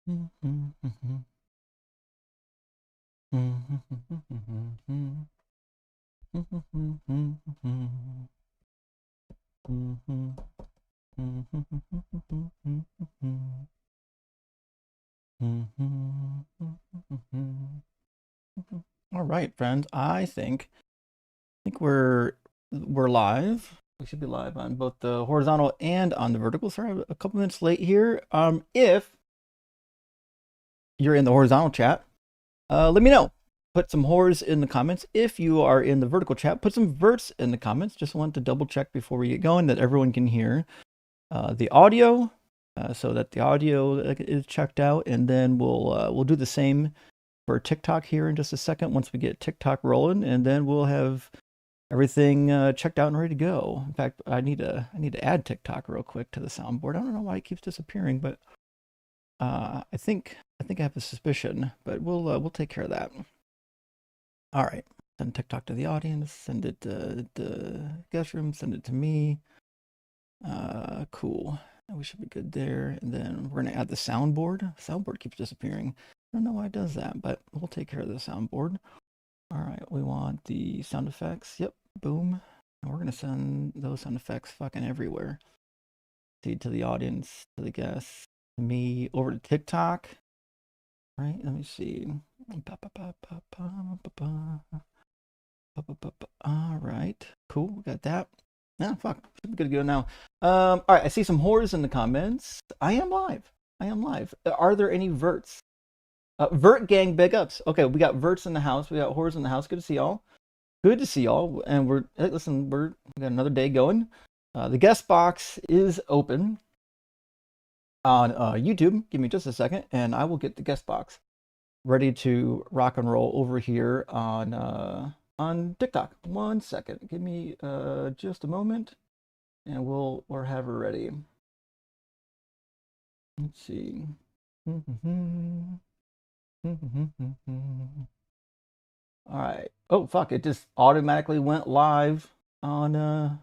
All right, friends. I think we're live. We should be live on both the horizontal and on the vertical. Sorry, I'm a couple minutes late here. If you're in the horizontal chat, let me know. Put some hors in the comments. If you are in the vertical chat, put some verts in the comments. Just want to double check before we get going that everyone can hear the audio, so that the audio is checked out, and then we'll do the same for TikTok here in just a second once we get TikTok rolling, and then we'll have everything checked out and ready to go. In fact, I need to add TikTok real quick to the soundboard. I don't know why it keeps disappearing, but I think I have a suspicion, but we'll take care of that. All right, send TikTok to the audience. Send it to the guest room. Send it to me. Cool. We should be good there. And then we're gonna add the soundboard. Soundboard keeps disappearing. I don't know why it does that, but we'll take care of the soundboard. All right, we want the sound effects. Yep, boom. And we're gonna send those sound effects fucking everywhere. See, to the audience, to the guests, to me, over to TikTok. Right, let me see. All right, cool. We got that. Yeah, fuck. Should be good to go now. All right, I see some whores in the comments. I am live. Are there any verts? Vert gang big ups. Okay, we got verts in the house. We got whores in the house. Good to see y'all. Good to see y'all. And we got another day going. The guest box is open on YouTube. Give me just a second, and I will get the guest box ready to rock and roll over here on TikTok. 1 second. Give me just a moment, and we'll have her ready. Let's see. All right. Oh fuck! It just automatically went live on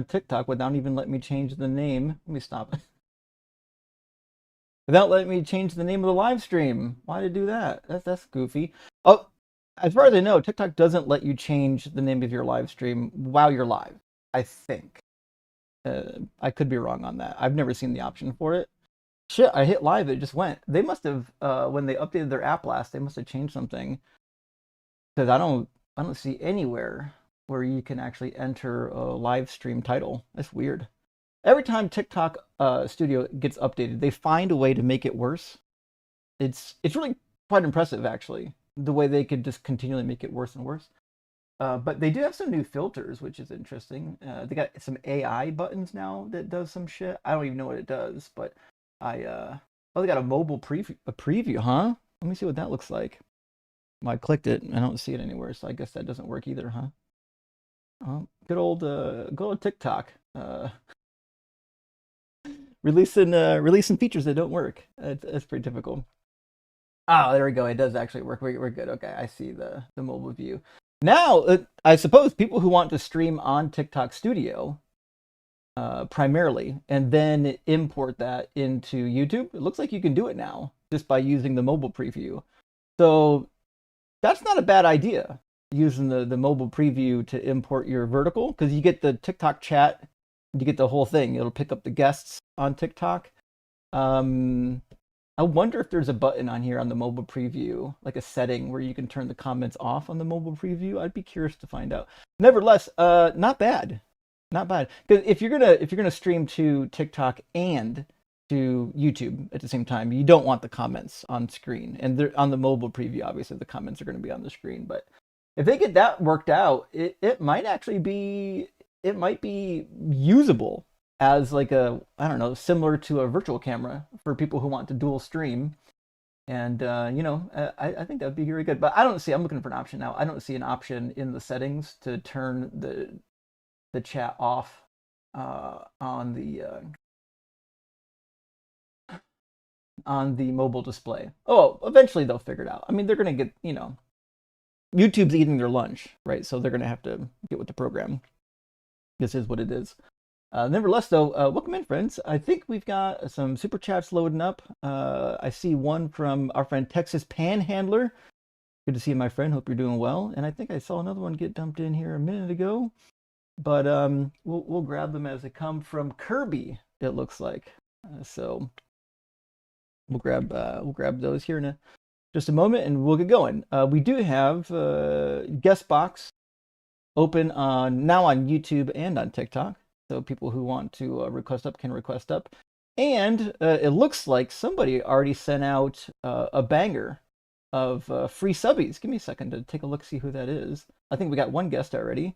TikTok without even letting me change the name. Let me stop. Without letting me change the name of the live stream. Why did it do that? That's goofy. Oh, as far as I know, TikTok doesn't let you change the name of your live stream while you're live. I think. I could be wrong on that. I've never seen the option for it. Shit, I hit live, it just went. They must have when they updated their app last, they must have changed something. Because I don't see anywhere where you can actually enter a live stream title. That's weird. Every time TikTok Studio gets updated, they find a way to make it worse. It's really quite impressive, actually, the way they could just continually make it worse and worse. But they do have some new filters, which is interesting. They got some AI buttons now that does some shit. I don't even know what it does, but oh, they got a mobile preview, huh? Let me see what that looks like. Well, I clicked it and I don't see it anywhere, so I guess that doesn't work either, huh? Oh, good old TikTok. Releasing features that don't work. That's pretty typical. Oh, there we go. It does actually work. We're good. Okay, I see the mobile view. Now, I suppose people who want to stream on TikTok Studio primarily, and then import that into YouTube, it looks like you can do it now just by using the mobile preview. So that's not a bad idea, using the mobile preview to import your vertical, because you get the TikTok chat, you get the whole thing. It'll pick up the guests on TikTok. I wonder if there's a button on here on the mobile preview, like a setting where you can turn the comments off on the mobile preview. I'd be curious to find out. Nevertheless, not bad. Not bad. Because if you're gonna stream to TikTok and to YouTube at the same time, you don't want the comments on screen. And they're on the mobile preview, obviously the comments are going to be on the screen. But if they get that worked out, it might actually be usable as like a, I don't know, similar to a virtual camera for people who want to dual stream. And I think that would be very good. But I'm looking for an option now. I don't see an option in the settings to turn the chat off on the mobile display. Oh, eventually they'll figure it out. I mean, they're gonna get, YouTube's eating their lunch, right? So they're gonna have to get with the program. This is what it is. Nevertheless, though, welcome in, friends. I think we've got some super chats loading up. I see one from our friend Texas Panhandler. Good to see you, my friend. Hope you're doing well. And I think I saw another one get dumped in here a minute ago. But we'll grab them as they come from Kirby. It looks like. So we'll grab those here in just a moment, and we'll get going. We do have guest box open now on YouTube and on TikTok. So people who want to request up can request up. And it looks like somebody already sent out a banger of free subbies. Give me a second to take a look, see who that is. I think we got one guest already.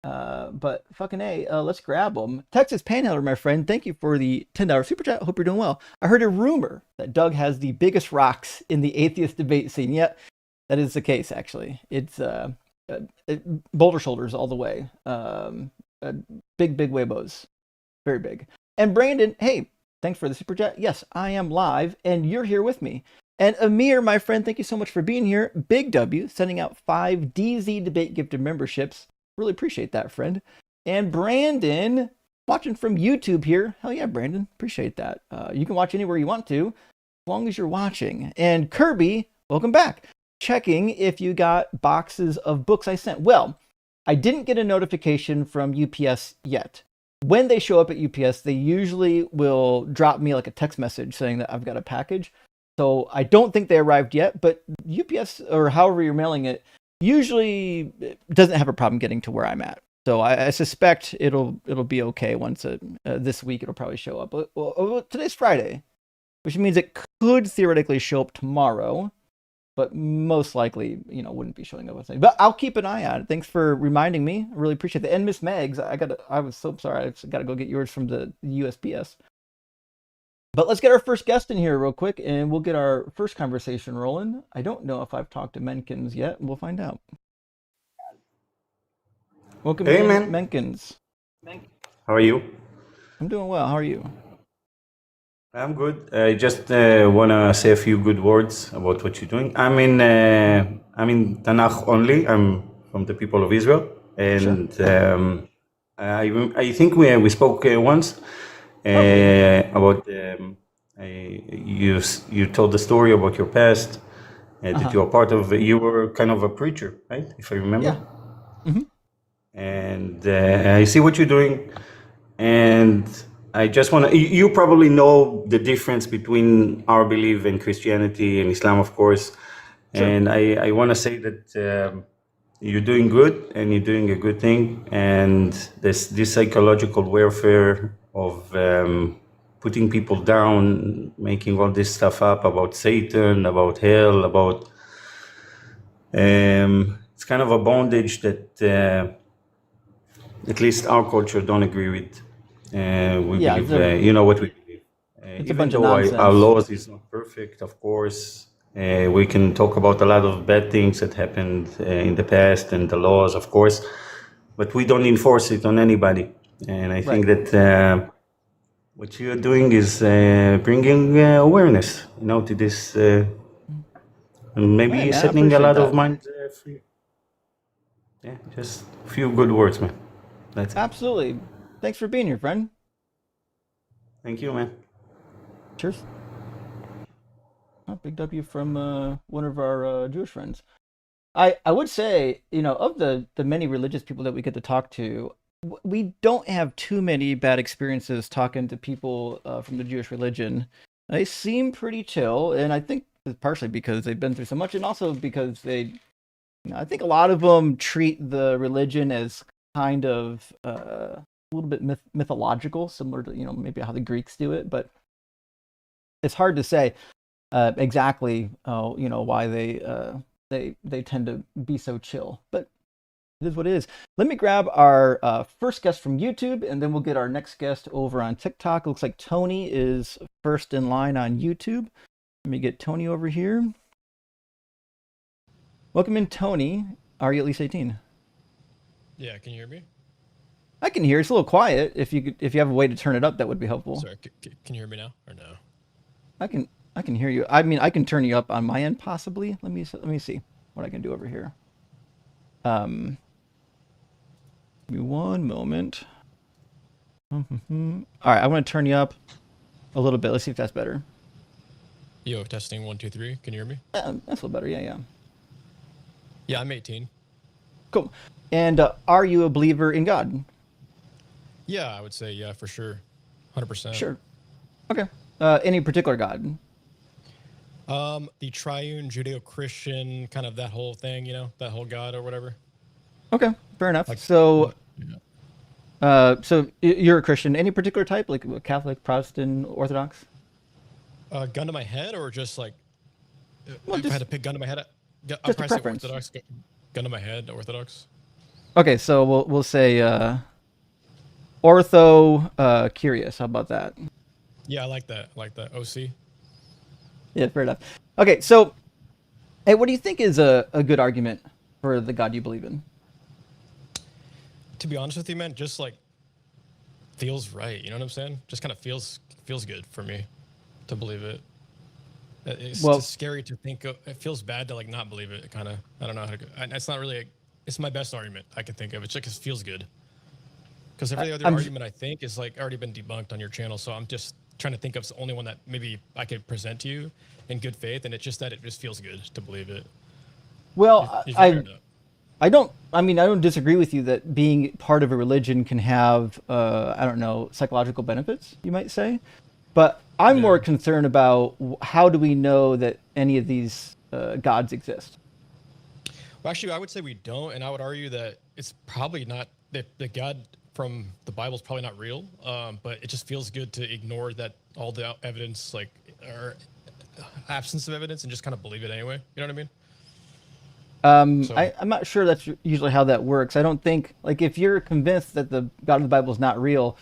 But fucking A, let's grab them. Texas Panhandler, my friend, thank you for the $10 super chat. Hope you're doing well. I heard a rumor that Doug has the biggest rocks in the atheist debate scene. Yeah, that is the case, actually. It's boulder shoulders all the way. Big huevos. Very big. And Brandon, hey, thanks for the super chat. Yes, I am live, and you're here with me. And Amir, my friend, thank you so much for being here. Big W, sending out 5 DZ Debate gifted memberships. Really appreciate that, friend. And Brandon, watching from YouTube here. Hell yeah, Brandon. Appreciate that. You can watch anywhere you want to, as long as you're watching. And Kirby, welcome back. Checking if you got boxes of books I sent. Well, I didn't get a notification from UPS yet. When they show up at UPS, they usually will drop me like a text message saying that I've got a package. So I don't think they arrived yet, but UPS or however you're mailing it usually doesn't have a problem getting to where I'm at. So I suspect it'll be okay once this week it'll probably show up. Well, today's Friday, which means it could theoretically show up tomorrow, but most likely, wouldn't be showing up. But I'll keep an eye on it. Thanks for reminding me. I really appreciate that. And Miss Megs, I was so sorry. I got to go get yours from the USPS. But let's get our first guest in here real quick, and we'll get our first conversation rolling. I don't know if I've talked to Menkins yet. We'll find out. Welcome Hey, in, man. Menkins. How are you? I'm doing well. How are you? I'm good. I just want to say a few good words about what you're doing. I'm in Tanakh only. I'm from the people of Israel, and I think we spoke once about you told the story about your past that you are part of. You were kind of a preacher, right? If I remember. Yeah. Mm-hmm. And I see what you're doing, and I just want to. You probably know the difference between our belief and Christianity and Islam, of course. Sure. And I want to say that you're doing good and you're doing a good thing. And this psychological warfare of putting people down, making all this stuff up about Satan, about hell, about it's kind of a bondage that at least our culture don't agree with. We believe, you know what we believe. It's a Even bunch of though nonsense. our laws is not perfect, of course, we can talk about a lot of bad things that happened in the past and the laws, of course, but we don't enforce it on anybody. And I think that what you're doing is bringing awareness, to this, and maybe setting a lot of minds free. Yeah, just a few good words, man. That's it. Absolutely. Thanks for being here, friend. Thank you, man. Cheers. Oh, big W from one of our Jewish friends. I would say, of the many religious people that we get to talk to, we don't have too many bad experiences talking to people from the Jewish religion. They seem pretty chill, and I think it's partially because they've been through so much, and also because I think a lot of them treat the religion as kind of a little bit mythological, similar to maybe how the Greeks do it, but it's hard to say exactly why they tend to be so chill, but it is what it is. Let me grab our first guest from YouTube, and then we'll get our next guest over on TikTok. It looks like Tony is first in line on YouTube. Let me get Tony over here. Welcome in, Tony. Are you at least 18? Yeah, can you hear me? I can hear. It's a little quiet. If you have a way to turn it up, that would be helpful. Sorry, can you hear me now or no? I can hear you. I mean, I can turn you up on my end possibly. Let me see what I can do over here. Give me one moment. All right, I'm going to turn you up a little bit. Let's see if that's better. Yo, testing 1 2 3. Can you hear me? Yeah, that's a little better. Yeah. Yeah, I'm 18. Cool. And are you a believer in God? Yeah, I would say yeah for sure, 100%. Sure. Okay. Any particular God? The triune Judeo-Christian kind of that whole thing, that whole God or whatever. Okay, fair enough. Like, So, yeah. you're a Christian. Any particular type, like Catholic, Protestant, Orthodox? Gun to my head, or just like Well, if I had just to pick gun to my head, I'll just a probably say preference. Orthodox. Gun to my head, Orthodox. Okay, so we'll say ortho curious. How about that? Yeah, I like that. I like that. OC. Yeah, fair enough. Okay, so hey, what do you think is a good argument for the God you believe in? To be honest with you, man, just like feels right. You know what I'm saying? Just kind of feels good for me to believe it. It's Well, just scary to think of. It feels bad to like not believe it. Kind of. I don't know how to. It's not really. It's my best argument I can think of. It's just 'cause it feels good. Because every other I'm argument I think is like already been debunked on your channel. So I'm just trying to think of the only one that maybe I could present to you in good faith, and it's just that it just feels good to believe it. well, If you hear that. I don't. I mean, I don't disagree with you that being part of a religion can have, I don't know, psychological benefits. You might say, but I'm more Yeah. concerned about how do we know that any of these gods exist? Well, actually, I would say we don't, and I would argue that it's probably not the God from the Bible is probably not real. But it just feels good to ignore that all the evidence, like or absence of evidence, and just kind of believe it anyway. You know what I mean? So I'm not sure that's usually how that works. I don't think like if you're convinced that the God of the Bible is not real,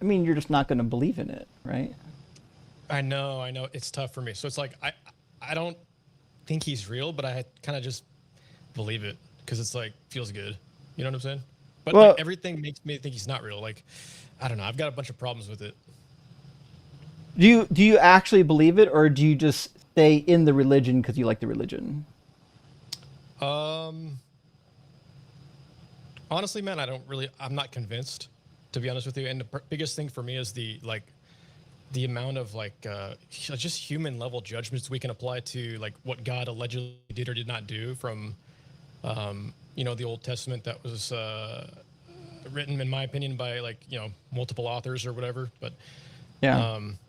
I mean, you're just not going to believe in it, right? I know it's tough for me. So it's like I don't think he's real, but I kind of just believe it because it's like feels good. You know what I'm saying? But like Well, everything makes me think he's not real. Like I don't know. I've got a bunch of problems with it. do you actually believe it, or do you just stay in the religion because you like the religion? Um, Honestly, man, I'm not convinced, to be honest with you. And the biggest thing for me is the amount of like just human level judgments we can apply to like what God allegedly did or did not do from the Old Testament that was written, in my opinion, by like multiple authors or whatever. But Yeah. um,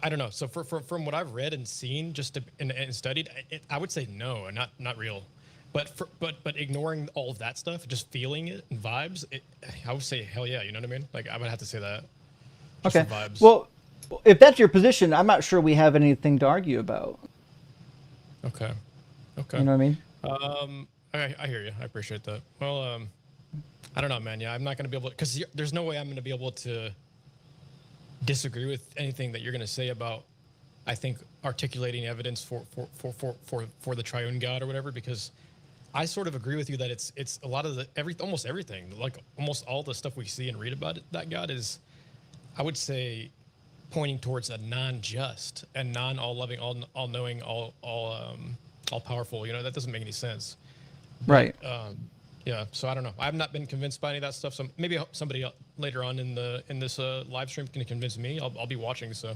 I don't know. So from what I've read and seen, and studied, I would say no, not real. But ignoring all of that stuff, just feeling it and vibes, I would say hell yeah. You know what I mean? Like I would have to say that just for Okay. vibes. Well, if that's your position, I'm not sure we have anything to argue about. Okay. You Okay. know what I mean? I hear you. I appreciate that. Well, I don't know, man. Yeah, I'm not gonna be able to because there's no way I'm gonna be able to disagree with anything that you're gonna say about. I think articulating evidence for the triune God or whatever because I sort of agree with you that it's a lot of almost everything, like almost all the stuff we see and read about that God is, I would say, pointing towards a non-just and all loving, all knowing, all powerful. That doesn't make any sense. But Right. yeah, so I don't know. I've not been convinced by any of that stuff. So maybe somebody later on in this live stream can convince me. I'll be watching. So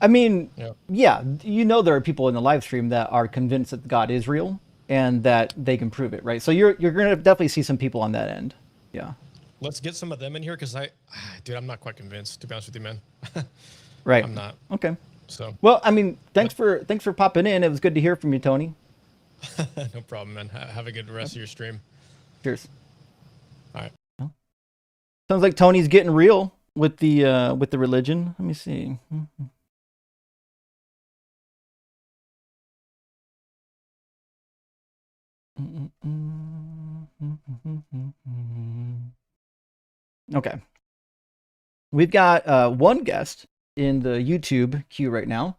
I mean, yeah. yeah, there are people in the live stream that are convinced that God is real and that they can prove it, right? So you're going to definitely see some people on that end. Yeah. Let's get some of them in here because dude, I'm not quite convinced, to be honest with you, man. Right. I'm not. Okay. So Well, I mean, thanks for popping in. It was good to hear from you, Tony. no problem, man. Have a good rest of your stream. Cheers. All right. Well, sounds like Tony's getting real with the religion. Let me see. Okay. We've got one guest in the YouTube queue right now,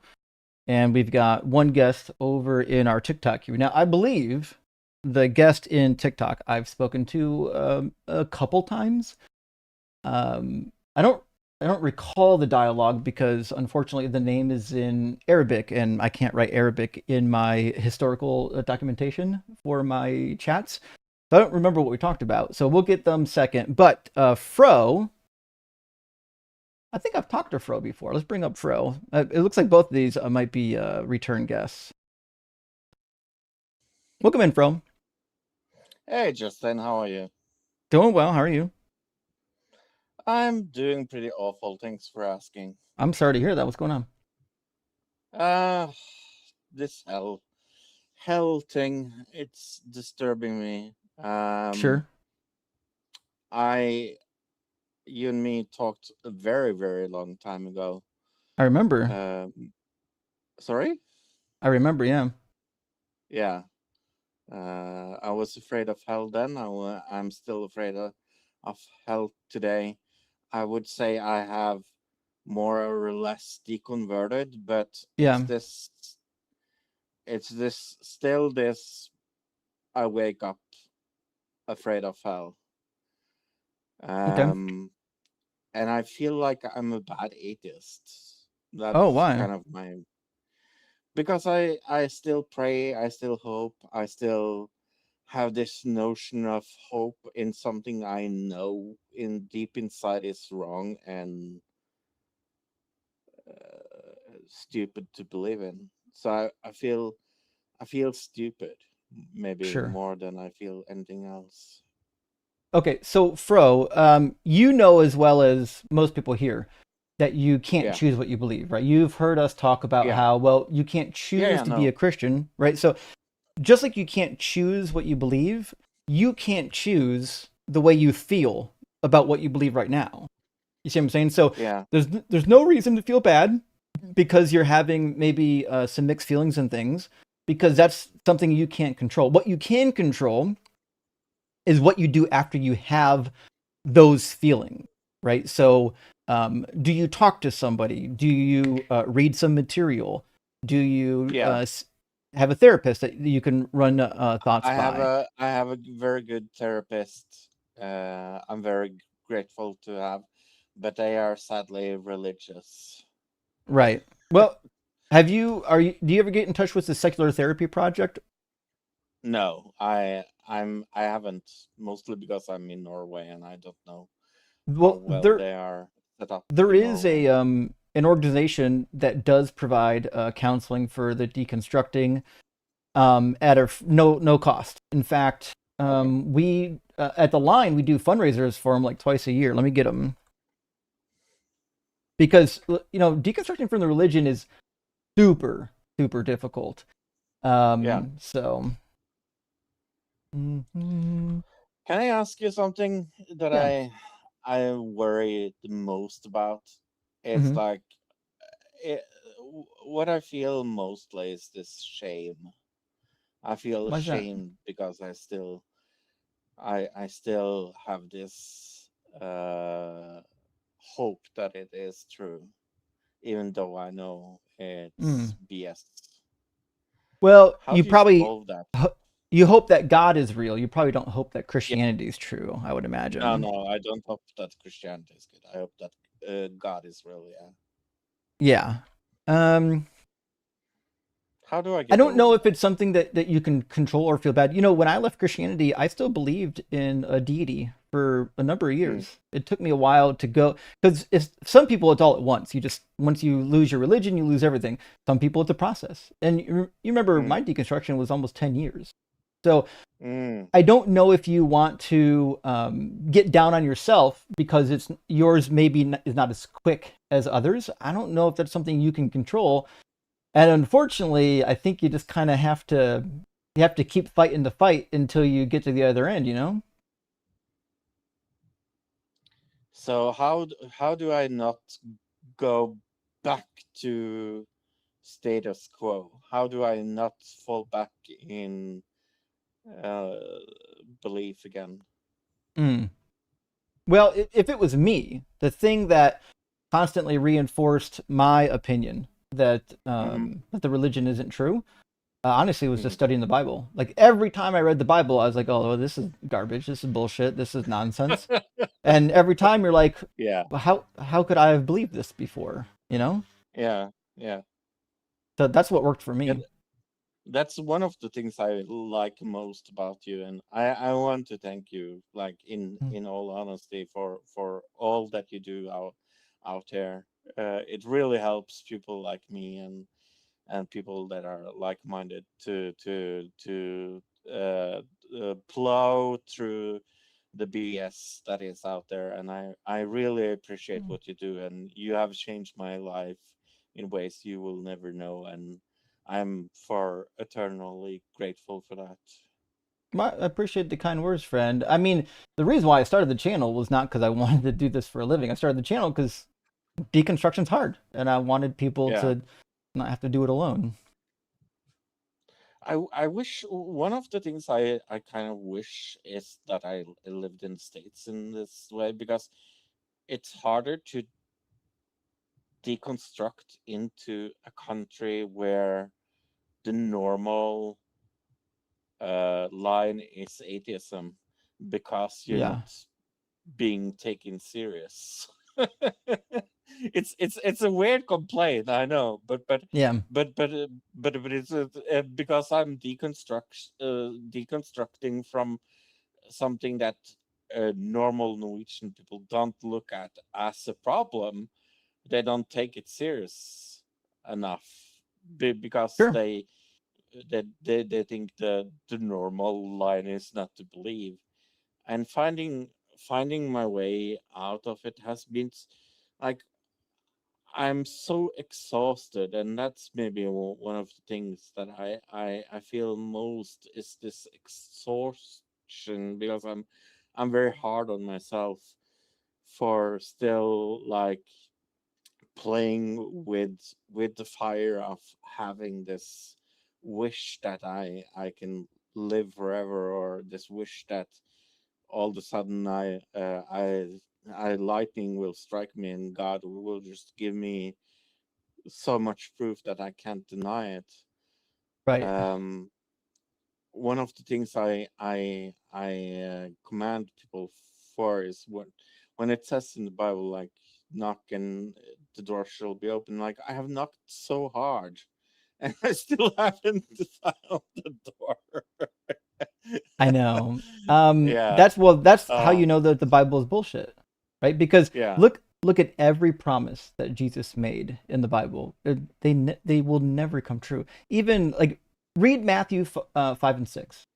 and we've got one guest over in our TikTok queue. Now, I believe the guest in TikTok I've spoken to a couple times. I don't recall the dialogue because unfortunately the name is in Arabic and I can't write Arabic in my historical documentation for my chats. So I don't remember what we talked about. So we'll get them second. But Fro I think I've talked to Fro before. Let's bring up Fro. It looks like both of these might be return guests. Welcome in, Fro. Hey, Justin, how are you? Doing well. How are you? I'm doing pretty awful. Thanks for asking. I'm sorry to hear that. What's going on? Uh, this hell thing, it's disturbing me. Sure. You and me talked a very, very long time ago. I remember. Sorry? I remember, yeah. Yeah. I was afraid of hell then. I'm still afraid of hell today. I would say I have more or less deconverted, but Yeah. it's this still this I wake up afraid of hell. Okay. And I feel like I'm a bad atheist. Oh, That's why? kind of because I still pray, I still hope, I still have this notion of hope in something I know in deep inside is wrong and stupid to believe in. So I feel stupid, maybe Sure. more than I feel anything else. Okay, so Fro, you know as well as most people here that you can't Yeah, choose what you believe, right? You've heard us talk about yeah, how, well, you can't choose yeah, to be a no, Christian, right? So just like you can't choose what you believe, you can't choose the way you feel about what you believe right now. You see what I'm saying? So yeah, there's no reason to feel bad because you're having maybe some mixed feelings and things because that's something you can't control. What you can control is what you do after you have those feelings, right? So, do you talk to somebody? Do you read some material? Do you yeah. have a therapist that you can run thoughts by? I have a very good therapist. I'm very grateful to have, but they are sadly religious. Right. Well, do you ever get in touch with the Secular Therapy Project? No, I haven't, mostly because I'm in Norway and I don't know how Well, well they are set up there in is Norway. an organization that does provide counseling for the deconstructing at no cost. In fact, Okay. we at the line we do fundraisers for them like twice a year. Let me get them because deconstructing from the religion is super difficult. Yeah. So mhm. Can I ask you something that Yeah. I worry the most about? It's Hmm. like it, what I feel mostly is this shame. I feel Why is that? ashamed because I still have this hope that it is true, even though I know it's Mm. BS. Well, How do you solve that? you hope that God is real. You probably don't hope that Yeah, Christianity is true. I would no, imagine. no, I don't hope that Christianity is good. I hope that God is real. Yeah. Yeah. Um, How do I I get don't over know if that? it's something that you can control or feel bad. When I left Christianity, I still believed in a deity for a number of Mm, years. It took me a while to go because some people it's all at once. Once you lose your religion, you lose everything. Some people it's a process. And you remember mm, my deconstruction was almost 10 years. So mm. I don't know if you want to get down on yourself because it's yours maybe is not as quick as others. I don't know if that's something you can control, and unfortunately, I think you just kind of have to keep fighting the fight until you get to the other end, you know? So how do I not go back to status quo? How do I not fall back in uh, belief again? Mm. Well, if it was me, the thing that constantly reinforced my opinion Mm-hmm. that the religion isn't true, honestly, was just Mm-hmm. studying the Bible. Like every time I read the Bible, I was like, "Oh, this is garbage. This is bullshit. This is nonsense." And every time you're like, Yeah, well, how could I have believed this before? You know? yeah, yeah. So that's what worked for Yeah, me. that's one of the things I like most about you, and I want to thank you, like Mm. in all honesty, for all that you do. out there. It really helps people like me and people that are like-minded to plow through the BS that is out there. And I really appreciate what you do, and you have changed my life in ways you will never know, and I'm for eternally grateful for that. I appreciate the kind words, friend. I mean, the reason why I started the channel was not because I wanted to do this for a living. I started the channel because deconstruction's hard, and I wanted people Yeah. to not have to do it alone. I wish one of the things I kind of wish is that I lived in the States in this way, because it's harder to deconstruct into a country where the normal line is atheism, because you're Yeah. not being taken serious. It's a weird complaint, I know, Yeah. but it's because I'm deconstructing from something that normal Norwegian people don't look at as a problem. They don't take it serious enough, because Sure. they think the normal line is not to believe. And finding my way out of it has been like, I'm so exhausted, and that's maybe one of the things that I feel most is this exhaustion, because I'm very hard on myself for still like playing with the fire of having this wish that I can live forever, or this wish that all of a sudden I lightning will strike me and God will just give me so much proof that I can't deny it. Right. Um, One of the things I command people for is when it says in the Bible, like, knock and the door shall be open. Like, I have knocked so hard, and I still haven't found the door. I know. Yeah. That's how you Um. know that the Bible is bullshit, right? Because Yeah. look at every promise that Jesus made in the Bible. They will never come true. Even like read Matthew 5 and 6,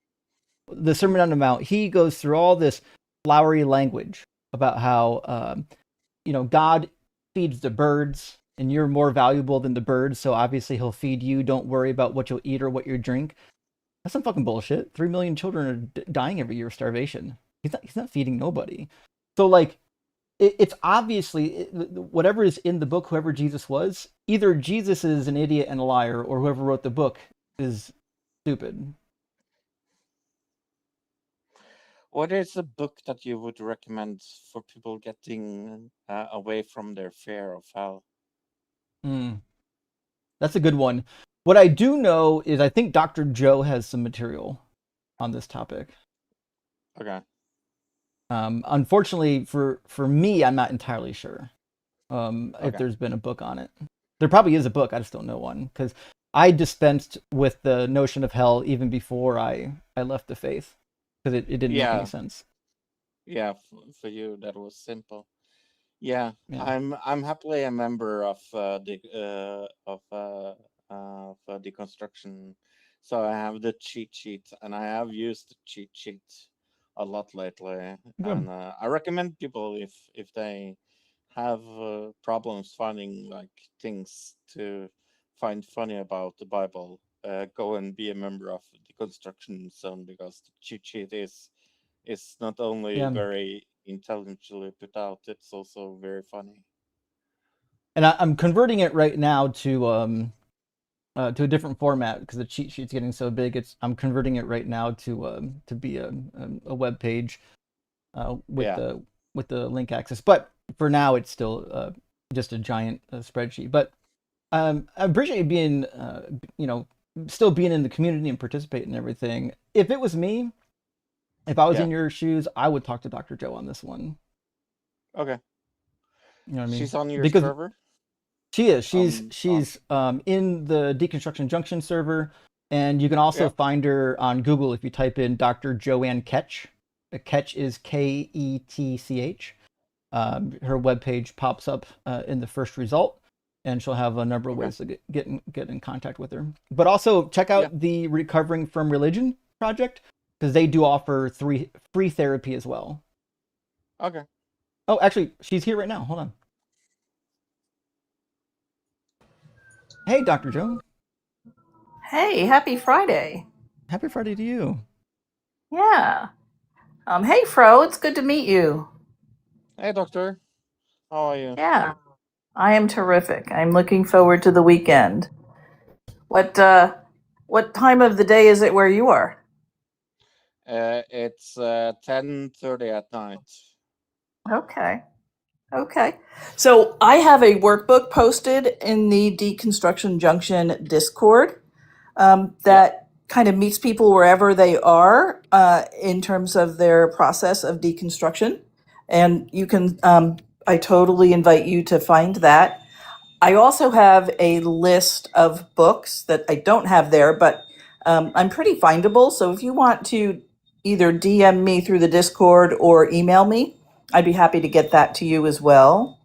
the Sermon on the Mount. He goes through all this flowery language about how God feeds the birds, and you're more valuable than the birds, so obviously he'll feed you. Don't worry about what you'll eat or what you drink. That's some fucking bullshit. 3 million children are dying every year of starvation. He's not feeding nobody. So like, it's obviously whatever is in the book. Whoever Jesus was, either Jesus is an idiot and a liar, or whoever wrote the book is stupid. What is a book that you would recommend for people getting away from their fear of hell? Mm, that's a good one. What I do know is I think Dr. Joe has some material on this topic. Okay. Unfortunately for me, I'm not entirely sure if Okay. there's been a book on it. There probably is a book. I just don't know one because I dispensed with the notion of hell even before I left the faith because it didn't make any Yeah. sense. Yeah. For you, that was simple. Yeah. Yeah. I'm happily a member of deconstruction, so I have the cheat sheet, and I have used the cheat sheet a lot lately. Good. And I recommend people, if they have problems finding like things to find funny about the Bible, go and be a member of the Construction Zone, because the cheat sheet is not only Yeah. very intelligently put out, it's also very funny. And I'm converting it right now to a different format because the cheat sheet's getting so big. I'm converting it right now to be a web page with Yeah. the link access. But for now, it's still just a giant spreadsheet. But I appreciate you being still being in the community and participating in everything. If it was me, if I was Yeah. in your shoes, I would talk to Dr. Joe on this one. Okay. You know what I mean? She's on your Because server? she is. On She's in the Deconstruction Junction server, and you can also Yeah. find her on Google if you type in Dr. Joanne Ketch. Ketch is Ketch. her webpage pops up in the first result, and she'll have a number of Okay. ways to get in contact with her. But also check Yeah. out the Recovering from Religion project, because they do offer free therapy as well. Okay. Oh, actually, she's here right now. Hold on. Hey, Dr. Joe. Hey, happy Friday. Happy Friday to you. Yeah. Hey, Fro, it's good to meet you. Hey, doctor. How are you? Yeah, I am terrific. I'm looking forward to the weekend. What time of the day is it where you are? It's 10:30 at night. Okay. Okay. So I have a workbook posted in the Deconstruction Junction Discord that kind of meets people wherever they are in terms of their process of deconstruction. And you can, I totally invite you to find that. I also have a list of books that I don't have there, but I'm pretty findable. So if you want to either DM me through the Discord or email me, I'd be happy to get that to you as well.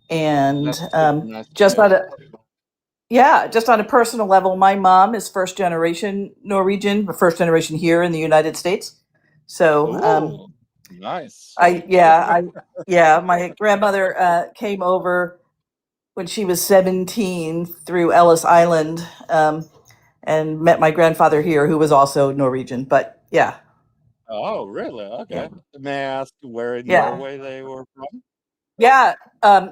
And That's super nice to just hear. on a just on a personal level, my mom is first generation Norwegian, first generation here in the United States. So Ooh, nice. my grandmother came over when she was 17 through Ellis Island and met my grandfather here, who was also Norwegian. But yeah, Oh, really? yeah, Okay. May I ask where in yeah, Norway they were from? yeah.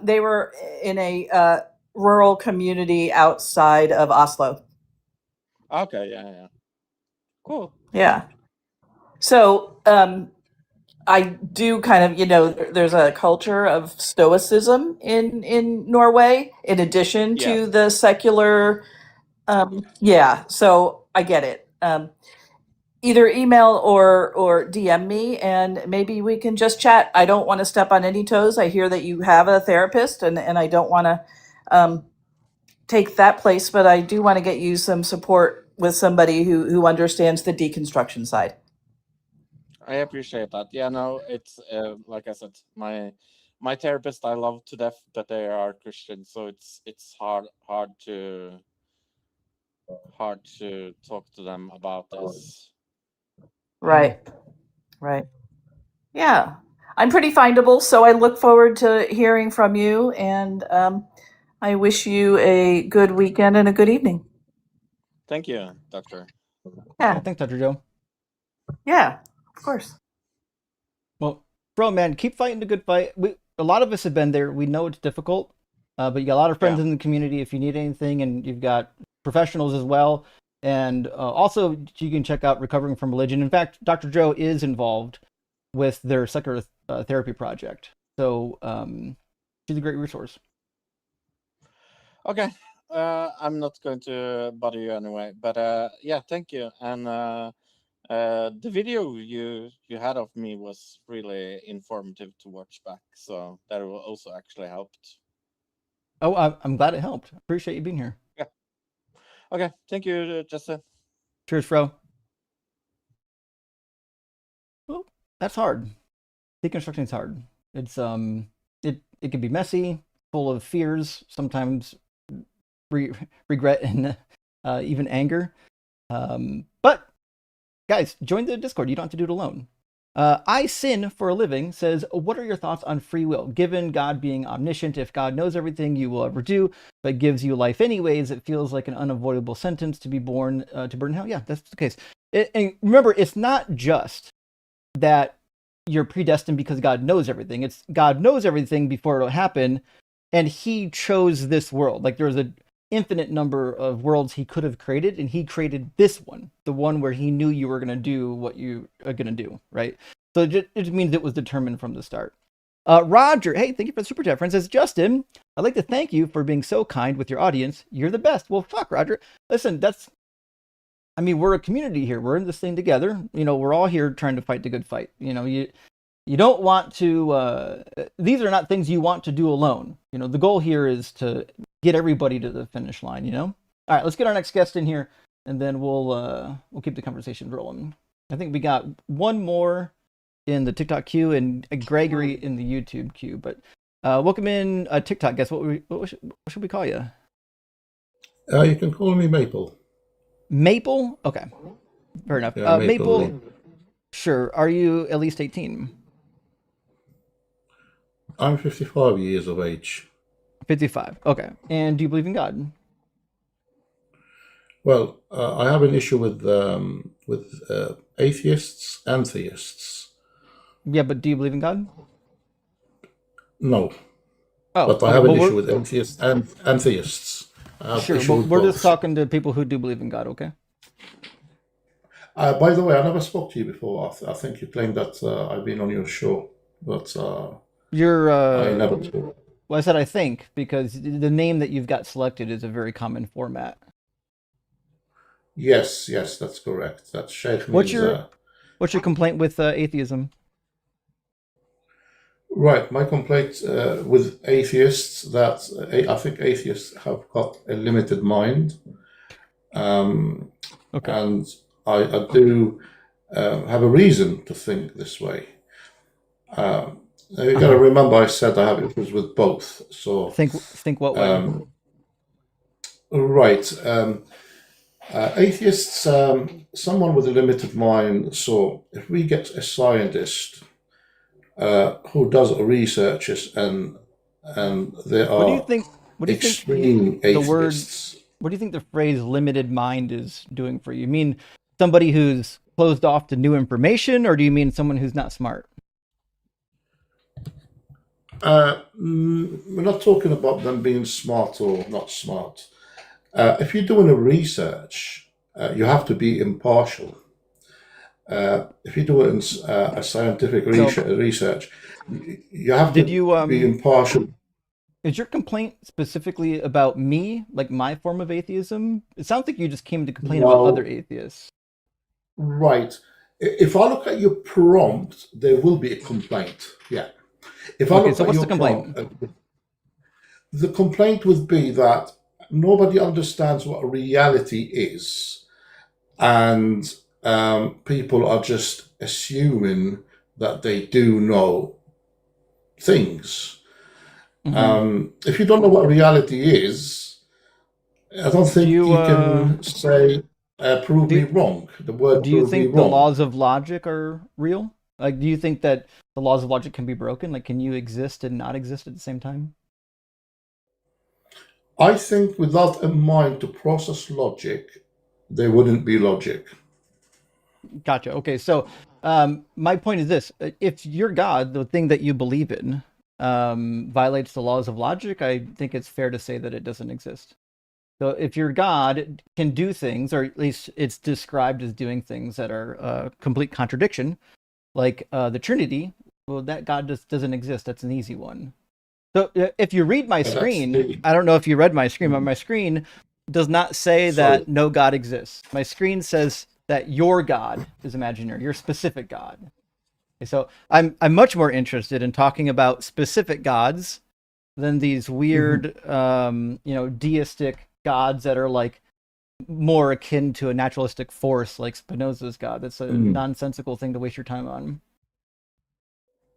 They were in a rural community outside of Oslo. Okay, yeah. Cool. Yeah. So I do kind of, there's a culture of stoicism in Norway, in addition Yeah. to the secular. Yeah, so I get it. Either email or DM me, and maybe we can just chat. I don't want to step on any toes. I hear that you have a therapist, and I don't want to take that place, but I do want to get you some support with somebody who understands the deconstruction side. I appreciate that. Yeah, no, it's like I said, my therapist I love to death, but they are Christian, so it's hard to talk to them about this. Right, right. Yeah, I'm pretty findable, so I look forward to hearing from you, and I wish you a good weekend and a good evening. Thank you, doctor. Yeah, Yeah, thanks, Dr. Joe. yeah, of course. Well, bro, man, keep fighting the good fight. A lot of us have been there. We know it's difficult, but you got a lot of friends Yeah. in the community if you need anything, and you've got professionals as well. And also, you can check out Recovering from Religion. In fact, Dr. Joe is involved with their secular therapy project. So she's a great resource. Okay. I'm not going to bother you anyway, but yeah, thank you. And the video you had of me was really informative to watch back, so that will also actually helped. Oh, I'm glad it helped. Appreciate you being here. Yeah. Okay. Thank you, Justin. Cheers, Fro. Well, that's hard. Deconstructing is hard. It's it can be messy, full of fears, sometimes regret and even anger. But guys, join the Discord. You don't have to do it alone. I Sin for a Living says, what are your thoughts on free will? Given God being omniscient, if God knows everything you will ever do, but gives you life anyways, it feels like an unavoidable sentence to be born to burn in hell. Yeah, that's the case. And remember, it's not just that you're predestined because God knows everything. It's God knows everything before it'll happen, and He chose this world. Like there's an infinite number of worlds He could have created, and He created this one, the one where He knew you were going to do what you are going to do, right? So it just means it was determined from the start. Roger, hey, thank you for the super chat, friend. Says Justin, I'd like to thank you for being so kind with your audience. You're the best. Well, fuck, Roger. Listen, I mean, we're a community here. We're in this thing together. You know, we're all here trying to fight the good fight. You know, you don't want to. These are not things you want to do alone. You know, the goal here is to get everybody to the finish line. You know. All right, let's get our next guest in here, and then we'll keep the conversation rolling. I think we got one more in the TikTok queue and Gregory in the YouTube queue. But welcome in TikTok. Guess what should we call you? You can call me Maple. Maple? Okay. Fair enough. Yeah, Maple, sure. Are you at least 18? I'm 55 years of age. 55. Okay. And do you believe in God? Well, I have an issue with atheists and theists. Yeah, but do you believe in God? No, Oh, but I okay, have an well, issue with atheists and theists. I have sure. issue But with we're just both. talking to people who do believe in God, okay? By the way, I never spoke to you before. I think you claimed that I've been on your show, but You're, I never. well, I said I think because the name that you've got selected is a very common format. Yes, that's correct. That Sheikh What's means. your complaint with atheism? Right, my complaint with atheists that I think atheists have got a limited mind, Okay. and I do have a reason to think this way. Now you got to remember, I said I have issues with both. So Think what way? right, atheists, someone with a limited mind. So if we get a scientist who does research and there What do you are think? What do you think extreme the word? atheists. What do you think the phrase "limited mind" is doing for you? You mean somebody who's closed off to new information, or do you mean someone who's not smart? We're not talking about them being smart or not smart. If you're doing a research, you have to be impartial. If you're doing a scientific research, you have Did to you be impartial. Is your complaint specifically about me, like my form of atheism? It sounds like you just came to complain about other No, atheists. right. If I look at your prompt, there will be a complaint. Yeah. If I Okay, look so at what's your the complaint? prompt, the complaint would be that nobody understands what reality is, and people are just assuming that they do know things. If you don't know what reality is, I don't Do think you you can say, prove me do wrong. The word do you prove me think the wrong. laws of logic are real? Like, do you think that the laws of logic can be broken? Like, can you exist and not exist at the same time? I think without a mind to process logic, there wouldn't be logic. Gotcha. Okay, so my point is this: if your God, the thing that you believe in, violates the laws of logic, I think it's fair to say that it doesn't exist. So if your God can do things, or at least it's described as doing things that are complete contradiction, like the Trinity, well, that God just doesn't exist. That's an easy one. So if you read my And that's screen, the I don't know if you read my screen, but my screen does not say sorry. that no God exists. My screen says that your God is imaginary, your specific God. Okay, so I'm much more interested in talking about specific gods than these weird, deistic gods that are like more akin to a naturalistic force, like Spinoza's God. That's a nonsensical thing to waste your time on.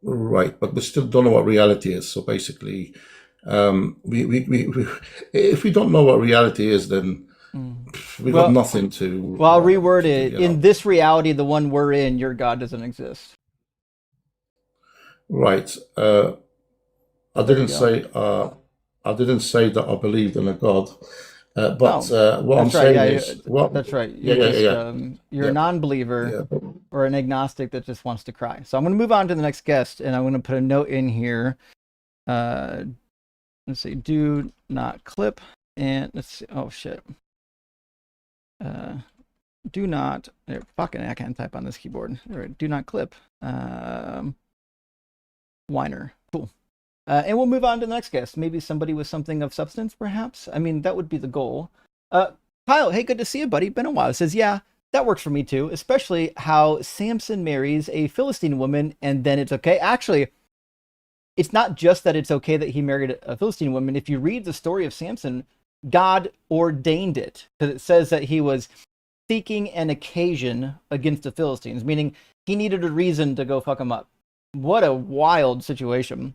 Right, but we still don't know what reality is. So basically, we if we don't know what reality is, then we got Well, nothing to I'll reword to it. you In know. this reality, the one we're in, your God doesn't exist. Right. I There you didn't go. say I didn't say that I believed in a God, but Oh, what I'm that's right. saying Yeah, is what. that's right. Yeah, You're yeah, just yeah, you're a yeah, non-believer yeah. or an agnostic that just wants to cry. So I'm going to move on to the next guest, and I'm going to put a note in here. Let's see. Do not clip, and let's see. Oh shit. Do not. Fucking, I can't type on this keyboard. All right. Do not clip. Whiner. Cool. And we'll move on to the next guest. Maybe somebody with something of substance, perhaps. I mean, that would be the goal. Kyle, hey, good to see you, buddy. Been a while. Says, yeah, that works for me too. Especially how Samson marries a Philistine woman, and then it's okay. Actually, it's not just that it's okay that he married a Philistine woman. If you read the story of Samson, God ordained it because it says that he was seeking an occasion against the Philistines, meaning he needed a reason to go fuck them up. What a wild situation.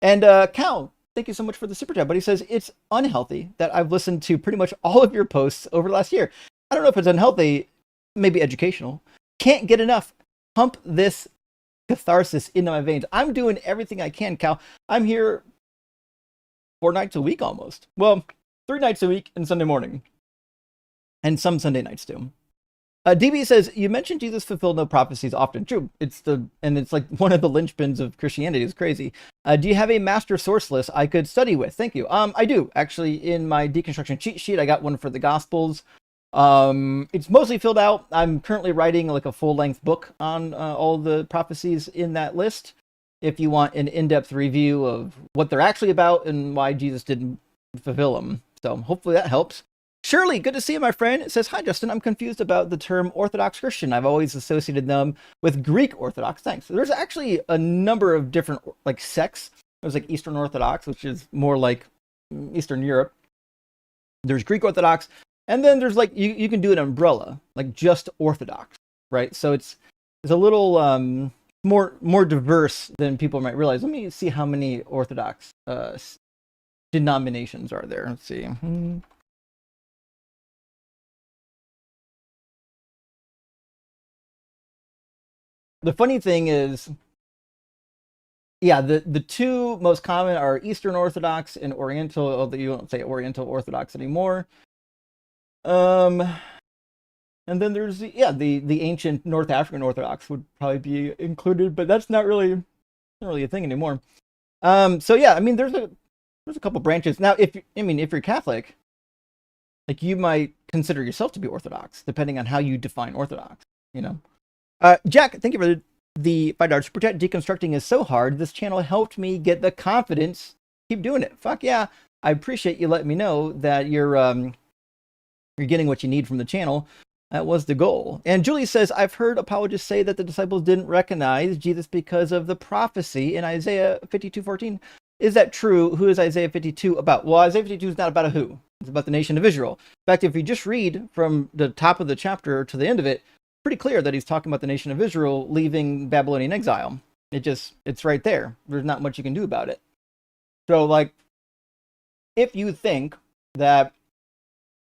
And Cal, thank you so much for the super chat. But he says it's unhealthy that I've listened to pretty much all of your posts over the last year. I don't know if it's unhealthy, maybe educational. Can't get enough. Pump this catharsis into my veins. I'm doing everything I can, Cal. I'm here 4 nights a week almost. Well, 3 nights a week and Sunday morning. And some Sunday nights too. DB says, you mentioned Jesus fulfilled no prophecies often. True. It's like one of the linchpins of Christianity. It's crazy. Do you have a master source list I could study with? Thank you. I do. Actually, in my deconstruction cheat sheet, I got one for the Gospels. It's mostly filled out. I'm currently writing like a full-length book on all the prophecies in that list. If you want an in-depth review of what they're actually about and why Jesus didn't fulfill them. So hopefully that helps. Shirley, good to see you, my friend. It says, hi, Justin. I'm confused about the term Orthodox Christian. I've always associated them with Greek Orthodox. Thanks. There's actually a number of different like sects. There's like Eastern Orthodox, which is more like Eastern Europe. There's Greek Orthodox. And then there's like, you can do an umbrella, like just Orthodox, right? So it's a little more diverse than people might realize. Let me see how many Orthodox denominations are there. Let's see. The funny thing is, yeah, the two most common are Eastern Orthodox and Oriental, although you don't say Oriental Orthodox anymore. And then there's the ancient North African Orthodox would probably be included, but that's not really a thing anymore. So yeah, I mean there's a couple branches. Now if you're Catholic, like you might consider yourself to be Orthodox, depending on how you define Orthodox, you know. Jack, thank you for the $5 super chat. Deconstructing is so hard. This channel helped me get the confidence. Keep doing it. Fuck yeah. I appreciate you letting me know that you're getting what you need from the channel. That was the goal. And Julie says, I've heard apologists say that the disciples didn't recognize Jesus because of the prophecy in Isaiah 52:14. Is that true? Who is Isaiah 52 about? Well, Isaiah 52 is not about a who. It's about the nation of Israel. In fact, if you just read from the top of the chapter to the end of it, pretty clear that he's talking about the nation of Israel leaving Babylonian exile. It's right there. There's not much you can do about it. So like, if you think that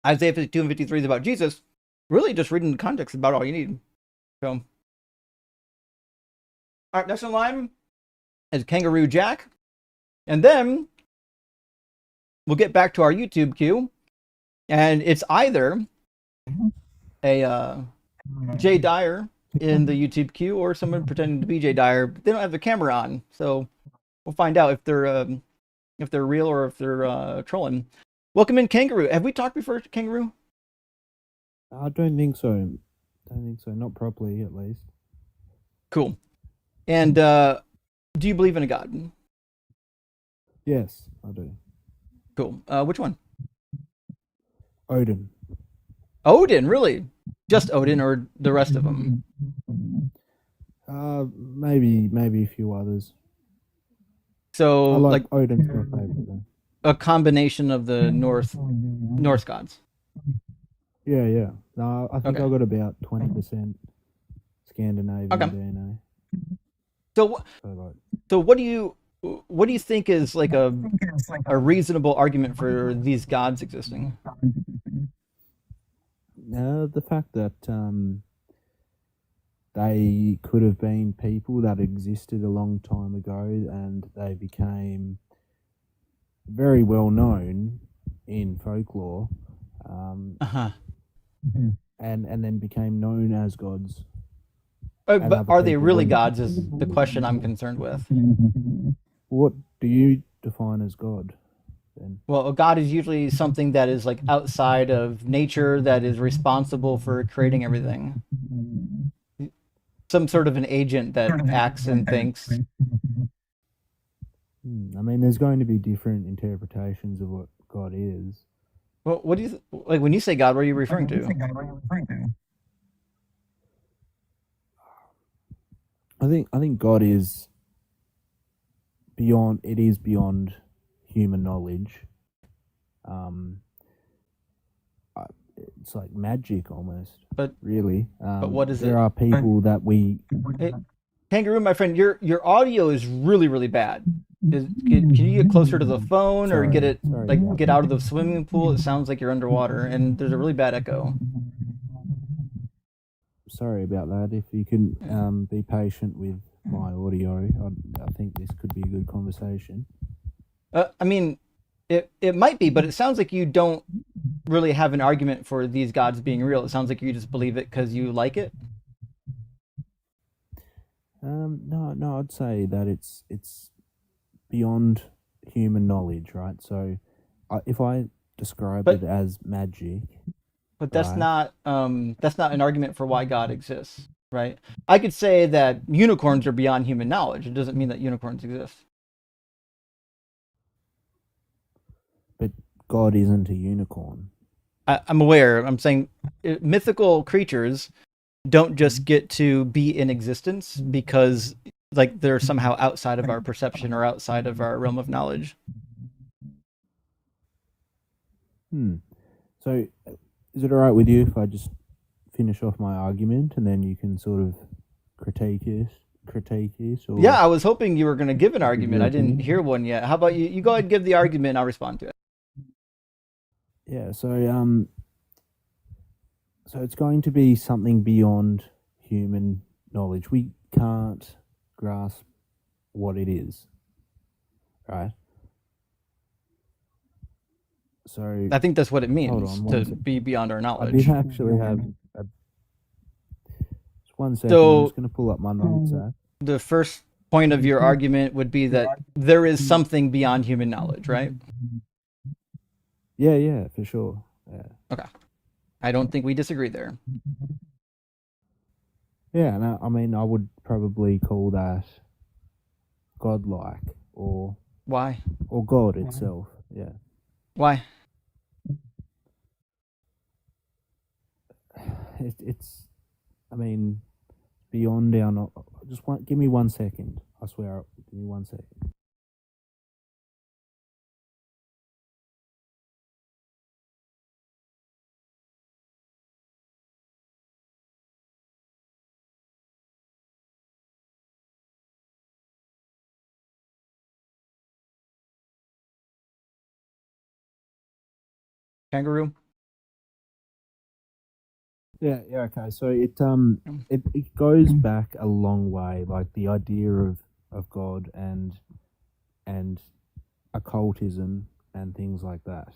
Isaiah 52 and 53 is about Jesus, really just reading the context is about all you need. So, all right, next in line is Kangaroo Jack. And then we'll get back to our YouTube queue. And it's either a Jay Dyer in the YouTube queue or someone pretending to be Jay Dyer, but they don't have their camera on. So we'll find out if they're real or if they're trolling. Welcome in, Kangaroo. Have we talked before, Kangaroo? I don't think so. Not properly, at least. Cool. And do you believe in a god? Yes, I do. Cool. Which one? Odin. Odin, really? Just Odin or the rest of them? Maybe a few others. So I like Odin's my favorite though. A combination of the Norse gods. Yeah. No, I think Okay. I got about 20% Scandinavian DNA. So what do you think is like a reasonable argument for these gods existing? The fact that they could have been people that existed a long time ago and they became very well known in folklore, and then became known as gods. But are they really gods is the question I'm concerned with. What do you define as God then? Well, a god is usually something that is like outside of nature, that is responsible for creating everything. Some sort of an agent that acts and thinks. I mean, there's going to be different interpretations of what God is. Well, what do you like when you say God? What are you referring to? I think God is beyond. It is beyond human knowledge. it's like magic almost. But Really, what is there it? are people that we. Hey, Kangaroo, my friend, your audio is really really bad. Can you get closer to the phone or get it Sorry like about get that. out of the swimming pool? It sounds like you're underwater and there's a really bad echo. Sorry about that. If you can be patient with my audio, I think this could be a good conversation. I mean, it might be, but it sounds like you don't really have an argument for these gods being real. It sounds like you just believe it because you like it. No, I'd say that it's beyond human knowledge, right? So, if I describe But it as magic, but right? that's not an argument for why God exists, right? I could say that unicorns are beyond human knowledge. It doesn't mean that unicorns exist. But God isn't a unicorn. I'm aware. I'm saying mythical creatures don't just get to be in existence because like they're somehow outside of our perception or outside of our realm of knowledge. So, is it all right with you if I just finish off my argument and then you can sort of critique it, or Yeah, I was hoping you were going to give an argument. your I didn't opinion? hear one yet. How about you? You go ahead and give the argument, and I'll respond to it. Yeah. So it's going to be something beyond human knowledge. We can't grasp what it is, right? So I think that's what it hold means on to one sec. be beyond our I knowledge. did actually have just 1 second. I'm So just going to pull up my notes. the first point of your argument would be that there is something beyond human knowledge, right? Yeah, for sure. Yeah. Okay. I don't think we disagree there. Yeah, and I mean, I would probably call that godlike or Why? God itself. Yeah. Why? It's I mean, beyond our just give me 1 second. I swear, give me 1 second. Kangaroo? Yeah, okay. So it goes back a long way, like the idea of God and occultism and things like that.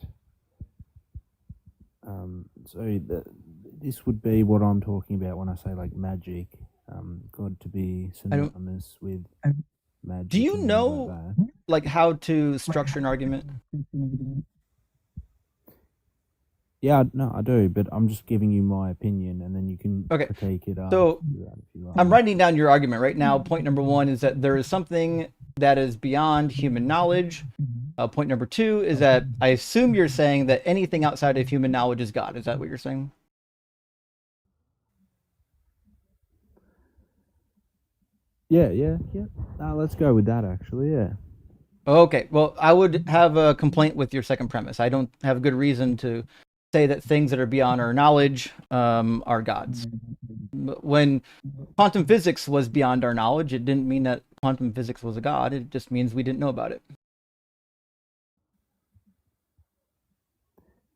This would be what I'm talking about when I say like magic. God to be I don't. synonymous with magic Do you and things like know that. like how to structure an argument? Yeah, no, I do, but I'm just giving you my opinion, and then you can Okay. critique it So if you like. I'm writing down your argument right now. Point number one is that there is something that is beyond human knowledge. Point number two is that I assume you're saying that anything outside of human knowledge is God. Is that what you're saying? Yeah. Let's go with that, actually. Yeah. Okay. Well, I would have a complaint with your second premise. I don't have good reason to say that things that are beyond our knowledge are gods. When quantum physics was beyond our knowledge, it didn't mean that quantum physics was a god. It just means we didn't know about it.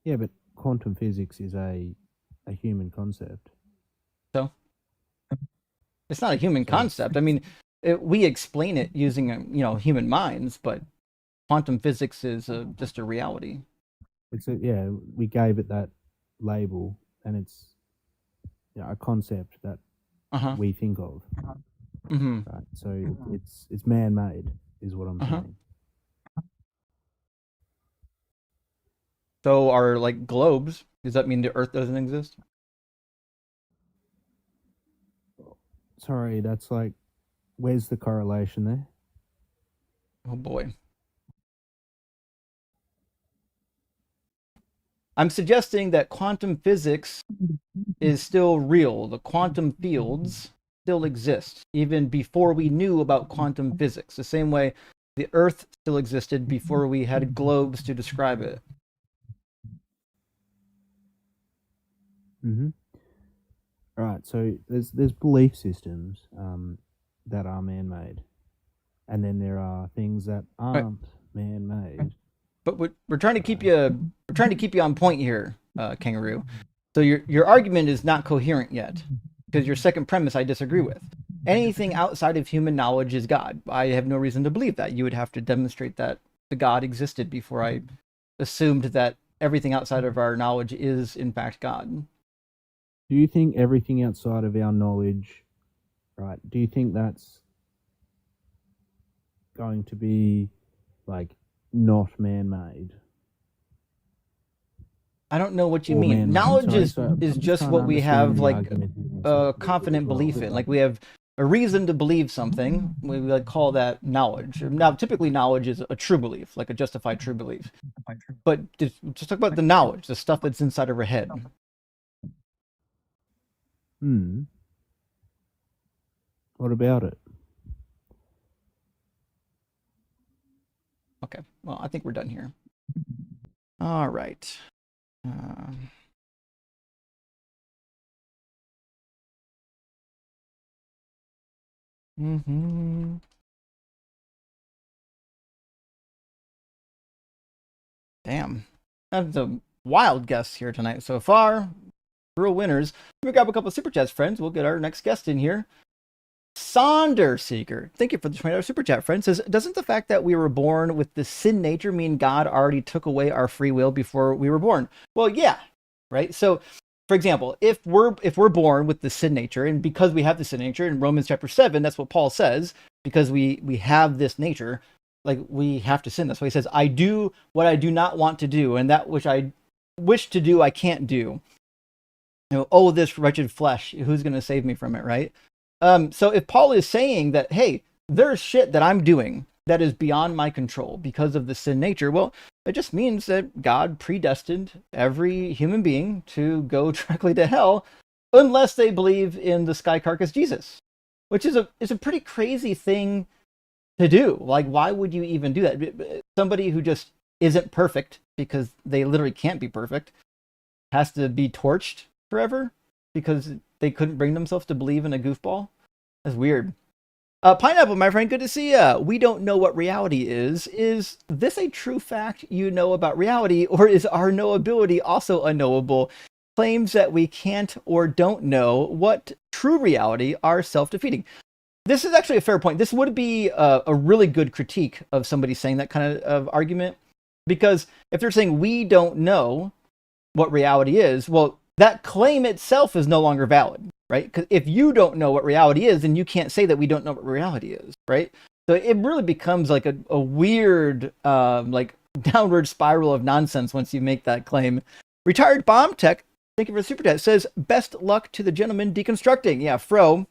Yeah, but quantum physics is a human concept. So it's not a human So it's concept. I mean, we explain it using human minds, but quantum physics is just a reality. we gave it that label, and it's a concept that Uh-huh. we think of, Mm-hmm. right? So it's man-made, is what I'm saying. So are like globes, does that mean the Earth doesn't exist? Sorry, that's like, where's the correlation there? Oh boy. I'm suggesting that quantum physics is still real. The quantum fields still exist, even before we knew about quantum physics. The same way the Earth still existed before we had globes to describe it. Mm-hmm. Right. So there's belief systems that are man-made, and then there are things that Right. aren't man-made. But we're trying to keep you on point here, Kangaroo. So your argument is not coherent yet, because your second premise I disagree with. Anything outside of human knowledge is God. I have no reason to believe that. You would have to demonstrate that the God existed before I assumed that everything outside of our knowledge is in fact God. Do you think everything outside of our knowledge, right? Do you think that's going to be like not man-made? I don't know what you Or mean. man-made, Knowledge sorry. is So I'm is just just trying to what we understand have the like argument a confident belief in. Like we have a reason to believe something. We like call that knowledge. Now, typically, knowledge is a true belief, like a justified true belief. But just talk about the knowledge, the stuff that's inside of our head. Hmm. What about it? Okay. Well, I think we're done here. All right. Mm-hmm. Damn. That's a wild guest here tonight so far. Real winners. We grab a couple of super chats, friends. We'll get our next guest in here. Sonder Seeker, thank you for the $20 super chat, friend. Says, doesn't the fact that we were born with the sin nature mean God already took away our free will before we were born? Well, yeah, right. So, for example, if we're born with the sin nature, and because we have the sin nature in Romans chapter 7, that's what Paul says, because we have this nature, like we have to sin. That's why he says, I do what I do not want to do, and that which I wish to do, I can't do. You know, oh, this wretched flesh, who's going to save me from it, right? So if Paul is saying that, hey, there's shit that I'm doing that is beyond my control because of the sin nature, well, it just means that God predestined every human being to go directly to hell unless they believe in the sky carcass Jesus, which is a pretty crazy thing to do. Like, why would you even do that? Somebody who just isn't perfect, because they literally can't be perfect, has to be torched forever because they couldn't bring themselves to believe in a goofball. That's weird. Pineapple, my friend, good to see ya. We don't know what reality is. Is this a true fact you know about reality, or is our knowability also unknowable? Claims that we can't or don't know what true reality are self-defeating. This is actually a fair point. This would be a really good critique of somebody saying that kind of argument, because if they're saying we don't know what reality is, well, that claim itself is no longer valid, right? Because if you don't know what reality is, then you can't say that we don't know what reality is, right? So it really becomes like a weird, like downward spiral of nonsense once you make that claim. Retired Bomb Tech, thank you for the super chat, says, best luck to the gentleman deconstructing. Yeah, Fro,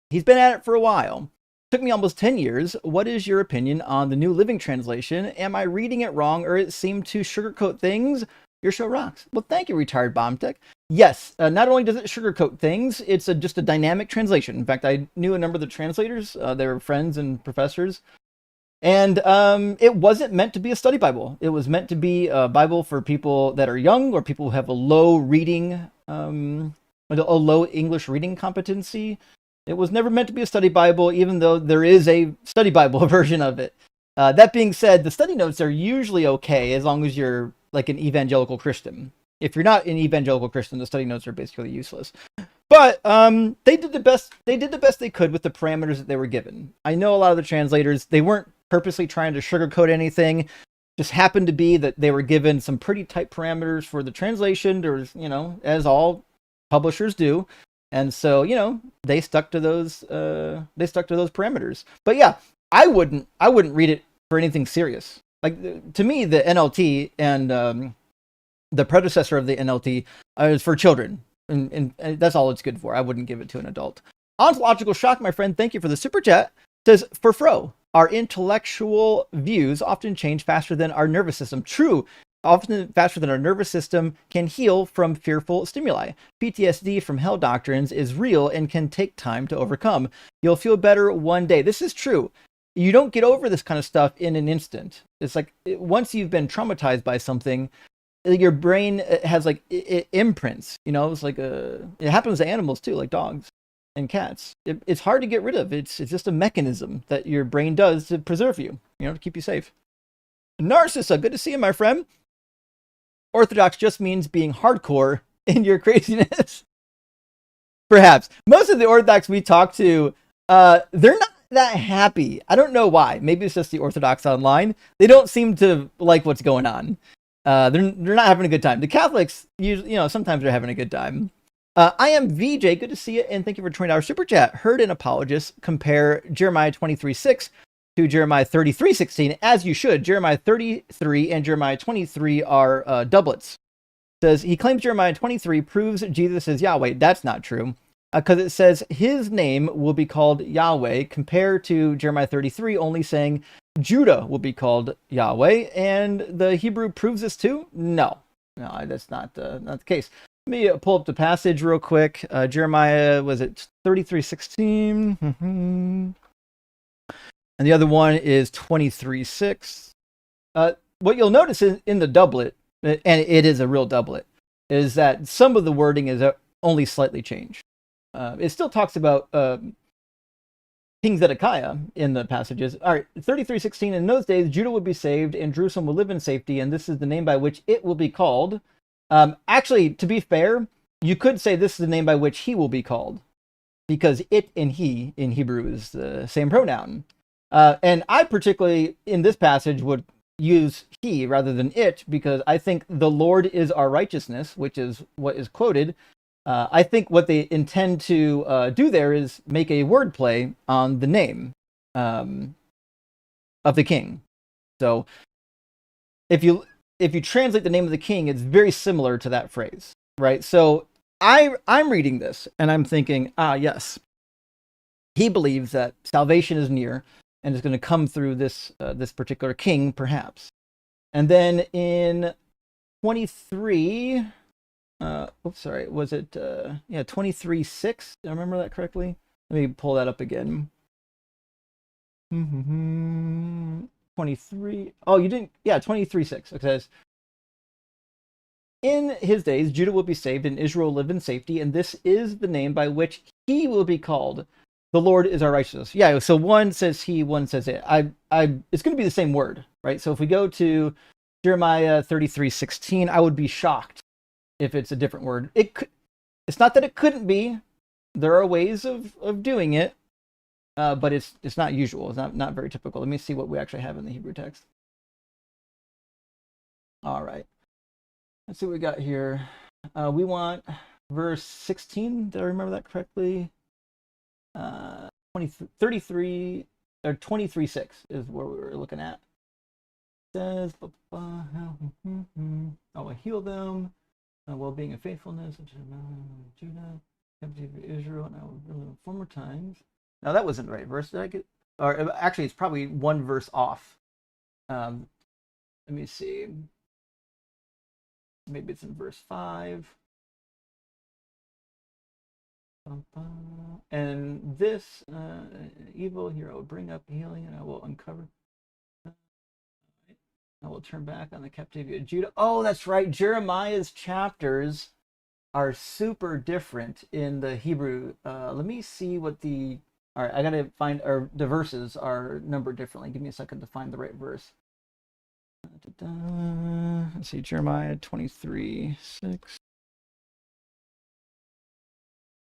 he's been at it for a while. Took me almost 10 years. What is your opinion on the New Living Translation? Am I reading it wrong, or it seemed to sugarcoat things? Your show rocks. Well, thank you, Retired Bomb Tech. Yes, not only does it sugarcoat things, it's just a dynamic translation. In fact, I knew a number of the translators. They were friends and professors. And it wasn't meant to be a study Bible. It was meant to be a Bible for people that are young, or people who have a low reading, a low English reading competency. It was never meant to be a study Bible, even though there is a study Bible version of it. That being said, the study notes are usually okay as long as you're like an evangelical Christian. If you're not an evangelical Christian, the study notes are basically useless. But they did the best. They did the best they could with the parameters that they were given. I know a lot of the translators, they weren't purposely trying to sugarcoat anything. Just happened to be that they were given some pretty tight parameters for the translation, or as all publishers do. And so, they stuck to those. They stuck to those parameters. But yeah, I wouldn't read it for anything serious. Like, to me, the NLT and the predecessor of the NLT is for children, and that's all it's good for. I wouldn't give it to an adult. Ontological Shock, my friend, thank you for the super chat. Says, for Fro, our intellectual views often change faster than our nervous system. True, often faster than our nervous system can heal from fearful stimuli. PTSD from hell doctrines is real and can take time to overcome. You'll feel better one day. This is true. You don't get over this kind of stuff in an instant. It's like once you've been traumatized by something, your brain has like it imprints. You know, it's like it happens to animals too, like dogs and cats. It's hard to get rid of. It's just a mechanism that your brain does to preserve you. You know, to keep you safe. Narcissa, good to see you, my friend. Orthodox just means being hardcore in your craziness. Perhaps most of the Orthodox we talk to, they're not that happy. I don't know why. Maybe it's just the Orthodox online. They don't seem to like what's going on. They're not having a good time. The Catholics usually, sometimes they're having a good time. I am VJ. Good to see you, and thank you for $20 super chat. Heard an apologist compare Jeremiah 23:6 to Jeremiah 33:16, as you should. Jeremiah 33 and Jeremiah 23 are doublets. Says he claims Jeremiah 23 proves Jesus is Yahweh. That's not true, because it says his name will be called Yahweh, compared to Jeremiah 33 only saying Judah will be called Yahweh. And the Hebrew proves this too? No, that's not the case. Let me pull up the passage real quick. Jeremiah, was it 33:16? And the other one is 23:6. What you'll notice in the doublet, and it is a real doublet, is that some of the wording is only slightly changed. It still talks about King Zedekiah in the passages. All right, 33:16. In those days, Judah would be saved, and Jerusalem will live in safety, and this is the name by which it will be called. Actually, to be fair, you could say this is the name by which he will be called, because it and he in Hebrew is the same pronoun. And I particularly, in this passage, would use he rather than it, because I think the Lord is our righteousness, which is what is quoted. I think what they intend to do there is make a wordplay on the name of the king. So if you translate the name of the king, it's very similar to that phrase, right? So I'm reading this and I'm thinking, yes, he believes that salvation is near and is going to come through this particular king, perhaps. And then in 23, was it 23:6? Do I remember that correctly? Let me pull that up again. 23. Oh, you didn't? Yeah, 23:6. It says, in his days, Judah will be saved and Israel will live in safety, and this is the name by which he will be called. The Lord is our righteousness. Yeah, so one says he, one says it. It's going to be the same word, right? So if we go to Jeremiah 33:16, I would be shocked if it's a different word. It's not that it couldn't be. There are ways of doing it, but it's not usual. It's not very typical. Let me see what we actually have in the Hebrew text. All right. Let's see what we got here. We want verse 16. Did I remember that correctly? 33 or 23:6 is where we were looking at. It says, I will heal them, well-being and faithfulness, Judah, captivity of Israel, and I will build them former times. Now that wasn't the right verse. Did I get? Or actually, it's probably one verse off. Let me see. Maybe it's in verse 5. And this evil here I will bring up healing, and I will uncover. I will turn back on the captivity of Judah. Oh, that's right. Jeremiah's chapters are super different in the Hebrew. Let me see what the. All right, I gotta find. Or the verses are numbered differently. Give me a second to find the right verse. Let's see, Jeremiah 23:6.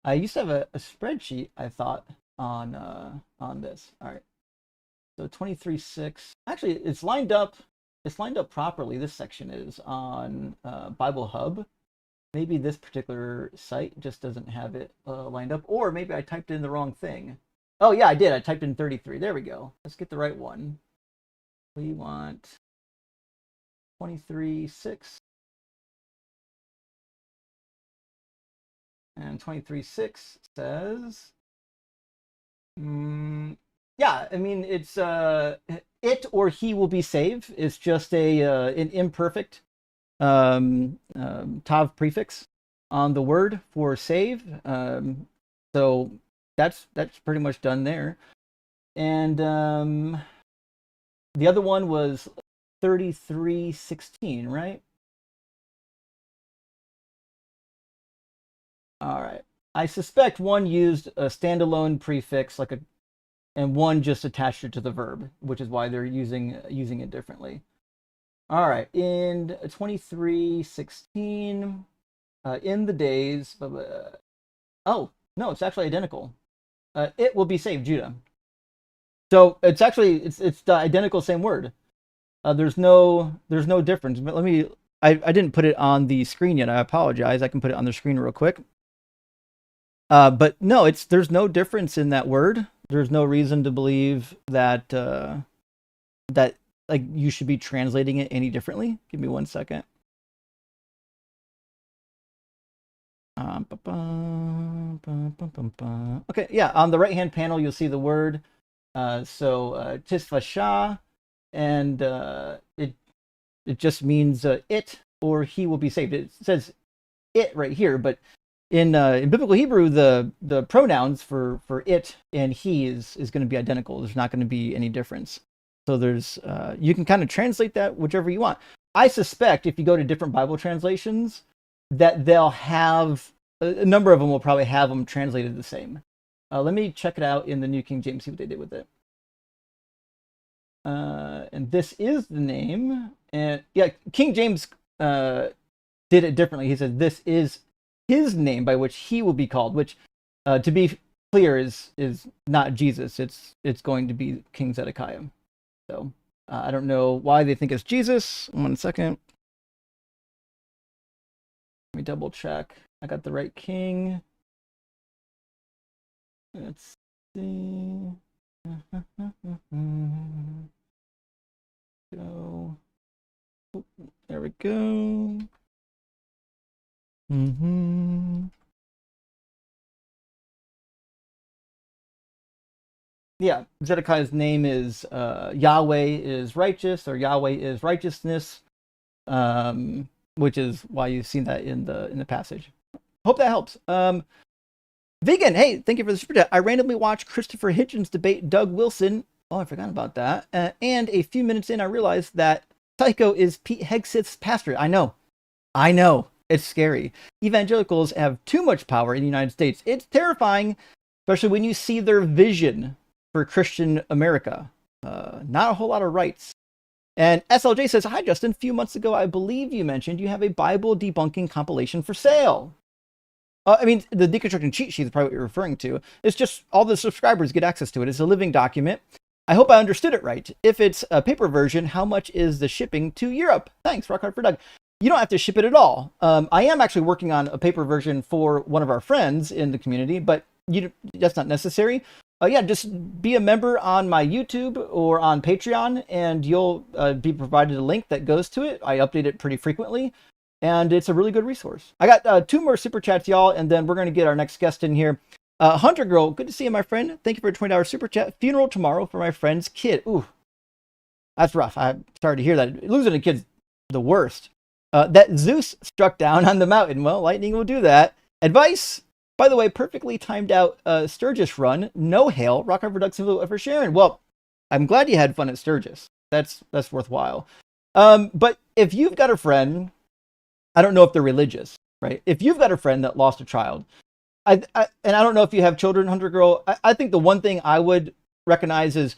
I used to have a spreadsheet, I thought, on this. All right. So 23:6. Actually, it's lined up. It's lined up properly. This section is on Bible Hub. Maybe this particular site just doesn't have it lined up, or maybe I typed in the wrong thing. Oh yeah, I did. I typed in 33. There we go. Let's get the right one. We want 23:6. And 23:6 says, yeah, I mean, it's it or he will be saved. It's just an imperfect tav prefix on the word for save. So that's pretty much done there. And the other one was 33:16, right? All right. I suspect one used a standalone prefix and one just attached it to the verb, which is why they're using it differently. All right. In 23:16, in the days. Oh no, it's actually identical. It will be saved, Judah. So it's actually it's the identical same word. There's no difference. But let me. I didn't put it on the screen yet. I apologize. I can put it on the screen real quick. But no, there's no difference in that word. There's no reason to believe that that like you should be translating it any differently. Give me 1 second. Okay, yeah. On the right-hand panel, you'll see the word. Tisfashah, and it just means it or he will be saved. It says it right here, but in biblical Hebrew, the pronouns for it and he is going to be identical. There's not going to be any difference. So there's you can kind of translate that whichever you want. I suspect if you go to different Bible translations, that they'll have a number of them will probably have them translated the same. Let me check it out in the New King James, see what they did with it. And this is the name. And yeah, King James did it differently. He said, this is his name by which he will be called, which to be clear is not Jesus. It's going to be King Zedekiah. So I don't know why they think it's Jesus. 1 second. Let me double check. I got the right king. Let's see. Go. Oh, there we go. Yeah, Zedekiah's name is Yahweh is righteous, or Yahweh is righteousness, which is why you've seen that in the passage. Hope that helps. Vegan, hey, thank you for the super chat. I randomly watched Christopher Hitchens debate Doug Wilson. Oh, I forgot about that. And a few minutes in, I realized that Tycho is Pete Hegseth's pastor. I know. It's scary. Evangelicals have too much power in the United States. It's terrifying, especially when you see their vision for Christian America. Not a whole lot of rights. And SLJ says, hi, Justin. A few months ago, I believe you mentioned you have a Bible debunking compilation for sale. I mean, the deconstruction cheat sheet is probably what you're referring to. It's just all the subscribers get access to it. It's a living document. I hope I understood it right. If it's a paper version, how much is the shipping to Europe? Thanks, Rock Hard for Doug. You don't have to ship it at all. I am actually working on a paper version for one of our friends in the community, but that's not necessary. Yeah, just be a member on my YouTube or on Patreon, and you'll be provided a link that goes to it. I update it pretty frequently, and it's a really good resource. I got 2 more super chats, y'all, and then we're going to get our next guest in here. Hunter Girl, good to see you, my friend. Thank you for a $20 super chat. Funeral tomorrow for my friend's kid. Ooh, that's rough. I'm sorry to hear that. Losing a kid's the worst. That Zeus struck down on the mountain. Well, lightning will do that. Advice? By the way, perfectly timed out Sturgis run. No hail. Rock Hard Productive for sharing. Well, I'm glad you had fun at Sturgis. That's worthwhile. But if you've got a friend, I don't know if they're religious, right? If you've got a friend that lost a child, and I don't know if you have children, Hunter Girl, I think the one thing I would recognize is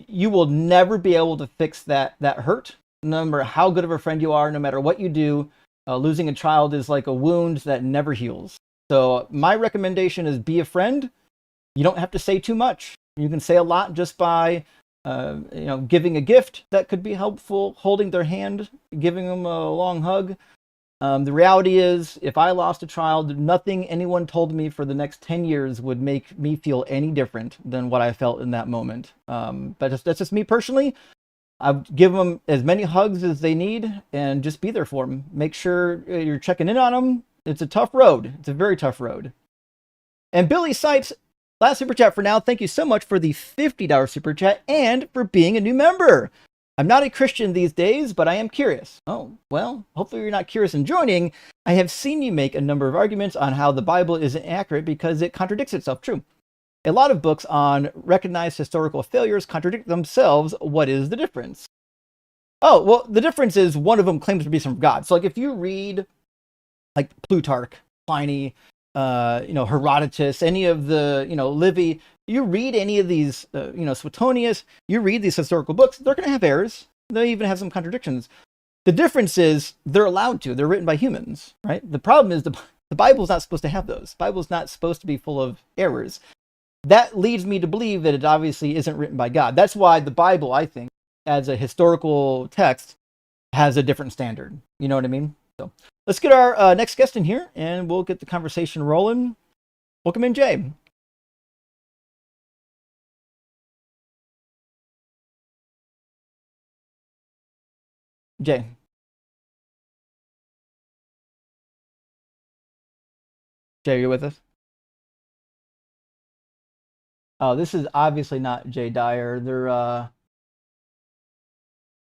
you will never be able to fix that hurt, no matter how good of a friend you are, no matter what you do. Losing a child is like a wound that never heals. So my recommendation is be a friend. You don't have to say too much. You can say a lot just by giving a gift that could be helpful, holding their hand, giving them a long hug. The reality is, if I lost a child, nothing anyone told me for the next 10 years would make me feel any different than what I felt in that moment. But that's just me personally. I'd give them as many hugs as they need and just be there for them. Make sure you're checking in on them. It's a tough road. It's a very tough road. And Billy Sipes, last super chat for now. Thank you so much for the $50 super chat and for being a new member. I'm not a Christian these days, but I am curious. Oh, well, hopefully you're not curious in joining. I have seen you make a number of arguments on how the Bible isn't accurate because it contradicts itself. True. A lot of books on recognized historical failures contradict themselves. What is the difference? Oh, well, the difference is one of them claims to be from God. So, like, if you read, like, Plutarch, Pliny, Herodotus, any of the, Livy, you read any of these, Suetonius, you read these historical books, they're going to have errors. They even have some contradictions. The difference is they're allowed to. They're written by humans, right? The problem is the Bible's not supposed to have those. The Bible's not supposed to be full of errors. That leads me to believe that it obviously isn't written by God. That's why the Bible, I think, as a historical text, has a different standard. You know what I mean? So let's get our next guest in here, and we'll get the conversation rolling. Welcome in, Jay. Jay. Jay, are you with us? Oh, this is obviously not Jay Dyer.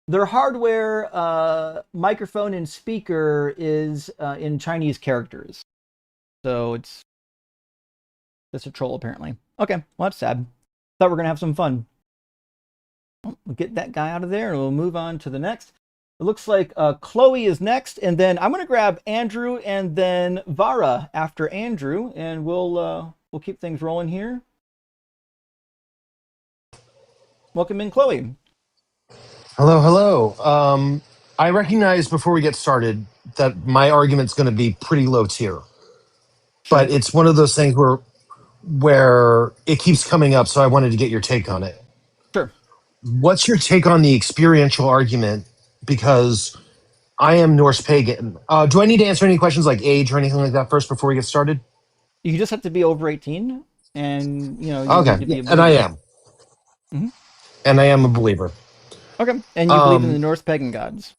Their hardware microphone and speaker is in Chinese characters, so it's a troll apparently. Okay, well that's sad. Thought we were gonna have some fun. We'll get that guy out of there, and we'll move on to the next. It looks like Chloe is next, and then I'm gonna grab Andrew, and then Vara after Andrew, and we'll keep things rolling here. Welcome in, Chloe. Hello, hello. I recognize before we get started that my argument's going to be pretty low tier, Sure. but it's one of those things where it keeps coming up, so I wanted to get your take on it. Sure. What's your take on the experiential argument? Because I am Norse pagan. Do I need to answer any questions like age or anything like that first before we get started? You just have to be over 18, and you Okay, need to be a believer. and I am. Mm-hmm. And I am a believer. Okay, and you believe in the Norse pagan gods.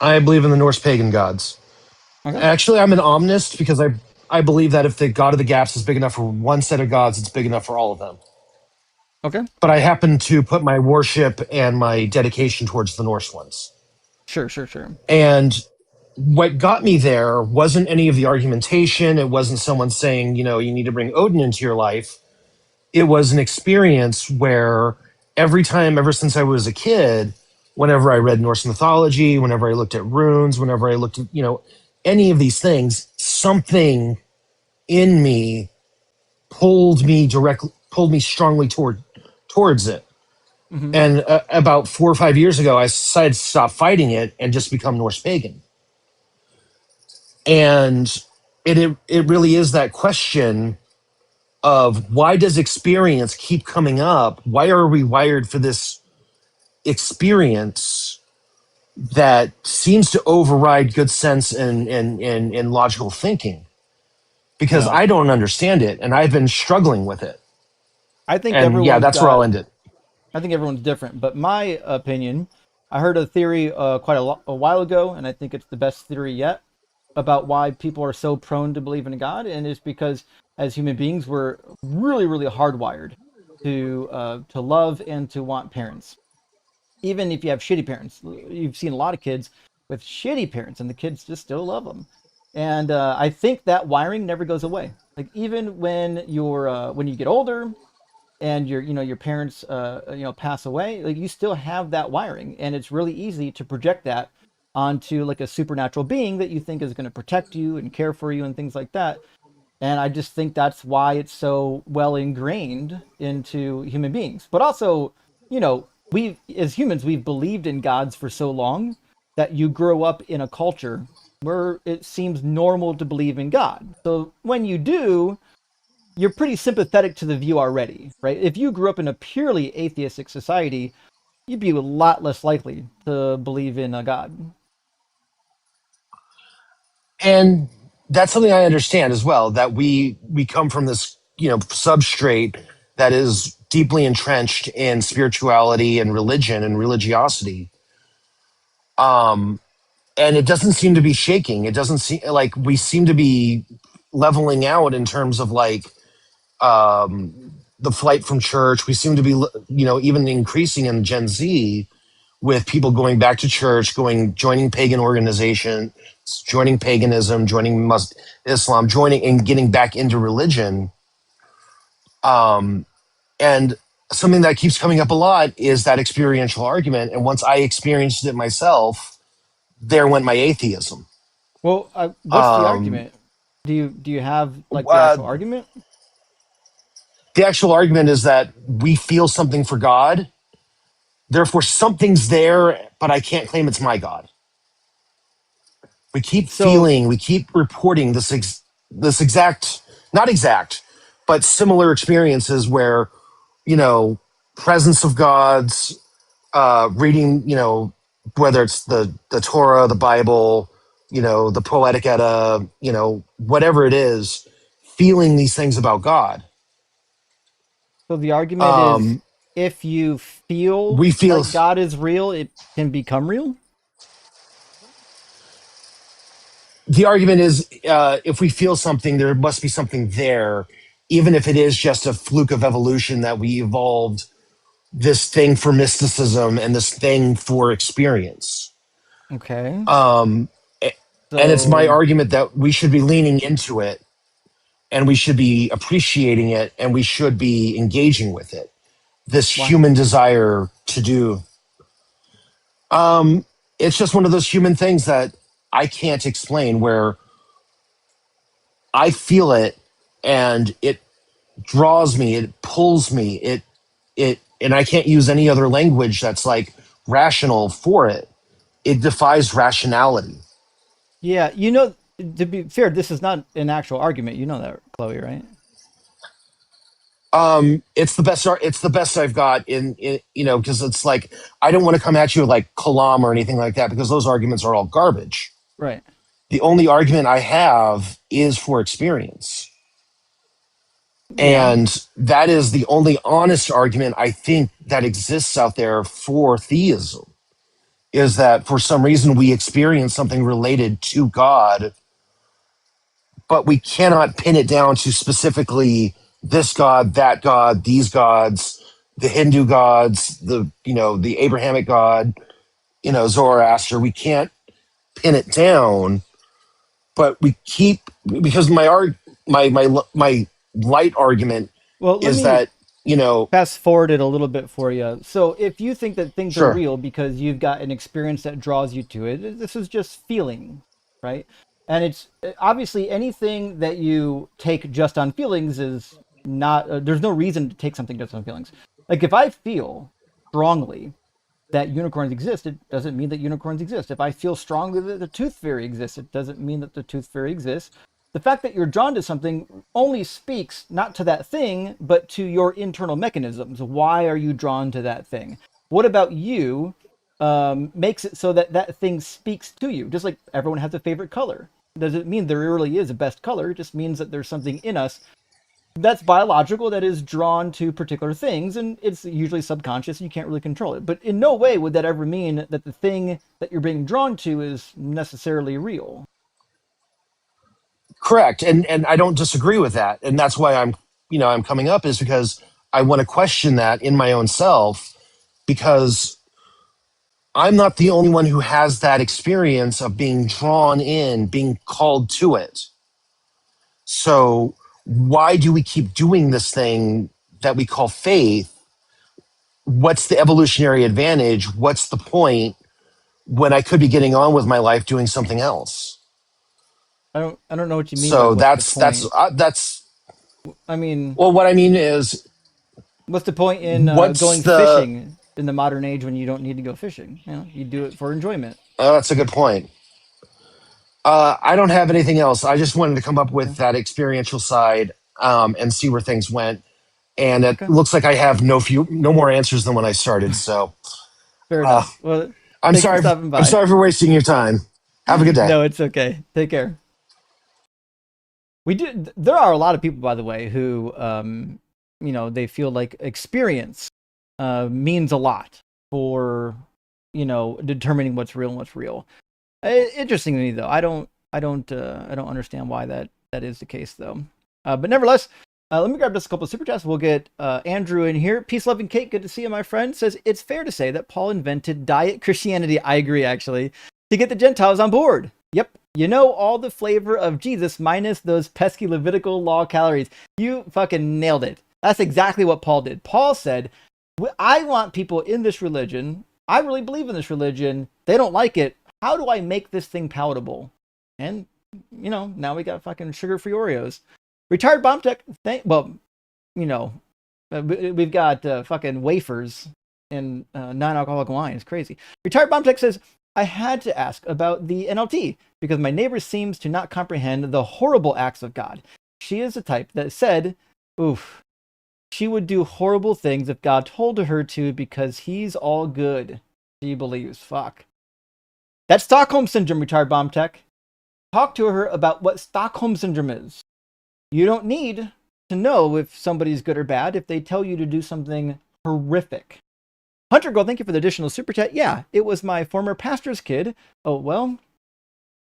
I believe in the Norse pagan gods. Okay. Actually, I'm an omnist because I believe that if the god of the gaps is big enough for one set of gods, it's big enough for all of them. Okay. But I happen to put my worship and my dedication towards the Norse ones. Sure. And what got me there wasn't any of the argumentation. It wasn't someone saying, you need to bring Odin into your life. It was an experience where every time, ever since I was a kid, whenever I read Norse mythology, whenever I looked at runes, whenever I looked at, any of these things, something in me pulled me strongly towards it. Mm-hmm. And about 4 or 5 years ago, I decided to stop fighting it and just become Norse pagan. And it really is that question of why does experience keep coming up? Why are we wired for this experience that seems to override good sense and logical thinking? Because I don't understand it, and I've been struggling with it. I think that's where I'll end it. I think everyone's different, but my opinion, I heard a theory quite a while ago, and I think it's the best theory yet, about why people are so prone to believe in God, and it's because as human beings we're really, really hardwired to love and to want parents. Even if you have shitty parents, you've seen a lot of kids with shitty parents, and the kids just still love them. And I think that wiring never goes away. Like even when when you get older, and your parents pass away, like you still have that wiring, and it's really easy to project that onto like a supernatural being that you think is going to protect you and care for you and things like that. And I just think that's why it's so well ingrained into human beings. But also, we as humans, we've believed in gods for so long that you grow up in a culture where it seems normal to believe in God. So when you do, you're pretty sympathetic to the view already, right? If you grew up in a purely atheistic society, you'd be a lot less likely to believe in a God. And that's something I understand as well, that we come from this, substrate that is deeply entrenched in spirituality and religion and religiosity. And it doesn't seem to be shaking. It doesn't seem like we seem to be leveling out in terms of like the flight from church. We seem to be, even increasing in Gen Z with people going back to church, joining pagan organizations, joining paganism, joining Islam, joining and getting back into religion. And something that keeps coming up a lot is that experiential argument. And once I experienced it myself, there went my atheism. Well, what's the argument? Do you have like the Uh, actual argument? the actual argument is that we feel something for God, therefore something's there, but I can't claim it's my God. We keep So feeling, we keep reporting this exact, not exact, but similar experiences where, you know, presence of God's, reading, you know, whether it's the Torah, the Bible, you know, the Poetic Edda, you know, whatever it is, feeling these things about God. so the argument is Um, if you feel we feel like God is real, it can become real. the argument is, if we feel something, there must be something there, even if it is just a fluke of evolution that we evolved this thing for mysticism and this thing for experience. Okay. Um, and it's my So argument that we should be leaning into it and we should be appreciating it and we should be engaging with it. This why? human desire to do. Um, it's just one of those human things that I can't explain where I feel it and it draws me, it pulls me, and I can't use any other language that's like rational for it. It defies rationality. Yeah, you know, to be fair, this is not an actual argument. You know that, Chloe, right? It's the best. It's the best I've got in you know, because it's like I don't want to come at you like Kalam or anything like that because those arguments are all garbage. Right. The only argument I have is for experience, Yeah. and that is the only honest argument I think that exists out there for theism. Is that for some reason we experience something related to God, but we cannot pin it down to specifically this God, that God, these gods, the Hindu gods, the, you know, the Abrahamic God, you know, Zoroaster. We can't pin it down, but we keep, because my light argument Well, let is me that, you know, fast forward it a little bit for you. So, if you think that things are sure, real because you've got an experience that draws you to it, this is just feeling, right? And it's obviously anything that you take just on feelings is not, there's no reason to take something just on feelings. Like, if I feel strongly that unicorns exist, it doesn't mean that unicorns exist. If I feel strongly that the tooth fairy exists, it doesn't mean that the tooth fairy exists. The fact that you're drawn to something only speaks not to that thing, but to your internal mechanisms. Why are you drawn to that thing? What about you makes it so that that thing speaks to you? Just like everyone has a favorite color. Doesn't mean there really is a best color. It just means that there's something in us that's biological that is drawn to particular things, and it's usually subconscious, and you can't really control it. But in no way would that ever mean that the thing that you're being drawn to is necessarily real. correct. And I don't disagree with that. And that's why I'm, you know, I'm coming up is because I want to question that in my own self because I'm not the only one who has that experience of being drawn in, being called to it. So why do we keep doing this thing that we call faith? What's the evolutionary advantage? What's the point when I could be getting on with my life doing something else? I don't know what you mean by So what's the that's point. that's I mean, well, what I mean is, what's the point in what's going the? fishing in the modern age when you don't need to go fishing? You know, you do it for enjoyment. That's a good point. I don't have anything else. I just wanted to come up Okay. with that experiential side and see where things went. And it Okay. looks like I have no more answers than when I started. So Fair uh, enough. Well, I'm thanks for sorry. stopping I'm by. sorry for wasting your time. Have a good day. No, it's okay. Take care. We do. There are a lot of people, by the way, who, they feel like experience means a lot for, determining what's real and what's real. Interesting to me, though. I don't understand why that is the case, though. But nevertheless, let me grab just a couple of super chats. We'll get Andrew in here. Peace, loving Kate. Good to see you, my friend. Says it's fair to say that Paul invented diet Christianity. I agree, actually, to get the Gentiles on board. Yep. You know, all the flavor of Jesus minus those pesky Levitical law calories. You fucking nailed it. That's exactly what Paul did. Paul said, I want people in this religion. I really believe in this religion. They don't like it. How do I make this thing palatable? And now we got fucking sugar-free Oreos. Retired bomb tech. We've got fucking wafers and non-alcoholic wine. It's crazy. Retired bomb tech says, I had to ask about the NLT because my neighbor seems to not comprehend the horrible acts of God. She is the type that said, oof, she would do horrible things if God told her to because he's all good. She believes. Fuck. That's Stockholm Syndrome, retired bomb tech. Talk to her about what Stockholm Syndrome is. You don't need to know if somebody's good or bad if they tell you to do something horrific. Hunter Girl, thank you for the additional super chat. Yeah, it was my former pastor's kid. Oh, well,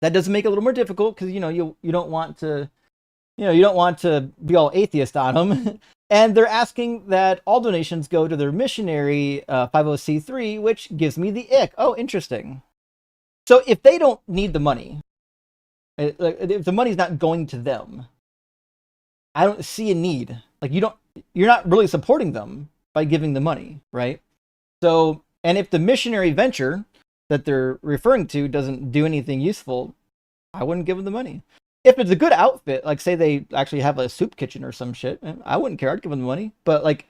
that does make it a little more difficult because, you don't want to, you don't want to be all atheist on them. And they're asking that all donations go to their missionary 50c3, which gives me the ick. Oh, interesting. So if they don't need the money, if the money's not going to them, I don't see a need. Like you're not really supporting them by giving the money, right? So, and if the missionary venture that they're referring to doesn't do anything useful, I wouldn't give them the money. If it's a good outfit, like say they actually have a soup kitchen or some shit, I wouldn't care. I'd give them the money. But like,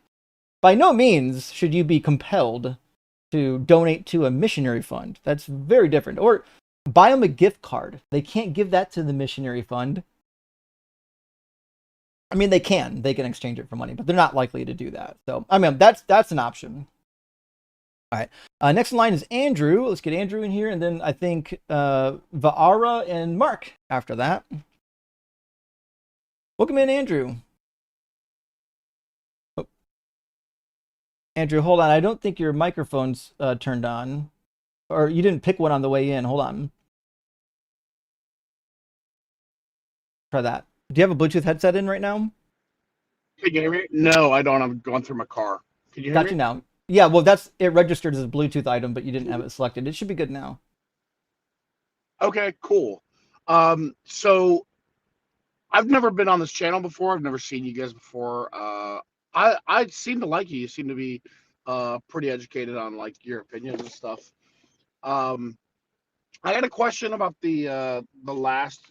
by no means should you be compelled to donate to a missionary fund. That's very different. Or buy them a gift card. They can't give that to the missionary fund. I mean, they can exchange it for money, but they're not likely to do that. So, I mean, that's an option. All right. Next in line is Andrew. Let's get Andrew in here, and then I think Vaara and Mark after that. Welcome in, Andrew. Oh. Andrew, hold on. I don't think your microphone's turned on, or you didn't pick one on the way in. Hold on. Try that. Do you have a Bluetooth headset in right now? Can you hear me? No, I don't. I'm going through my car. Can you hear me? Got you now. Yeah, well, it registered as a Bluetooth item, but you didn't have it selected. It should be good now. Okay, cool. So I've never been on this channel before. I've never seen you guys before. I seem to like you. You seem to be pretty educated on like your opinions and stuff. I had a question about the last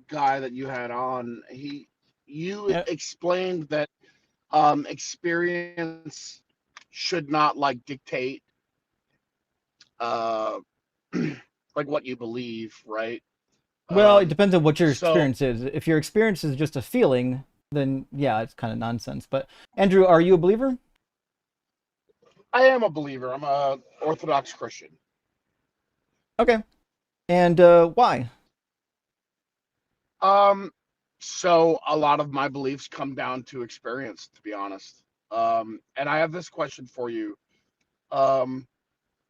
guy that you had on. You explained that experience should not like dictate like what you believe, right? Well, it depends on what your experience is. If your experience is just a feeling, then yeah, it's kind of nonsense. But Andrew, are you a believer? I am a believer. I'm a Orthodox Christian. Okay. And why? So a lot of my beliefs come down to experience, to be honest. And I have this question for you.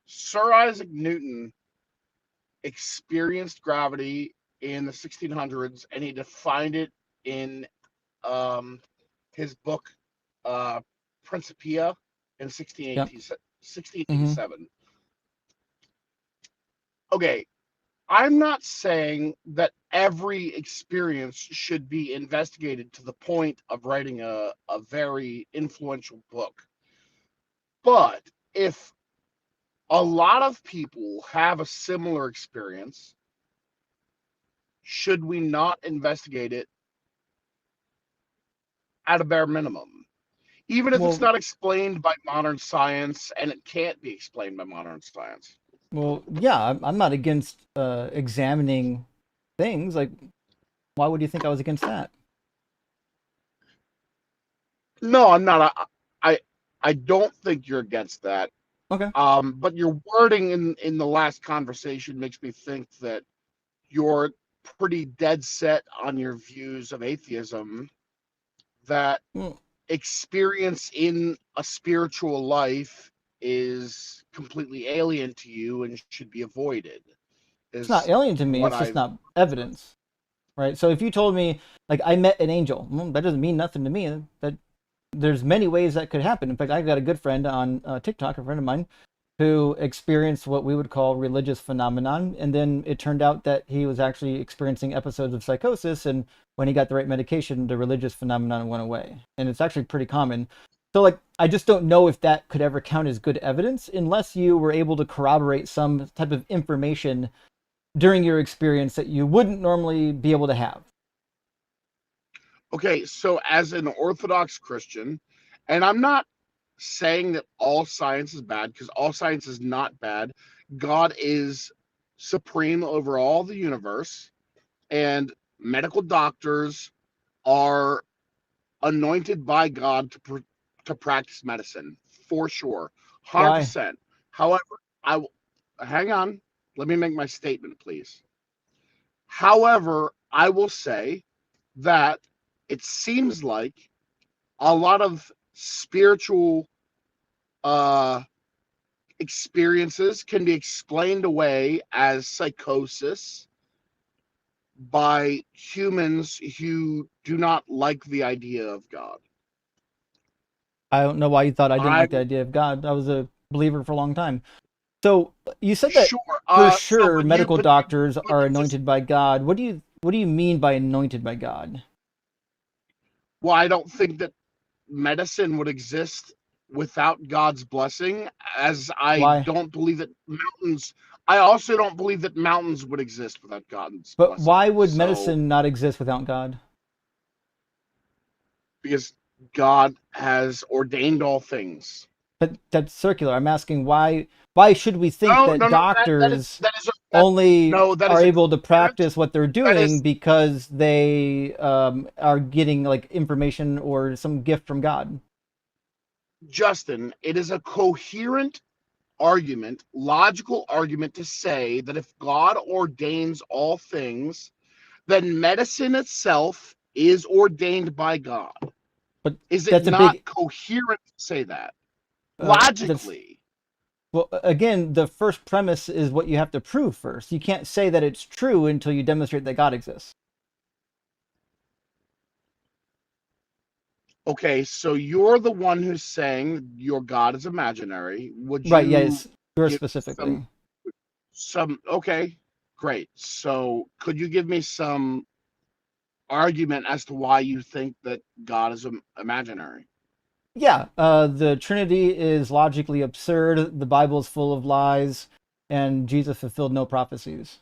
Sir Isaac Newton experienced gravity in the 1600s, and he defined it in his book Principia in 1687. Okay, I'm not saying that every experience should be investigated to the point of writing a very influential book. But if a lot of people have a similar experience, should we not investigate it at a bare minimum? Even if it's not explained by modern science, and it can't be explained by modern science. Well, yeah, I'm not against examining things. Like, why would you think I was against that? No, I'm not. I don't think you're against that. Okay. But your wording in the last conversation makes me think that you're pretty dead set on your views of atheism, that experience in a spiritual life is completely alien to you and should be avoided. It's not alien to me. It's just not evidence, right? So if you told me, like, I met an angel, that doesn't mean nothing to me. That there's many ways that could happen. In fact, I got a good friend on TikTok, a friend of mine, who experienced what we would call religious phenomenon, and then it turned out that he was actually experiencing episodes of psychosis, and when he got the right medication, the religious phenomenon went away. And it's actually pretty common. So, like, I just don't know if that could ever count as good evidence unless you were able to corroborate some type of information during your experience that you wouldn't normally be able to have? Okay, so as an Orthodox Christian, and I'm not saying that all science is bad, because all science is not bad. God is supreme over all the universe, and medical doctors are anointed by God to practice medicine for sure, Why? 100%. However, hang on. Let me make my statement, please. However, I will say that it seems like a lot of spiritual uh, experiences can be explained away as psychosis by humans who do not like the idea of God. I don't know why you thought I didn't like the I'm idea of God. I was a believer for a long time. So you said that sure. for So, sure but you, medical doctors but are you just, anointed by God. What do you mean by anointed by God? well, I don't think that medicine would exist without God's blessing, as I Why? don't believe that mountains. I also don't believe that mountains would exist without God's But why blessing. would So, medicine not exist without God? because God has ordained all things. But that's circular. I'm asking why should we think No, that no, no. doctors That is only no. That are is able to incoherent. practice what they're That doing is because they are getting like information or some gift from God? Justin. It is a coherent argument, logical argument to say that if God ordains all things, then medicine itself is ordained by God. But Is it that's a not big coherent to say that that's logically? well, again, the first premise is what you have to prove first. You can't say that it's true until you demonstrate that God exists. Okay, so you're the one who's saying your God is imaginary. Would Right, you yes, yours give some specifically. okay, great. So could you give me some argument as to why you think that God is imaginary? Yeah, the Trinity is logically absurd, the Bible is full of lies, and Jesus fulfilled no prophecies.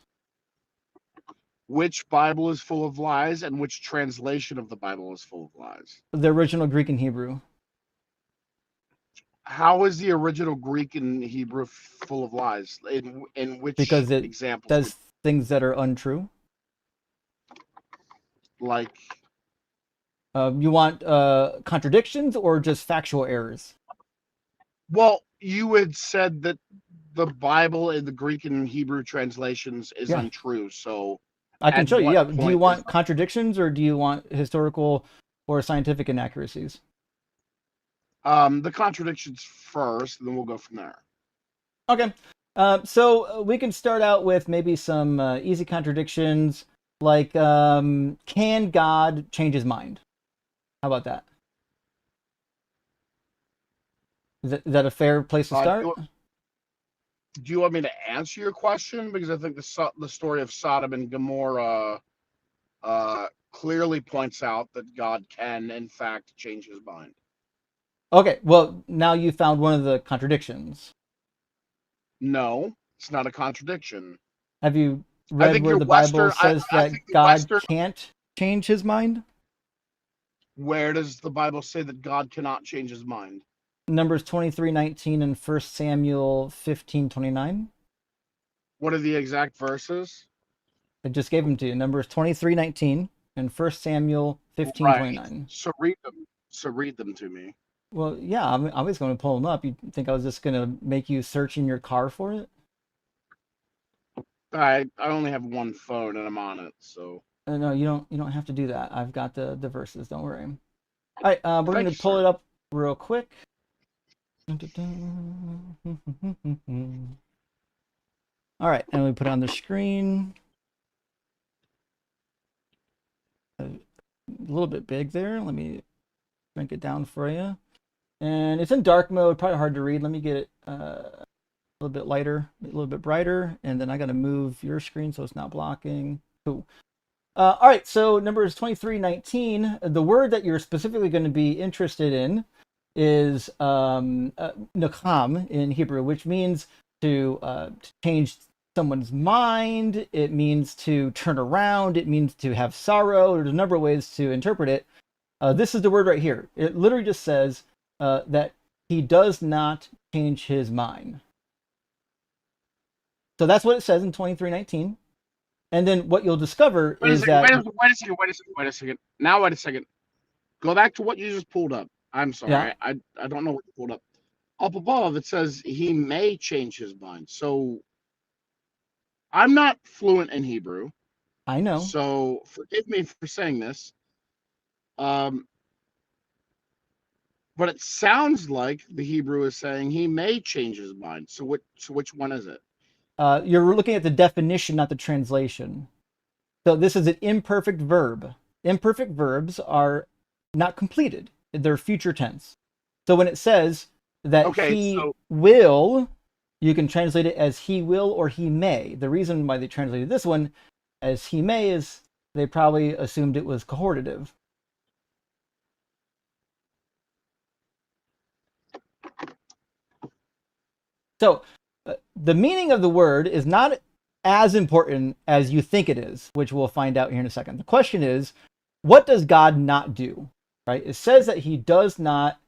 Which Bible is full of lies and which translation of the Bible is full of lies? The original Greek and Hebrew, How is the original Greek and Hebrew full of lies? In which because it examples would says things that are untrue. like You want contradictions or just factual errors? well, you had said that the Bible in the Greek and Hebrew translations is Yeah, untrue. So I can at show you. what Yeah, do you point is want contradictions or do you want historical or scientific inaccuracies? the contradictions first, and then we'll go from there. Okay. So we can start out with maybe some easy contradictions, like can God change his mind? How about that? Is that a fair place to Uh, do, start? you, do you want me to answer your question? Because I think the story of Sodom and Gomorrah clearly points out that God can, in fact, change his mind. Okay, well, now you found one of the contradictions. No, it's not a contradiction. Have you I read think where you're the Bible Western. says I that think the God Western. can't change his mind? Where does the Bible say that God cannot change his mind? Numbers 23:19 and 1 Samuel 15:29. What are the exact verses? I just gave them to you. Numbers 23:19 and 1 Samuel Right. 15:29. So read them. So read them to me. Well, yeah, I was going to pull them up. You think I was just going to make you search in your car for it? I only have one phone and I'm on it. So No, you don't have to do that. I've got the verses. Don't worry. All right, we're going thank to you, pull sir. it up real quick. All right, and we put it on the screen. A little bit big there. Let me shrink it down for you. And it's in dark mode, probably hard to read. Let me get it a little bit lighter, a little bit brighter, and then I got to move your screen so it's not blocking. Cool. All right, so Numbers 23:19. The word that you're specifically going to be interested in is nakam in Hebrew, which means to change someone's mind. It means to turn around. It means to have sorrow. There's a number of ways to interpret it. This is the word right here. It literally just says that he does not change his mind. So that's what it says in 23:19. And then what you'll discover is that... Wait a second. Now, wait a second. Go back to what you just pulled up. I'm sorry. Yeah. I don't know what you pulled up. Up above, it says he may change his mind. So I'm not fluent in Hebrew. I know. So forgive me for saying this. But it sounds like the Hebrew is saying he may change his mind. So which one is it? You're looking at the definition, not the translation. So this is an imperfect verb. Imperfect verbs are not completed. They're future tense. So when it says that he will, you can translate it as he will or he may. The reason why they translated this one as he may is they probably assumed it was cohortative. So the meaning of the word is not as important as you think it is, which we'll find out here in a second. The question is, what does God not do? Right? It says that he does not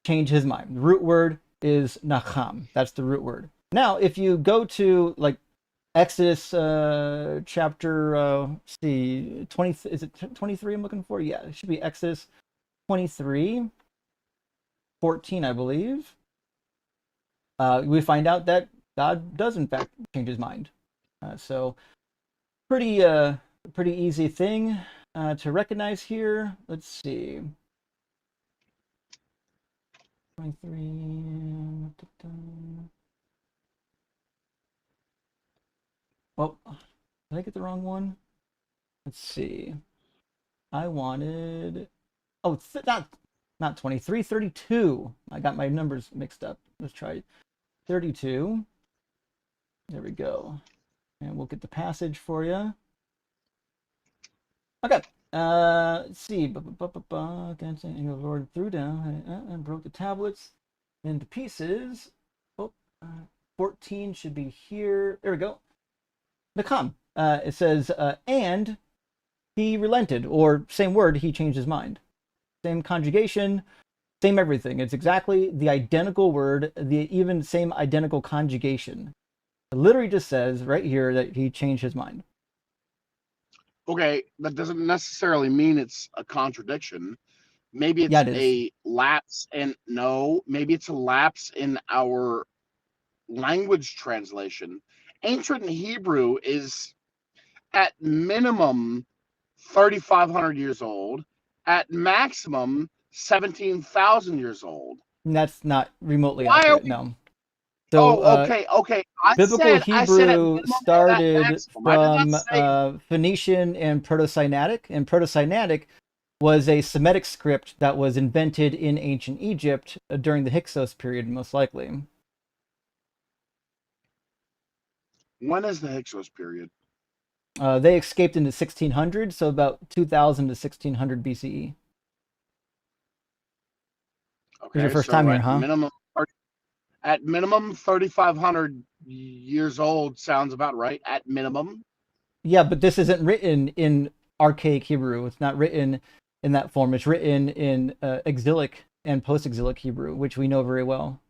change his mind. The root word is nacham. That's the root word. Now, if you go to like Exodus chapter, see, 20, is it 23 I'm looking for? Yeah, it should be Exodus 23, 14, I believe. We find out that God does in fact change his mind. So pretty easy thing to recognize here. Let's see. 23. Well, did I get the wrong one? Let's see. I wanted... Oh, it's not 23, 32. I got my numbers mixed up. Let's try 32. There we go. And we'll get the passage for you. Okay. Let's see. The Lord threw down and broke the tablets into pieces. 14 should be here. There we go. Nakam. It says, and he relented, or same word, he changed his mind. Same conjugation, same everything. It's exactly the identical word, the even same identical conjugation. It literally just says right here that he changed his mind. Okay, that doesn't necessarily mean it's a contradiction. Maybe it's a lapse maybe it's a lapse in our language translation. Ancient Hebrew is at minimum 3,500 years old, at maximum 17,000 years old. And that's not remotely accurate, no. So, okay. Biblical Hebrew started from Phoenician and Proto-Sinaitic, and Proto-Sinaitic was a Semitic script that was invented in ancient Egypt during the Hyksos period, most likely. When is the Hyksos period? They escaped into 1600, so about 2000 to 1600 BCE. Okay, your first time here, huh? At minimum, 3,500 years old sounds about right. At minimum. Yeah, but this isn't written in archaic Hebrew. It's not written in that form. It's written in exilic and post-exilic Hebrew, which we know very well.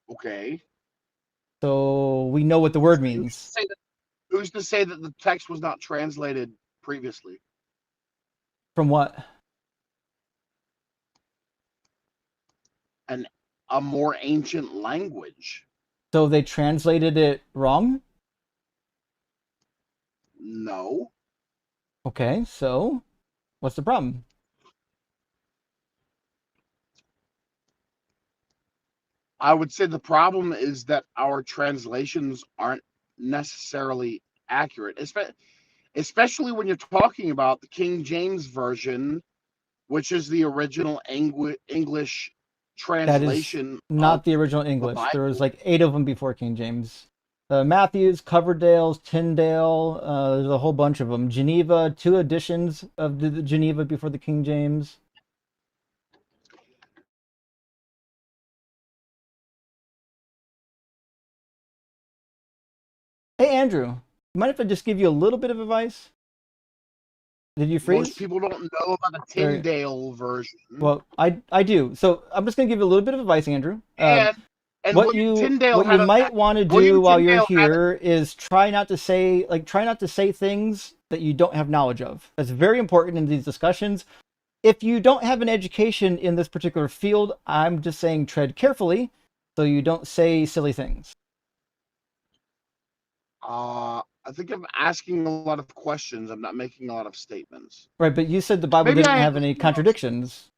Okay. So we know what the word means. Who's to say that the text was not translated previously? From what? A more ancient language. So they translated it wrong? No. Okay, so what's the problem? I would say the problem is that our translations aren't necessarily accurate, especially when you're talking about the King James Version, which is the original English translation. That is not the original English. There was like 8 of them before King James. Matthews, Coverdale's, Tyndale, there's a whole bunch of them. Geneva, 2 editions of the Geneva before the King James. Andrew, you mind if I just give you a little bit of advice? Did you freeze? Most people don't know about the Tyndale version. Well, I do. So I'm just going to give you a little bit of advice, Andrew. And What you might want to do while you're here is try not to say things that you don't have knowledge of. That's very important in these discussions. If you don't have an education in this particular field, I'm just saying tread carefully so you don't say silly things. I think I'm asking a lot of questions. I'm not making a lot of statements. Right, but you said the Bible didn't have any contradictions.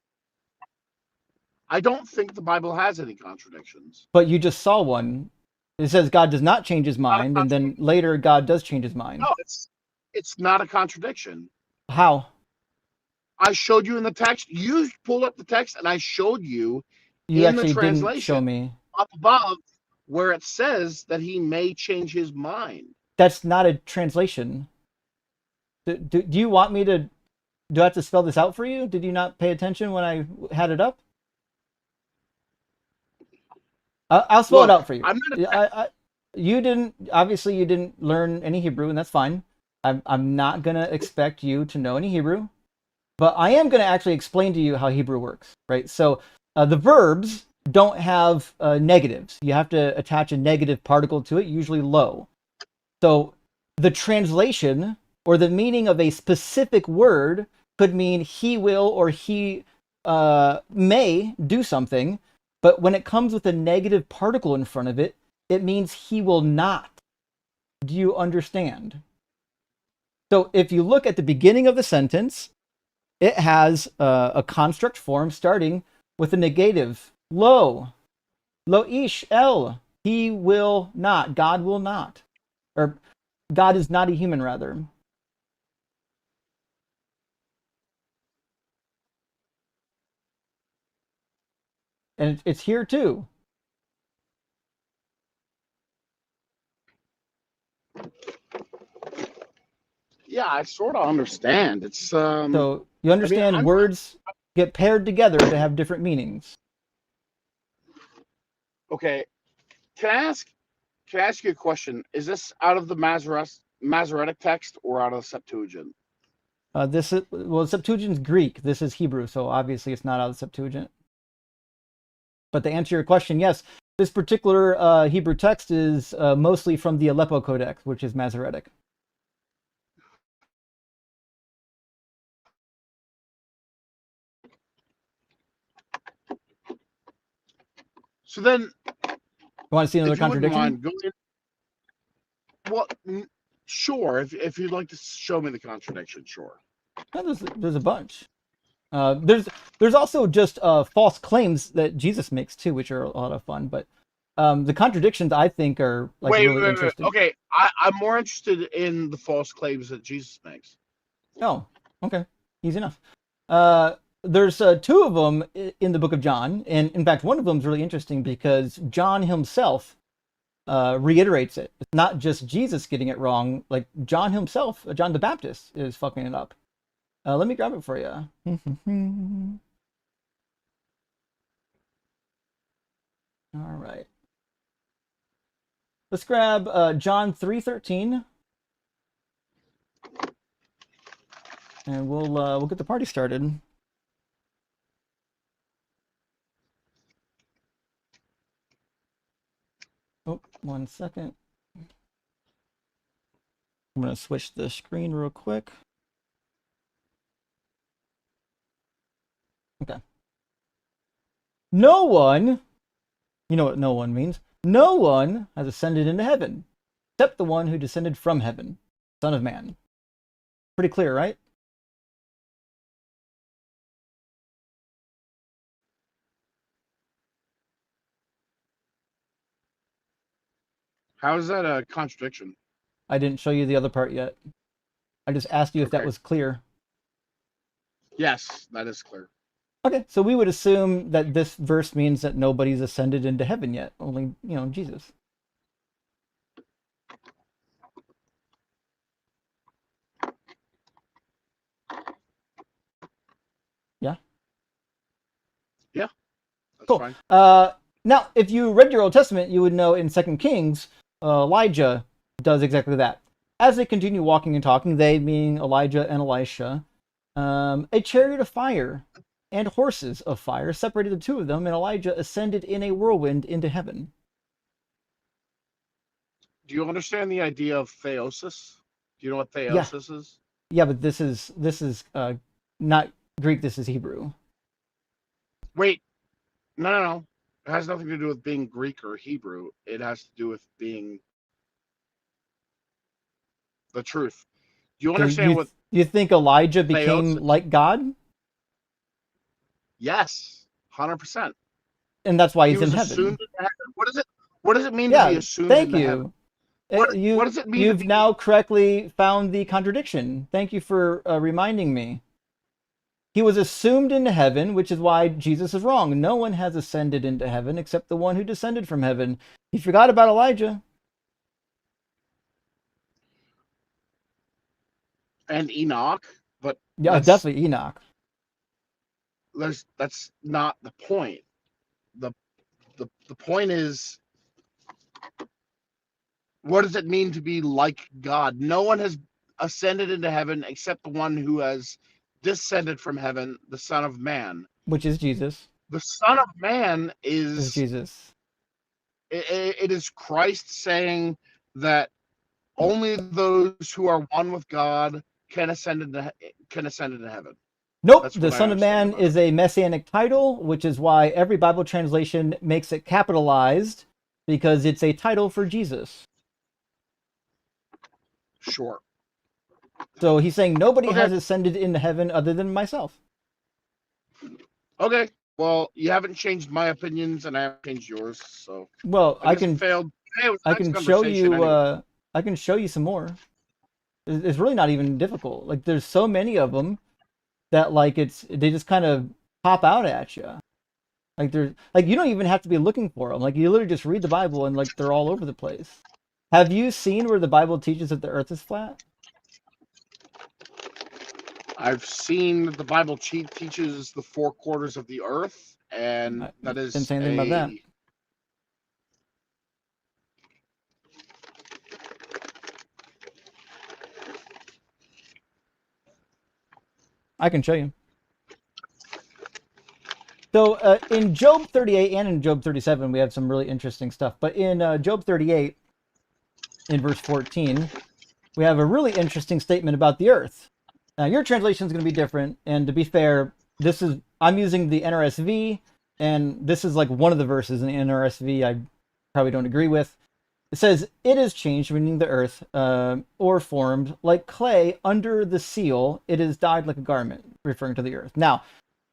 I don't think the Bible has any contradictions. But you just saw one. It says God does not change his mind, and then later God does change his mind. No, it's not a contradiction. How? I showed you in the text. You pulled up the text, and I showed you. You in actually the translation didn't show me. Up above, where it says that he may change his mind. That's not a translation. Do you want me to? Do I have to spell this out for you? Did you not pay attention when I had it up? I'll spell it out for you. You didn't. Obviously, you didn't learn any Hebrew, and that's fine. I'm not gonna expect you to know any Hebrew, but I am gonna actually explain to you how Hebrew works. Right. So the verbs don't have negatives. You have to attach a negative particle to it, usually low. So the translation or the meaning of a specific word could mean he will or he may do something, but when it comes with a negative particle in front of it, it means he will not. Do you understand? So if you look at the beginning of the sentence, it has a construct form starting with a negative. Lo ish el, he will not, God will not. Or God is not a human, rather. And it's here too. Yeah, I sort of understand. It's so you understand words get paired together to have different meanings. Okay. Can I ask you a question? Is this out of the Masoretic text or out of the Septuagint? Septuagint's Greek. This is Hebrew, so obviously it's not out of the Septuagint. But to answer your question, yes, this particular Hebrew text is mostly from the Aleppo Codex, which is Masoretic. So then, you want to see another contradiction? Well, sure. If you'd like to show me the contradiction, sure. No, there's a bunch. There's also just false claims that Jesus makes too, which are a lot of fun. But the contradictions I think are really interesting. Okay, I'm more interested in the false claims that Jesus makes. Oh, okay, easy enough. There's two of them in the book of John, and in fact, one of them is really interesting because John himself reiterates it. It's not just Jesus getting it wrong; like John himself, John the Baptist, is fucking it up. Let me grab it for you. All right. Let's grab John 3:13, and we'll get the party started. Oh, 1 second. I'm gonna switch the screen real quick. Okay. No one, you know what no one means? No one has ascended into heaven, except the one who descended from heaven, Son of Man. Pretty clear, right? How is that a contradiction? I didn't show you the other part yet. I just asked you if that was clear. Yes, that is clear. Okay, so we would assume that this verse means that nobody's ascended into heaven yet, only, Jesus. Yeah? Yeah, that's cool. Fine. Now, if you read your Old Testament, you would know in 2 Kings, Elijah does exactly that. As they continue walking and talking, they, meaning Elijah and Elisha, a chariot of fire and horses of fire separated the two of them, and Elijah ascended in a whirlwind into heaven. Do you understand the idea of theosis? Do you know what Yeah, theosis is? yeah, but this is not Greek. This is Hebrew. Wait, no. It has nothing to do with being Greek or Hebrew. It has to do with being the truth. Do you So understand what you think Elijah became theosis? like God, Yes, 100%. and that's why He he's in was assumed heaven? into heaven. What is it? What does it mean to be Yeah, assumed thank into heaven? you. What does it mean to You've be? now correctly found the contradiction. Thank you for reminding me. He was assumed into heaven, which is why Jesus is wrong. No one has ascended into heaven except the one who descended from heaven. He forgot about Elijah. And Enoch, but Yeah, definitely Enoch. that's not the point. The the point is, what does it mean to be like God? No one has ascended into heaven except the one who has descended from heaven, the Son of Man. Which is Jesus. The Son of Man Is is Jesus. it is Christ saying that only those who are one with God can ascend into heaven. Nope, That's the what I Son of understand Man about it. is a messianic title, which is why every Bible translation makes it capitalized, because it's a title for Jesus. Sure. So he's saying nobody Okay. has ascended into heaven other than myself. Okay. Well, you haven't changed my opinions, and I haven't changed yours. So Well, I guess it failed. Hey, it was a I nice can show conversation you anyway. I can show you some more. It's really not even difficult. Like there's so many of them that like they just kind of pop out at you. Like there's like you don't even have to be looking for them. Like you literally just read the Bible and like they're all over the place. Have you seen where the Bible teaches that the earth is flat? I've seen that the Bible teaches the four quarters of the earth, and I that didn't is say anything about that. a. I can show you. So in Job 38 and in Job 37, we have some really interesting stuff. But in Job 38, in verse 14, we have a really interesting statement about the earth. Now, your translation is going to be different. And to be fair, I'm using the NRSV, and this is like one of the verses in the NRSV I probably don't agree with. It says, "It is changed, meaning the earth, or formed like clay under the seal. It is dyed like a garment," referring to the earth. Now,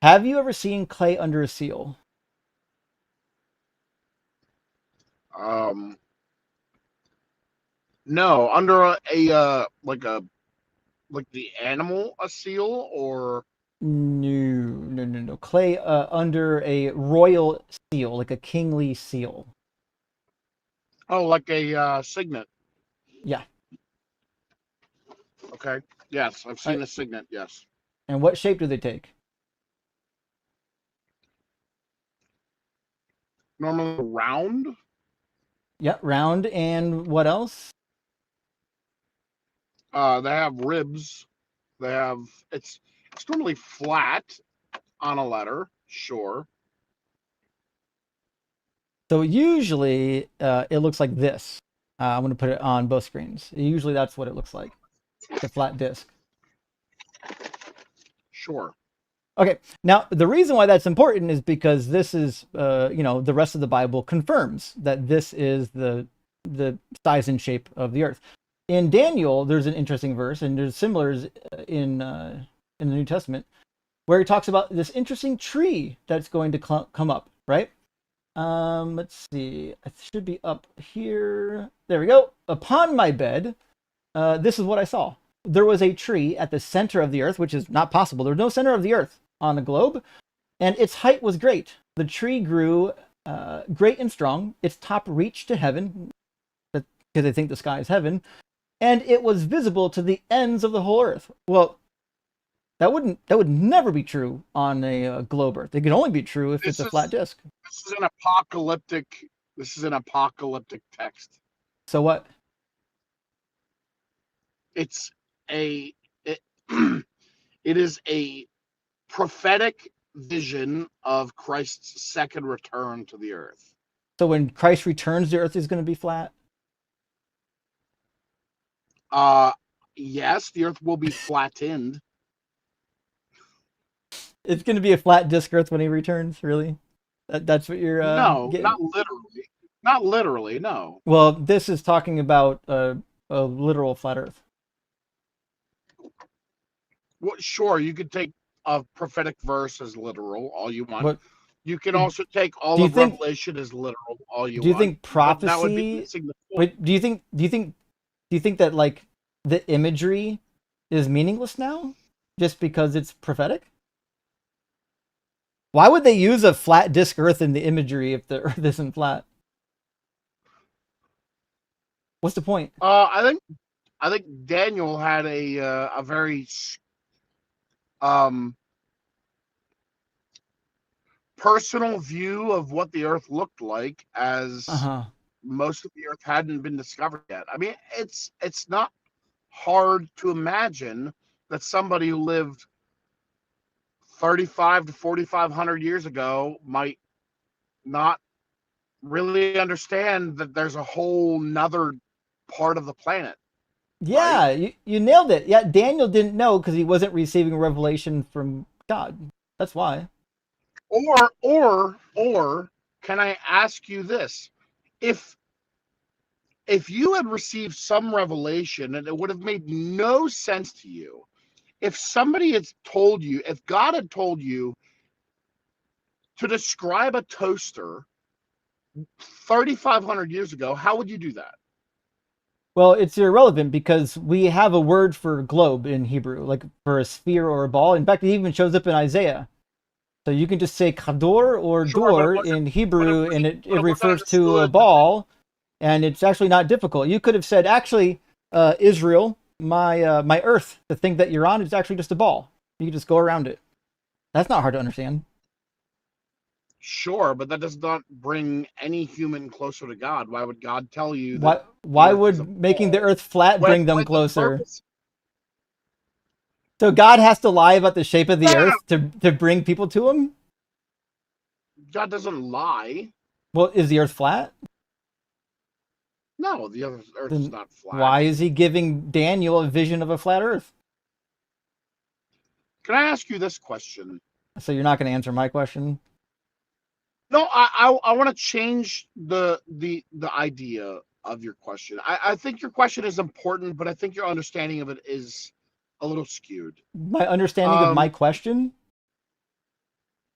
have you ever seen clay under a seal? Um, no, under like the animal, a seal, or No. Clay under a royal seal, like a kingly seal. like a signet. Yeah. Okay. Yes, I've All seen right. a signet. Yes. And what shape do they take? Normally round. Yeah, round. And what else? They have ribs. They have it's normally flat on a letter. Sure. So usually it looks like this. I'm going to put it on both screens. Usually that's what it looks like. The flat disc. Sure. Okay. Now the reason why that's important is because this is, the rest of the Bible confirms that this is the size and shape of the earth. In Daniel, there's an interesting verse, and there's similars in the New Testament, where he talks about this interesting tree that's going to come up. Right? Let's see. It should be up here. There we go. Upon my bed, this is what I saw. There was a tree at the center of the earth, which is not possible. There's no center of the earth on the globe, and its height was great. The tree grew great and strong. Its top reached to heaven, because they think the sky is heaven, and it was visible to the ends of the whole earth. Well, that would never be true on a globe earth. It can only be true if it's a flat disk. This is an apocalyptic. This is an apocalyptic text. So what? It's a it, it is a prophetic vision of Christ's second return to the earth. So when Christ returns, the earth is going to be flat? Uh yes, the earth will be flattened. It's going to be a flat disk earth when he returns, really? That's what you're No, not getting? literally. Not literally, no. Well, this is talking about a literal flat earth. Well, sure, you could take a prophetic verse as literal all you want. What You can also take do all you of think? Revelation as literal all you Do you want, think but that would be prophecy? missing the point. Wait, do you think that like the imagery is meaningless now, just because it's prophetic? Why would they use a flat disk Earth in the imagery if the Earth isn't flat? What's the point? I think Daniel had a very um personal view of what the Earth looked like, Uh as huh. most of the Earth hadn't been discovered yet. I mean, it's not hard to imagine that somebody who lived 35 to 4,500 years ago might not really understand that there's a whole nother part of the planet, right? Yeah, you nailed it. Yeah, Daniel didn't know because he wasn't receiving revelation from God. That's why. Or can I ask you this? If if you had received some revelation and it would have made no sense to you, if somebody had told you, if God had told you to describe a toaster 3,500 years ago, how would you do that? Well, it's irrelevant because we have a word for globe in Hebrew, like for a sphere or a ball. In fact, it even shows up in Isaiah. So you can just say kador or Sure, dor in Hebrew, and it but it wasn't refers to a understood. ball, and it's actually not difficult. You could have said, actually, Israel, my Earth, the thing that you're on, is actually just a ball. You can just go around it. That's not hard to understand. Sure, but that does not bring any human closer to God. Why would God tell you that the Why earth is a would making the ball Earth flat bring them when the closer? purpose? So God has to lie about the shape of No, the no, no. Earth to bring people to Him. God doesn't lie. Well, is the Earth flat? No, the earth is Then not flat. why is He giving Daniel a vision of a flat Earth? Can I ask you this question? So you're not going to answer my question? No, I want to change the idea of your question. I think your question is important, but I think your understanding of it is a little skewed. My understanding of my Um, question?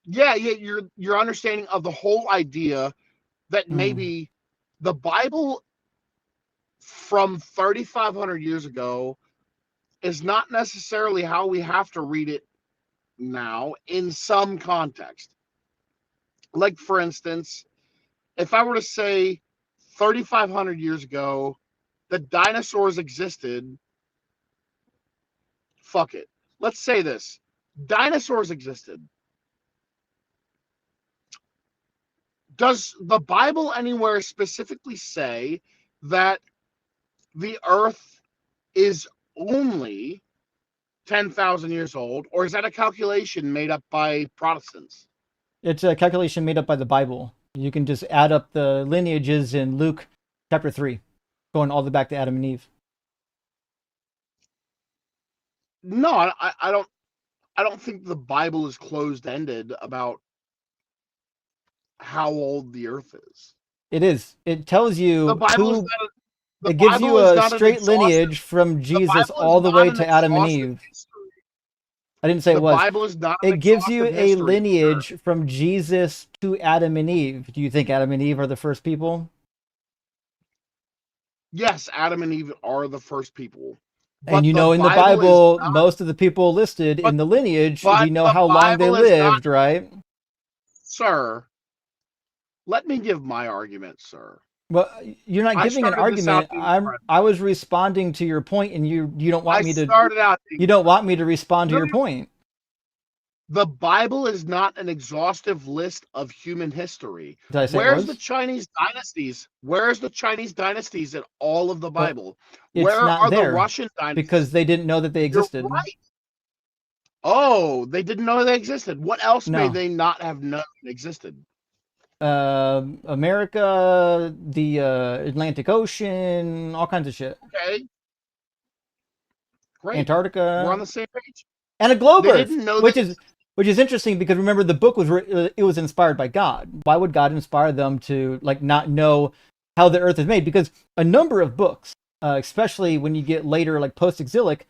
yeah, your understanding of the whole idea that Hmm. maybe the Bible from 3,500 years ago is not necessarily how we have to read it now in some context. Like, for instance, if I were to say 3,500 years ago that dinosaurs existed, fuck it. Let's say this: dinosaurs existed. Does the Bible anywhere specifically say that the Earth is only 10,000 years old, or is that a calculation made up by Protestants? It's a calculation made up by the Bible. You can just add up the lineages in Luke chapter 3, going all the way back to Adam and Eve. No, I don't. I don't think the Bible is closed ended about how old the Earth is. It is. It tells The you Bible is who, not. The it gives you Bible is a not an straight exhaustive. lineage from The Jesus Bible is all the not way an to Adam and exhaustive Eve. history. I didn't say it The was. Bible is not an It gives you exhaustive a history, sir. lineage from Jesus to Adam and Eve. Do you think Adam and Eve are the first people? Yes, Adam and Eve are the first people, And but you the know, in the Bible is Bible, not. most of the people listed in But the lineage, we but know the how long they Bible is not, lived, right? sir. Let me give my argument, sir. Well, you're not I giving an started this out argument. being I friendly. was responding to your point, and you don't want I me to started out being you don't want friendly. me to respond to No, no, your point. The Bible is not an exhaustive list of human history. Did I say it Where's the was? Chinese dynasties? Where's the Chinese dynasties in all of the Well, Bible? it's Where not are the there Russian dynasties? because they didn't know that they You're existed. right. Oh, they didn't know they existed. What else may No. they not have known existed? America, the Atlantic Ocean, all kinds of shit. Okay, great. We're on Antarctica, the same page. and a globe They Earth, didn't know which they is interesting because remember the book was it was inspired by God. Why would God inspire them to like not know how the Earth is made? Because a number of books, especially when you get later like post-exilic,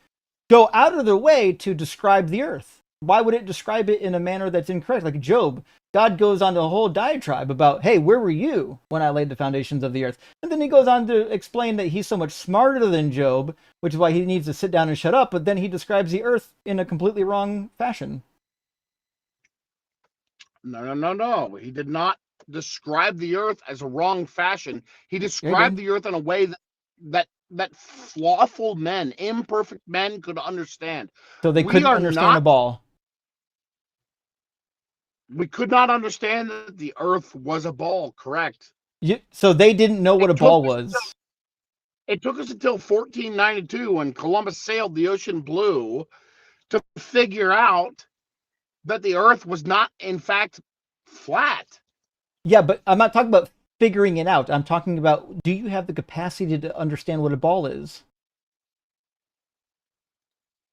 go out of their way to describe the Earth. Why would it describe it in a manner that's incorrect? Like Job, God goes on a whole diatribe about, hey, where were you when I laid the foundations of the earth? And then he goes on to explain that he's so much smarter than Job, which is why he needs to sit down and shut up. But then he describes the earth in a completely wrong fashion. No. He did not describe the earth as a wrong fashion. He described the earth in a way that flawful men, imperfect men could understand. So they We couldn't are understand not a ball. we could not understand that the earth was a ball, correct? So they didn't know what a It took ball us was. It took us until 1492 when Columbus sailed the ocean blue to figure out that the earth was not in fact flat. Yeah, but I'm not talking about figuring it out. I'm talking about, do you have the capacity to understand what a ball is?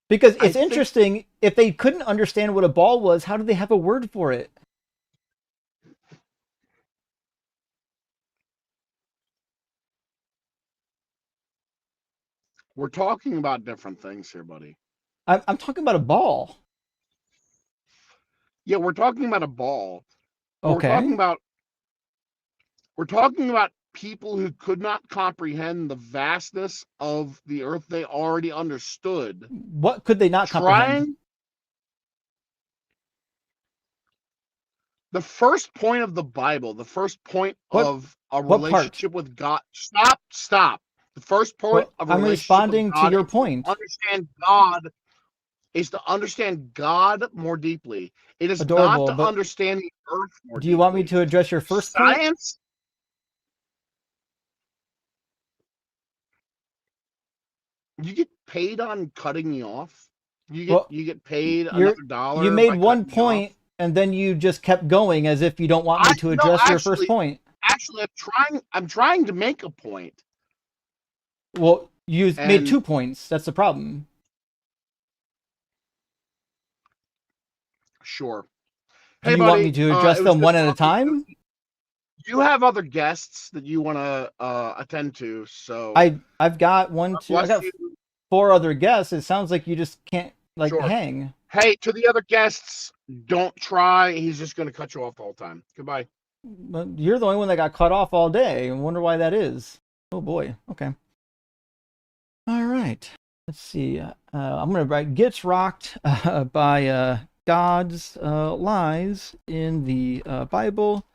Because it's interesting, if they couldn't understand what a ball was, how do they have a word for it? We're talking about different things here, buddy. I'm talking about a ball. Yeah, we're talking about a ball. Okay. We're talking about people who could not comprehend the vastness of the earth they already understood. What could they not comprehend? The first point of the Bible, the first point of a what part? relationship with God. Stop. The first point of a I'm relationship with responding to God your is point. to understand God more deeply. It is not Adorable, to but understand the earth more do you want me deeply. to address your first point? Science. You get paid on cutting me off. You get paid another You dollar made by one cutting me off. point and then you just kept going as if you don't want me to address your first point. Actually, I'm trying to make a point. Well, you made 2 points. That's the problem. Sure. Do Hey, you buddy, want me to address them one at a time? You have other guests that you want to attend to, so I've got I got 4 other guests. It sounds like you just can't hang. Hey, to the other guests, don't try. He's just going to cut you off the whole time. Goodbye. But you're the only one that got cut off all day. I wonder why that is. Oh boy. Okay. All right. Let's see. I'm going to write Gets Rocked by God's Lies in the Bible.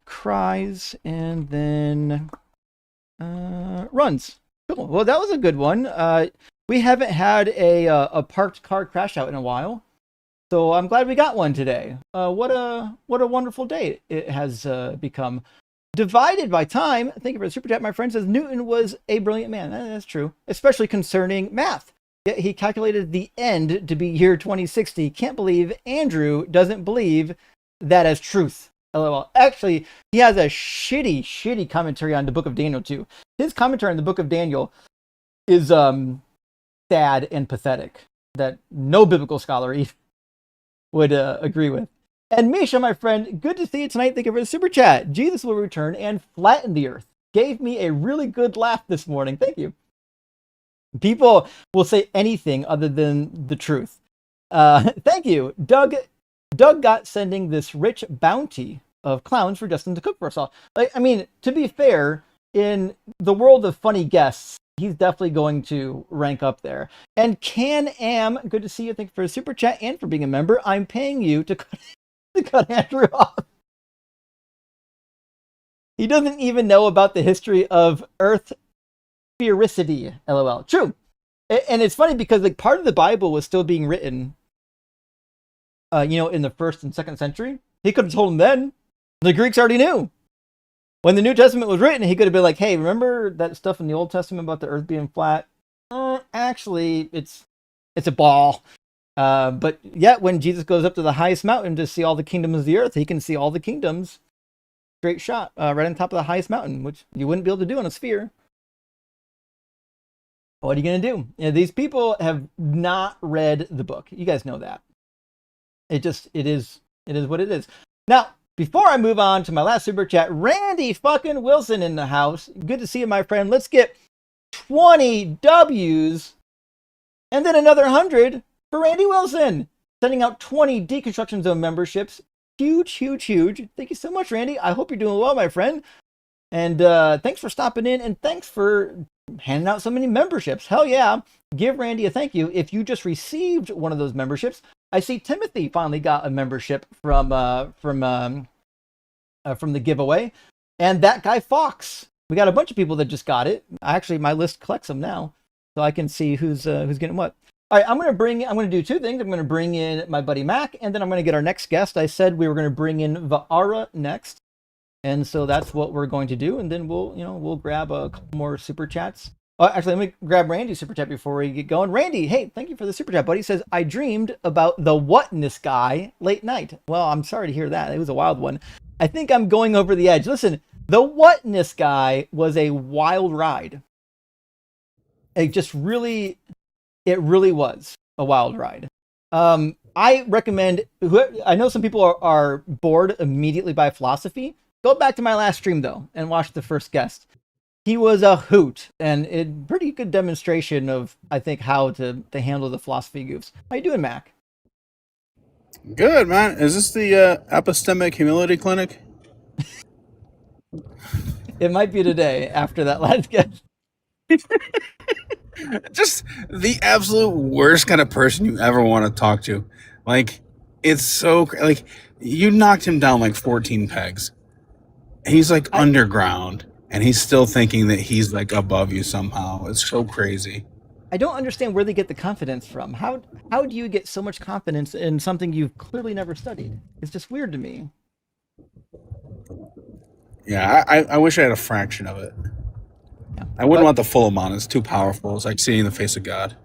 Cries and then runs. Cool. Well, that was a good one. We haven't had a parked car crash out in a while, so I'm glad we got one today. What a wonderful day it has become. Divided by time. Thank you for the super chat. My friend says Newton was a brilliant man. That's true, especially concerning math. Yet he calculated the end to be year 2060. Can't believe Andrew doesn't believe that as truth. LOL. Actually, he has a shitty commentary on the Book of Daniel too. His commentary on the Book of Daniel is sad and pathetic that no biblical scholar would agree with. And Misha, my friend, good to see you tonight. Thank you for the super chat. Jesus will return and flatten the earth. Gave me a really good laugh this morning. Thank you. People will say anything other than the truth. Thank you. Doug got sending this rich bounty of clowns for Justin to cook for us all. I mean, to be fair, in the world of funny guests, he's definitely going to rank up there. And Can-Am, good to see you. Thank you for a super chat and for being a member. I'm paying you to cut Andrew off. He doesn't even know about the history of Earth sphericity. LOL. True. And it's funny because like part of the Bible was still being written in the 1st and 2nd century. He could have told them then. The Greeks already knew. When the New Testament was written, he could have been like, hey, remember that stuff in the Old Testament about the earth being flat? Actually, it's a ball. But yet, when Jesus goes up to the highest mountain to see all the kingdoms of the earth, he can see all the kingdoms straight shot right on top of the highest mountain, which you wouldn't be able to do on a sphere. What are you going to do? These people have not read the book. You guys know that. It is what it is. Now, before I move on to my last super chat, Randy fucking Wilson in the house. Good to see you, my friend. Let's get 20 W's and then another 100 for Randy Wilson. Sending out 20 Deconstruction Zone memberships. Huge, huge, huge. Thank you so much, Randy. I hope you're doing well, my friend. And thanks for stopping in, and thanks for handing out so many memberships. Hell yeah. Give Randy a thank you. If you just received one of those memberships, I see Timothy finally got a membership from the giveaway, and that guy Fox. We got a bunch of people that just got it. Actually, my list collects them now, so I can see who's getting what. All right, I'm gonna do two things. I'm gonna bring in my buddy Mac, and then I'm gonna get our next guest. I said we were gonna bring in Vaara next, and so that's what we're going to do. And then we'll grab a couple more super chats. Actually, let me grab Randy's super chat before we get going. Randy, hey, thank you for the super chat, buddy. He says, I dreamed about the whatness guy late night. Well, I'm sorry to hear that. It was a wild one. I think I'm going over the edge. Listen, the whatness guy was a wild ride. It really was a wild ride. I recommend, I know some people are bored immediately by philosophy. Go back to my last stream, though, and watch the first guest. He was a hoot, and a pretty good demonstration of, I think, how to handle the philosophy goofs. How you doing, Mac? Good, man. Is this the epistemic humility clinic? It might be today after that last guest. Just the absolute worst kind of person you ever want to talk to. Like, it's so like you knocked him down like 14 pegs. He's like underground, and he's still thinking that he's like above you somehow. It's so crazy. I don't understand where they get the confidence from. How do you get so much confidence in something you've clearly never studied? It's just weird to me. Yeah, I wish I had a fraction of it. Yeah, I wouldn't want the full amount. It's too powerful. It's like seeing the face of God.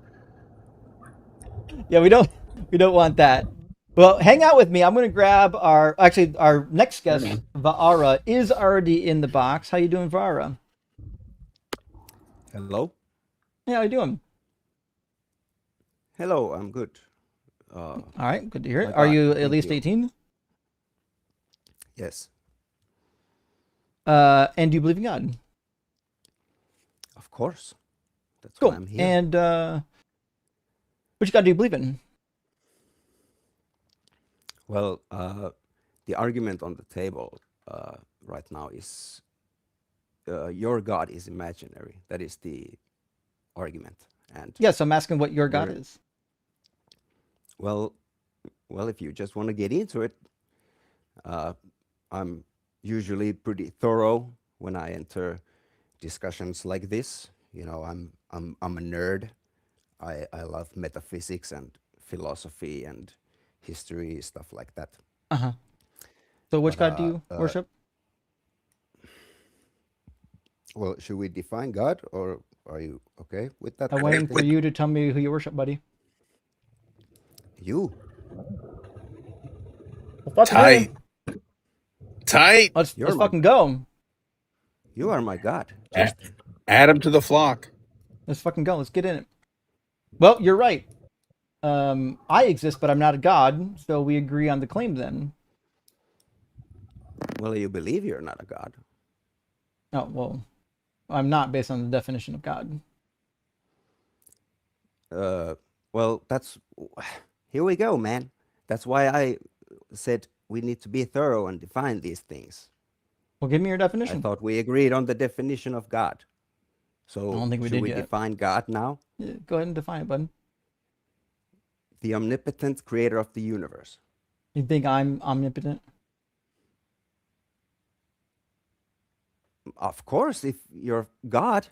Yeah, we don't want that. Well, hang out with me. I'm going to grab our next guest, Vaara, is already in the box. How you doing, Vaara? Hello. Yeah, how you doing? Hello, I'm good. All right, good to hear it. Are you at least 18? Yes. And do you believe in God? Of course. That's cool. Why I'm here. And which God do you believe in? Well, the argument on the table right now is your God is imaginary. That is the argument. And yes, I'm asking what your God is. Well, if you just want to get into it, I'm usually pretty thorough when I enter discussions like this. You know, I'm a nerd. I love metaphysics and philosophy and history, stuff like that. Uh-huh. So which God do you worship? Well, should we define God, or are you okay with that? I'm waiting for you to tell me who you worship, buddy. You. Tight. Let's fucking go. You are my God. Just add him to the flock. Let's fucking go. Let's get in it. Well, you're right. I exist, but I'm not a god, so we agree on the claim then. Well, you believe you're not a god. Oh, well, I'm not based on the definition of God. Well, here we go, man. That's why I said we need to be thorough and define these things. Well, give me your definition. I thought we agreed on the definition of God. So I don't think we did yet. Define God now? Yeah, go ahead and define it, bud. The omnipotent creator of the universe. You think I'm omnipotent? Of course, if you're God.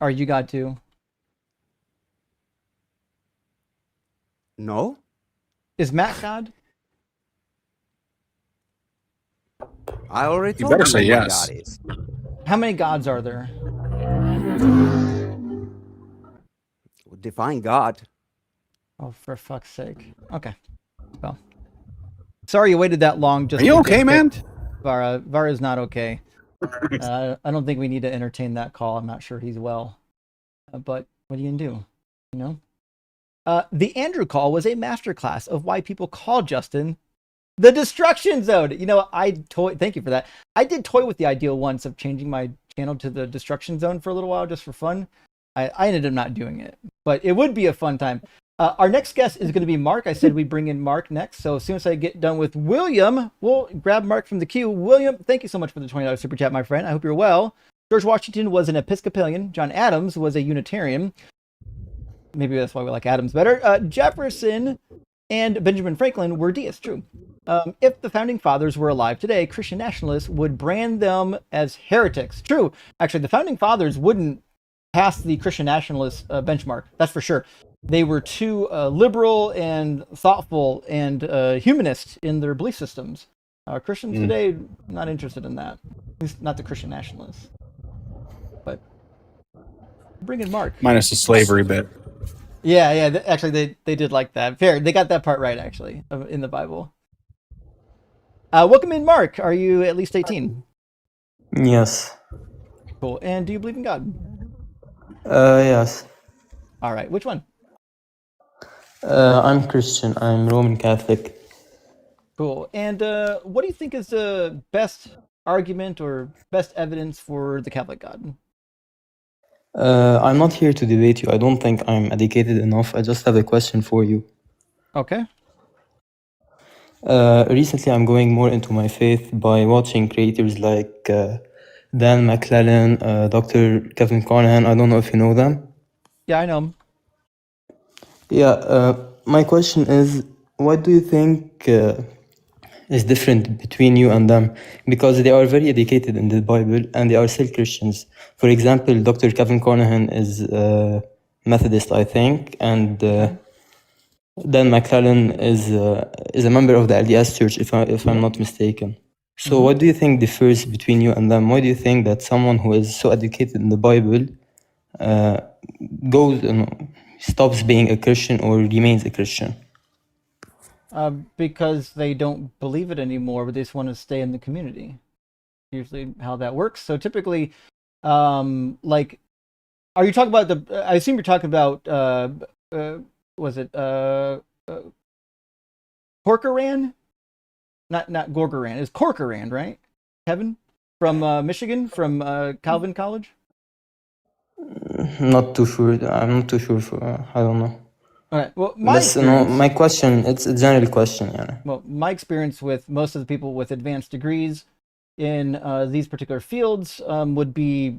Are you God too? No. Is Matt God? I already You told better you say what my yes. God is. How many gods are there? Define God. Oh, for fuck's sake. Okay. Well, sorry you waited that long Are just you to okay, get man? picked. Vara. Vara is not okay. I don't think we need to entertain that call. I'm not sure he's well. But what are you going to do? You know? The Andrew call was a masterclass of why people call Justin the Destruction Zone. You know, thank you for that. I did toy with the idea once of changing my channel to the Destruction Zone for a little while just for fun. I ended up not doing it, but it would be a fun time. Our next guest is going to be Mark. I said we'd bring in Mark next. So as soon as I get done with William, we'll grab Mark from the queue. William, thank you so much for the $20 super chat, my friend. I hope you're well. George Washington was an Episcopalian. John Adams was a Unitarian. Maybe that's why we like Adams better. Jefferson and Benjamin Franklin were deists, true. If the founding fathers were alive today, Christian nationalists would brand them as heretics. True. Actually, the founding fathers wouldn't pass the Christian nationalist benchmark. That's for sure. They were too liberal and thoughtful and humanist in their belief systems. Christians today, not interested in that. At least not the Christian nationalists. But bring in Mark. Minus the slavery bit. Yeah. Actually, they did like that. Fair. They got that part right, actually, in the Bible. Welcome in, Mark. Are you at least 18? Yes. Cool. And do you believe in God? Yes. All right. Which one? I'm Christian. I'm Roman Catholic. Cool. And what do you think is the best argument or best evidence for the Catholic God? I'm not here to debate you. I don't think I'm educated enough. I just have a question for you. Okay. Recently, I'm going more into my faith by watching creators like Dan McClellan, Dr. Kevin Carnahan. I don't know if you know them. Yeah, I know him. Yeah, my question is, what do you think is different between you and them? Because they are very educated in the Bible and they are still Christians. For example, Dr. Kevin Carnahan is Methodist, I think, and Dan McClellan is a member of the LDS Church, if I'm not mistaken. So, what do you think differs between you and them? Why do you think that someone who is so educated in the Bible goes and stops being a Christian or remains a Christian? Because they don't believe it anymore, but they just want to stay in the community. Usually, how that works. So typically, like, are you talking about the? I assume you're talking about. Was it Corcoran? Not Gorgoran. It's Corcoran, right? Kevin from Michigan, from Calvin College. Not too sure. I'm not too sure. I don't know. All right. Well, my question, it's a general question. Yeah. Well, my experience with most of the people with advanced degrees in these particular fields would be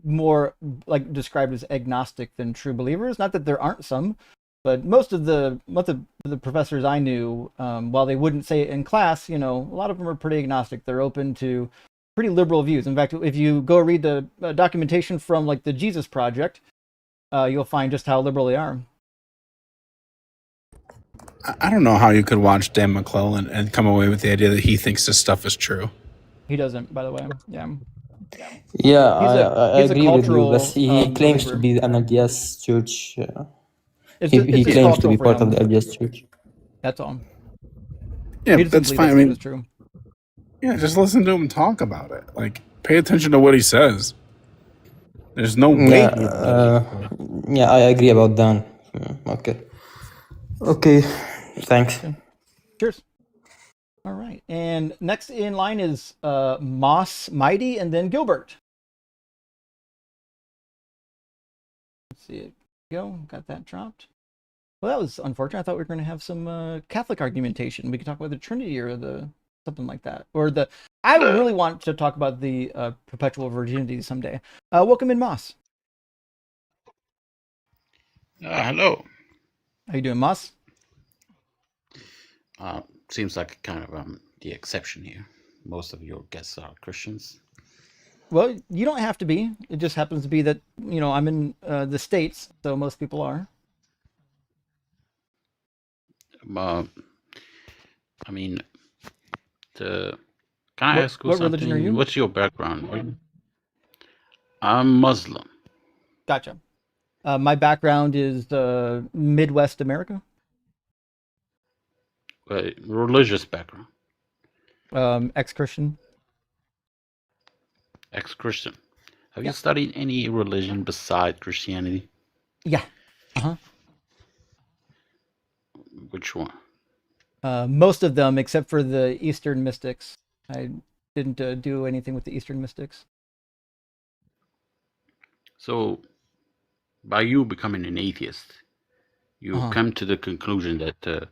more like described as agnostic than true believers. Not that there aren't some, but most of the professors I knew, while they wouldn't say it in class, a lot of them are pretty agnostic. They're open to pretty liberal views. In fact, if you go read the documentation from like the Jesus Project, you'll find just how liberal they are. I don't know how you could watch Dan McClellan and come away with the idea that he thinks this stuff is true. He doesn't, by the way. Yeah. Yeah, I agree with you, but he claims believer. to be an LDS church. He claims to be part of the LDS church. That's all. Yeah, that's fine. I mean, it's true. Yeah, just listen to him talk about it. Like, pay attention to what he says. There's no way. Yeah, I agree about that. Okay. Thanks. Okay. Cheers. All right. And next in line is Moss Mighty and then Gilbert. Let's see it go. Got that dropped. Well, that was unfortunate. I thought we were going to have some Catholic argumentation. We could talk about the Trinity or the something like that. Or I really want to talk about the perpetual virginity someday. Welcome in, Moss. Hello. How you doing, Moss? Seems like kind of the exception here. Most of your guests are Christians. Well, you don't have to be. It just happens to be that, I'm in the States, so most people are. I mean, the, can I ask you What religion are something? you? What's your background? I'm Muslim. Gotcha. My background is Midwest America. Religious background. Ex-Christian. Ex-Christian. Have Yeah. you studied any religion besides Christianity? Yeah. Uh-huh. Which one? Most of them, except for the Eastern mystics. I didn't do anything with the Eastern mystics. So, by you becoming an atheist, you come to the conclusion that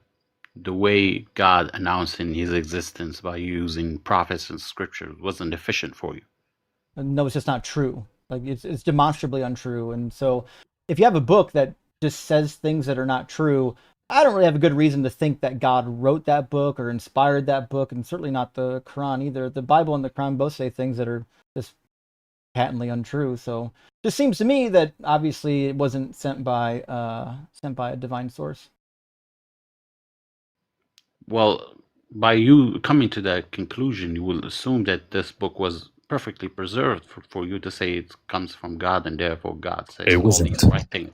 the way God announcing his existence by using prophets and scripture wasn't efficient for you. No, it's just not true. Like it's demonstrably untrue. And so if you have a book that just says things that are not true, I don't really have a good reason to think that God wrote that book or inspired that book, and certainly not the Quran either. The Bible and the Quran both say things that are just patently untrue. So it just seems to me that obviously it wasn't sent by a divine source. Well, by you coming to that conclusion, you will assume that this book was perfectly preserved for you to say it comes from God, and therefore God says It all wasn't. these right things.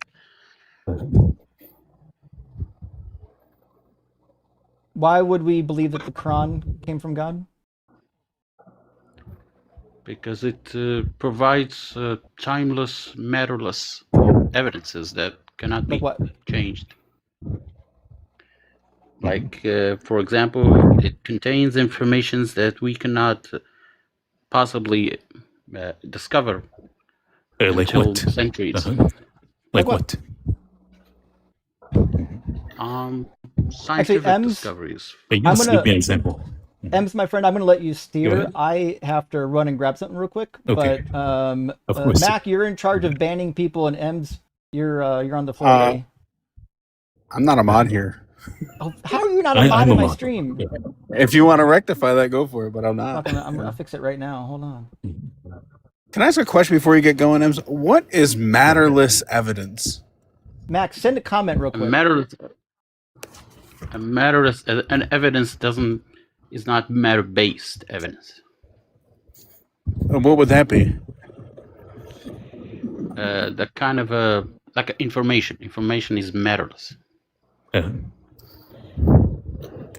Why would we believe that the Quran came from God? Because it provides timeless, matterless evidences that cannot be changed. Like, for example, it contains informations that we cannot possibly discover Like until what? centuries. Like what? Scientific Ems, discoveries. Give me an example. Ems, my friend, I'm going to let you steer. ahead. I have to run and grab something real quick. Okay. But Of course. Mac, you're in charge of banning people, and Ems, you're on the floor, buddy. I'm not a mod here. Oh, how are you not a mod in my stream? If you want to rectify that, go for it, but I'm not. I'll fix it right now. Hold on. Can I ask a question before you get going, Ems? What is matterless evidence? Max, send a comment real quick. An evidence is not matter-based evidence. What would that be? That kind of like information. Information is matterless.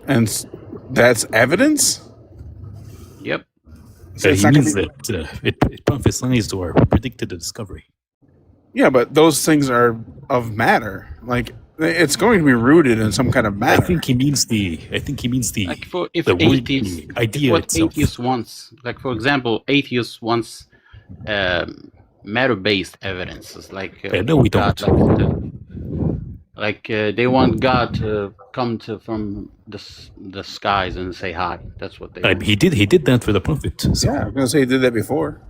And that's evidence? Yep. So he means that it prophesies or predicted the discovery. Yeah, but those things are of matter. Like, it's going to be rooted in some kind of matter. I think he means the like for if the atheists, word, the idea what itself. atheists wants, like for example, atheists wants matter-based evidences, like no, we don't. They want God to come from the skies and say hi. That's what they want. He did that for the prophet. So. Yeah, I was going to say he did that before.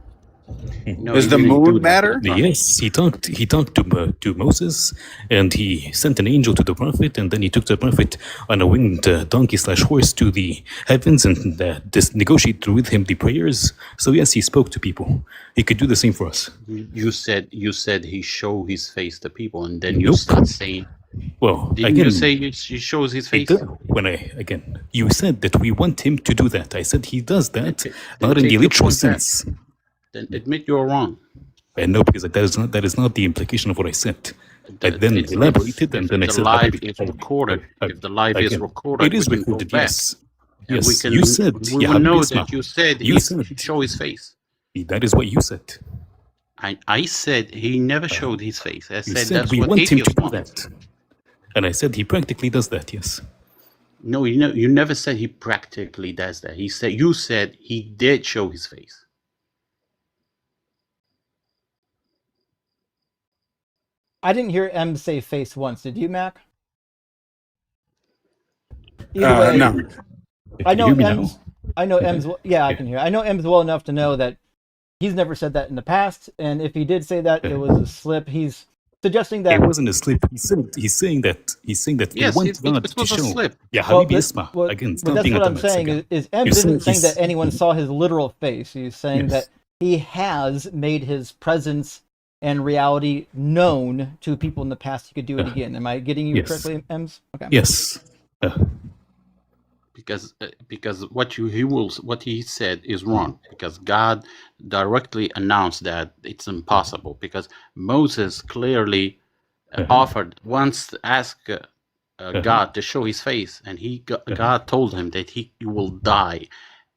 No, Does the moon matter? Yes, he talked to Moses, and he sent an angel to the prophet, and then he took the prophet on a winged donkey/horse to the heavens and negotiated with him the prayers. So yes, he spoke to people. He could do the same for us. You said he showed his face to people, and then you start saying. Well, didn't you say he shows his face? You said that we want him to do that. I said he does that, not in the literal sense. Then admit you're wrong. And no, because that is not the implication of what I said. I then elaborated, and then I said, "If the live is recorded, it is recorded." Yes, yes. We will know that you said he show his face. That is what you said. I said he never showed his face. I said that's we what want him to atheists do want. that, and I said he practically does that. Yes. No, you never said he practically does that. You said he did show his face. I didn't hear M say face once. Did you, Mac? Either way, no. I know M's. I know M's. Yeah, I can hear. I know M's well enough to know that he's never said that in the past, and if he did say that, it was a slip. He's suggesting that it wasn't a slip. He's saying that yes, want God it was to a show. slip. Yeah, Habibi Isma. Again, but that's what I'm saying is M's isn't saying that anyone saw his literal face. He's saying that he has made his presence and reality known to people in the past. He could do it again. Am I getting you correctly, Ems? Okay. Yes. Because what he said is wrong, because God directly announced that it's impossible, because Moses clearly offered once asked God to show his face, and God told him that he will die,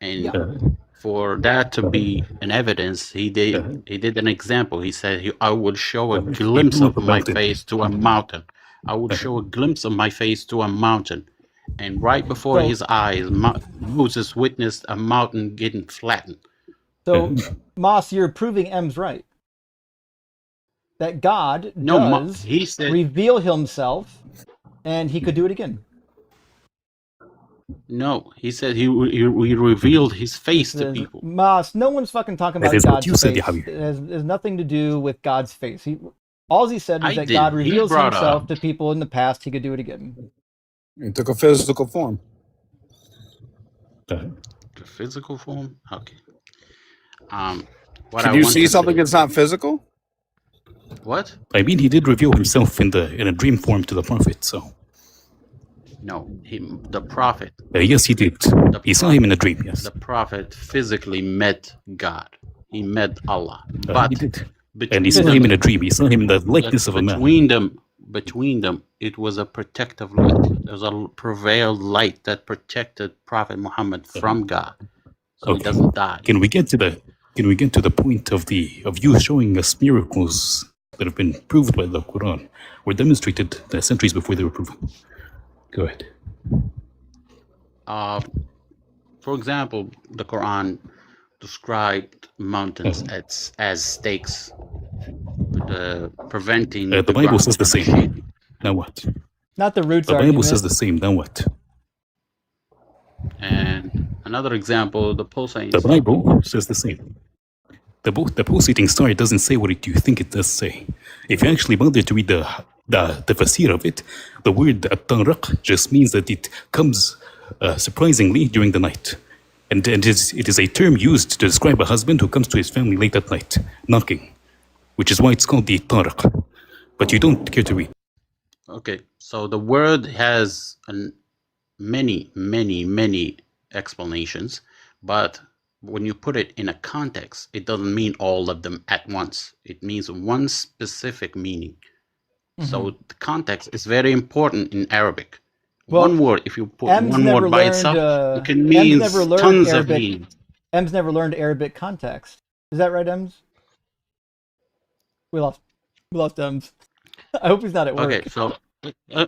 and for that to be an evidence, he did an example. He said, I will show a He glimpse blew up of a my mountain. face to a mountain. I will show a glimpse of my face to a mountain. And right before So- his eyes, Moses witnessed a mountain getting flattened. So, Moss, you're proving M's right. That God No, does he said reveal himself, and he could do it again. no. He said he revealed his face to Says, people. Moss, no one's fucking talking That about is what God's you said, face. Yahavi. It has nothing to do with God's face. All he said is I that did. God He reveals brought himself up to people in the past. He could do it again. It took a physical form. the physical form. Okay. What Can I you want see to something say. that's not physical? What? I mean, he did reveal himself in a dream form to the prophet. So No, the prophet. yes, he did. He saw him in a dream. Yes, The prophet physically met God. He met Allah. he But did. And he between saw him in a them, dream. He saw him in the likeness of a man. between them, it was a protective light. There was a prevailed light that protected Prophet Muhammad from God, so he Okay. doesn't die. Can we get to the point of you showing us miracles that have been proved by the Quran, were demonstrated centuries before they were proven? Go ahead. For example, the Quran described mountains as stakes, preventing The Bible ground says the from same. shaking. Now what? Not the roots The Bible argument. says the same. Now what? And another example, the pulsating The star. Bible says the same. The pulsating star doesn't say what you think it does say. If you actually bother to read the fasir of it, the word at-taraq just means that it comes surprisingly during the night. And it is a term used to describe a husband who comes to his family late at night, knocking, which is why it's called the taraq. But you don't care to read. Okay, so the word has many explanations, but when you put it in a context, it doesn't mean all of them at once. It means one specific meaning. So the context is very important in Arabic. Well, one word, if you put M's one never word by learned. itself, it can M's mean never learned tons of Arabic. meanings. M's never learned Arabic context. Is that right, M's? We lost M's. I hope he's not at work. Okay, so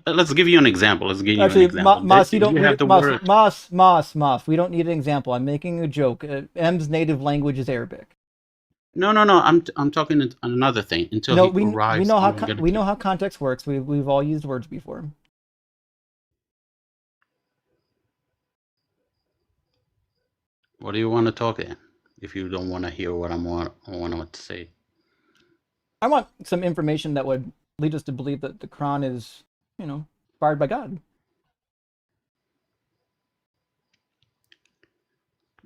let's give you an example. Let's give you Actually, an example. Moss, you don't. have the Moss, word. Moss. We don't need an example. I'm making a joke. M's native language is Arabic. No. I'm talking on another thing until No, he arrives. we know how I'm gonna we do- know how context works. We've all used words before. What do you want to talk in? If you don't want to hear what I want to say. I want some information that would lead us to believe that the Quran is, inspired by God.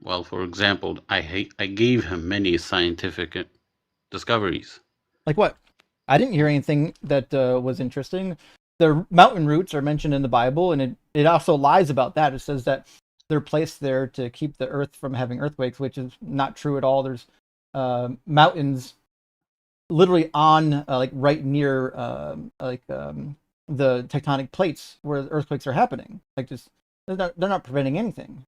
Well, for example, I gave him many scientific discoveries. Like what? I didn't hear anything that was interesting. The mountain roots are mentioned in the Bible, and it also lies about that. It says that they're placed there to keep the earth from having earthquakes, which is not true at all. There's mountains literally on right near the tectonic plates where earthquakes are happening. They're not preventing anything.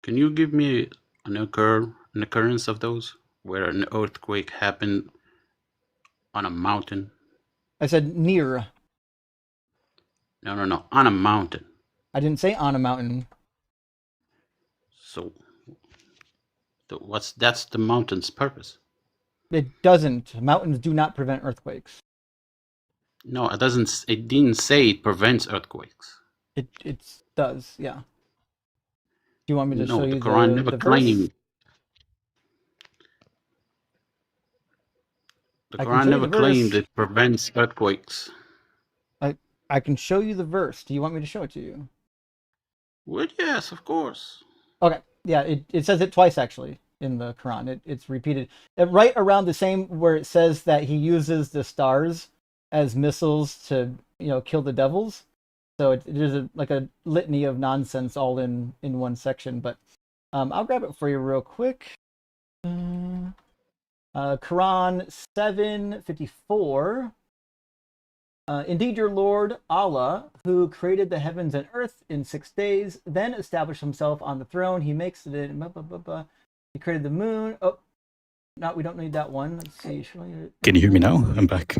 Can you give me an occurrence of those where an earthquake happened on a mountain? I said near. No, on a mountain. I didn't say on a mountain. So, that's the mountain's purpose? It doesn't. Mountains do not prevent earthquakes. No, it doesn't. It didn't say it prevents earthquakes. It does, yeah. Do you want me to show No, the you Quran never the claimed. verse? The I can Quran show you never the claimed verse. it prevents earthquakes. I can show you the verse. Do you want me to show it to you? Well, yes, of course. Okay. Yeah, it says it twice actually in the Quran. It's repeated right around the same where it says that he uses the stars as missiles to kill the devils. So there's like a litany of nonsense all in one section. But I'll grab it for you real quick. Quran 7:54. Indeed, your Lord Allah, who created the heavens and earth in 6 days, then established himself on the throne. He makes it in. He created the moon. Oh, no, we don't need that one. Let's see. Can you hear me now? I'm back.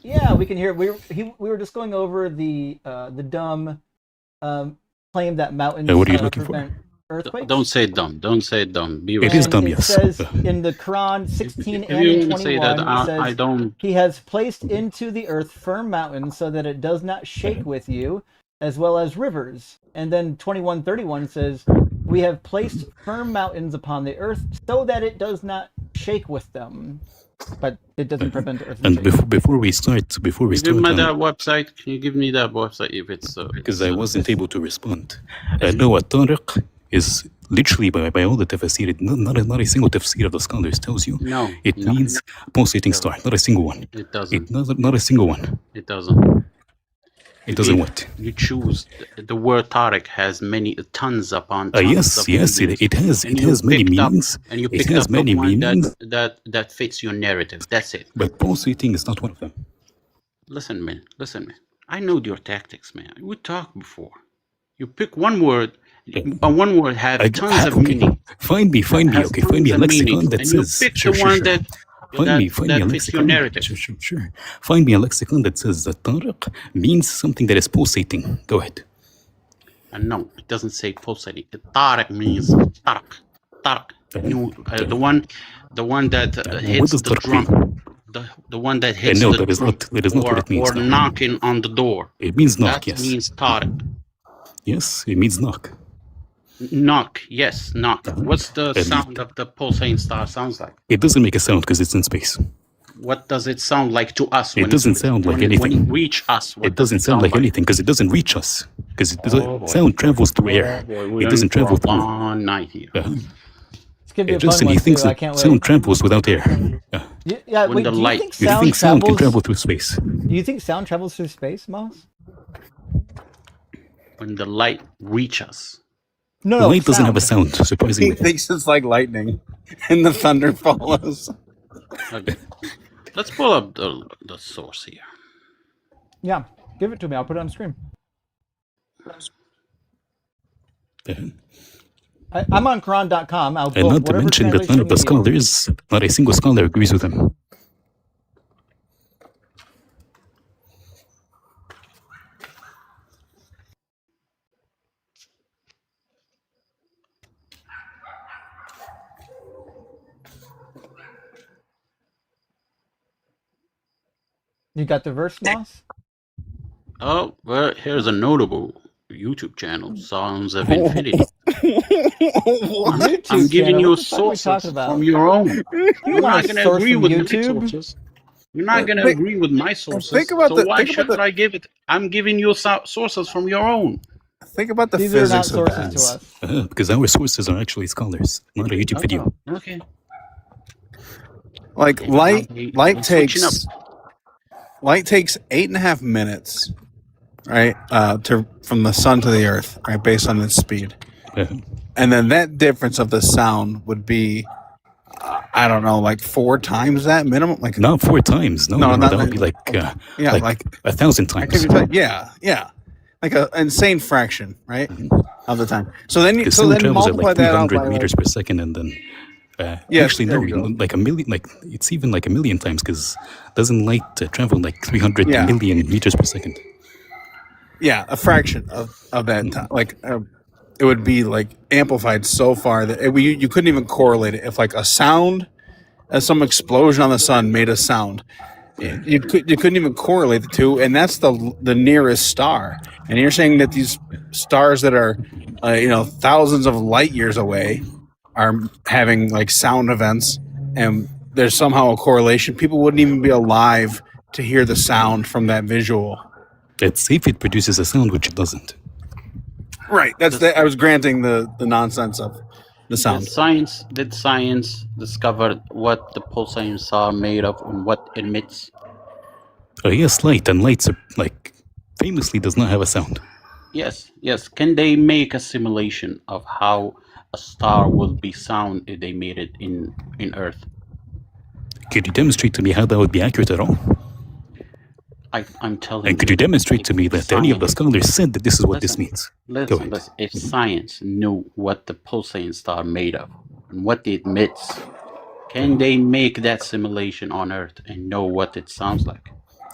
Yeah, we can hear. We were just going over the dumb claim that mountains what are you looking prevent for? earthquakes. Don't say it dumb. Don't say it dumb. Be It is dumb, It yes. says in the Quran 16 If and you in want to say that, 21, it says, I don't. He has placed into the earth firm mountains so that it does not shake with you, as well as rivers. And then 21:31 says, we have placed firm mountains upon the earth so that it does not shake with them. But it doesn't prevent the earth from And shaking. before we start, Give me that website. Can you give me that website if it's because I wasn't able to respond. No, Tariq is literally by all the tafsir, not a single tafsir of the scholars tells you. No, it means pulsating star, not a single one. It doesn't. Not a single one. It doesn't. It doesn't what? You choose the word Tariq has many tons upon tons yes, it has many meanings. And you it picked has up many the one meanings. that fits your narrative. That's it. But pulsating is not one of them. Listen, man. I know your tactics, man. We talked before. You pick one word. One word have tons of meaning. Find me. Okay, find me a lexicon that says. Sure. Find me a fits lexicon. your narrative. Sure. Find me a lexicon that says that Tariq means something that is pulsating. Go ahead. No, it doesn't say pulsating. Tariq means Tariq. The one that hits the drum. The one that hits no, the that is drum. not what it means. Or knocking on the door. It means knock, that yes. means Tariq. Yes, it means knock. Knock, yes, knock. What's the sound of the pulsating star sounds like? It doesn't make a sound because it's in space. What does it sound like to us? It doesn't sound like anything. When it reach us, it doesn't sound like anything because it doesn't reach us. Because sound travels through air. It doesn't travel through. Long night here. It's gonna be a Justin, fun he one thinks too. I that can't sound wait. travels without air. Yeah. When Wait, the do light- you think sound can travels? travel through space? Do you think sound travels through space, Moss? When the light reach us. No, light doesn't have a sound, He surprisingly. thinks it's like lightning, and the thunder follows. Okay. Let's pull up the source here. Yeah, give it to me. I'll put it on screen. I'm on Quran.com. I'll And pull not to whatever mention that none of the translation you need. scholars, not a single scholar agrees with him. You got the verse, Moss? Oh, well, here's a notable YouTube channel, Songs of Infinity. I'm giving you sources from your own. You're not going to agree with my sources. You're not going to agree with my sources. So why should I give it? I'm giving you sources from your own. Think about the These are not physics of sources to that. us. Because our sources are actually scholars, not a YouTube video. Okay. Like I'm light switching takes 8.5 minutes, right? From the sun to the earth, right? Based on its speed, and then that difference of the sound would be, I don't know, like 4 times that minimum. Like not 4 times. No, that would be like like 1,000 times. Yeah, like an insane fraction, right, of the time. So then Because sound travels at multiply like that out 300 by meters per second, and then Yes, actually there no, you go. like a million. Like it's even like a million times because doesn't light travel like 300 Yeah. million meters per second? Yeah, a fraction of that time. Like it would be like amplified so far that you couldn't even correlate it. If like a sound, as some explosion on the sun made a sound, you couldn't even correlate the two, and that's the nearest star. And you're saying that these stars that are thousands of light years away are having like sound events, and there's somehow a correlation. People wouldn't even be alive to hear the sound from that visual. It's if it produces a sound, which it doesn't. Right. I was granting the nonsense of the sound. Did science discover what the pulsars are made of and what emits? Yes, light, and lights are like famously does not have a sound. Yes, yes. Can they make a simulation of how a star will be sound if they made it in Earth? Could you demonstrate to me how that would be accurate at all? I'm telling And could you demonstrate to me that any of the scholars said that this is what this means? Go ahead. Listen. If science knew what the pulsating star made of and what it emits, can they make that simulation on Earth and know what it sounds like?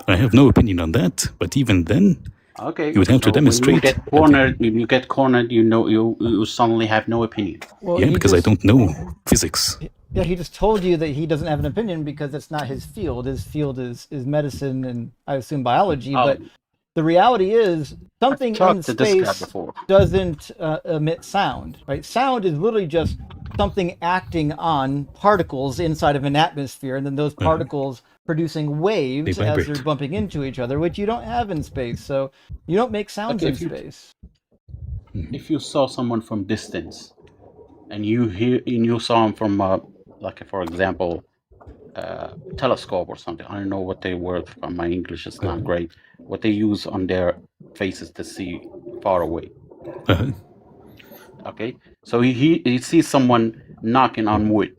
I have no opinion on that, but even then, Okay, you would have to demonstrate. When you get cornered, you know you suddenly have no opinion. Well, yeah, because I don't know physics. Yeah, he just told you that he doesn't have an opinion because it's not his field. His field is medicine and I assume biology. But the reality is something in space doesn't emit sound, right? Sound is literally just something acting on particles inside of an atmosphere, and then those particles producing waves as they're bumping into each other, which you don't have in space. So you don't make sounds in space. If you saw someone from distance, and you saw him from like for example, telescope or something. I don't know what they were. My English is not great. What they use on their faces to see far away. Okay, so he sees someone knocking on wood.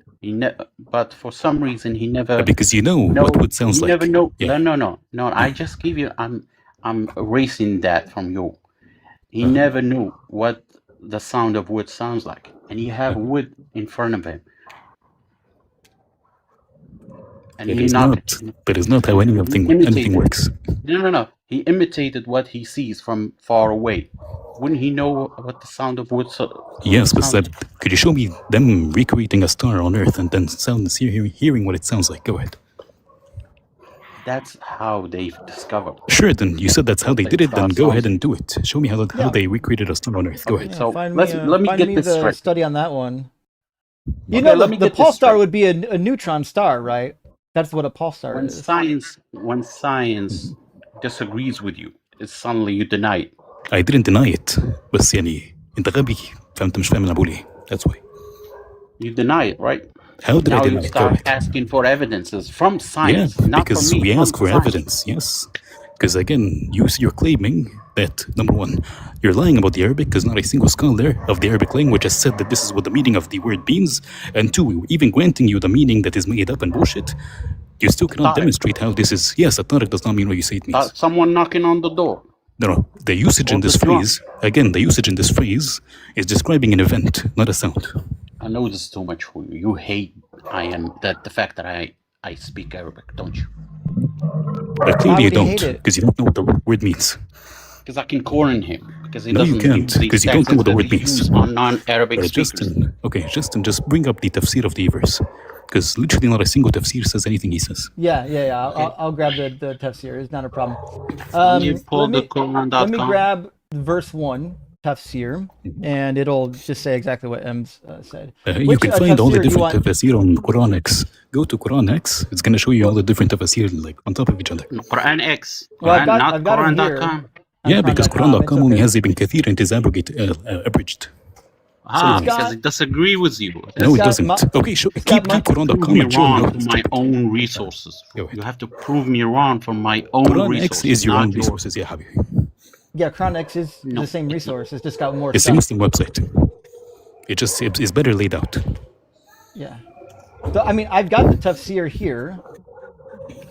But for some reason he never. Because you know what wood sounds like. Never know. Yeah. No. I just give you. I'm erasing that from you. He never knew what the sound of wood sounds like, and you have wood in front of him. And that is not how anything works. No. He imitated what he sees from far away. Wouldn't he know what the sound of wood yes, but could you show me them recreating a star on Earth and then hearing what it sounds like? Go ahead. That's how they discovered. Sure, then you said that's how they did it, then go ahead and do it. Show me how they recreated a star on Earth. Go ahead. So let me get this straight. Study on that one. You know, the pulsar would be a neutron star, right? That's what a pulsar is. When science disagrees with you, it's suddenly you deny it. I didn't deny it. بس يعني انت غبي فانت مش فاهم انا بقول ايه. That's why. You deny it, right? How did now I deny you it? start asking for evidences from science, yeah, not because from me. We ask for evidence, yes. Because again, you're claiming that, number one, you're lying about the Arabic because not a single scholar of the Arabic language has said that this is what the meaning of the word means. And two, even granting you the meaning that is made up and bullshit, you still cannot demonstrate how this is. Yes, Atariq does not mean what you say it means. Someone knocking on the door. No. The usage in this phrase, again, the usage in this phrase is describing an event, not a sound. I know this is too much for you. You hate the fact that I speak Arabic, don't you? Clearly you don't, because you don't know what the word means. Because I can corner him. Because he no, doesn't you can't, because you don't know what the word means. On non-Arabic speakers. Justin, just bring up the tafsir of the verse. Because literally not a single tafsir says anything he says. Yeah. Okay. I'll grab the tafsir. It's not a problem. Let me grab verse 1, tafsir, and it'll just say exactly what Ems said. You can find all the different tafsir on Quran X. Go to Quran X. It's going to show you all the different tafsir like on top of each other. Quran X. I've got Quran.com. Yeah, because Quran.com only has Ibn Kathir and is abridged. Because it disagrees with you. No, it doesn't. Okay, keep Quran.com and show me my own resources. You have to prove me wrong from my own Quran resources. X is your own resources, yeah, Habibi. Yeah, Quran X is the same resource. It's just got more stuff. It's a Muslim website. It's better laid out. Yeah. So, I mean, I've got the tafsir here.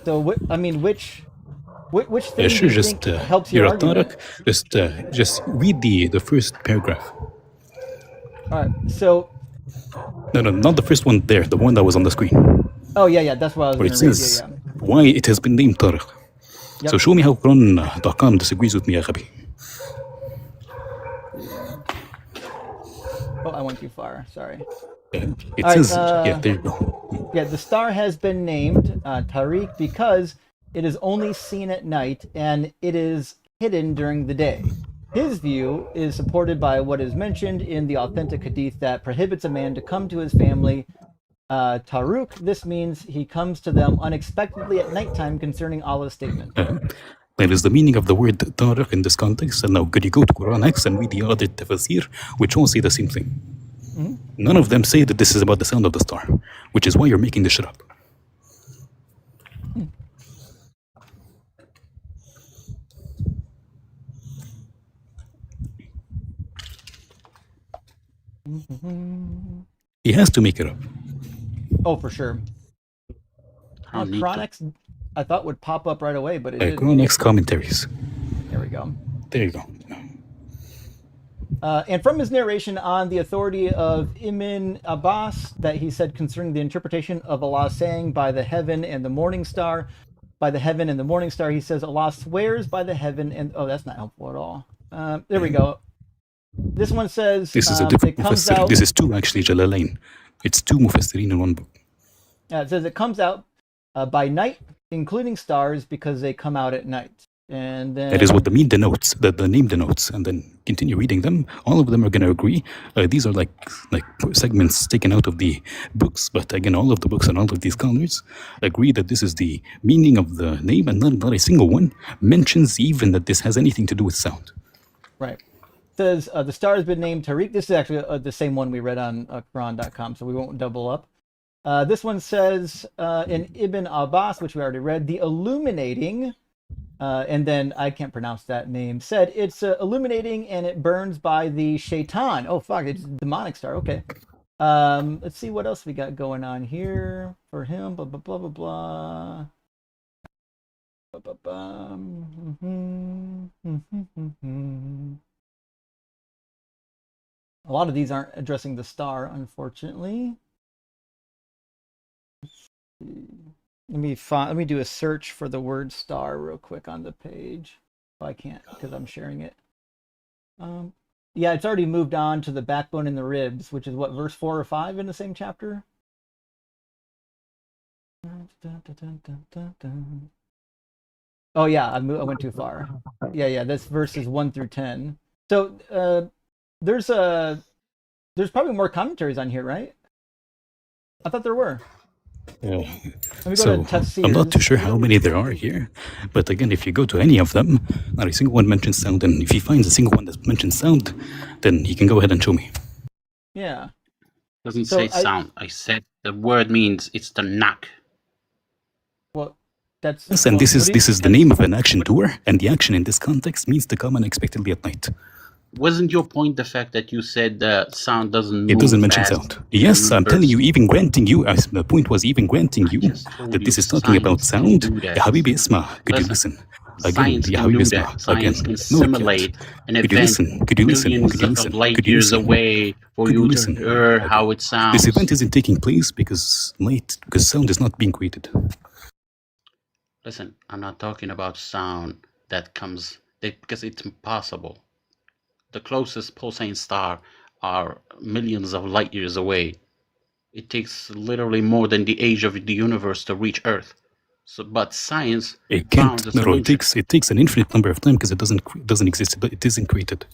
So, which thing do you think helps your argument? Just read the first paragraph. All right, so... No, not the first one there, the one that was on the screen. Oh, yeah, that's what I was going to read. It says why it has been named Tariq. Yep. So show me how Quran.com disagrees with me, Akhabi. Oh, I went too far, sorry. It says, there you go. Yeah, the star has been named Tariq because it is only seen at night and it is hidden during the day. His view is supported by what is mentioned in the authentic hadith that prohibits a man to come to his family. Taruk, this means he comes to them unexpectedly at nighttime concerning Allah's statement. That is the meaning of the word Tariq in this context. And now could you go to Quran X and read the other tafsir, which all say the same thing. Mm-hmm. None of them say that this is about the sound of the star, which is why you're making this shit up. He has to make it up. Oh, for sure. I don't need to. Chronix, I thought would pop up right away, but it didn't. Chronix commentaries. There we go. There you go. And from his narration on the authority of Ibn Abbas, that he said concerning the interpretation of Allah saying by the heaven and the morning star, by the heaven and the morning star, he says Allah swears by the heaven and that's not helpful at all. There we go. This one says This is a different it comes Mufassir. out. This is two actually Jalalain. It's two Mufassirin in one book. It says it comes out by night, including stars, because they come out at night. And then that is what the name denotes, that the name denotes, and then continue reading them. All of them are going to agree. These are like segments taken out of the books, but again, all of the books and all of these scholars agree that this is the meaning of the name, and not a single one mentions even that this has anything to do with sound. Right. It says the star has been named Tariq. This is actually the same one we read on Quran.com, so we won't double up. This one says in Ibn Abbas, which we already read, the illuminating. And then I can't pronounce that name. Said it's illuminating and it burns by the shaitan. Oh fuck, it's demonic star. Okay. Let's see what else we got going on here for him. Blah blah blah blah blah. A lot of these aren't addressing the star, unfortunately. Let's see. Let me do a search for the word star real quick on the page. Oh, I can't because I'm sharing it. Yeah, it's already moved on to the backbone and the ribs, which is what, verse 4 or 5 in the same chapter? Oh yeah, I went too far. Yeah, that's verses 1 through 10. So there's probably more commentaries on here, right? I thought there were. Yeah. Let me go So to Tafsir. I'm not too sure how many there are here, but again, if you go to any of them, not a single one mentions sound, and if he finds a single one that mentions sound, then he can go ahead and show me. Yeah. Doesn't say sound. I said the word means it's the knock. Well, that's yes, and this is the name of an action tour, and the action in this context means to come unexpectedly at night. Wasn't your point the fact that you said sound doesn't move? It doesn't mention sound. Yes, I'm telling you, even granting you, the point was even granting you that this is talking about sound. Ya Habibi Isma, could you listen? Again, Ya Habibi Isma, again. Can simulate an event Could you listen? millions of light years away for you to hear how it sounds. This event isn't taking place because sound is not being created. Listen, I'm not talking about sound that comes, because it's impossible. The closest pulsing star are millions of light years away. It takes literally more than the age of the universe to reach Earth. So, but science found a solution. It takes an infinite number of time because it doesn't exist. It isn't created.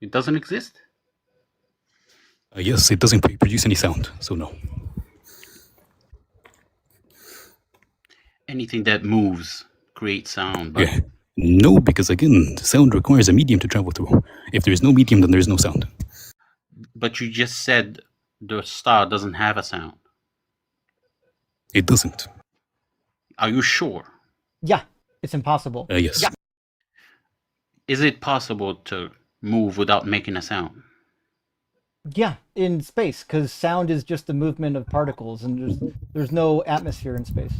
It doesn't exist? Yes, it doesn't produce any sound. So no. Anything that moves creates sound. But yeah. No, because again, sound requires a medium to travel through. If there is no medium, then there is no sound. But you just said the star doesn't have a sound. It doesn't. Are you sure? Yeah, it's impossible. Yes. Yeah. Is it possible to move without making a sound? Yeah, in space, because sound is just the movement of particles, and there's no atmosphere in space.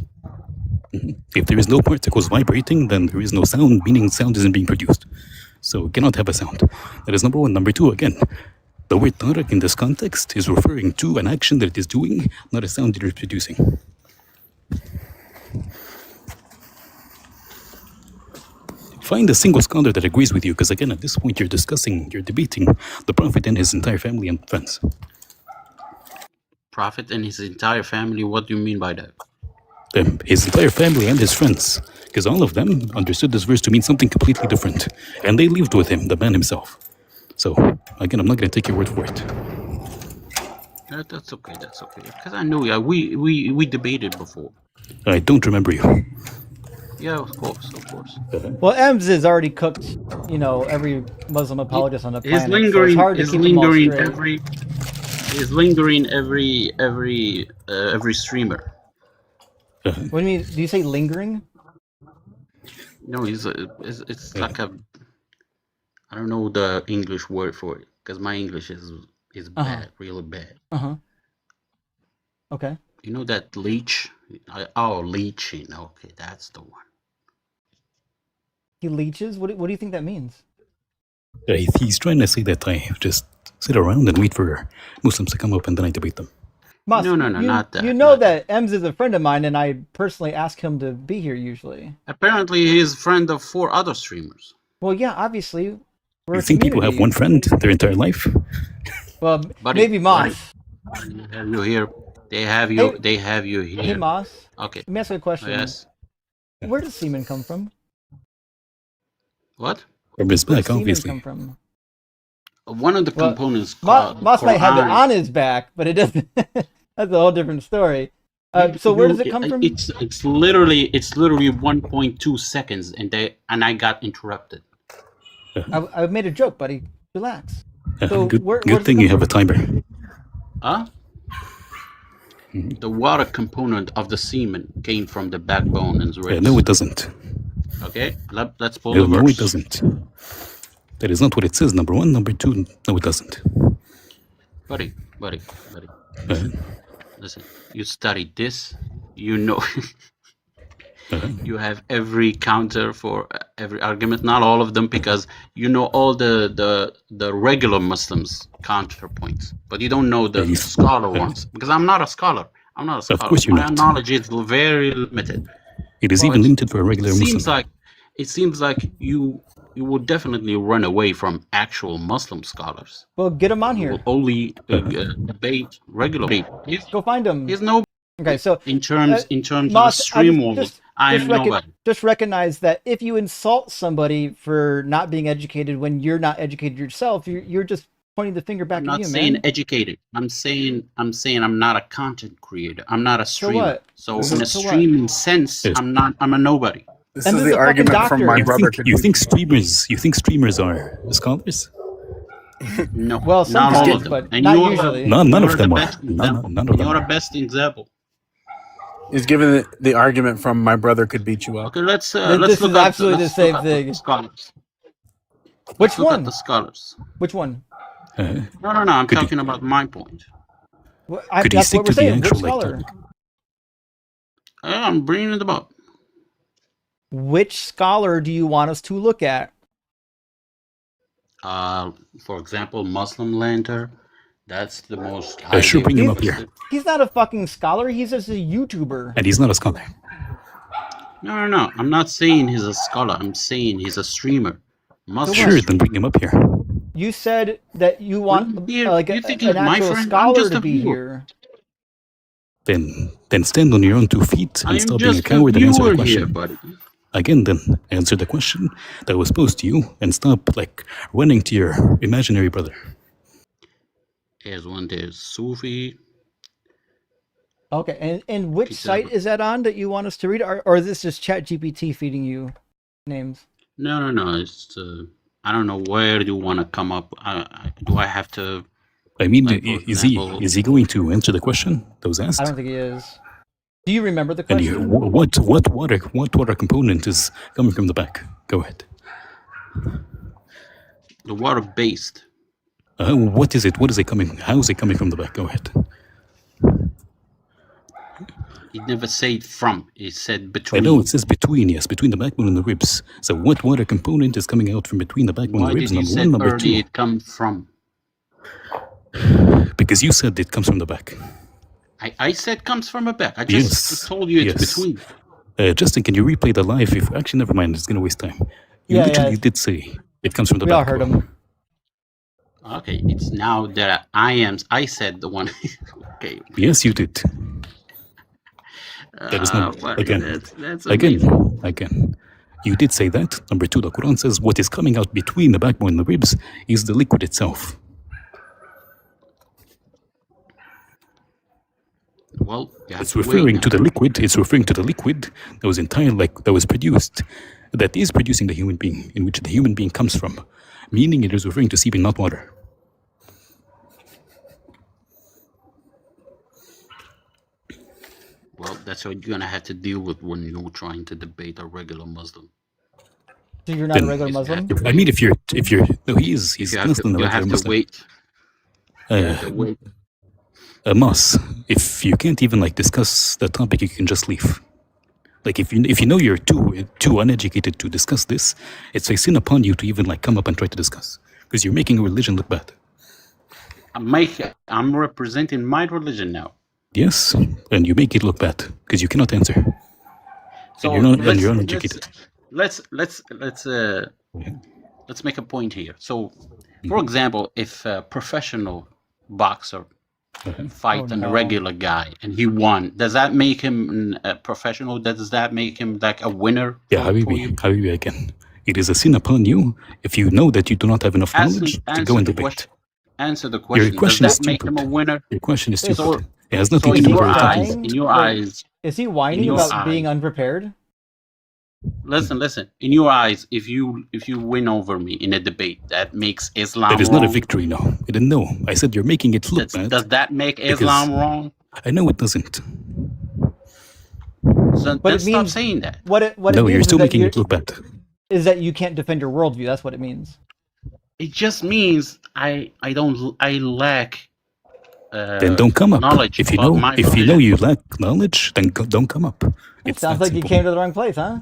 If there is no particles vibrating, then there is no sound, meaning sound isn't being produced. So it cannot have a sound. That is number one. Number two, again, the word tarak in this context is referring to an action that it is doing, not a sound that it is producing. Find a single scholar that agrees with you, because again, at this point, you're debating the Prophet and his entire family and friends. Prophet and his entire family? What do you mean by that? His entire family and his friends, because all of them understood this verse to mean something completely different, and they lived with him, the man himself. So, again, I'm not going to take your word for it. That's okay, because I knew you. We debated before. I don't remember you. Yeah, of course. Well, Ems has already cooked, every Muslim apologist on the planet. He's lingering, so it's hard to keep them all straight. He's lingering every streamer. What do you mean? Do you say lingering? No, it's like a, I don't know the English word for it, because my English is is bad, really bad. Okay. You know that leech? Oh, leeching. Okay, that's the one. He leeches? What do you think that means? He's trying to say that I just sit around and wait for Muslims to come up and then I debate them. Moss, No, not that. You know that Ems is a friend of mine, and I personally ask him to be here usually. Apparently, he's a friend of 4 other streamers. Well, yeah, obviously. You think people have one friend their entire life? Well, maybe Moss. They have you here. They have you. Hey, they have you here. Hey, Moss. Okay. Let me ask you a question. Yes. Where does semen come from? What? From his back, semen obviously. come from? One of the components. Moss might have it on his back, but it doesn't. That's a whole different story. So where does it come from? It's literally 1.2 seconds, and I got interrupted. I made a joke, buddy. Relax. So good thing you have a timer. Huh? The water component of the semen came from the backbone and ribs. No, it doesn't. Okay, let's pull the verse. No, it doesn't. That is not what it says, number one. Number two, no, it doesn't. Buddy. Listen, you studied this. You know. You have every counter for every argument. Not all of them, because you know all the regular Muslims counterpoints, but you don't know the scholar ones. Because I'm not a scholar. Of course you're My not. knowledge is very limited. It is even limited for a regular Muslim. It seems like you would definitely run away from actual Muslim scholars. Well, get him on here. You will only debate regular people. Go find him. He's no. Okay, so in terms Moss, of stream world, I'm nobody. Just recognize that if you insult somebody for not being educated when you're not educated yourself, you're just pointing the finger back at you, man. I'm not saying educated. I'm saying I'm not a content creator. I'm not a streamer. So in a streaming sense, I'm a nobody. This is the argument from my brother. You think streamers are scholars? No. Well, not all of them. but And not usually. None of them are. None of them You're are. the best example. He's given the argument from my brother could beat you up. Okay, let's this look is at absolutely the same thing. The scholars. Which Look one? at the scholars. Which one? No. I'm talking about my point. Well, Could he that's stick what we're to the saying. Which actual scholar? I'm bringing it about. Which scholar do you want us to look at? For example, Muslim Lantern. That's the most. Sure, bring him up here. He's not a fucking scholar. He's just a YouTuber. And he's not a scholar. No. I'm not saying he's a scholar. I'm saying he's a streamer. Sure, then bring him up here. You said that you want like an actual scholar to be here. Then stand on your own 2 feet and stop being a coward and answer the question. Buddy. Again, then answer the question that was posed to you and stop running to your imaginary brother. There's one. There's Sufi. Okay, and which site is that on that you want us to read, or is this just ChatGPT feeding you names? No. It's I don't know where do you want to come up. Do I have to? I mean, is he going to answer the question that was asked? I don't think he is. Do you remember the And question? what water component is coming from the back? Go ahead. The water based. What is it? What is it coming? How is it coming from the back? Go ahead. He never said from. He said between. I know it says between. Yes, between the backbone and the ribs. So what water component is coming out from between the backbone and the ribs? Number one, number two. It comes from? Because you said it comes from the back. I said comes from the back. I just told you it's between. Justin, can you replay the live? Actually, never mind. It's going to waste time. You literally did say it comes from the back. We all heard him. Okay, it's now that I said the one. Okay. Yes, you did. That is not that's again. You did say that. Number two, the Quran says what is coming out between the backbone and the ribs is the liquid itself. Well, it's referring to the liquid. It's referring to the liquid that was that was produced, that is producing the human being, in which the human being comes from. Meaning, it is referring to semen, not water. Well, that's what you're gonna have to deal with when you're trying to debate a regular Muslim. So you're not a regular Muslim? I mean, if you're no, he's constantly you a regular have to Muslim. wait. Moss, if you can't even like discuss the topic, you can just leave. Like if you know you're too uneducated to discuss this, it's a sin upon you to even like come up and try to discuss, because you're making a religion look bad. I'm representing my religion now. Yes, and you make it look bad because you cannot answer. So and you're uneducated. Let's make a point here. So, for example, if a professional boxer fight a regular guy and he won, does that make him a professional? Does that make him like a winner? Yeah, Habibi, again. It is a sin upon you if you know that you do not have enough knowledge to go and debate. Answer the question. Your question does is that make stupid. him a winner? Your question is stupid. So, it has nothing to do with what we're talking about. In your eyes, is he whining about being unprepared? Listen. In your eyes, if you win over me in a debate, that makes Islam wrong. That is not a victory, no. I didn't know. I said you're making it look bad. Does that make Islam wrong? I know it doesn't. So but it means, stop saying that. What it no, means you're still making it look bad. Is that you can't defend your worldview? That's what it means. It just means I lack. Then don't come up. Knowledge if you know you lack knowledge, then don't come up. It sounds like you came to the wrong place, huh?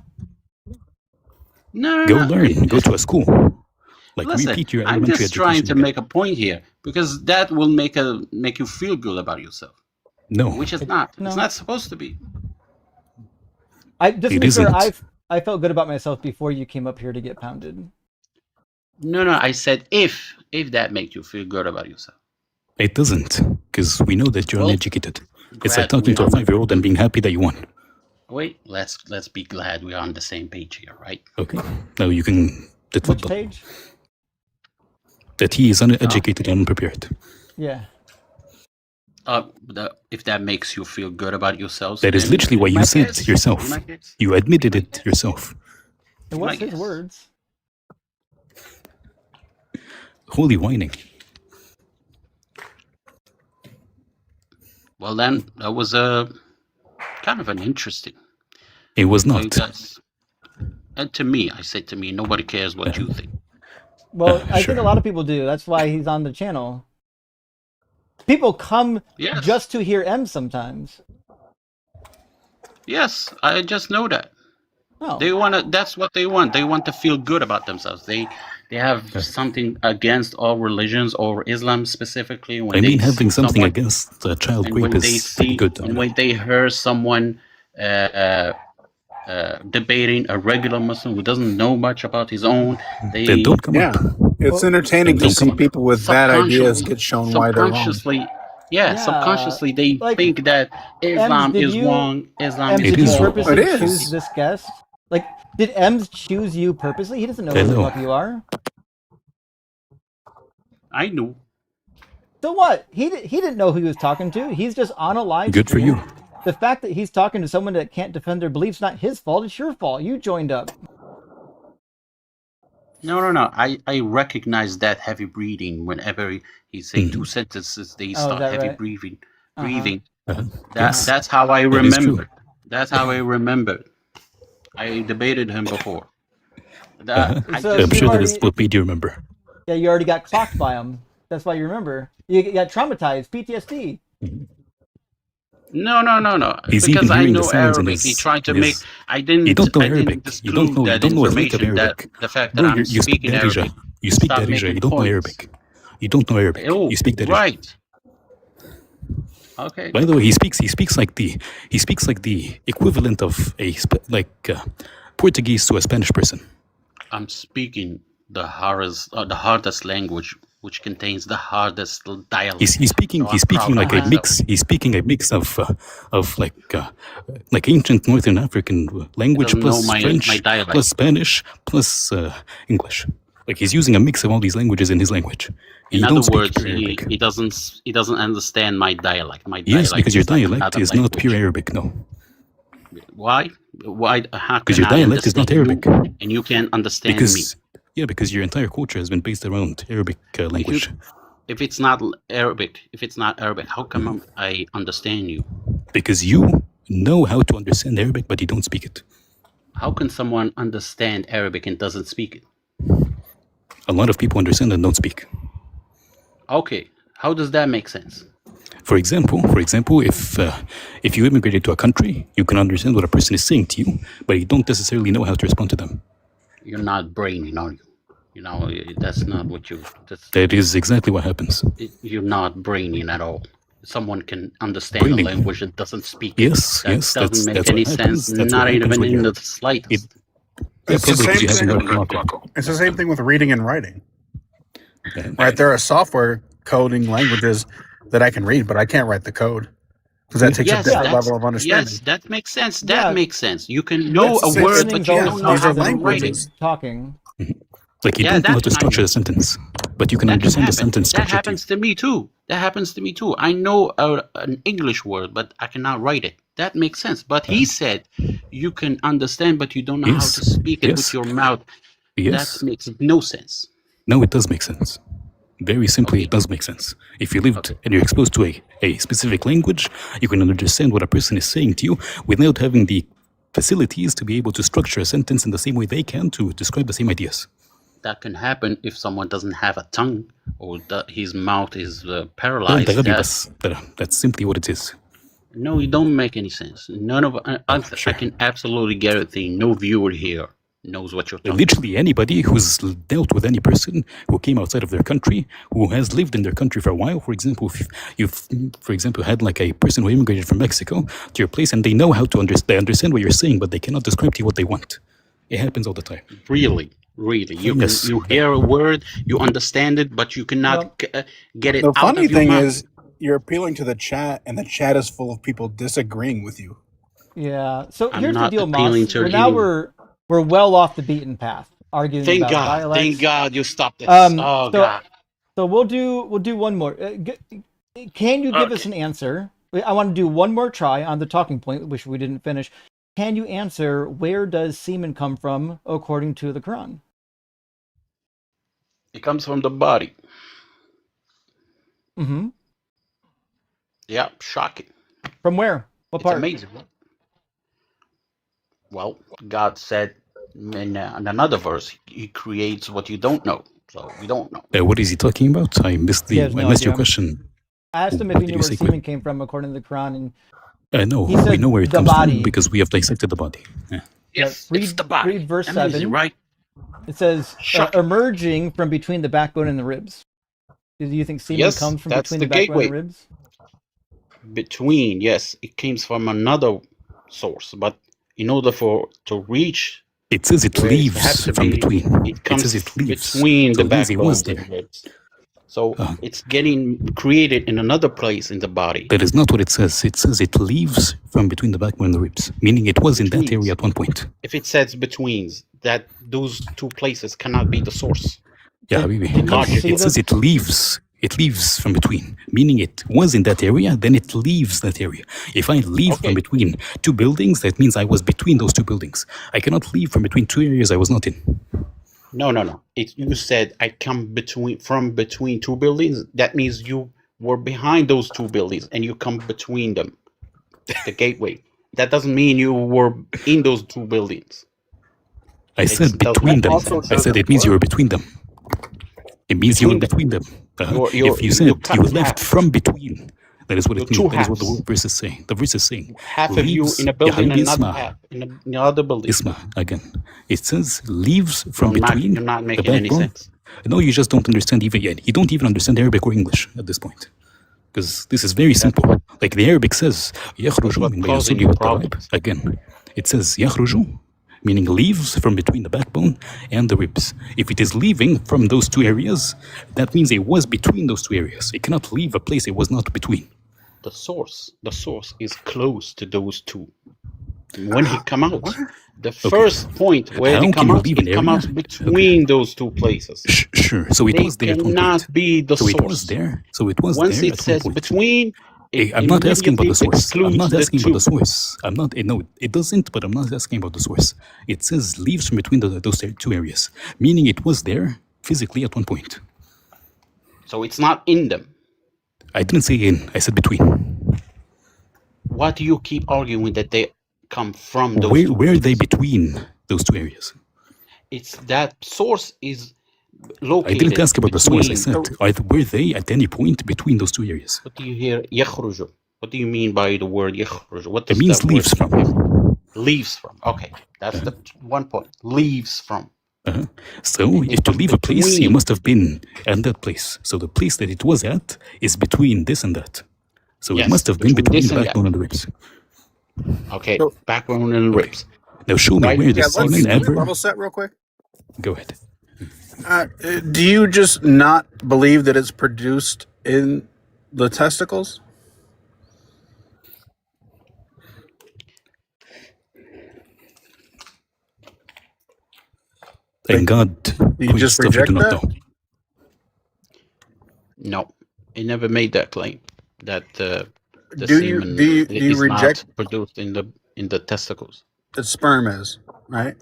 No. Go learn. Go to a school. Like Listen, repeat your I'm elementary just trying to education make a point here because that will make you feel good about yourself. No, which is not. No. It's not supposed to be. Just to be sure, I felt good about myself before you came up here to get pounded. No. I said if that makes you feel good about yourself. It doesn't, because we know that you're uneducated. It's like talking to a 5-year-old and being happy that you won. Wait, let's be glad we are on the same page here, right? Okay. Now you can. Which page? That he is uneducated and unprepared. Yeah. If that makes you feel good about yourself, that is literally what you said yourself. You admitted it yourself. And what's his words? Holy whining. Well, then that was a kind of an interesting. It was not. And to me, nobody cares what you think. Well, I think a lot of people do. That's why he's on the channel. People come just to hear M sometimes. Yes, I just know that. Oh. They want. That's what they want. They want to feel good about themselves. They have something against all religions or Islam specifically. When having something against child rape is pretty good. And when they hear someone debating a regular Muslim who doesn't know much about his own, then don't come up. It's entertaining to see people with bad ideas get shown why they're wrong. Subconsciously they think that Islam is wrong. Islam did is you wrong. purposely choose this guest? Like, did Ems choose you purposely? He doesn't know who the fuck you are. I knew. So what? He didn't know who he was talking to. He's just on a live Good stream. for you. The fact that he's talking to someone that can't defend their beliefs, not his fault. It's your fault. You joined up. No. I recognize that heavy breathing whenever he say two sentences. They start heavy breathing. That's how I remember. That's how I remember. I debated him before. I'm sure that is what made you remember. Yeah, you already got clocked by him. That's why you remember. You got traumatized, PTSD. No. He's because I even know Arabic. He tried to make. I didn't. You don't know I Arabic. Didn't You don't know a lick of Arabic. The fact that I'm speaking Arabic. You speak Darija. You don't know Arabic. You don't know Arabic. You speak Darija. Right. Okay. By the way, he speaks like the equivalent of Portuguese to a Spanish person. I'm speaking the hardest language, which contains the hardest dialect. He's speaking like a mix. He's speaking a mix of ancient Northern African language plus French plus Spanish plus English. Like he's using a mix of all these languages in his language. In other words, he doesn't understand my dialect. Yes, because your dialect is not pure Arabic. No. Why? Because your dialect is not Arabic, and you can't understand me. Yeah, because your entire culture has been based around Arabic language. If it's not Arabic, how come I understand you? Because you know how to understand Arabic, but you don't speak it. How can someone understand Arabic and doesn't speak it? A lot of people understand and don't speak. Okay. How does that make sense? For example, if you immigrated to a country, you can understand what a person is saying to you, but you don't necessarily know how to respond to them. You're not brainy, are you? You know, that's not what you. That is exactly what happens. You're not brainy at all. Someone can understand Brainy. a language and doesn't speak Yes, it. yes, Doesn't make that's any what happens. sense. That's Not what happens even when in you're. the slightest. Yeah, It's the probably because you same haven't thing. learned properly. It's the same thing with reading and writing. Yeah. Right? There are software coding languages that I can read, but I can't write the code because that takes a different level of understanding. Yes, that makes sense. Yeah. That makes sense. You can know It's a the same- word, Listening's but you always don't know these how are faster to than write it. languages. talking. Like you Yeah, don't know how that to can structure happen. a sentence, but you can That can understand the happen. sentence That structure to you. happens to me too. That happens to me too. I know an English word, but I cannot write it. That makes sense. But he said you can understand, but you don't know how to Yes, speak it with yes, your mouth. That yes. makes no sense. No, it does make sense. Very simply, Okay. it does make sense. If you lived Okay. and you're exposed to a specific language, you can understand what a person is saying to you without having the facilities to be able to structure a sentence in the same way they can to describe the same ideas. That can happen if someone doesn't have a tongue or that his mouth is ده انت paralyzed. غبي بس. That's simply what it is. No, it don't make any sense. None of Sure. I can absolutely guarantee no viewer here knows what you're talking about. Literally anybody who's dealt with any person who came outside of their country, who has lived in their country for a while. For example, if you've, for example, had like a person who immigrated from Mexico to your place and they know how to they understand what you're saying, but they cannot describe to you what they want. It happens all the time. Really. You Yes. can, you hear a word, you understand it, but you cannot get it The out funny of your thing mouth. is, you're appealing to the chat, and the chat is full of people disagreeing with you. Yeah. So I'm here's the not deal, appealing Moss. to Now anyone. we're well off the beaten path, arguing Thank about God. dialects. Thank God you stopped this. So God. so we'll do one more. Can you give us an answer? I want to do one more try on the talking point, which we didn't finish. Can you answer where does semen come from according to the Quran? It comes from the body. Mm-hmm. Yeah, shocking. From where? What It's part? amazing. Well, God said in another verse, He creates what you don't know. So we don't know. What is he talking about? I missed He has no I missed your idea. question. I asked him if What he did knew you where say, semen came from according to the Quran, and No, he we said know where it the comes body. from because we have dissected the body. Yeah. Yes, read, it's the body. Read verse Amazing, 7. right? It says, Shocking. emerging from between the backbone and the ribs. Do you think semen Yes, comes from that's between the the backbone gateway. and the ribs? Between, yes, it comes from another source, but in order to reach It says it where it has leaves to from be, between. it comes says it leaves. between So the it means it was backbones and there. ribs. So it's getting created in another place in the body. That is not what it says. It says it leaves from between the backbone and the ribs, meaning it was in that area at one point. If it says betweens, that those two places cannot be the source. Yeah, Habibi. Logically. It says it leaves. It leaves from between, meaning it was in that area, then it leaves that area. If I leave from between two buildings, that means I was between those two buildings. I cannot leave from between two areas I was not in. No. You said I come from between two buildings. That means you were behind those two buildings and you come between them. The gateway. That doesn't mean you were in those two buildings. I said between them. I said it means you were between them. It means you were between them. If you said you left from between, that is what it means. That is what the verse is saying. The verse is saying half of you in a building and another half in another building. Isma, again. It says leaves from between. You're not making the any sense. No, you just don't understand even yet. You don't even understand Arabic or English at this point. Because this is very simple. Like the Arabic says, يخرج من بين الصلب والترائب. Again, it says يخرج, meaning leaves from between the backbone and the ribs. If it is leaving from those two areas, that means it was between those two areas. It cannot leave a place it was not between. The source is close to those two. When he come out, the first point where he come out, it comes out between those two places. Sure. So it was there at one point. Cannot be the so source. It was there. So it was Once there it says between, I'm not asking about the source. I'm not asking about the source. I'm not. No, it doesn't. But I'm not asking about the source. It says leaves from between those two areas, meaning it was there physically at one point. So it's not in them. I didn't say in. I said between. Why do you keep arguing that they come from those? Where are they between those two areas? It's that source is located. I didn't ask about the source. I between- said, were they at any point between those two areas? What do you hear? يخرج. What do you mean by the word يخرج? What does It means that word leaves from. mean? Leaves from. Okay, that's the one point. Leaves from. So, if to leave a place, you must have been at that place. So the place that it was at is between this and that. So Yes, it must have been between between this the and backbone and the ribs. Okay, backbone and ribs. Now show me Right? where the Yeah, let's semen ever. level set real quick. Go ahead. Do you just not believe that it's produced in the testicles? And God, You just stuff you reject do not that? know. No, he never made that claim. That the Do you semen do you is reject not produced in the testicles. that sperm is, right?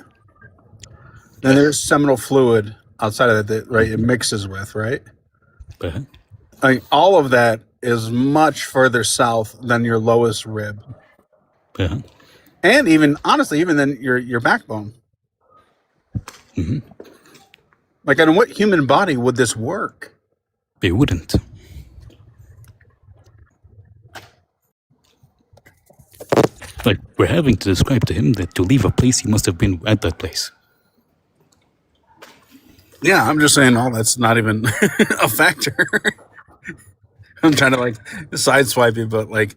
Then there's seminal fluid outside of that, right? It mixes with, right? Uh-huh. Like all of that is much further south than your lowest rib, Uh-huh. and even honestly, even than your backbone. Mm-hmm. Like, in what human body would this work? It wouldn't. Like, we're having to describe to him that to leave a place, he must have been at that place. Yeah, I'm just saying, that's not even a factor. I'm trying to like sideswipe it, but like,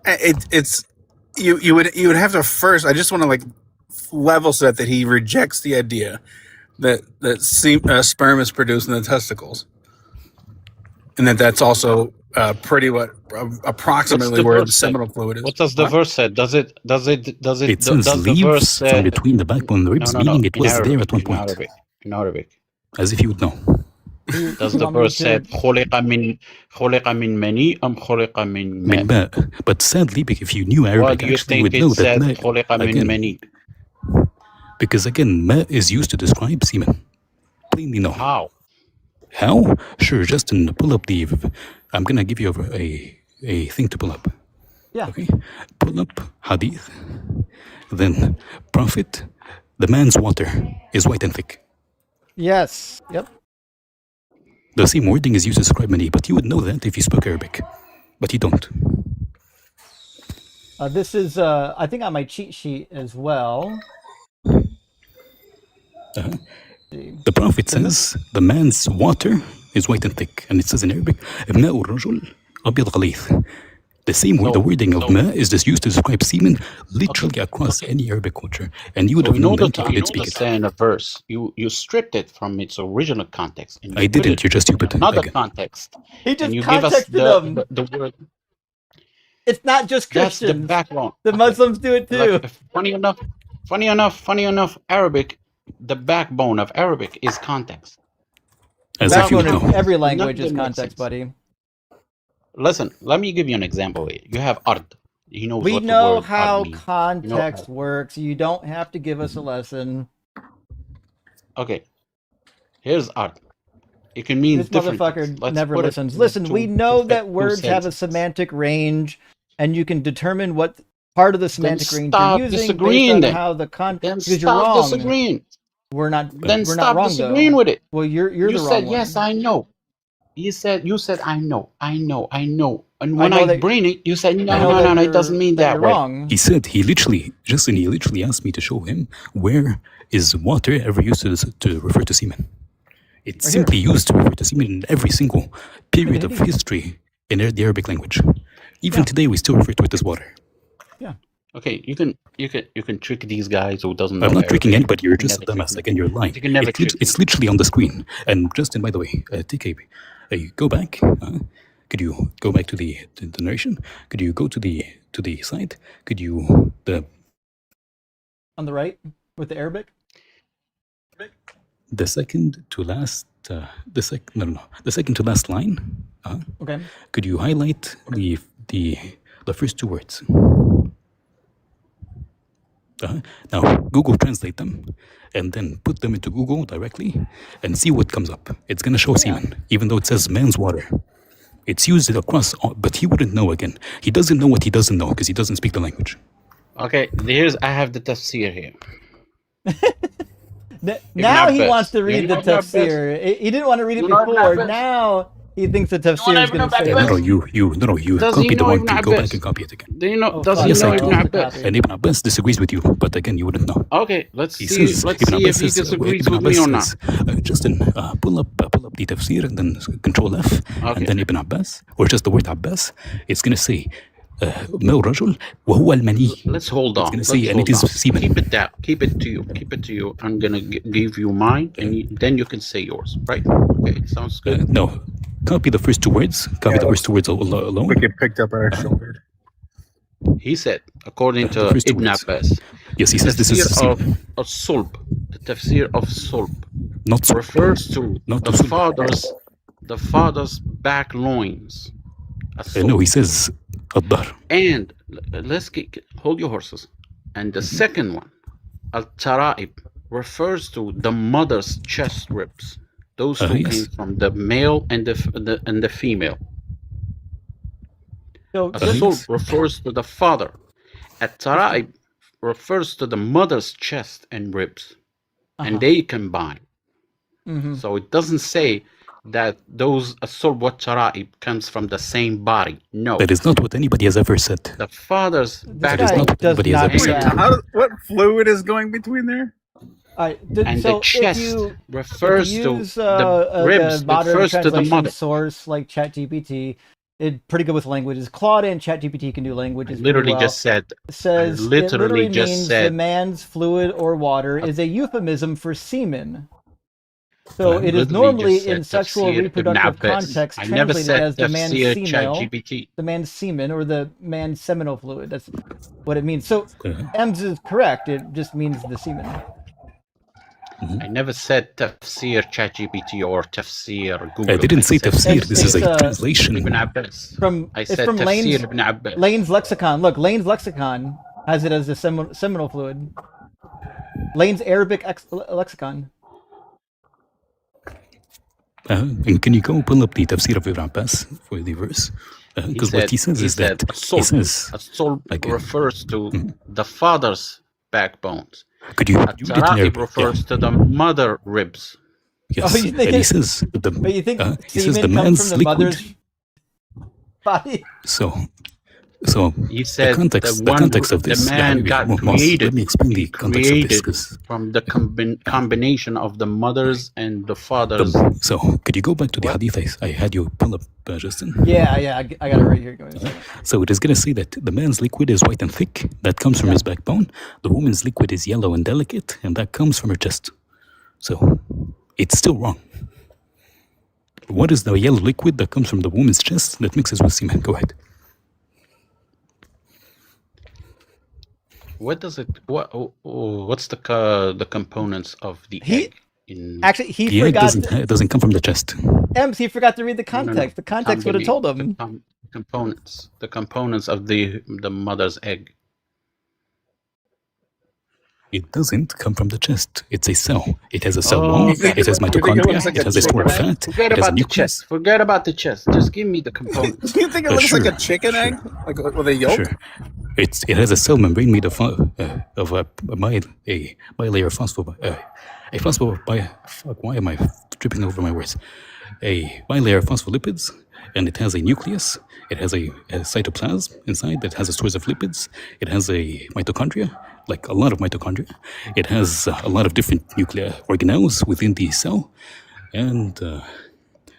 it's you would have to first. I just want to like level set that he rejects the idea that sperm is produced in the testicles, and that's also pretty approximately where the seminal fluid is. What does the verse say? Does it? It does says the verse leaves say? from between the backbone and the ribs, meaning it was there at one point. In Arabic. As if you would know. Does the verse say خلق من مني أم خلق من من ماء? ماء. But sadly, if you knew Why Arabic, do you actually, you think would know it that said ماء, خلق من again, مني? because again, ma is used to describe semen. Plainly no. How? How? Sure, Justin, pull up the. I'm gonna give you a thing to pull up. Yeah. Okay. Pull up hadith. Then prophet. The man's water is white and thick. Yes. Yep. The same wording is used to describe many, but you would know that if you spoke Arabic, but you don't. This is, I think, on my cheat sheet as well. The prophet says the man's water is white and thick, and it says in Arabic, ماء الرجل أبيض غليظ. The same word, the wording of ma is just used to describe semen literally across any Arabic culture, and you would have known that if you did speak it. In a verse, you stripped it from its original context. And I didn't. You're just stupid. Another Again. context. He just and you give us contexted them. the word. It's not just Christians. That's the backbone. The Muslims do it too. Like, funny enough, Arabic, the backbone of Arabic is context. As if you would Backbone know. of every language is context, buddy. Listen, let me give you an example here. You have ard. He knows We what know the word how ard means. context works. You don't have to give us a lesson. Okay. Here's ard. It can mean This different motherfucker things. Let's never put it listens. in Listen, two- we know that two words have a sentences. semantic range, and you can determine what part of the semantic range stop you're using disagreeing based on then. how the Then because you're stop wrong. disagreeing. We're not. Then we're stop not wrong disagreeing though. with it. Well, you're You the said wrong yes, one. I know. You said I know. And I when know I that- bring it, you said I no, know no, that no, no. It you're- doesn't mean that you're way. wrong. He said he literally asked me to show him where is water ever used to refer to semen. It's Right simply used to refer to semen in every single period of Indeed. history in the Arabic language. Even today, we still refer to it as water. Yeah. Okay, you can trick these guys who doesn't know. I'm not Arabic. tricking anybody. You're You can just a never trick dumbass. them. Again, you're lying. You can never trick It's literally on the screen. And Justin, by the way, take a go back. Could you go back to the narration? Could you go to the site? Could you On the right with the Arabic. the second to last the second to last line? Okay. Could you highlight the first two words? Now Google translate them, and then put them into Google directly, and see what comes up. It's gonna show semen, even though it says man's water. It's used across, but he wouldn't know again. He doesn't know what he doesn't know because he doesn't speak the language. Okay, I have the tafsir here. Now he Abbas. wants to read You the know Ibn Abbas? tafsir. He didn't want to read it You know Ibn before. Abbas? Now he thinks the You know tafsir is Ibn going to say Abbas? it. Does he copied the know one Ibn thing. Go back Abbas? and copy it again. Do you know? Oh, Does fuck, he Yes, know I Ibn do. Abbas? And Ibn Abbas disagrees with you, but again, you wouldn't know. Okay, let's He see. says, Let's Ibn see if Abbas he says, disagrees Ibn with me Abbas or not. says, Justin, pull up the tafsir and then control F, Okay. and then Ibn Abbas, or just the word Abbas, it's going to say, ما الرجل وهو المني. Let's hold It's on. going to say, Let's and it hold is on. semen. Keep it down. Keep it to you. Keep it to you. I'm gonna give you mine, and then you can say yours. Right? Okay. Sounds good. No, copy the first two words. Copy the first two words alone. We get picked up on our shoulder. He said, according the to first two Ibn words. Abbas, Yes, he the says this is tafsir semen. of Sulb, the tafsir of Sulb, Not sulb. refers to Not the to sulb. father's back loins. No, he says الظهر. And let's hold your horses. And the second one, al-tara'ib, refers to the mother's chest ribs. Those two yes. came from the male and the female. So As-sulb refers to the father. At-tara'ib refers to the mother's chest and ribs, and they combine. So it doesn't say that those as-sulb wa tara'ib comes from the same body. No. That is not what anybody has ever said. The father's That is not what anybody has ever said. What fluid is going between there? And so the chest refers to the ribs, modern refers to the translation mother. source like ChatGPT. It's pretty good with languages. Claude and ChatGPT can do languages. Literally pretty well. just said. It says I literally it just means said. the man's fluid or water is a euphemism for semen. So it is normally in sexual reproductive context translated as the man's the man's semen or the man's seminal fluid. That's what it means. So Ems is correct. It just means the semen. I never said tafsir ChatGPT or tafsir Google. I didn't say tafsir. This is a translation. Ibn Abbas. I said from tafsir Ibn Abbas. Lane's lexicon. Look, Lane's lexicon has it as a seminal fluid. Lane's Arabic lexicon. And can you go pull up the tafsir of Ibn Abbas for the verse? Because what he says is that he says as-sulb refers to the father's backbones. Could you read it in Arabic? Refers to the mother ribs. Yes, and he says but you think he says the comes man's from the liquid. mother's body? So he said the context of this. The man got created. Let me explain the context of this. From the combination of the mothers and the fathers. So could you go back to the hadith I had you pull up, Justin? Yeah, I got it right here. So it is going to say that the man's liquid is white and thick. That comes from his backbone. The woman's liquid is yellow and delicate, and that comes from her chest. So it's still wrong. What is the yellow liquid that comes from the woman's chest that mixes with semen? Go ahead. What does it? What's the components of the egg? Actually, he the forgot. It doesn't come from the chest. Ems, he forgot to read the context. The context would have told him. The components of the mother's egg. It doesn't come from the chest. It's a cell. It has a cell wall. It has mitochondria. It has a store of fat. Forget about the chest. Forget about the chest. Just give me the components. Do you think it looks like a chicken egg, like with a yolk? Sure. It has a cell membrane made of a bilayer why am I tripping over my words? A bilayer phospholipids, and it has a nucleus. It has a cytoplasm inside that has a source of lipids. It has a mitochondria, like a lot of mitochondria. It has a lot of different nuclear organelles within the cell, and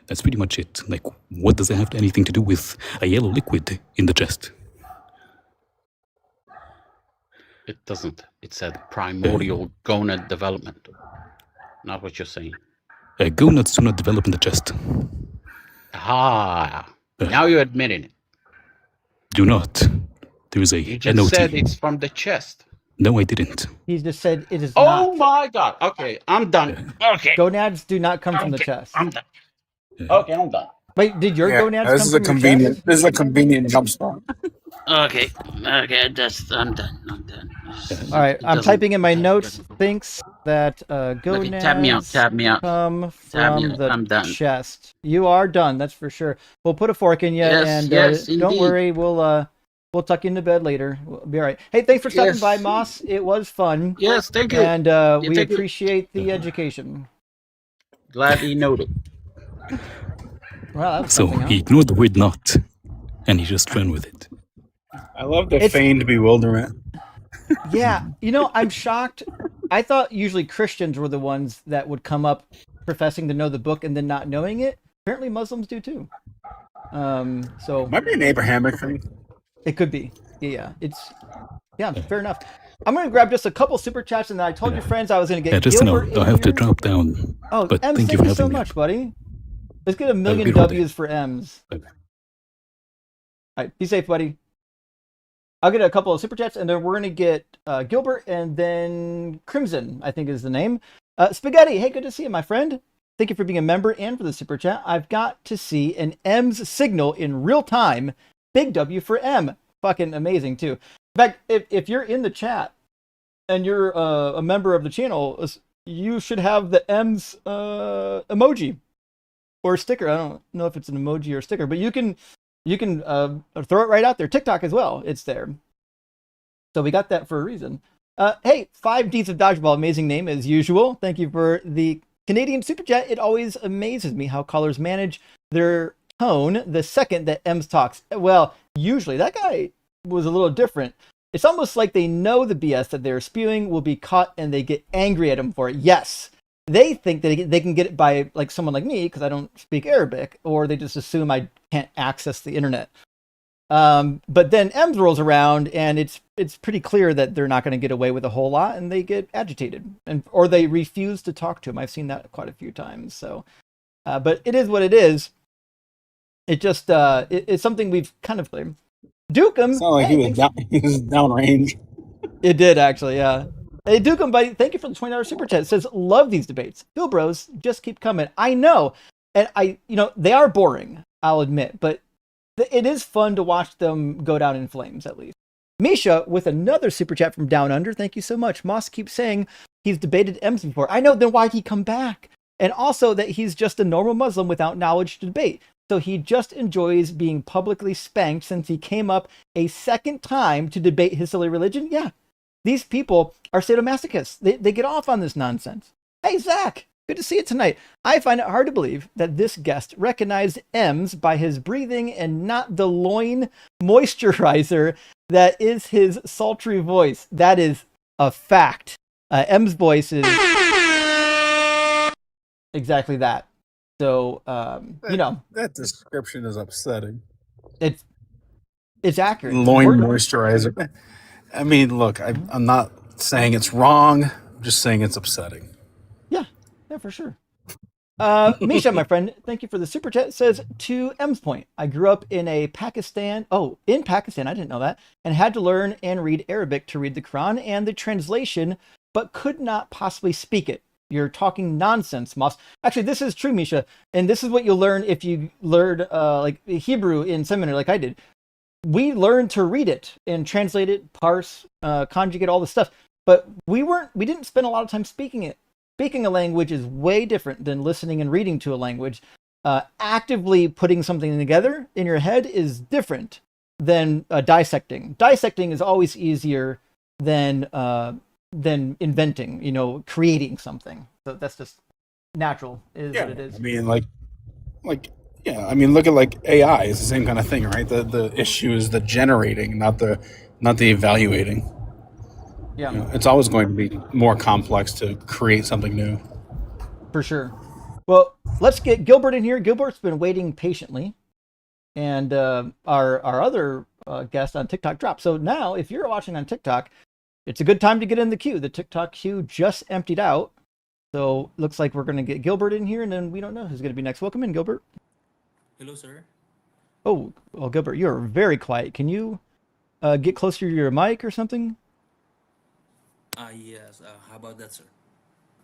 that's pretty much it. Like, what does that have anything to do with a yellow liquid in the chest? It doesn't. It said primordial gonad development. Not what you're saying. Gonads do not develop in the chest. Now you're admitting it. Do not. There is a You just NOT. said it's from the chest. No, I didn't. He just said it is Oh not. my God. Okay, I'm done. Okay. Gonads do not come from the chest. I'm done. Okay, I'm done. Wait, did your gonads come This is from a your convenient. chest? This is a convenient jump spot. Okay, I'm done. All right, I'm typing in my notes. Thinks that gonads tap me out. come Tap me from out. the I'm done. chest. You are done, that's for sure. We'll put a fork in you, Yes, and yes, don't indeed. worry, we'll We'll tuck you into bed later. We'll be all right. Hey, thanks for stopping by, Yes. Moss. It was fun. Yes, thank you. And You we take it. appreciate the education. Gladly noted. Well, that was So something, huh? he ignored the word not, and he just ran with it. I love the It's- feigned bewilderment. Yeah, I'm shocked. I thought usually Christians were the ones that would come up professing to know the book and then not knowing it. Apparently Muslims do too. So Might be an Abrahamic thing. it could be. Yeah, fair enough. I'm gonna grab just a couple super chats, and then I told your friends I was gonna get Just Gilbert I in have to here. drop down. Oh, but Ems, thank you thank for you so having me. much, buddy. Let's get a million good holiday. W's for Ems. Bye-bye. All right, be safe, buddy. I'll get a couple of super chats, and then we're gonna get Gilbert, and then Crimson, I think is the name. Spaghetti, hey, good to see you, my friend. Thank you for being a member and for the super chat. I've got to see an M's signal in real time. Big W for M. Fucking amazing too. In fact, if you're in the chat and you're a member of the channel, you should have the M's emoji or sticker. I don't know if it's an emoji or sticker, but you can throw it right out there. TikTok as well. It's there. So we got that for a reason. Hey, 5Ds of Dodgeball. Amazing name as usual. Thank you for the Canadian Super Chat. It always amazes me how callers manage their tone the second that Ems talks. Well, usually that guy was a little different. It's almost like they know the BS that they're spewing will be caught and they get angry at him for it. Yes, they think that they can get it by like someone like me because I don't speak Arabic, or they just assume I can't access the internet. But then Ems rolls around and it's pretty clear that they're not going to get away with a whole lot, and they get agitated or they refuse to talk to him. I've seen that quite a few times. So, but it is what it is. It just it's something we've kind of played. Dukem. It's not like he was downrange. It did actually, yeah. Hey Dukem, buddy, thank you for the $20 super chat. It says, love these debates. Phil Bros, just keep coming. I know. And they are boring, I'll admit, but it is fun to watch them go down in flames, at least. Misha with another super chat from Down Under. Thank you so much. Moss keeps saying he's debated Ems before. I know, then why'd he come back? And also that he's just a normal Muslim without knowledge to debate. So he just enjoys being publicly spanked since he came up a second time to debate his silly religion. Yeah, these people are sadomasochists. They get off on this nonsense. Hey, Zach, good to see you tonight. I find it hard to believe that this guest recognized Ems by his breathing and not the loin moisturizer that is his sultry voice. That is a fact. Ems' voice is exactly that. So, that description is upsetting. It's accurate. Loin moisturizer. I mean, look, I'm not saying it's wrong. I'm just saying it's upsetting. Yeah, for sure. Misha, my friend, thank you for the super chat. It says, to M's point, I grew up in Pakistan, I didn't know that, and had to learn and read Arabic to read the Quran and the translation, but could not possibly speak it. You're talking nonsense, Moss. Actually, this is true, Misha, and this is what you'll learn if you learned like Hebrew in seminary, like I did. We learned to read it and translate it, parse, conjugate, all the stuff, but we didn't spend a lot of time speaking it. Speaking a language is way different than listening and reading to a language. Actively putting something together in your head is different than dissecting. Dissecting is always easier than inventing, creating something. So that's just natural, is what it is. I mean, look at like AI. It's the same kind of thing, right? The issue is the generating, not the evaluating. Yeah, it's always going to be more complex to create something new. For sure. Well, let's get Gilbert in here. Gilbert's been waiting patiently, and our other guest on TikTok dropped. So now, if you're watching on TikTok, it's a good time to get in the queue. The TikTok queue just emptied out. So looks like we're going to get Gilbert in here, and then we don't know who's going to be next. Welcome in, Gilbert. Hello, sir. Oh, well, Gilbert, you're very quiet. Can you get closer to your mic or something? Yes. How about that, sir?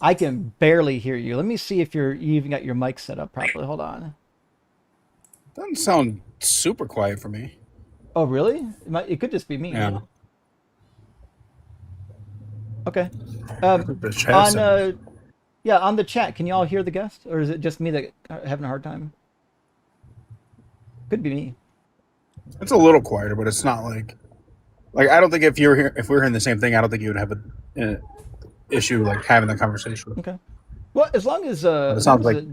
I can barely hear you. Let me see if you even got your mic set up properly. Hold on. Doesn't sound super quiet for me. Oh, really? It could just be me. Yeah. Okay. On the chat, can you all hear the guest, or is it just me that having a hard time? Could be me. It's a little quieter, but it's not like I don't think if you're here, if we're hearing the same thing, I don't think you would have an issue like having the conversation. Okay. Well, as long as But it as long sounds as like the,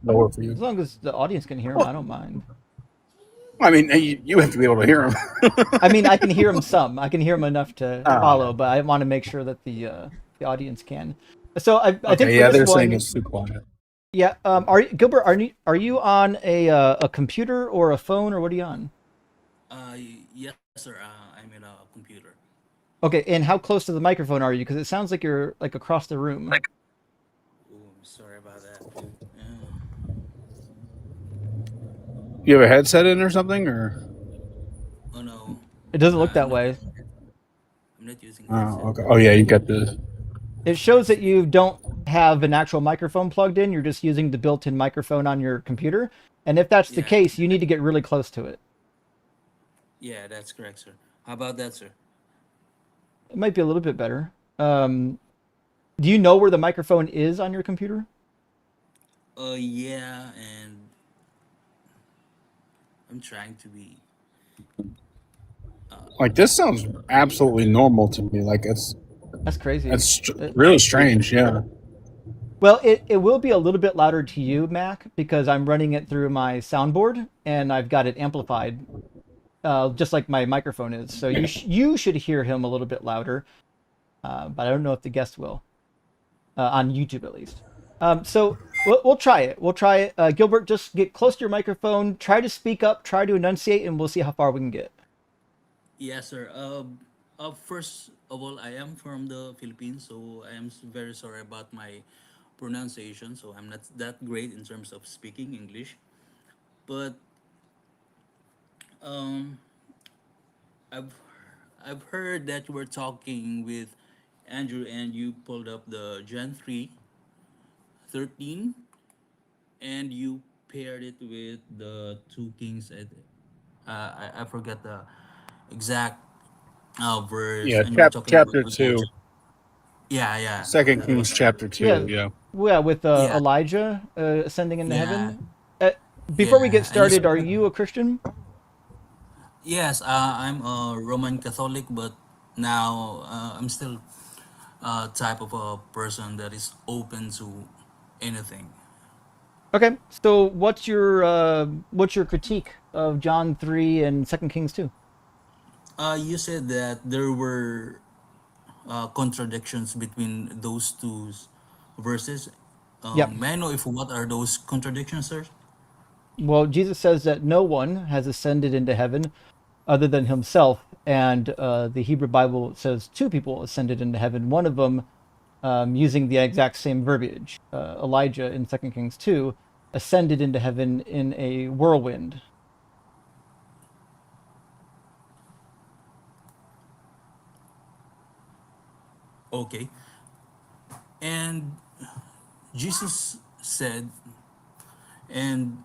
lower for you. as long as the audience can hear him, I Well, don't mind. I mean, you have to be able to hear him. I mean, I can hear him some. I can hear him enough to Oh, follow, but I want to make sure that the audience can. So I think okay. for Yeah, this they're saying one, it's too quiet. yeah. Gilbert? Are you on a computer or a phone or what are you on? Yes, sir. I'm in a computer. Okay, and how close to the microphone are you? Because it sounds like you're like across the room. Oh, I'm sorry about that. You have a headset in or something, or Oh no, It doesn't look I'm that not way. using. I'm not using oh, headset. okay. Oh yeah, you got the It shows that you don't have an actual microphone plugged in. You're just using the built-in microphone on your computer. And if that's the Yeah, case, you need to get really close to it. yeah, that's correct, sir. How about that, sir? It might be a little bit better. Do you know where the microphone is on your computer? Yeah, and I'm trying to be. like this sounds absolutely normal to me. Like That's crazy. it's It- really strange. Yeah. well, it will be a little bit louder to you, Mac, because I'm running it through my soundboard and I've got it amplified, just like my microphone is. So you should hear him a little bit louder, but I don't know if the guest will, on YouTube at least. So we'll try it. We'll try it. Gilbert, just get close to your microphone. Try to speak up. Try to enunciate, and we'll see how far we can get. Yes, sir. First of all, I am from the Philippines, so I am very sorry about my pronunciation. So I'm not that great in terms of speaking English, but um, I've I've heard that you were talking with Andrew, and you pulled up the Gen 3:13, and you paired it with the two kings. I forget the exact verse, Yeah. and you were talking about Chapter with two, yeah, yeah, Second that was Kings chapter two. Yeah, Yeah. yeah, with yeah, Elijah ascending into yeah, heaven. Uh, before we get yeah. And you started, said are that you a Christian? yes, I'm a Roman Catholic, but now I'm still type of a person that is open to anything. Okay, so what's your critique of John 3 and Second Kings 2? You said that there were contradictions between those two verses. Yep. May I know if what are those contradictions, sir? Well, Jesus says that no one has ascended into heaven other than himself, and the Hebrew Bible says two people ascended into heaven. One of them, using the exact same verbiage, Elijah in Second Kings 2, ascended into heaven in a whirlwind. Okay. And Jesus said, and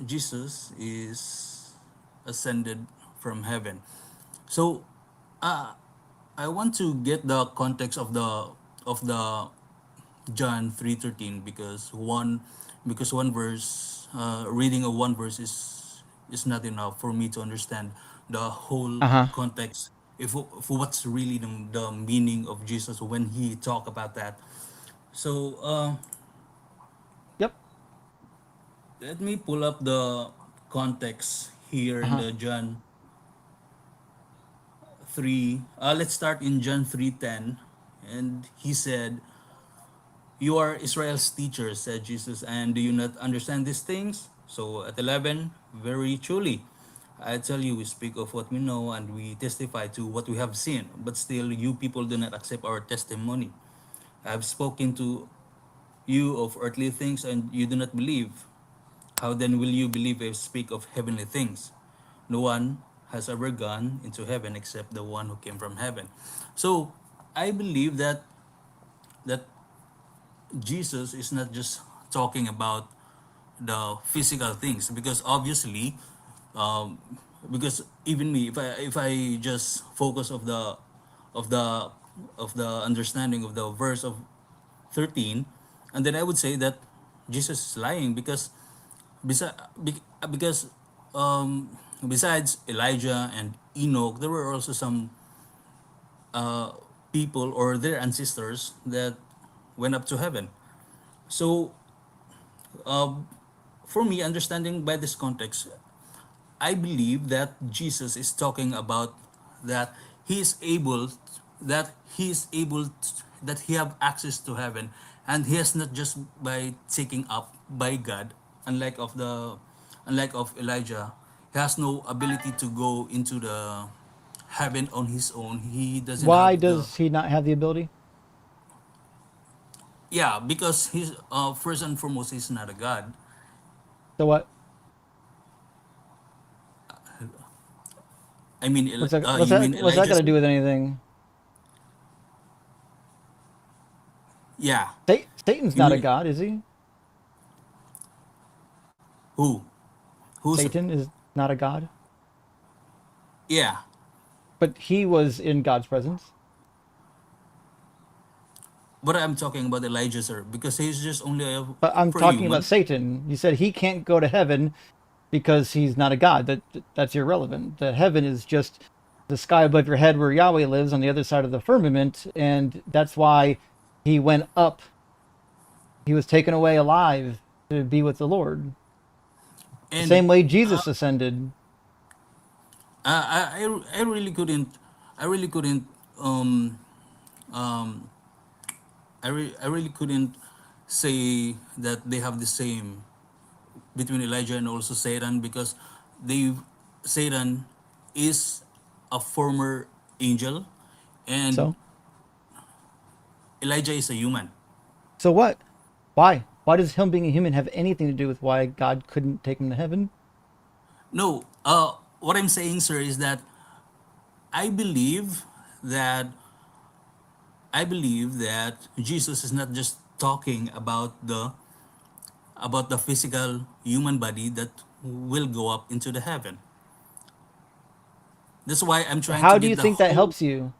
Jesus is ascended from heaven. So I want to get the context of the John 3:13, because one verse, reading of one verse is not enough for me to understand the whole Uh huh. context, if for what's really the meaning of Jesus when he talk about that. So Yep. let me pull up the context here Uh in huh. the John 3. Let's start in John 3:10, and he said, "You are Israel's teacher," said Jesus, "and do you not understand these things?" So at 11, "Very truly, I tell you, we speak of what we know and we testify to what we have seen, but still you people do not accept our testimony. I have spoken to you of earthly things and you do not believe. How then will you believe if I speak of heavenly things? No one has ever gone into heaven except the one who came from heaven." So I believe that Jesus is not just talking about the physical things, because obviously, um, because even me, if I just focus of the of the understanding of the verse of 13, and then I would say that Jesus is lying, because because um, besides Elijah and Enoch, there were also some people or their ancestors that went up to heaven. So, for me, understanding by this context, I believe that Jesus is talking about that he is able, that he is able, that he have access to heaven, and he has not just by taking up by God, unlike of Elijah, he has no ability to go into the heaven on his own. He doesn't Why have the, does he not have the ability? yeah, because he's first and foremost he's not a god. So what? I mean, What's that? you mean What's that got Elijah? to do with anything? Yeah, Satan's you not a mean god, is he? who? Who's Satan is not a god, yeah? but he was in God's presence. But I'm talking about Elijah, sir, because he's just only a But I'm for talking about human. Satan. You said he can't go to heaven because he's not a god. That's irrelevant. The heaven is just the sky above your head where Yahweh lives on the other side of the firmament, and that's why he went up. He was taken away alive to be with the Lord. The And same way Jesus ascended. I really couldn't, I really couldn't, um, um, I really couldn't say that they have the same between Elijah and also Satan because they, Satan is a former angel, and So, Elijah is a human. so what? Why? Why does him being a human have anything to do with why God couldn't take him to heaven? No, what I'm saying, sir, is that I believe that I believe that Jesus is not just talking about the physical human body that will go up into the heaven. That's why I'm trying to How do you get the think that whole helps you?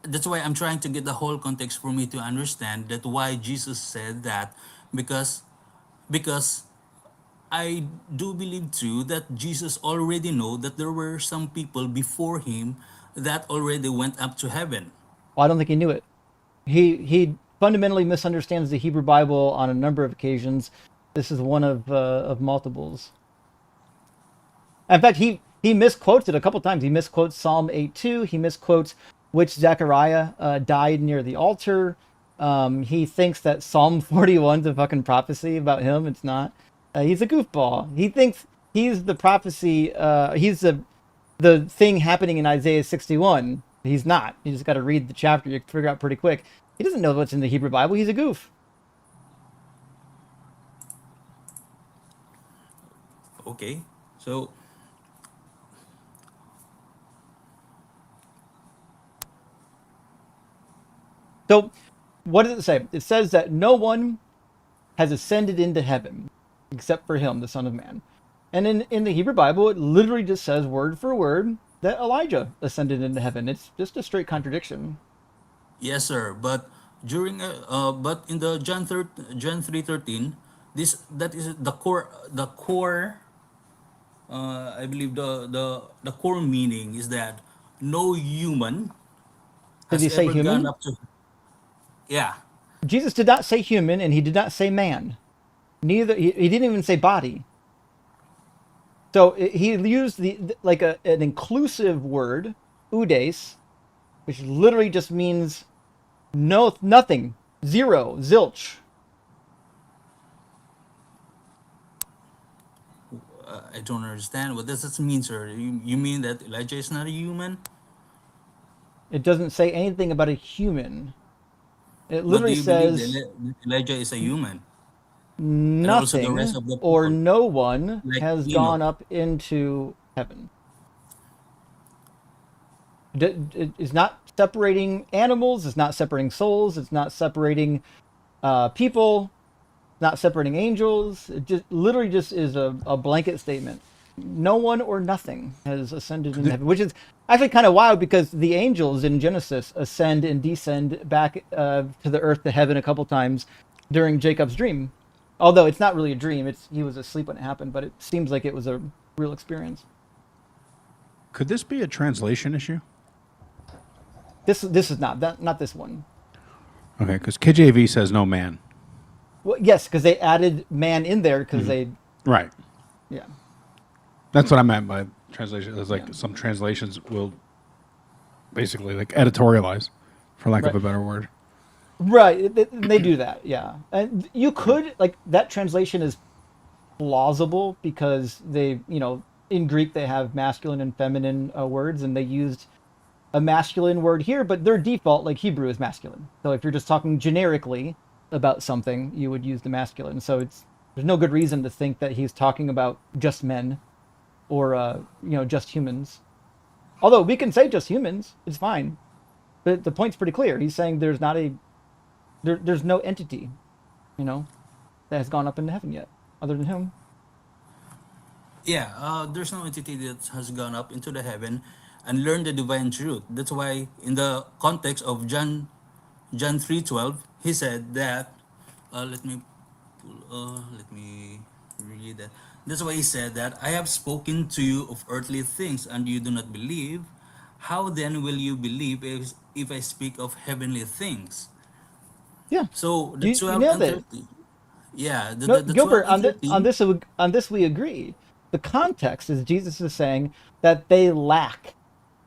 that's why I'm trying to get the whole context for me to understand that why Jesus said that because because I do believe too that Jesus already know that there were some people before him that already went up to heaven. Well, I don't think he knew it. He fundamentally misunderstands the Hebrew Bible on a number of occasions. This is one of multiples. In fact, he misquotes it a couple times. He misquotes Psalm 8:2. He misquotes which Zechariah died near the altar. He thinks that Psalm 41 is a fucking prophecy about him. It's not. He's a goofball. He thinks he's the prophecy. He's the thing happening in Isaiah 61. He's not. You just got to read the chapter. You can figure out pretty quick. He doesn't know what's in the Hebrew Bible. He's a goof. Okay. So So, what does it say? It says that no one has ascended into heaven except for him, the Son of Man. And in the Hebrew Bible, it literally just says word for word that Elijah ascended into heaven. It's just a straight contradiction. yes, sir. But but in the John 3:13, this that is the core. I believe the core meaning is that no human Did has he say ever gone human? up to. Yeah. Jesus did not say human, and he did not say man. Neither he didn't even say body. So he used like an inclusive word, oudes, which literally just means no, nothing, zero, zilch. I don't understand what does this mean, sir. You mean that Elijah is not a human? It doesn't say anything about a human. It But do literally you believe that says Elijah is a human, and also the rest nothing of the or people, no one like has Enoch? gone up into heaven. It's not separating animals. It's not separating souls. It's not separating people. Not separating angels. It just literally just is a blanket statement. No one or nothing has ascended into heaven, which is actually kind of wild because the angels in Genesis ascend and descend back to the earth to heaven a couple times during Jacob's dream. Although it's not really a dream, it's he was asleep when it happened, but it seems like it was a real experience. Could this be a translation issue? This is not this one. Okay, because KJV says no man. Well, yes, because they added man in there because Right. yeah. That's what I meant by translation. It's like some translations will basically like editorialize, for lack of a better word. Right, they do that, yeah. And you could like that translation is plausible because they, in Greek they have masculine and feminine words, and they used a masculine word here, but their default, like Hebrew, is masculine. So if you're just talking generically about something, you would use the masculine. So there's no good reason to think that he's talking about just men or just humans. Although we can say just humans, it's fine. But the point's pretty clear. He's saying there's no entity, that has gone up into heaven yet, other than him. Yeah, there's no entity that has gone up into the heaven and learned the divine truth. That's why in the context of John 3:12, he said that let me read that. That's why he said that I have spoken to you of earthly things and you do not believe. How then will you believe if I speak of heavenly things? Yeah, So the you 12 nailed and it. 13. Yeah, No, the 12 Gilbert, and on this 13. on this we agree. The context is Jesus is saying that they lack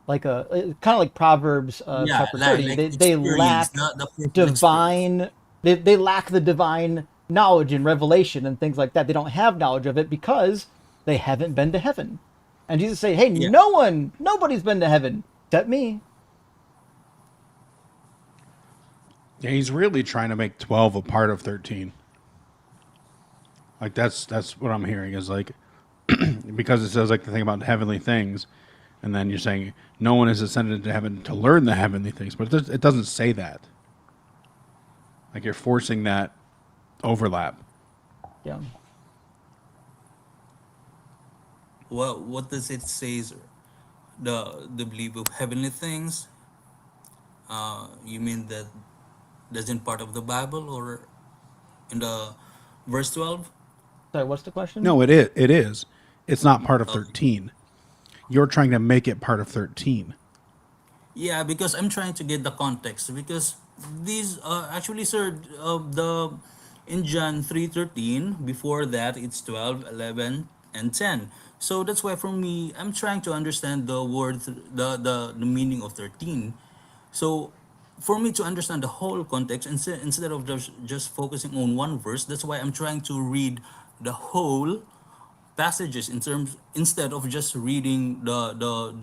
like kind of like Proverbs Yeah, chapter 30. like They experience, lack the personal experience. divine they lack the divine knowledge and revelation and things like that. They don't have knowledge of it because they haven't been to heaven. And Jesus say, "Hey, Yeah. nobody's been to heaven except me." Yeah, he's really trying to make 12 a part of 13. Like that's what I'm hearing is like because it says like the thing about heavenly things, and then you're saying no one is ascended into heaven to learn the heavenly things, but it doesn't say that. Like you're forcing that overlap. Yeah. Well, what does it say, sir? The belief of heavenly things. You mean that doesn't part of the Bible or in the verse 12? Sorry, what's the question? No, it is. It is. It's not part of Uh, 13. You're trying to make it part of 13. yeah, because I'm trying to get the context because these actually, sir, the in John 3:13, before that it's 12, 11, and 10. So that's why for me I'm trying to understand the word the meaning of 13. So for me to understand the whole context instead of just focusing on one verse, that's why I'm trying to read the whole passages in terms instead of just reading the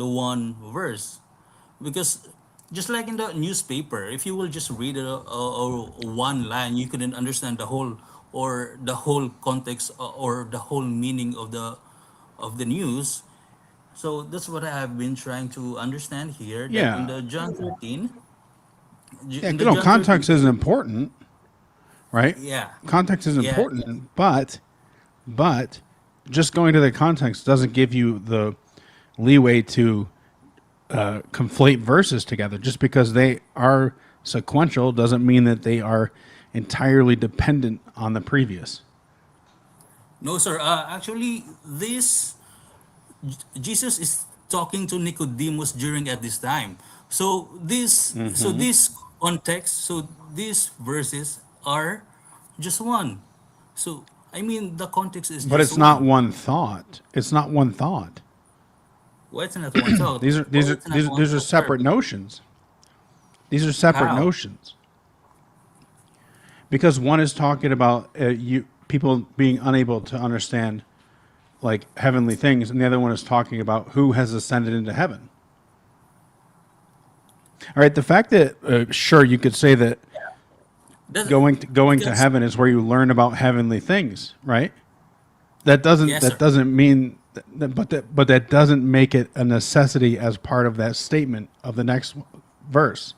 one verse, because just like in the newspaper, if you will just read a one line, you couldn't understand the whole or the whole context or the whole meaning of the news. So that's what I have been trying to understand here, that in Yeah. the John 13, Yeah, in the no, John 13, context is important, right? yeah, Context is yeah, important, but just going to the context doesn't give you the leeway to conflate verses together. Just because they are sequential doesn't mean that they are entirely dependent on the previous. no, sir. Actually, this Jesus is talking to Nicodemus during at this time. So this context, so these verses are just one. So I mean the context is But just it's not one. one thought. It's not one thought. Why it's not one thought? These are Why these are it's not these are, one these are thought, sir? separate notions. These are separate How? notions because one is talking about you people being unable to understand like heavenly things, and the other one is talking about who has ascended into heaven. All right, the fact that sure you could say that That going to because heaven is where you learn about heavenly things, right? That doesn't yes, that sir. doesn't mean but that doesn't make it a necessity as part of that statement of the next verse.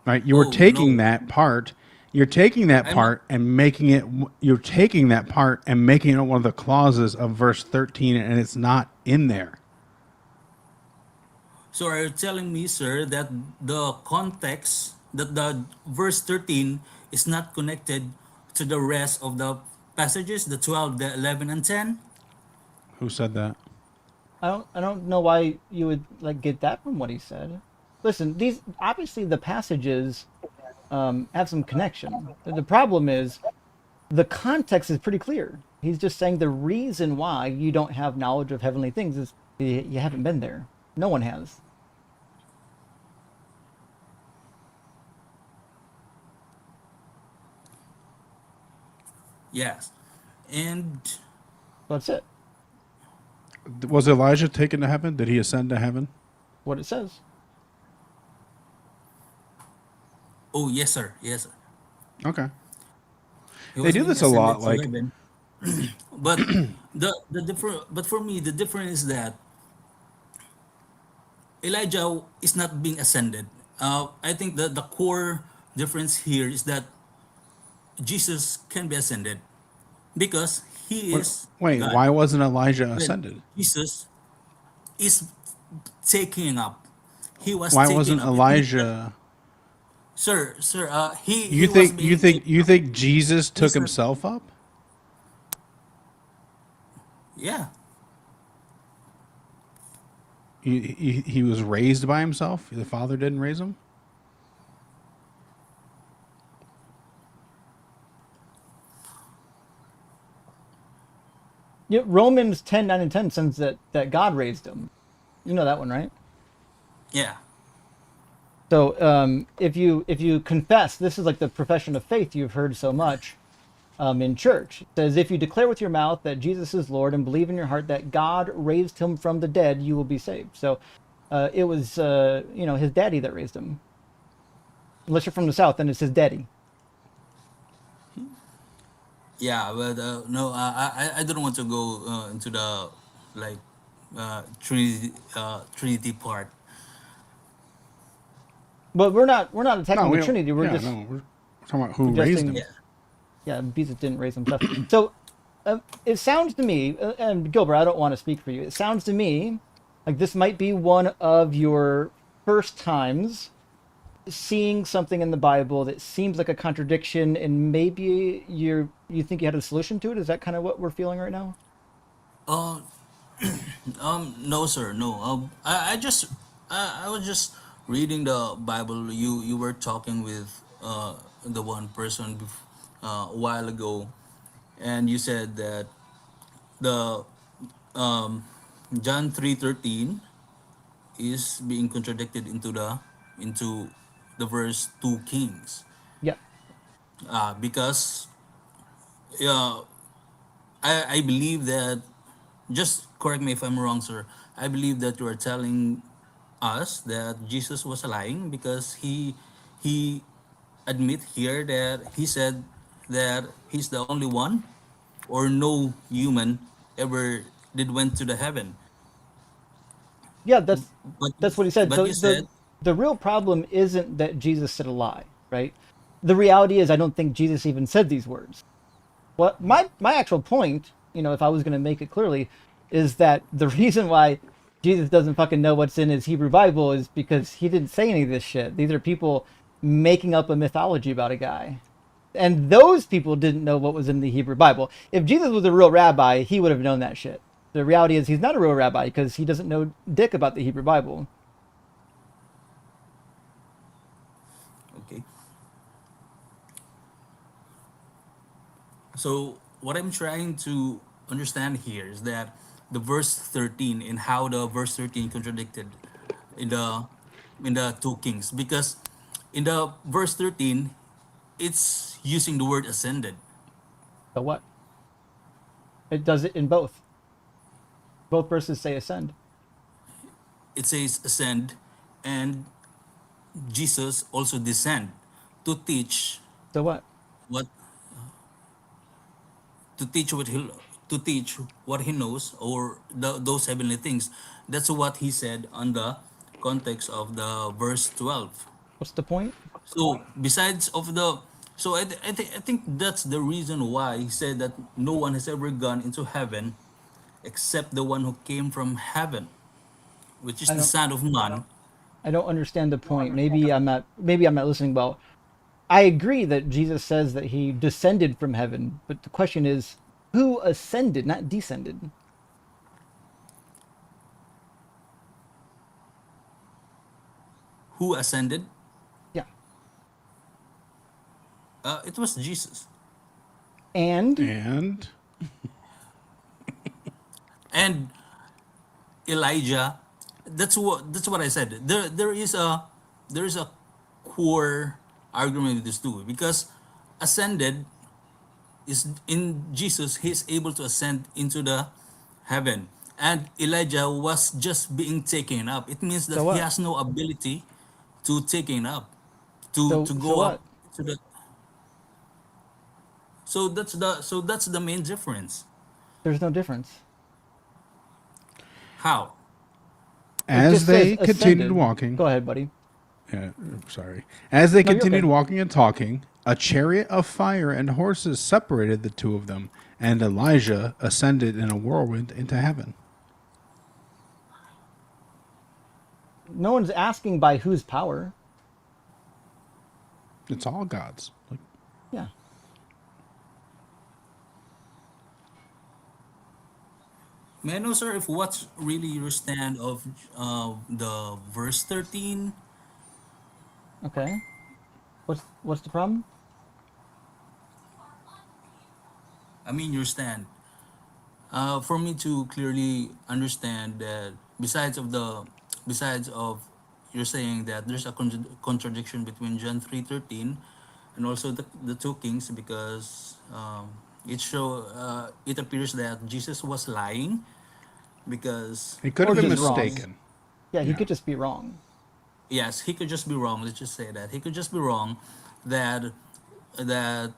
Right? You were Oh taking no, that part, you're taking that I'm not. part and making it you're taking that part and making it one of the clauses of verse 13, and it's not in there. So are you telling me, sir, that the context, that the verse 13 is not connected to the rest of the passages, the 12, the 11, and 10? Who said that? I don't know why you would like get that from what he said. Listen, these obviously the passages have some connection. The problem is the context is pretty clear. He's just saying the reason why you don't have knowledge of heavenly things is you haven't been there. No one has. Yes. And That's it. Was Elijah taken to heaven? Did he ascend to heaven? What it says. oh yes, sir. Yes, sir. Okay. He They was do being this a lot. ascended to Like, heaven. But the different but for me the difference is that Elijah is not being ascended. I think the core difference here is that Jesus can be ascended because he is wait, God. why wasn't Elijah Well, ascended? Jesus is taking up. He was Why taking wasn't up. It means that, Elijah? sir, he was being taken You up. think Jesus took Jesus, himself up? yeah, He was raised by himself. The Father didn't raise him. Yeah, Romans 10, 9, and 10 says that God raised him. You know that one, right? yeah. So if you confess, this is like the profession of faith you've heard so much in church. It says, if you declare with your mouth that Jesus is Lord and believe in your heart that God raised him from the dead, you will be saved. So it was his daddy that raised him. Unless you're from the South, then it's his daddy. Yeah, but no, I don't want to go into the like Trinity part. But we're not No, attacking the we don't. Trinity. We're Yeah, just no. We're talking about who raised suggesting, him. Yeah, yeah, Jesus didn't raise himself. So it sounds to me, and Gilbert, I don't want to speak for you. It sounds to me like this might be one of your first times seeing something in the Bible that seems like a contradiction, and maybe you think you had a solution to it. Is that kind of what we're feeling right now? uh, no, sir, no. I was just reading the Bible. You were talking with the one person a while ago, and you said that the um, John 3:13 is being contradicted into the verse 2 kings, Yeah. because uh, I believe that, just correct me if I'm wrong, sir. I believe that you are telling us that Jesus was lying because he admit here that he said that he's the only one, or no human ever did went to the heaven. Yeah, But that's what he said. but So you said, the real problem isn't that Jesus said a lie, right? The reality is I don't think Jesus even said these words. What my actual point, if I was going to make it clearly, is that the reason why Jesus doesn't fucking know what's in his Hebrew Bible is because he didn't say any of this shit. These are people making up a mythology about a guy. And those people didn't know what was in the Hebrew Bible. If Jesus was a real rabbi, he would have known that shit. The reality is he's not a real rabbi because he doesn't know dick about the Hebrew Bible. okay. So what I'm trying to understand here is that the verse 13 and how the verse 13 contradicted in the 2 kings, because in the verse 13 it's using the word ascended. So what? It does it in both. Both verses say ascend. It says ascend, and Jesus also descend to teach So what? what to teach what he to teach what he knows, or those heavenly things. That's what he said on the context of the verse 12. What's the point? So besides of the, so I think that's the reason why he said that no one has ever gone into heaven except the one who came from heaven, which is I the don't Son of Man. I don't understand the point. Maybe I'm not listening well. I agree that Jesus says that he descended from heaven, but the question is who ascended, not descended. who ascended? Yeah. It was Jesus. And And Elijah. That's what I said. There is a core argument with this too, because ascended is in Jesus. He's able to ascend into the heaven, and Elijah was just being taken up. It means that so he what? has no ability to taken up, to So go up what? to the. So that's the main difference. There's no difference. How? It As just says they continued ascended. walking, Go ahead, buddy. sorry. As they No, you're continued okay. walking and talking, a chariot of fire and horses separated the two of them, and Elijah ascended in a whirlwind into heaven. No one's asking by whose power. It's all God's. Like, Yeah. May I know, sir, if what's really your stand of the verse 13? Okay. What's the problem? I mean, your stand. For me to clearly understand that besides of you're saying that there's a contradiction between John 3:13 and also the two kings, because it appears that Jesus was lying, because he could Or have been just wrong. mistaken. Yeah, he Yeah. could just be wrong. yes, he could just be wrong. Let's just say that he could just be wrong, that that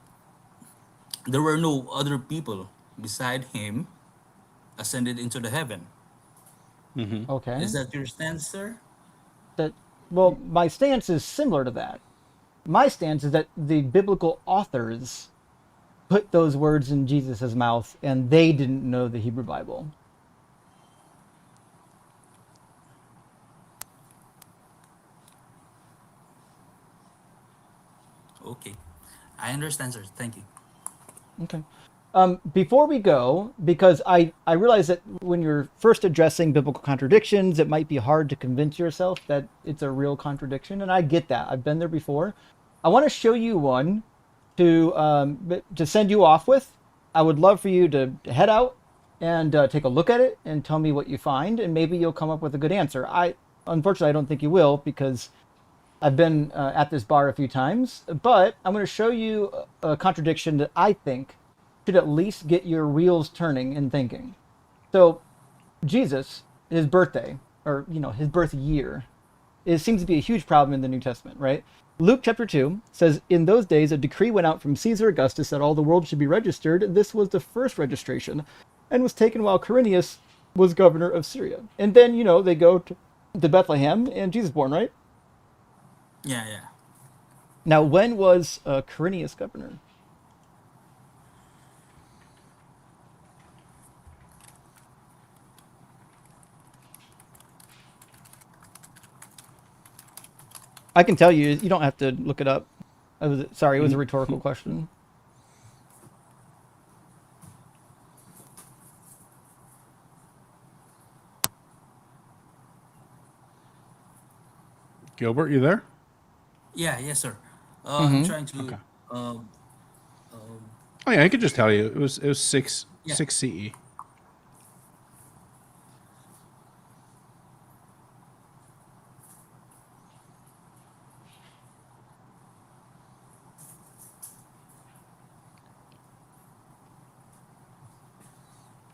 there were no other people beside him ascended into the heaven. Is Okay. that your stance, sir? That well, my stance is similar to that. My stance is that the biblical authors put those words in Jesus' mouth and they didn't know the Hebrew Bible. Okay, I understand, sir. Thank you. Okay. Before we go, because I realize that when you're first addressing biblical contradictions, it might be hard to convince yourself that it's a real contradiction, and I get that. I've been there before. I want to show you one to send you off with. I would love for you to head out and take a look at it and tell me what you find, and maybe you'll come up with a good answer. Unfortunately, I don't think you will because I've been at this bar a few times, but I'm going to show you a contradiction that I think should at least get your wheels turning and thinking. So, Jesus, his birthday, or his birth year, it seems to be a huge problem in the New Testament, right? Luke chapter 2 says, "In those days, a decree went out from Caesar Augustus that all the world should be registered. This was the first registration and was taken while Quirinius was governor of Syria." And then, they go to Bethlehem and Jesus born, right? Yeah, yeah. Now, when was Quirinius governor? I can tell you. You don't have to look it up. Sorry, it was a rhetorical question. Gilbert, you there? Yeah, yes, sir. I'm Mm-hmm. trying to. Okay. Um, Oh yeah, I could just tell you. It was six yeah. CE.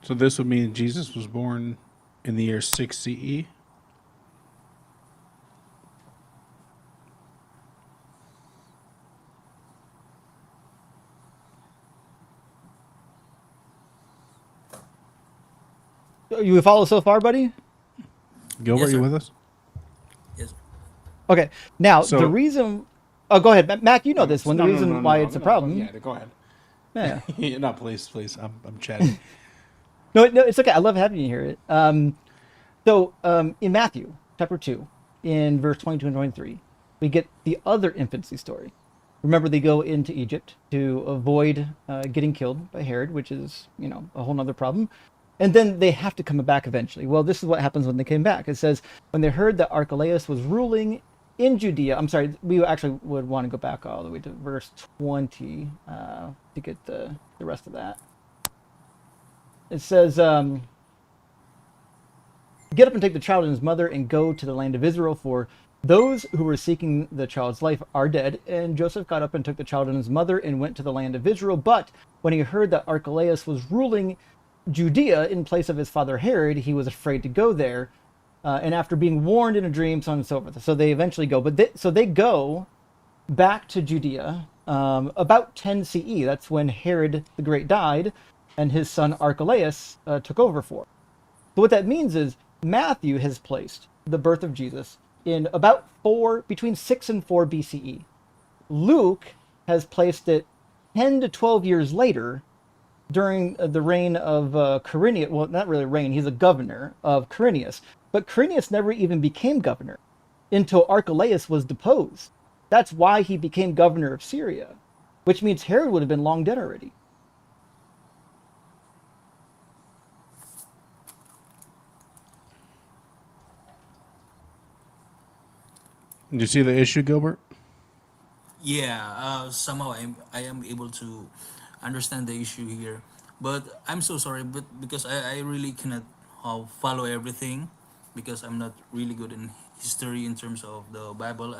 So this would mean Jesus was born in the year 6 CE. You follow so far, buddy? Gilbert, Yes, you sir. with us? Yes, sir. Okay. Now, the So, reason. Oh, go ahead, Mac. You know no, this one. The no, no, no, reason why no, it's a no. problem. Go ahead. Yeah. No, please. I'm chatting. No, it's okay. I love having you hear it. So, in Matthew chapter 2, in verse 22 and 23, we get the other infancy story. Remember, they go into Egypt to avoid getting killed by Herod, which is, a whole nother problem. And then they have to come back eventually. Well, this is what happens when they came back. It says, when they heard that Archelaus was ruling in Judea. I'm sorry, we actually would want to go back all the way to verse 20 to get the rest of that. It says, "Get up and take the child and his mother and go to the land of Israel, for those who were seeking the child's life are dead." And Joseph got up and took the child and his mother and went to the land of Israel. But when he heard that Archelaus was ruling Judea in place of his father Herod, he was afraid to go there. And after being warned in a dream, so on and so forth. So they eventually go. So they go back to Judea about 10 CE. That's when Herod the Great died, and his son Archelaus took over for him. So what that means is Matthew has placed the birth of Jesus in about between 6 and 4 BCE. Luke has placed it 10 to 12 years later during the reign of Quirinius. Well, not really reign, he's a governor of Quirinius. But Quirinius never even became governor until Archelaus was deposed. That's why he became governor of Syria, which means Herod would have been long dead already. Do you see the issue, Gilbert? Yeah, somehow I am able to understand the issue here, but I'm so sorry, but because I really cannot follow everything, because I'm not really good in history in terms of the Bible.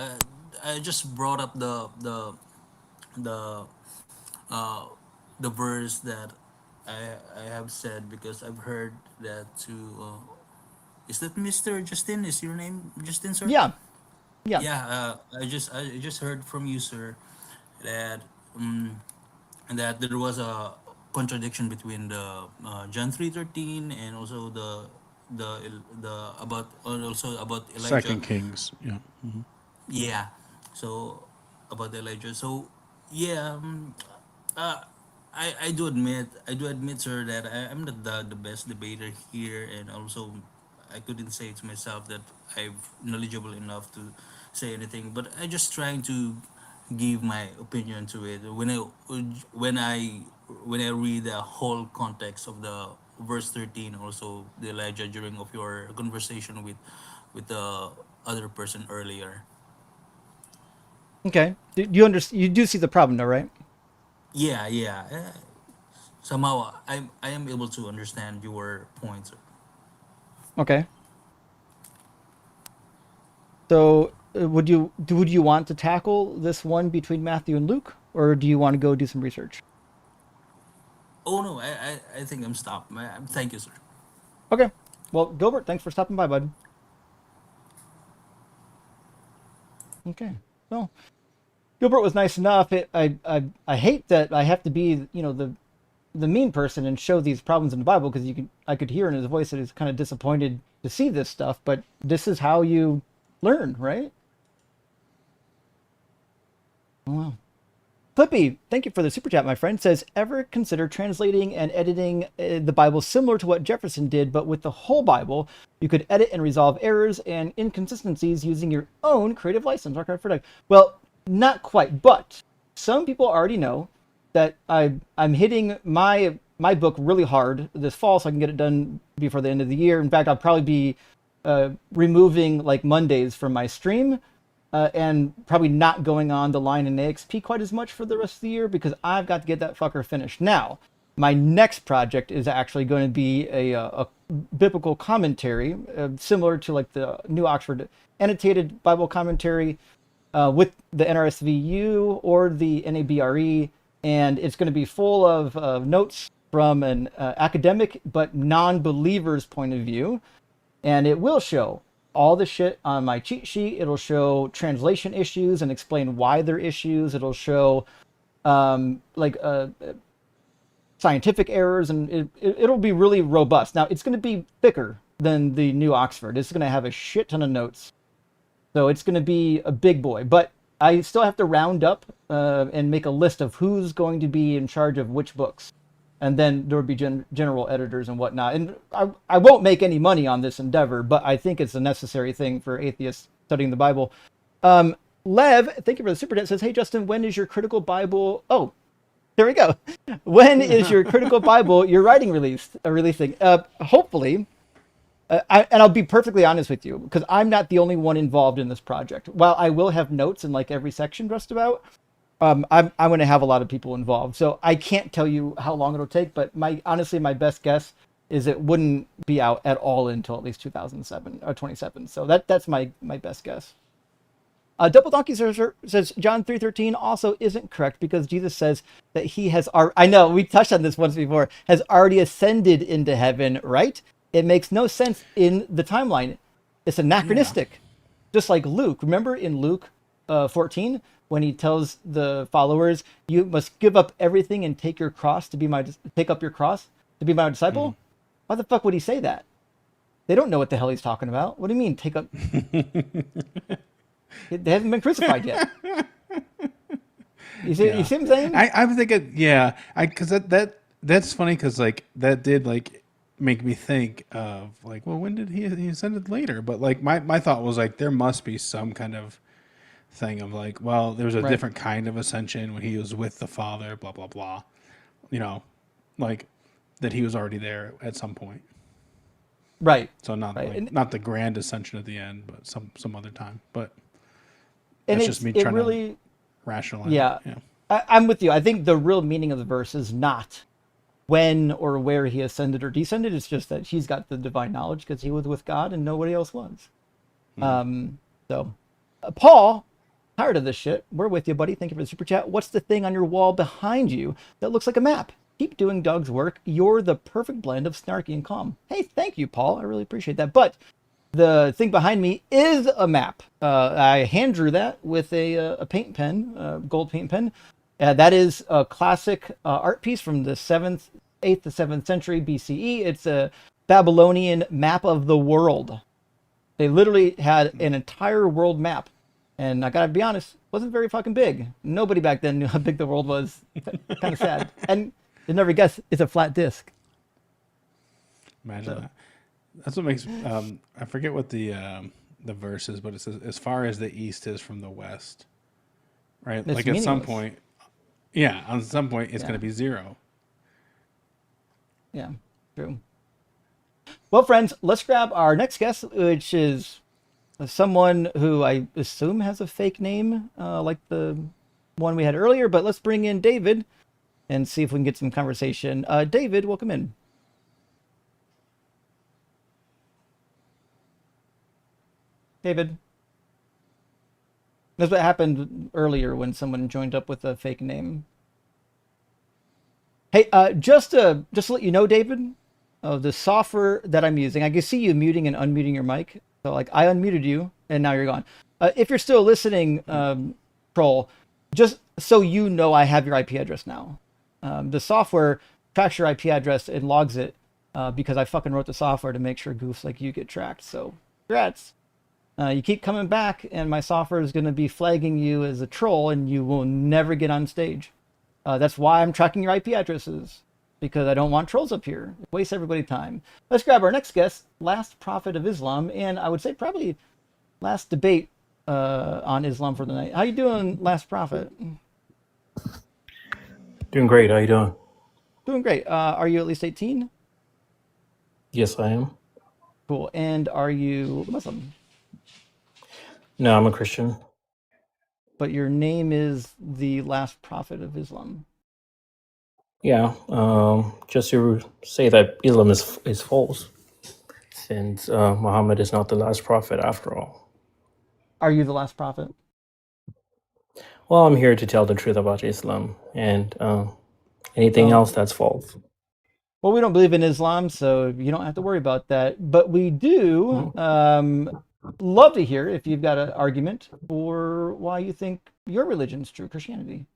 I just brought up the uh, the verse that I have said, because I've heard that to is that Mr. Justin? Is your name Justin, sir? Yeah, yeah. Yeah, I just heard from you, sir, that that there was a contradiction between the John 3:13 and also the about also about Elijah. Second Kings. Yeah. Yeah, so about Elijah. So yeah, uh, I do admit, sir, that I'm not the best debater here, and also I couldn't say to myself that I'm knowledgeable enough to say anything. But I just trying to give my opinion to it when I when I read the whole context of the verse 13, also the Elijah during of your conversation with the other person earlier. Okay. You do see the problem, though, right? Yeah, yeah. Somehow I am able to understand your points. Okay. So would you want to tackle this one between Matthew and Luke, or do you want to go do some research? Oh no, I think I'm stopped. Thank you, sir. Okay. Well, Gilbert, thanks for stopping by, bud. Okay. Well, Gilbert was nice enough. I hate that I have to be, the mean person and show these problems in the Bible, because I could hear in his voice that he's kind of disappointed to see this stuff, but this is how you learn, right? Wow. Flippy, thank you for the super chat, my friend. Says, ever consider translating and editing the Bible similar to what Jefferson did, but with the whole Bible? You could edit and resolve errors and inconsistencies using your own creative license. Well, not quite, but some people already know that I'm hitting my book really hard this fall, so I can get it done before the end of the year. In fact, I'll probably be removing like Mondays from my stream. And probably not going on the line in AXP quite as much for the rest of the year, because I've got to get that fucker finished. Now, my next project is actually going to be a biblical commentary, similar to like the New Oxford Annotated Bible Commentary with the NRSVU or the NABRE, and it's going to be full of notes from an academic but non-believer's point of view, and it will show all the shit on my cheat sheet. It'll show translation issues and explain why they're issues. It'll show scientific errors, and it'll be really robust. Now, it's going to be thicker than the New Oxford. It's going to have a shit ton of notes. So it's going to be a big boy. But I still have to round up and make a list of who's going to be in charge of which books. And then there would be general editors and whatnot. And I won't make any money on this endeavor, but I think it's a necessary thing for atheists studying the Bible. Lev, thank you for the super chat, says, hey, Justin, when is your critical Bible? Oh, there we go. When is your critical Bible, your writing releasing? Hopefully, And I'll be perfectly honest with you, because I'm not the only one involved in this project. While I will have notes in like every section just about, I'm going to have a lot of people involved. So I can't tell you how long it'll take, but honestly, my best guess is it wouldn't be out at all until at least 2007 or 27. So that's my best guess. Double Donkey says John 3:13 also isn't correct because Jesus says that he has. I know we touched on this once before. Has already ascended into heaven, right? It makes no sense in the timeline. It's anachronistic, just like Luke. Remember in Luke 14 when he tells the followers, "You must give up everything and take your cross take up your cross to be my disciple." Why the fuck would he say that? They don't know what the hell he's talking about. What do you mean take up? They haven't been crucified yet. You see what I'm saying? I'm thinking, because that's funny because like that did like make me think of like, well, when did he ascended later? But like my thought was like there must be some kind of thing of like, well, there was a different kind of ascension when he was with the Father, blah blah blah. You know, like that he was already there at some point. Right. So not the grand ascension at the end, but some other time. But and that's just me trying to rationalize. Yeah. I'm with you. I think the real meaning of the verse is not when or where he ascended or descended. It's just that he's got the divine knowledge because he was with God and nobody else was. Paul, tired of this shit. We're with you, buddy. Thank you for the super chat. What's the thing on your wall behind you that looks like a map? Keep doing Doug's work. You're the perfect blend of snarky and calm. Hey, thank you, Paul. I really appreciate that. But the thing behind me is a map. I hand drew that with a paint pen, gold paint pen. That is a classic art piece from the 8th to 7th century BCE. It's a Babylonian map of the world. They literally had an entire world map. And I gotta be honest, it wasn't very fucking big. Nobody back then knew how big the world was. Kind of sad. And you'll never guess it's a flat disc. Imagine that. That's what makes I forget what the verse is, but it says as far as the east is from the west. Right? It's like at some point on some point it's gonna be 0. Yeah, true. Well, friends, let's grab our next guest, which is someone who I assume has a fake name, like the one we had earlier, but let's bring in David and see if we can get some conversation. David, welcome in. David. That's what happened earlier when someone joined up with a fake name. Hey, just to let you know, David, the software that I'm using, I can see you muting and unmuting your mic. So like I unmuted you and now you're gone. If you're still listening, Troll, just so you know, I have your IP address now. The software tracks your IP address and logs it because I fucking wrote the software to make sure goofs like you get tracked. So congrats. You keep coming back and my software is going to be flagging you as a troll and you will never get on stage. That's why I'm tracking your IP addresses, because I don't want trolls up here. It wastes everybody's time. Let's grab our next guest, last prophet of Islam, and I would say probably last debate on Islam for the night. How you doing, last prophet? Doing great. How you doing? Doing great. Are you at least 18? Yes, I am. Cool. And are you Muslim? No, I'm a Christian. But your name is the last prophet of Islam. Yeah, just to say that Islam is false, since Muhammad is not the last prophet after all. Are you the last prophet? Well, I'm here to tell the truth about Islam, and anything else that's false. Well, we don't believe in Islam, so you don't have to worry about that. But we do love to hear if you've got an argument for why you think your religion's true, Christianity.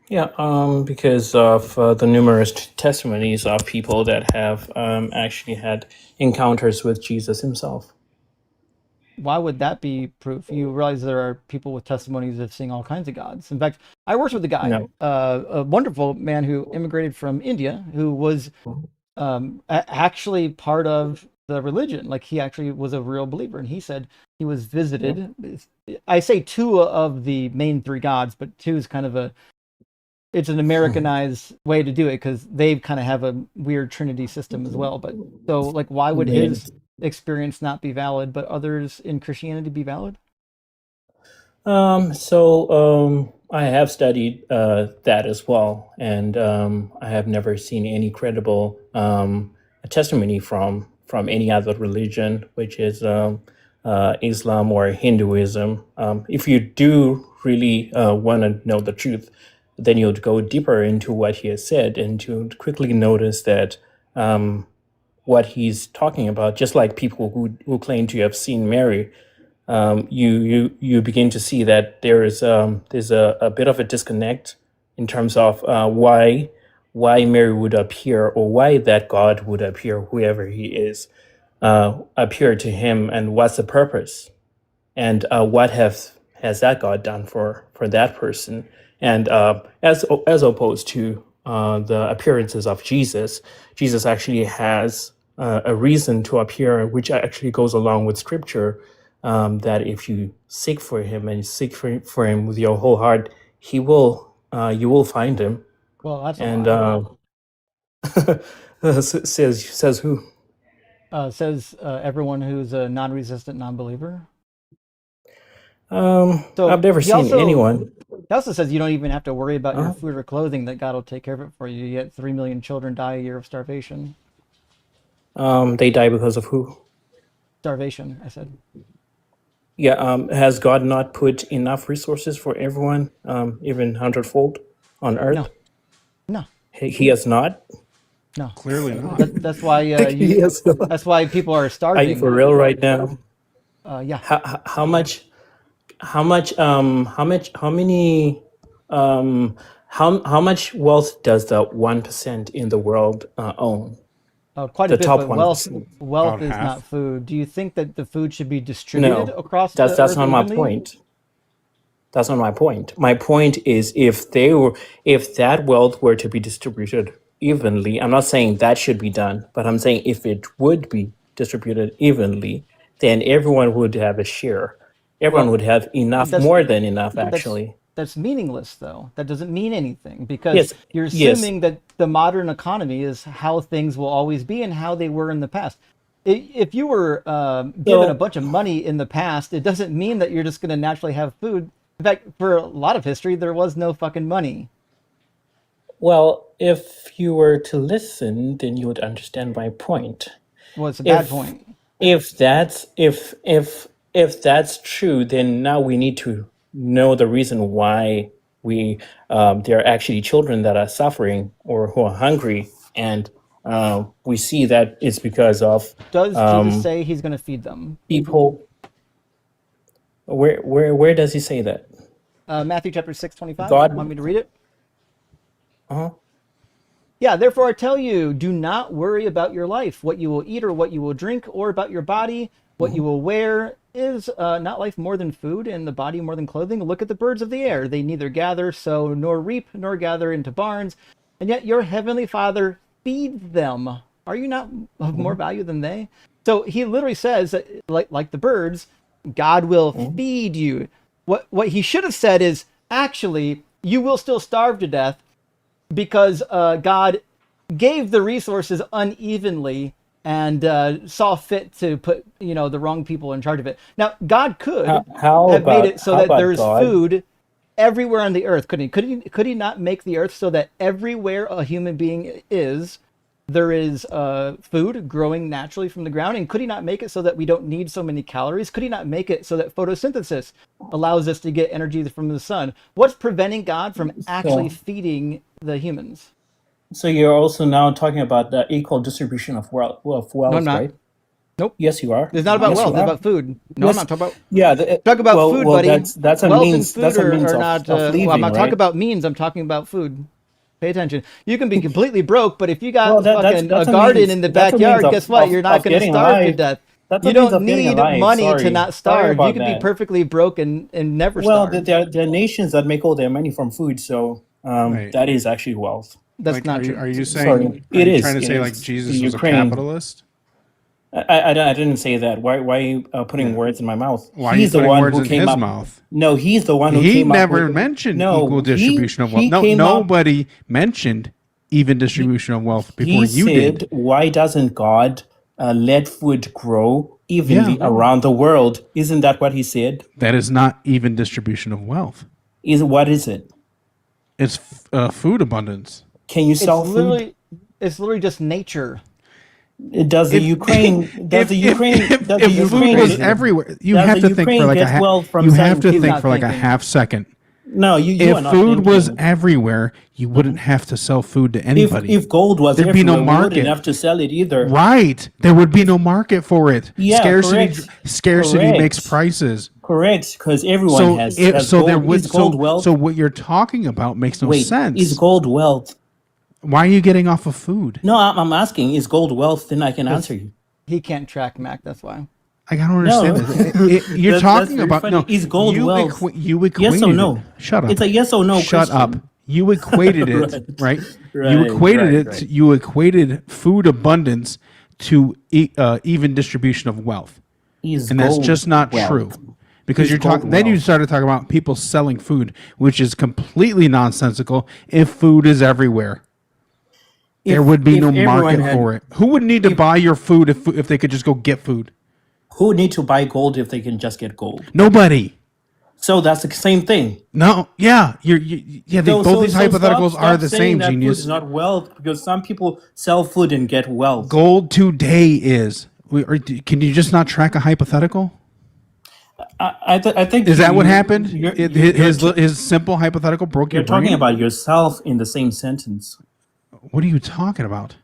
Yeah, because of the numerous testimonies of people that have actually had encounters with Jesus himself. Why would that be proof? You realize there are people with testimonies of seeing all kinds of gods. In fact, I worked with a guy, a wonderful man who immigrated from India, who was actually part of the religion. Like he actually was a real believer. And he said he was visited. I say 2 of the main 3 gods, but 2 is kind of it's an Americanized way to do it because they kind of have a weird Trinity system as well. But so, like, why would his experience not be valid, but others in Christianity be valid? I have studied that as well, and I have never seen any credible testimony from any other religion, which is Islam or Hinduism. If you do really want to know the truth, then you'll go deeper into what he has said, and to quickly notice that what he's talking about, just like people who claim to have seen Mary, you begin to see that there's a bit of a disconnect in terms of why Mary would appear, or why that God would appear, whoever he is, appear to him, and what's the purpose, and what has that God done for that person, and as opposed to the appearances of Jesus. Jesus actually has a reason to appear, which actually goes along with Scripture. That if you seek for him and seek for him with your whole heart, you will find him. Well, that's and says who? Says everyone who's a non-resistant non-believer. So I've never seen anyone. He also says you don't even have to worry about your food or clothing, that God will take care of it for you. Yet 3 million children die a year of starvation. They die because of who? Starvation, I said. Yeah, has God not put enough resources for everyone, even 100-fold on earth? No. He has not? No. Clearly not. That's why that's why people are starving. Are you for real right now? Yeah. How much wealth does the 1% in the world own? Quite a bit, top but 1%. wealth is not food. Do you think that the food should be distributed across the earth? That's not my point. That's not my point. My point is if that wealth were to be distributed evenly, I'm not saying that should be done, but I'm saying if it would be distributed evenly, then everyone would have a share. Everyone would have enough, more than enough, actually. That's meaningless, though. That doesn't mean anything, because you're assuming that the modern economy is how things will always be and how they were in the past. If you were given a bunch of money in the past, it doesn't mean that you're just going to naturally have food. In fact, for a lot of history, there was no fucking money. Well, if you were to listen, then you would understand my point. Well, it's a bad point. If that's true, then now we need to know the reason why there are actually children that are suffering or who are hungry, and we see that it's because of. Does Jesus say he's going to feed them? People. Where does he say that? Matthew chapter 6:25. God. Want me to read it? Yeah, therefore I tell you, do not worry about your life, what you will eat or what you will drink, or about your body, what you will wear. Is not life more than food, and the body more than clothing? Look at the birds of the air. They neither gather, sow, nor reap, nor gather into barns, and yet your heavenly Father feeds them. Are you not of more value than they? So he literally says that, like the birds, God will feed you. What he should have said is, actually, you will still starve to death, because God gave the resources unevenly and saw fit to put the wrong people in charge of it. Now, God could have made it so that there's food everywhere on the earth, couldn't he? Could he not make the earth so that everywhere a human being is, there is food growing naturally from the ground? And could he not make it so that we don't need so many calories? Could he not make it so that photosynthesis allows us to get energy from the sun? What's preventing God from actually feeding the humans? So you're also now talking about the equal distribution of wealth, no, I'm not. Right? Nope. Yes, you are. It's not about wealth. It's about food. No, yes. I'm not talking about. Yeah, talk about food, buddy. That's a wealth means. And food that's a means are of, not. of living, I'm not right? talking about means. I'm talking about food. Pay attention. You can be completely broke, but if you got that's a garden in the backyard, guess what? You're not going to starve to death. You don't need money to not starve. You can be perfectly broke and never starve. Well, there are nations that make all their money from food, so that is actually wealth. That's not true. Are you saying? Are you trying to say like Jesus was a capitalist? I didn't say that. Why are you putting Yeah. words in my mouth? Why are you He's the putting one words who in came his up. mouth? No, he's the one who He came up never with. mentioned equal No, distribution of wealth. he No, came up. nobody mentioned even distribution of wealth before He you did. said, "Why doesn't God let food grow evenly Yeah. around the world?" Isn't that what he said? That is not even distribution of wealth. What is it? It's food abundance. Can you It's sell food? literally just nature. Does the If Ukraine? Does the Ukraine? Does the if food was Ukraine? everywhere, you Does have the to think for Ukraine like get wealth from you have selling to He's think not for like a thinking. half second. No, you If are not food was thinking. everywhere, you wouldn't have to sell food to anybody. If gold was There'd be no everywhere, we wouldn't market. have to sell it either. Right. There would be no market for it. Yeah, correct. Scarcity makes Correct. prices. Correct, because everyone So has so there gold. would Is gold wealth? so what you're talking about makes no Wait, sense. is gold wealth? Why are you getting off of food? No, I'm asking, is gold wealth? Then I can answer you. He can't track Mac. That's why. I don't No, understand this. You're that's talking very about funny. no. Is gold you wealth? you equated Yes or no? it. Shut up. It's a yes or no Shut up. question. You equated it Right. right. You Right, equated right, it. right. You equated food abundance to even distribution of wealth, Is and that's gold just not wealth? true. Because Is you're gold talking. Then you wealth? started talking about people selling food, which is completely nonsensical. If food is everywhere, there would be If no everyone market had- for it. Who would need to buy your food if they could just go get food? Who would need to buy gold if they can just get gold? Nobody. So that's the same thing. No, yeah, both these hypotheticals are the saying same, that genius. Food is not wealth because some people sell food and get wealth. Gold today is. Can you just not track a hypothetical? I think Is that what you- happened? you're- His simple hypothetical broke your You're talking brain? about yourself in the same sentence. What are you talking about?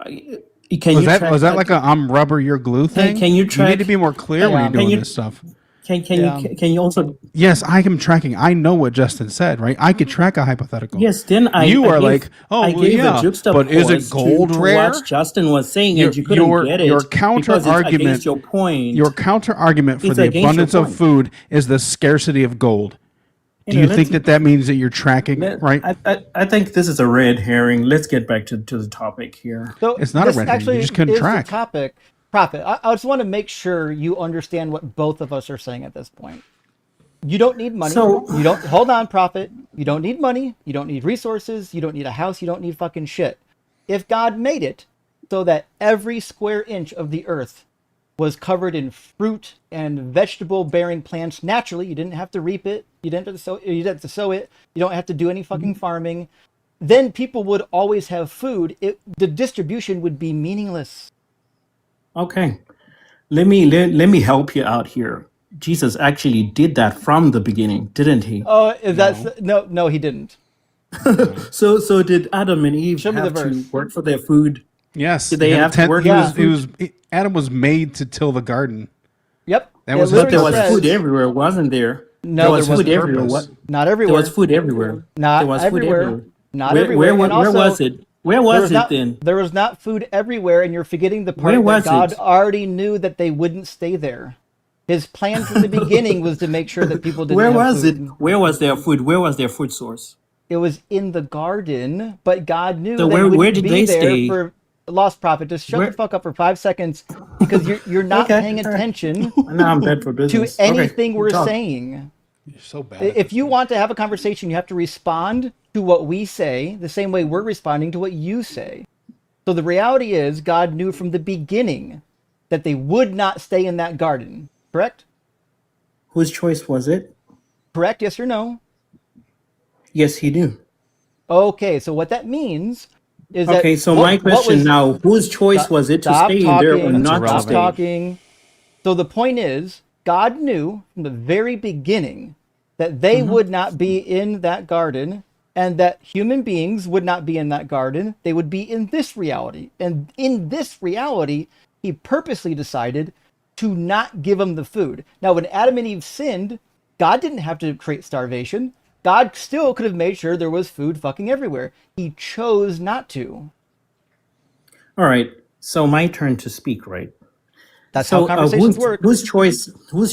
Can Was you that track was that like a I'm rubber, you're glue thing? Can you You track? need to be more clear when you're Can doing you- this stuff. Can Yeah. can you also? Yes, I am tracking. I know what Justin said, right? I could track a hypothetical. Yes. Then You I are gave- like, oh, I well, gave yeah, a juxtaposition but is it gold to rare? what Justin was saying, Your- and you couldn't your- get it. your counter because it's argument- against your point. Your counter argument for It's the against your abundance of point. food is the scarcity of gold. Do you think that means that you're tracking, right? I think this is a red herring. Let's get back to the topic here. So It's not a this red herring. You actually just couldn't is track. the topic. Profit. I just want to make sure you understand what both of us are saying at this point. You don't need money. So- You don't hold on, Profit. You don't need money. You don't need resources. You don't need a house. You don't need fucking shit. If God made it so that every square inch of the earth was covered in fruit and vegetable bearing plants naturally, you didn't have to reap it, you didn't have to sow it, you don't have to do any fucking farming, then people would always have food. The distribution would be meaningless. Okay, let me help you out here. Jesus actually did that from the beginning, didn't he? Oh, no, he didn't. So did Adam and Eve Show me have the to verse. work for their food? Yes. Did they have to work? Adam was made to till the garden. Yep. That It was literally There was says- food everywhere, wasn't there? No, there was there was food everywhere. purpose. What? Not There everywhere. was food everywhere. Not there was food everywhere. everywhere. Not where, everywhere. Where, And where also, was it? Where was it then? There was not food everywhere, and you're forgetting the part Where that was God it? already knew that they wouldn't stay there. His plan from the beginning was to make sure that people didn't Where have was food. it? Where was their food? Where was their food source? It was in the garden, but God knew So they where wouldn't did be they there stay? for Lost Prophet. Just shut Where- the fuck up for 5 seconds, because you're not Okay, paying all right. attention Now I'm bad for to business. anything we're talk. saying. You're so bad. If you want to have a conversation, you have to respond to what we say the same way we're responding to what you say. So the reality is, God knew from the beginning that they would not stay in that garden. Correct? Whose choice was it? Correct? Yes or no? Yes, he knew. Okay, so what that means is that. Okay, so what- my what question was- now: whose choice was it to Stop stay in there or talking, not to stop stay? talking. So the point is, God knew from the very beginning that they Mm-hmm. would not be in that garden, and that human beings would not be in that garden. They would be in this reality. And in this reality, he purposely decided to not give them the food. Now, when Adam and Eve sinned, God didn't have to create starvation. God still could have made sure there was food fucking everywhere. He chose not to. All right, so my turn to speak, right? That's how So, conversations work. whose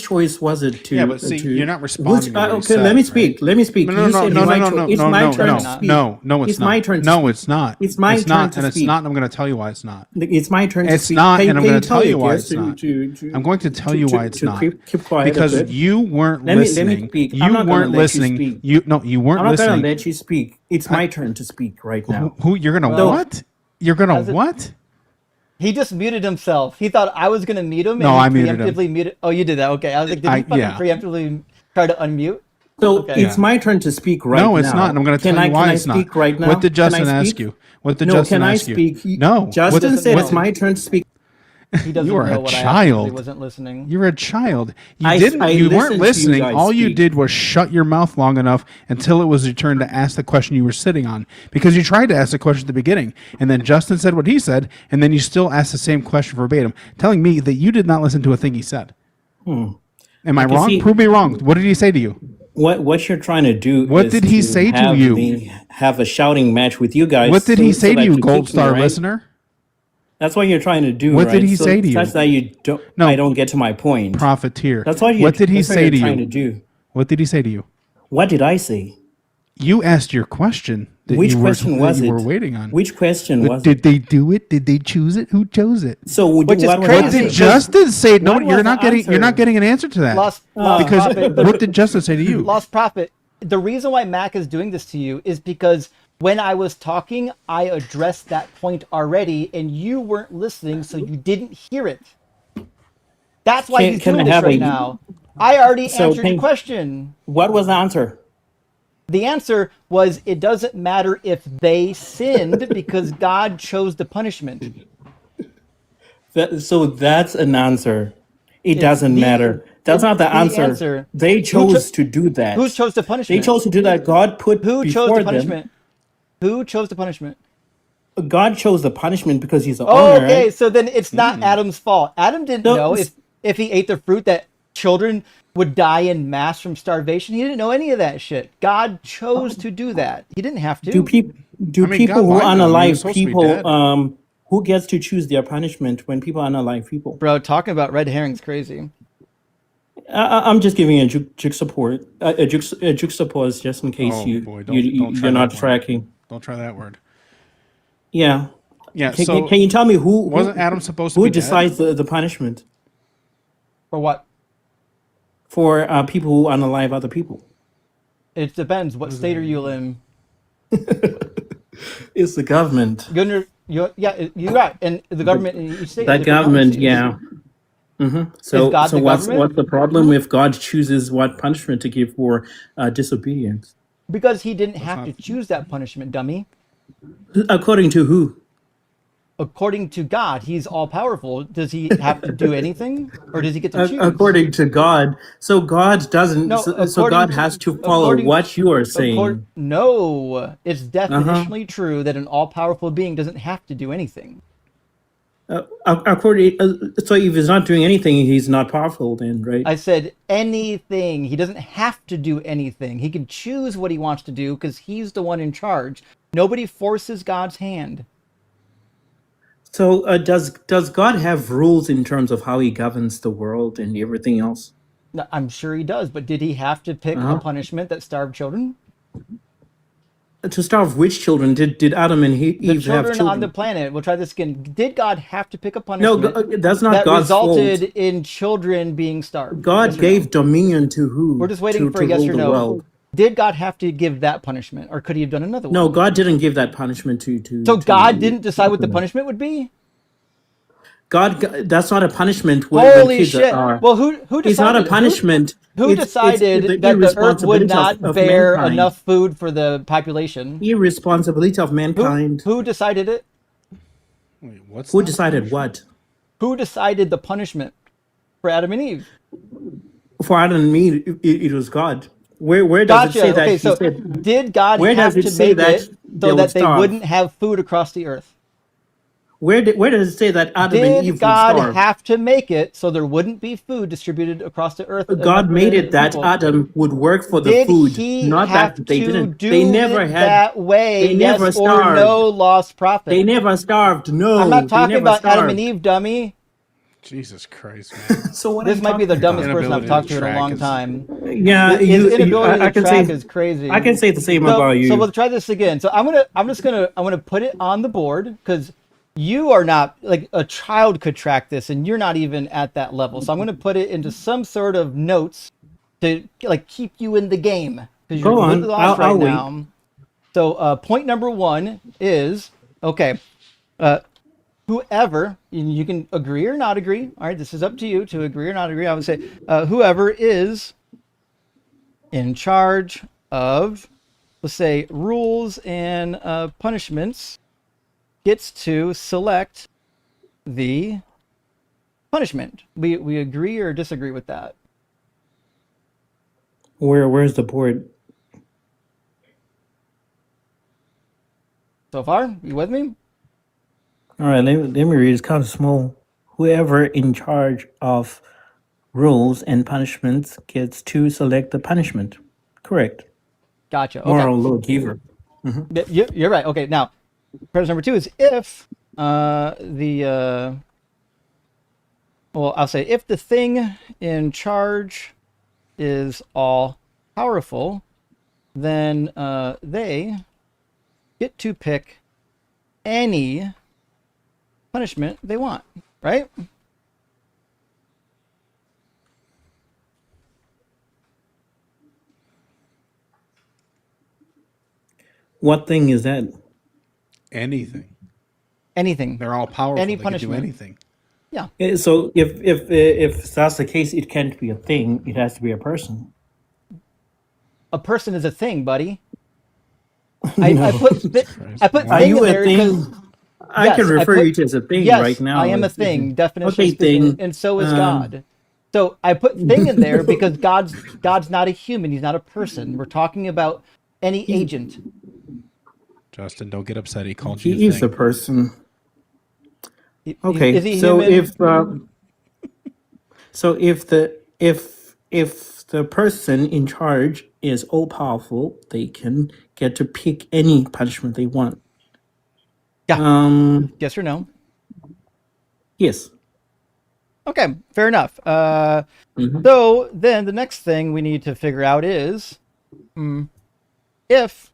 choice was it to? Yeah, but see, to you're not responding to what he okay, said, let me right? speak. Let me speak. No, You no, said no, it's no, my no, choice. no, It's no, my no, turn no, to speak. no, it's It's my not. turn to No, speak. it's not. It's my It's turn not, to and it's speak. not, and I'm going to tell you why it's not. It's my turn to It's speak. not, and I'm Can going you to tell you why guys it's not. I'm going to tell you why it's to not. keep quiet a Because bit? you weren't Let me listening. speak. I'm You not gonna weren't let you listening. speak. You weren't I'm not gonna listening. let you speak. It's my turn to speak right now. Who you're gonna Well, what? You're gonna how's it- what? He just muted himself. He thought I was gonna mute him, No, and he I muted him. preemptively muted. Oh, you did that? Okay. I was like, did he fucking Yeah. preemptively try to unmute? So Okay. it's my turn to speak right now. No, it's not, and I'm going to tell you why can I it's not. speak right now? What did Can I Justin ask speak? you? What did No, Justin can I ask you? speak? No. Justin doesn't said it's know. my turn to speak. He doesn't You are know a what I asked because he child. wasn't listening. You're a child. You I didn't. You listened weren't to you listening. guys All you speak. did was shut your mouth long enough until it was your turn to ask the question you were sitting on. Because you tried to ask the question at the beginning, and then Justin said what he said, and then you still asked the same question verbatim, telling me that you did not listen to a thing he said. Am I Like, you wrong? see- Prove me wrong. What did he say to you? What you're trying to do What is did he to say to have you? me have a shouting match with you guys. What did he say to that you, Gold kick me, Star right? listener? That's what you're trying to do, What right? did he So say to you? such that you don't. No. I don't get to my point. Profiteer. That's what you. What did he that's what say you're to trying you? to do. What did he say to you? What did I say? You asked your question that Which you were, question that was you were it? waiting on. Which question was Did it? they do it? Did they choose it? Who chose it? So Which is what was crazy, What the did answer? Justin say? No, What was you're the not getting. You're not answer? getting an answer to that. Lost Because Prophet. what did Justin say to you? Lost Prophet. The reason why Mac is doing this to you is because when I was talking, I addressed that point already, and you weren't listening, so you didn't hear it. That's why he's Can I doing this have right a? now. I already So answered your question. what was the answer? The answer was it doesn't matter if they sinned because God chose the punishment. So that's an answer. It It's doesn't the matter. That's not the the answer. answer. They Who chose to do that. Who chose the They punishment? chose to do that. God put Who chose the before them. punishment? Who chose the punishment? God chose the punishment because He's the Oh, owner, okay. right? So then it's not Adam's fault. Adam didn't So- know if he ate the fruit that children would die in mass from starvation. He didn't know any of that shit. God chose to do that. He didn't have to. Do people I mean, people God who lied to him. He was unalive supposed to be people dead. who gets to choose their punishment when people unalive people? Bro, talking about red herrings crazy. I'm just giving a juxtapose, a juxtapose just in case Oh you boy, you're try not that word. tracking. Don't try that word. Yeah. Yeah. Can, So can you tell me who wasn't Adam supposed to who be dead? decides the punishment For what? for people who unalive other people? It depends. What state are you in? It's the government. You're right. And the government in each state. That has different government, policies. yeah. So, Is God so the what's government? the problem if God chooses what punishment to give for disobedience? Because he didn't have to choose that punishment, dummy. According to who? According to God, he's all powerful. Does he have to do anything, or does he get to choose? According to God. So God doesn't. No, So God has to follow what you are saying. No, it's definitionally true that an all-powerful being doesn't have to do anything. According. So if he's not doing anything, he's not powerful. Then, right? I said anything. He doesn't have to do anything. He can choose what he wants to do because he's the one in charge. Nobody forces God's hand. So does God have rules in terms of how He governs the world and everything else? No, I'm sure he does, but did he have to pick a punishment that starved children? To starve which children? Did Adam and Eve The have children children? on the planet. We'll try this again. Did God have to pick a No, punishment that's not that God's resulted fault. in children being starved? God Yes or gave no? dominion to who? We're just waiting for to a yes rule or the no. world. Did God have to give that punishment, or could he have done another one? No, God didn't give that punishment to. So God to didn't decide what the punishment would be? God, that's not a punishment when Holy kids shit! are. Well, who decided? It's not a punishment. Who it's decided the that the Earth would irresponsibility not of bear mankind. enough food for the population? Irresponsibility of mankind. Who decided it? Wait, what's Who not a decided punishment? what? Who decided the punishment for Adam and Eve? For Adam and me, it was God. Where does it say that? Okay, He so said, did God where have does it to say make that it they so would that they starve? wouldn't have food across the earth? Where does it say that Adam and Eve Did would God starve? have to make it so there wouldn't be food distributed across the earth? God made it that people? Adam would work for the Did food, he not have that they to didn't. do They never it had. that way? They never Yes or starved. no, lost prophet? They never starved. No, I'm not they talking never about Adam and starved. Eve, dummy. Jesus Christ, man. So what This I'm might be the talking dumbest about, person I've Inability talked to to in a track long is time. yeah, His inability I to can track say, is crazy. I can say the same So, about you. let's try this again. So I'm gonna put it on the board because you are not like a child could track this, and you're not even at that level. So I'm gonna put it into some sort of notes to like keep you in the game because you're Go completely on, lost right I'll wait. now. So point number one is okay. Uh, whoever you can agree or not agree. All right, this is up to you to agree or not agree. I would say whoever is in charge of, let's say, rules and punishments gets to select the punishment. We agree or disagree with that? Where's the board? So far, you with me? All right, let me read. It's kind of small. Whoever in charge of rules and punishments gets to select the punishment. Correct. Gotcha. Okay. Moral lawgiver. Mm-hmm. You're right. Okay. Now, premise number two is if well, I'll say if the thing in charge is all powerful, then they get to pick any punishment they want, right? What thing is that? Anything. Anything. They're all powerful. Any They can do punishment. anything. Yeah. So if that's the case, it can't be a thing. It has to be a person. A person is a thing, buddy. No. I put Are thing you in a there because thing? I can refer you to as a thing right yes, now. I am a thing, definition Okay, speaking, thing. and so is God. So I put thing in there because God's not a human. He's not a person. We're talking about any agent. Justin, don't get upset. He called He you a is a thing. person. Is Okay, he so human? if the person in charge is all powerful, they can get to pick any punishment they want. Yeah. Yes or no? Yes. Okay, fair enough. Mm-hmm. So then the next thing we need to figure out is if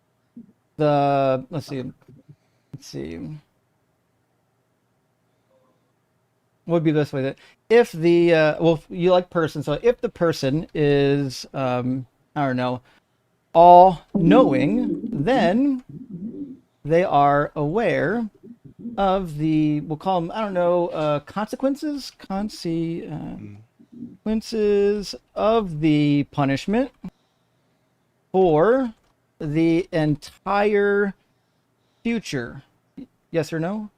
the let's see. What would be the best way that if the well you like person, so if the person is I don't know, all knowing, then they are aware of the, we'll call them, I don't know, consequences of the punishment for the entire future. Yes or no?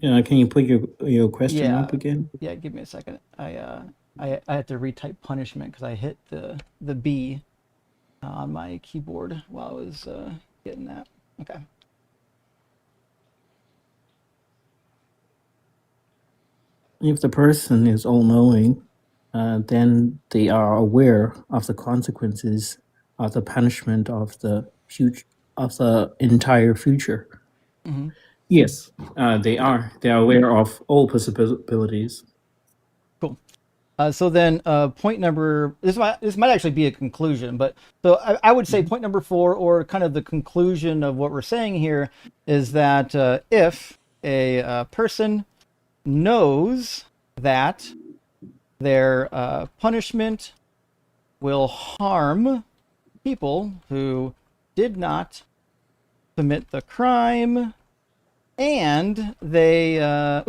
Can you put your question Yeah. up again? Yeah, give me a second. I had to retype punishment because I hit the B on my keyboard while I was getting that. Okay. If the person is all knowing, then they are aware of the consequences of the punishment of the future of the entire future. Mm-hmm. Yes, they are. They are aware of all possibilities. Cool. So then, point number this might actually be a conclusion, but so I would say point number 4, or kind of the conclusion of what we're saying here, is that if a person knows that their punishment will harm people who did not commit the crime, and there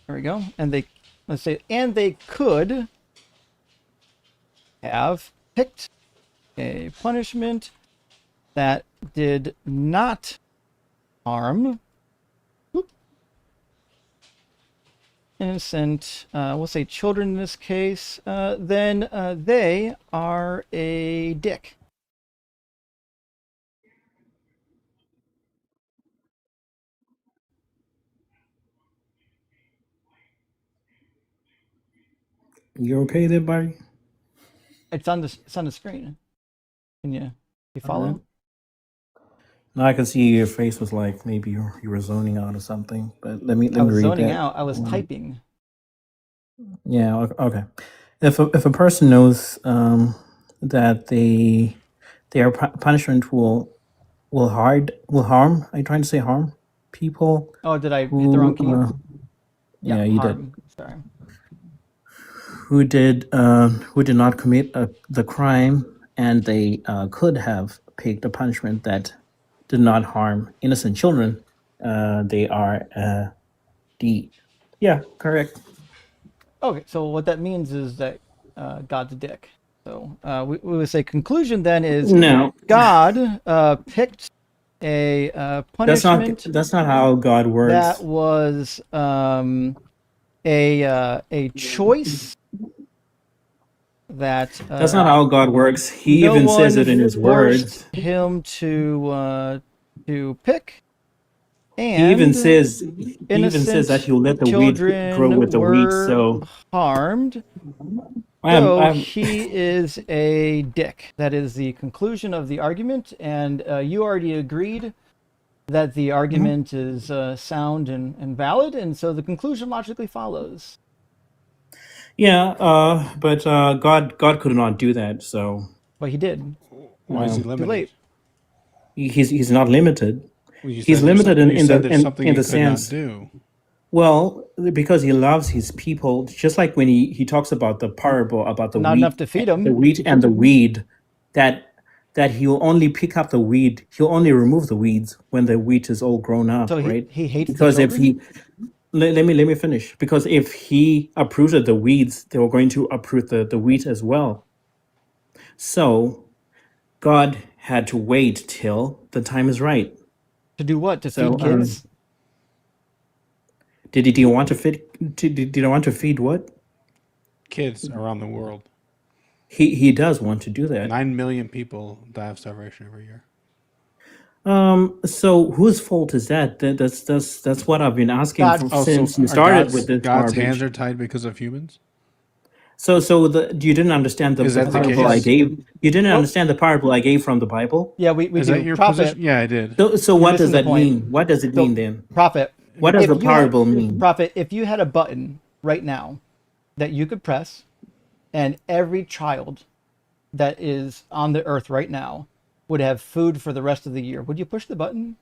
we go, and they could have picked a punishment that did not harm innocent, we'll say children in this case, then they are a dick. You okay there, buddy? It's on the screen. Can you follow? Now I can see your face was like maybe you were zoning out or something. But let me I was read zoning that. out. I was typing. Yeah. Okay. If a person knows that their punishment will harm. Are you trying to say harm people Oh, did I hit the wrong who? key? Yeah, Yeah, you did. harm. Sorry. Who did not commit the crime, and they could have picked a punishment that did not harm innocent children. They are yeah, correct. Okay, so what that means is that God's a dick. So we would say conclusion then is No, God picked a punishment that's not how God that works. was a choice that That's not how God works. He no even says one it in his forced words. him to pick, He even and says that innocent he'll let the weed grow with children the weeds. were So harmed. So I'm he is a dick. That is the conclusion of the argument, and you already agreed that the argument is sound and valid, and so the conclusion logically follows. yeah, but God could not do that. So But he did. Why is he Too limited? late. He's not limited. Well, you He's said there's limited you said there's something in he the could not sense. do. Well, because he loves his people, just like when he talks about the parable about Not enough to feed him. the wheat and the weed, that he'll only pick up the weed, he'll only remove the weeds when the wheat is all grown up, So right? he hates the Because if children. let me finish. Because if he uprooted the weeds, they were going to uproot the wheat as well. So God had to wait till the time is right. To do what? To So feed kids? did he want to feed? Did he want to feed what? Kids around the world. He does want to do that. 9 million people die of starvation every year. So whose fault is that? That's what I've been asking God. since you started with this God's garbage. hands are tied because of humans? So you didn't understand the Is that the parable I case? gave. You didn't Well- understand the parable I gave from the Bible. Yeah, we Is do. that your Prophet. position? Yeah, I did. So You're what does missing the that point. mean? What does it So, mean then? Prophet. What does if the you had- parable mean? Prophet, if you had a button right now that you could press, and every child that is on the earth right now would have food for the rest of the year, would you push the button?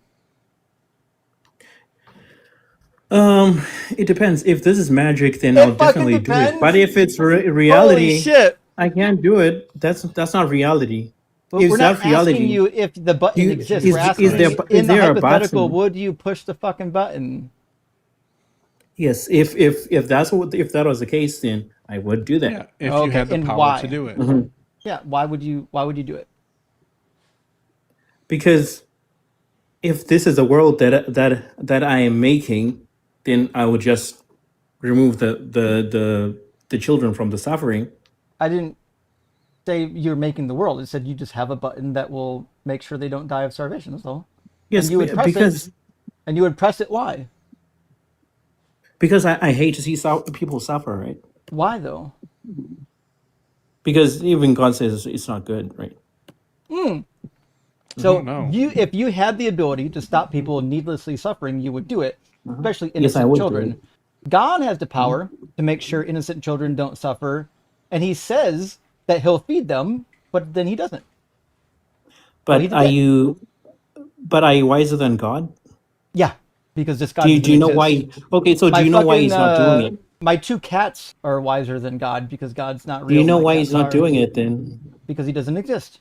It depends. If this is magic, then It I'll fucking definitely do it. But depends. if it's Holy reality, shit. I can't do it. That's not reality. But If we're not that's asking reality, you if the button exists. is We're asking there you is in the there a hypothetical, button? would you push the fucking button? Yes. If that was the case, then I would do that. Yeah, if Okay, you had the and power why? to do it. Mhm. Yeah, why would you do it? Because if this is a world that I am making, then I would just remove the children from the suffering. I didn't say you're making the world. It said you just have a button that will make sure they don't die of starvation. That's all. Yes, and you would press because it. And you would press it. Why? because I hate to see people suffer, right? Why though? Because even God says it's not good, right? So no. if you had the ability to stop people needlessly suffering, you would do it, especially Yes, I innocent would do children. it. God has the power to make sure innocent children don't suffer, and He says that He'll feed them, but then He doesn't. But he did are that. you wiser than God? Yeah, because this God Do doesn't you know exist. why? Okay, so do you know why he's not doing it? My two cats are wiser than God because God's not real. Do you know My why cats he's not are, doing it then? because He doesn't exist.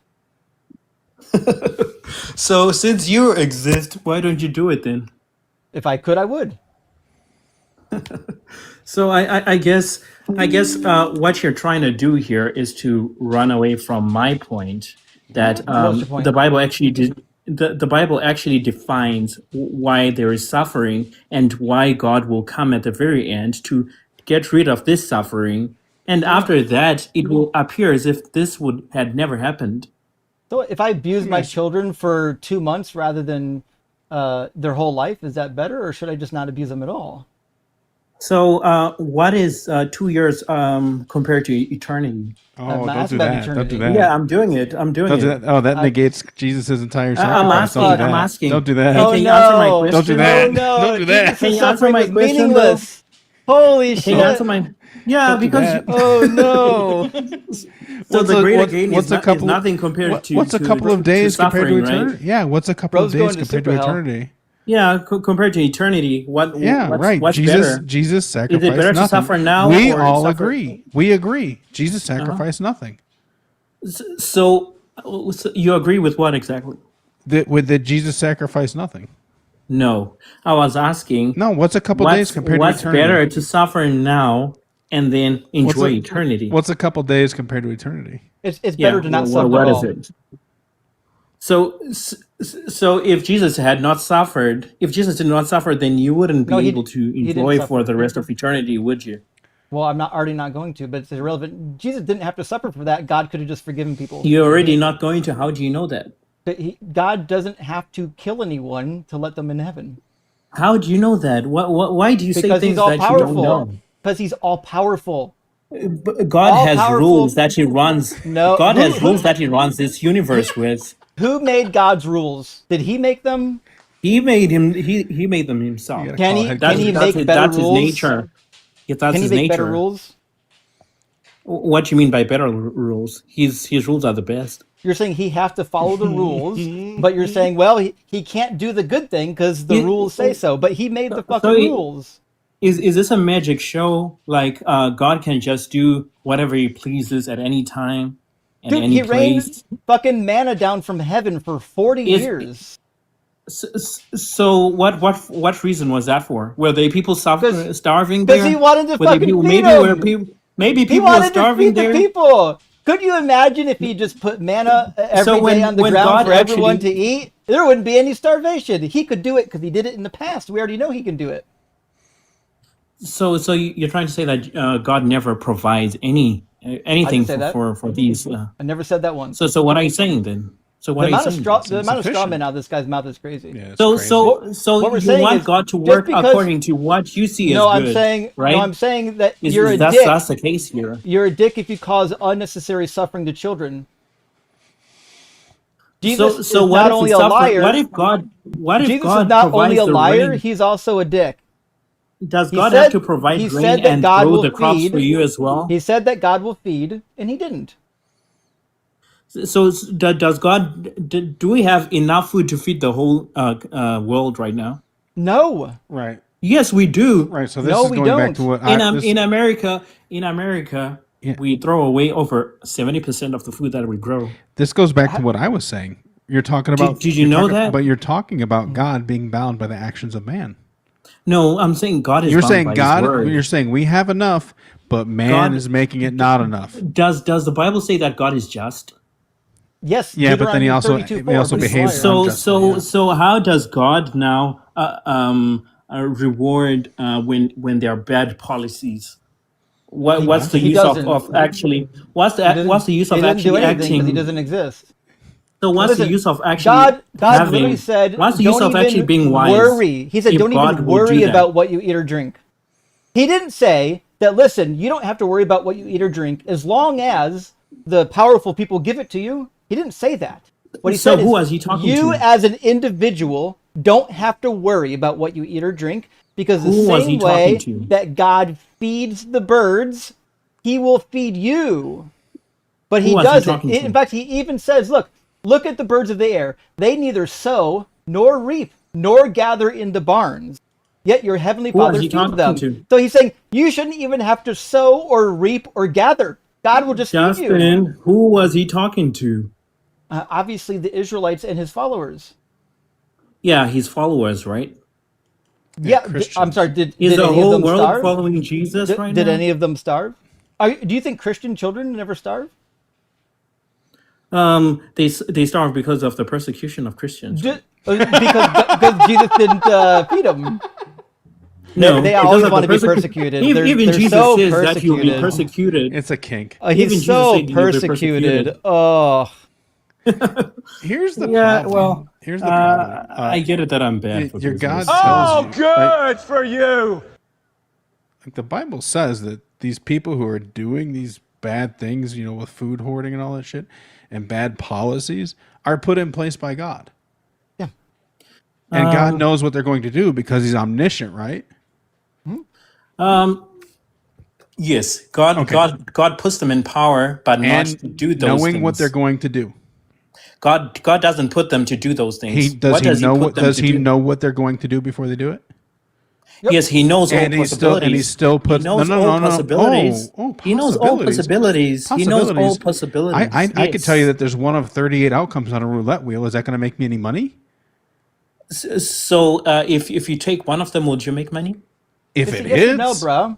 So since you exist, why don't you do it then? If I could, I would. So I guess what you're trying to do here is to run away from my point that What's your point? the Bible actually the Bible actually defines why there is suffering and why God will come at the very end to get rid of this suffering, and after that it will appear as if this had never happened. So if I abuse my children for 2 months rather than their whole life, is that better, or should I just not abuse them at all? So, what is 2 years compared to eternity? Oh, Matt, don't ask do about that. Don't do eternity. that. I'm doing it. I'm doing Don't do it. that. Oh, that I, negates Jesus' entire I'm sacrifice. Don't do asking. that. I'm asking. Don't do Can, that. oh can you answer my no! Don't do question? Oh that. Don't no! do that. Can Jesus' you answer suffering my was question though? meaningless. Holy Can you answer shit! my? Yeah, Don't do because you. that. Oh no! So the greater gain what's a is couple nothing compared what's a couple of to days compared to suffering, right? eternity? Yeah, what's a couple of Bro's days going to compared to super hell. eternity? Yeah, compared to eternity, Yeah, right. what's better? Jesus Is it sacrificed better to nothing. suffer now We or all suffer? agree. We agree. Jesus Uh-huh. sacrificed nothing. So you agree with what exactly? That Jesus sacrificed nothing. No, I was asking. No, what's a couple days compared to What's eternity? better to suffer now and then enjoy eternity? What's a couple days compared to eternity? It's better to not suffer what at is all. it? So if Jesus had not suffered, if Jesus did not suffer, then you wouldn't No, be able to he didn't enjoy for suffer. the rest of eternity, would you? Well, I'm not going to, but it's irrelevant. Jesus didn't have to suffer for that. God could have just forgiven people. You're already not going to. How do you know that? But God doesn't have to kill anyone to let them in heaven. How do you know that? Why do you say Because things he's all that you don't powerful. know? Because he's all powerful. God All has powerful. rules that he runs. No, God has rules that he runs this universe with. Who made God's rules? Did he make them? He made him. He made them himself. Can he make better that's rules? his nature. Yeah, that's Can he his make nature. better rules? What do you mean by better rules? His rules are the best. You're saying he has to follow the rules, but you're saying, well, he can't do the good thing because the rules say so. But he made the fucking rules. Is this a magic show? Like God can just do whatever he pleases at any time and Dude, any he place? rained fucking manna down from heaven for 40 years. So what reason was that for? Were they people starving there? Because he wanted to Were they fucking people, feed them. Maybe He people were wanted to starving feed the there. people. Could you imagine if he just put manna every day on the ground God for everyone actually- to eat? There wouldn't be any starvation. He could do it because he did it in the past. We already know he can do it. So you're trying to say that God never provides anything say that. for these? I never said that once. So what are you saying then? So what The are you amount of saying? straw men out of this guy's mouth is crazy. Yeah, So what we're you saying want is God to just work because- according to what you see as good, right? No, I'm saying that Is- you're a that's dick. that's the case here. You're a dick if you cause unnecessary suffering to children. Jesus So is what not if only we a suffer- liar. What if Jesus God is not only provides a the liar, rain? he's also a dick. Does He God said- have to provide he rain said that and God grow will the crops feed. for you as well? He said that God will feed, and he didn't. So does God? Do we have enough food to feed the whole world right now? No. Right. Yes, we do. Right. So this is going back to what In America, we throw away over 70% of the food that we grow. This goes back to what I was saying. You're talking about. Did you know that? But you're talking about God being bound by the actions of man. No, I'm saying God is. You're bound saying by God. His word. You're saying we have enough, but man is making it not enough. Does the Bible say that God is just? Yes. Yeah, but then he also 32:4, behaves So how does God now reward when there are bad policies? What's the He use doesn't. of actually? What's the use of he doesn't do actually anything because acting? he doesn't exist. So what's Listen, the use of actually God literally said, what's the use don't of actually even being wise? worry. He said, if don't God even will worry do that? about what you eat or drink. He didn't say that, listen, you don't have to worry about what you eat or drink as long as the powerful people give it to you. He didn't say that. What he So said who is, was he talking you to? as an individual don't have to worry about what you eat or drink because the Who was he same way talking to? that God feeds the birds, he will feed you. But Who he was he doesn't. talking to? In fact, he even says, look at the birds of the air. They neither sow nor reap nor gather into barns. Yet your heavenly Who was Father he feeds talking them. to? So he's saying you shouldn't even have to sow or reap or gather. God will just feed you. Justin, who was he talking to? Obviously, the Israelites and his followers. Yeah, his followers, right? Yeah, I'm sorry. Did Is the any of whole them world starve? following Jesus right Did now? any of them starve? Do you think Christian children never starve? They starve because of the persecution of Christians. Right? Because Jesus didn't feed them. No, they because always of want to the be persecuted. Even they're Jesus so says that you'll be persecuted. persecuted. It's a kink. He's Even Jesus so said you'll be persecuted. Oh. Here's the Yeah, problem. well, Here's the problem. I get it that I'm bad for your business. God tells you. Good for you. Like the Bible says that these people who are doing these bad things, with food hoarding and all that shit, and bad policies, are put in place by God. Yeah. And God knows what they're going to do because He's omniscient, right? Yes, God, Okay. God puts them in power, but not And to do those knowing things. what they're going to do. God doesn't put them to do those things. Does he know what they're going to do before they do it? Yep. Yes, he knows all And possibilities. he still puts he knows all possibilities. He knows all possibilities. He knows all possibilities. I could tell you that there's one of 38 outcomes on a roulette wheel. Is that going to make me any money? So if you take one of them, would you make money? If It's it a yes or is, no, bro.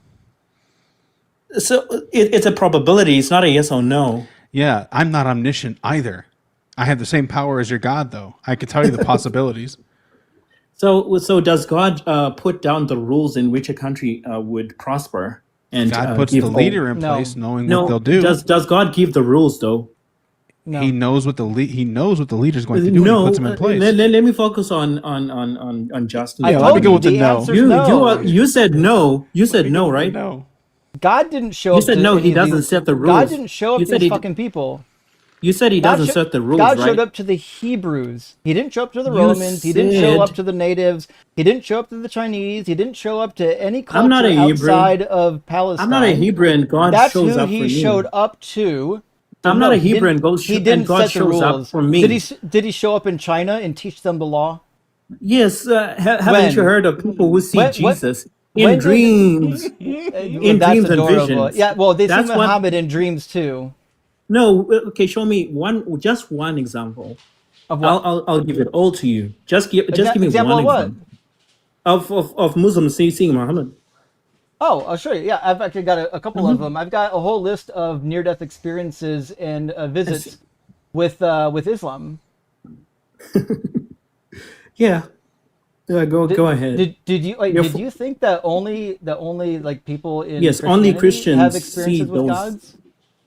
So it's a probability. It's not a yes or no. Yeah, I'm not omniscient either. I have the same power as your God, though. I could tell you the possibilities. So does God put down the rules in which a country would prosper? And God puts the leader in place, knowing what they'll do. Does God give the rules though? No. He knows what the leader's going to do. No, And he puts them in place. let me focus on Justin. I told you the answer's no. You said no. You said no, right? No. God didn't show You up. said to no. any He of doesn't these- set the rules. God didn't show up You to said these he- fucking people. You said he doesn't set the rules, God right? showed up to the Hebrews. He didn't show up to the You Romans. He didn't show said- up to the natives. He didn't show up to the Chinese. He didn't show up to any culture I'm not a Hebrew. outside of Palestine. I'm not a Hebrew, and God That's shows who up he for me. showed up to. I'm not No, a he Hebrew, didn't- and he didn't God set the shows up rules. for me. Did he show up in China and teach them the law? Yes, haven't When? you heard of people who see When- Jesus when in did- dreams? Well, that's dreams and adorable. visions. Yeah, well, they That's see what- Muhammad in dreams too. No, okay, show me just one example. Of what? I'll give it all to you. Just give me example one of what? example of Muslims seeing Muhammad. Oh, I'll show you. Yeah, I've actually got a couple Mm-hmm. of them. I've got a whole list of near-death experiences and visits with Islam. Yeah, go ahead. Did you You're did you think that only like people in Yes, only Christianity Christians have see experiences with those. gods?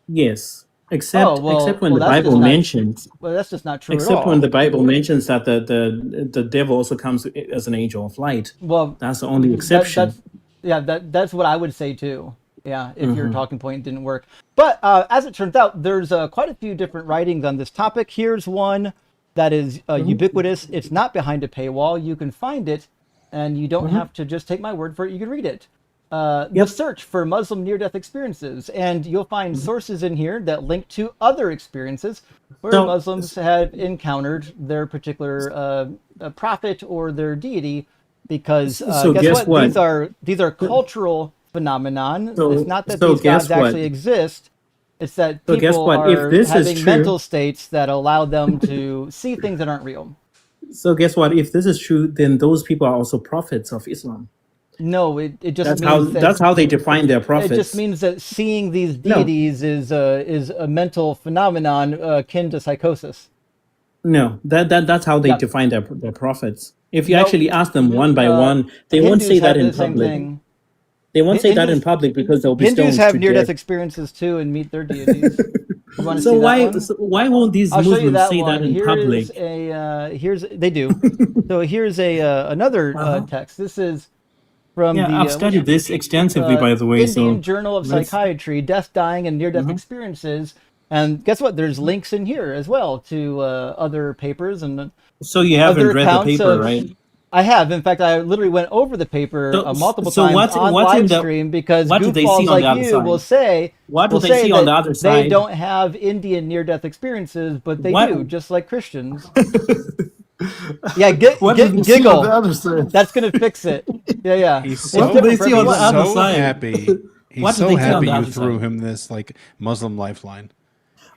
Yes, except when well, the that's Bible just not- mentions. Well, that's just not true at Except all. when the Bible mentions that the devil also comes as an angel of light. Well, That's the only exception. That's what I would say too. Yeah, if your Mhm. talking point didn't work. But as it turns out, there's quite a few different writings on this topic. Here's one that is ubiquitous. It's not behind a paywall. You can find it, and you don't have to just take my word for it. You can read it. The search for Muslim near-death experiences, and you'll find sources in here that link to other experiences where So- Muslims have encountered their particular prophet or their deity. Because So guess, guess what? what? These are cultural phenomenon. So- It's not that so these guess gods what? actually exist. It's that So guess people what? If are this is having true- mental states that allow them to see things that aren't real. So guess what? If this is true, then those people are also prophets of Islam. No, it just That's means that's how they define their prophets. It just means that seeing these No. deities is a mental phenomenon akin to psychosis. No, that's how they Yeah. define their prophets. If you No, actually ask them one by one, they won't Hindus say that have in the same public. thing. They won't say that in Hindus- public because they'll be Hindus stoned have to near-death death. experiences too and meet their deities. You want to So see why that one? so why won't these I'll show you Muslims that say one. that in Here public? is here's they do. So here's another text. This is from Yeah, the I've studied this extensively, by the way. Indian So Journal of let's- Psychiatry: Death, Dying, and Near-Death Experiences. And guess what? There's links in here as well to other papers and So you haven't other read the accounts paper, of- right? I have. In fact, I literally went over the paper multiple so times what's- on what's in live the- stream because what do they goofballs see on like the other you side? will say What do will they say see on that the other they side? don't have Indian near-death experiences, but they What- do, just like Christians. What Giggle. do they see on the other side? That's gonna fix it. Yeah. He's It's so, different for see on the everyone. other so side? happy. He's What do so they see on happy the you other threw side? him this like Muslim lifeline.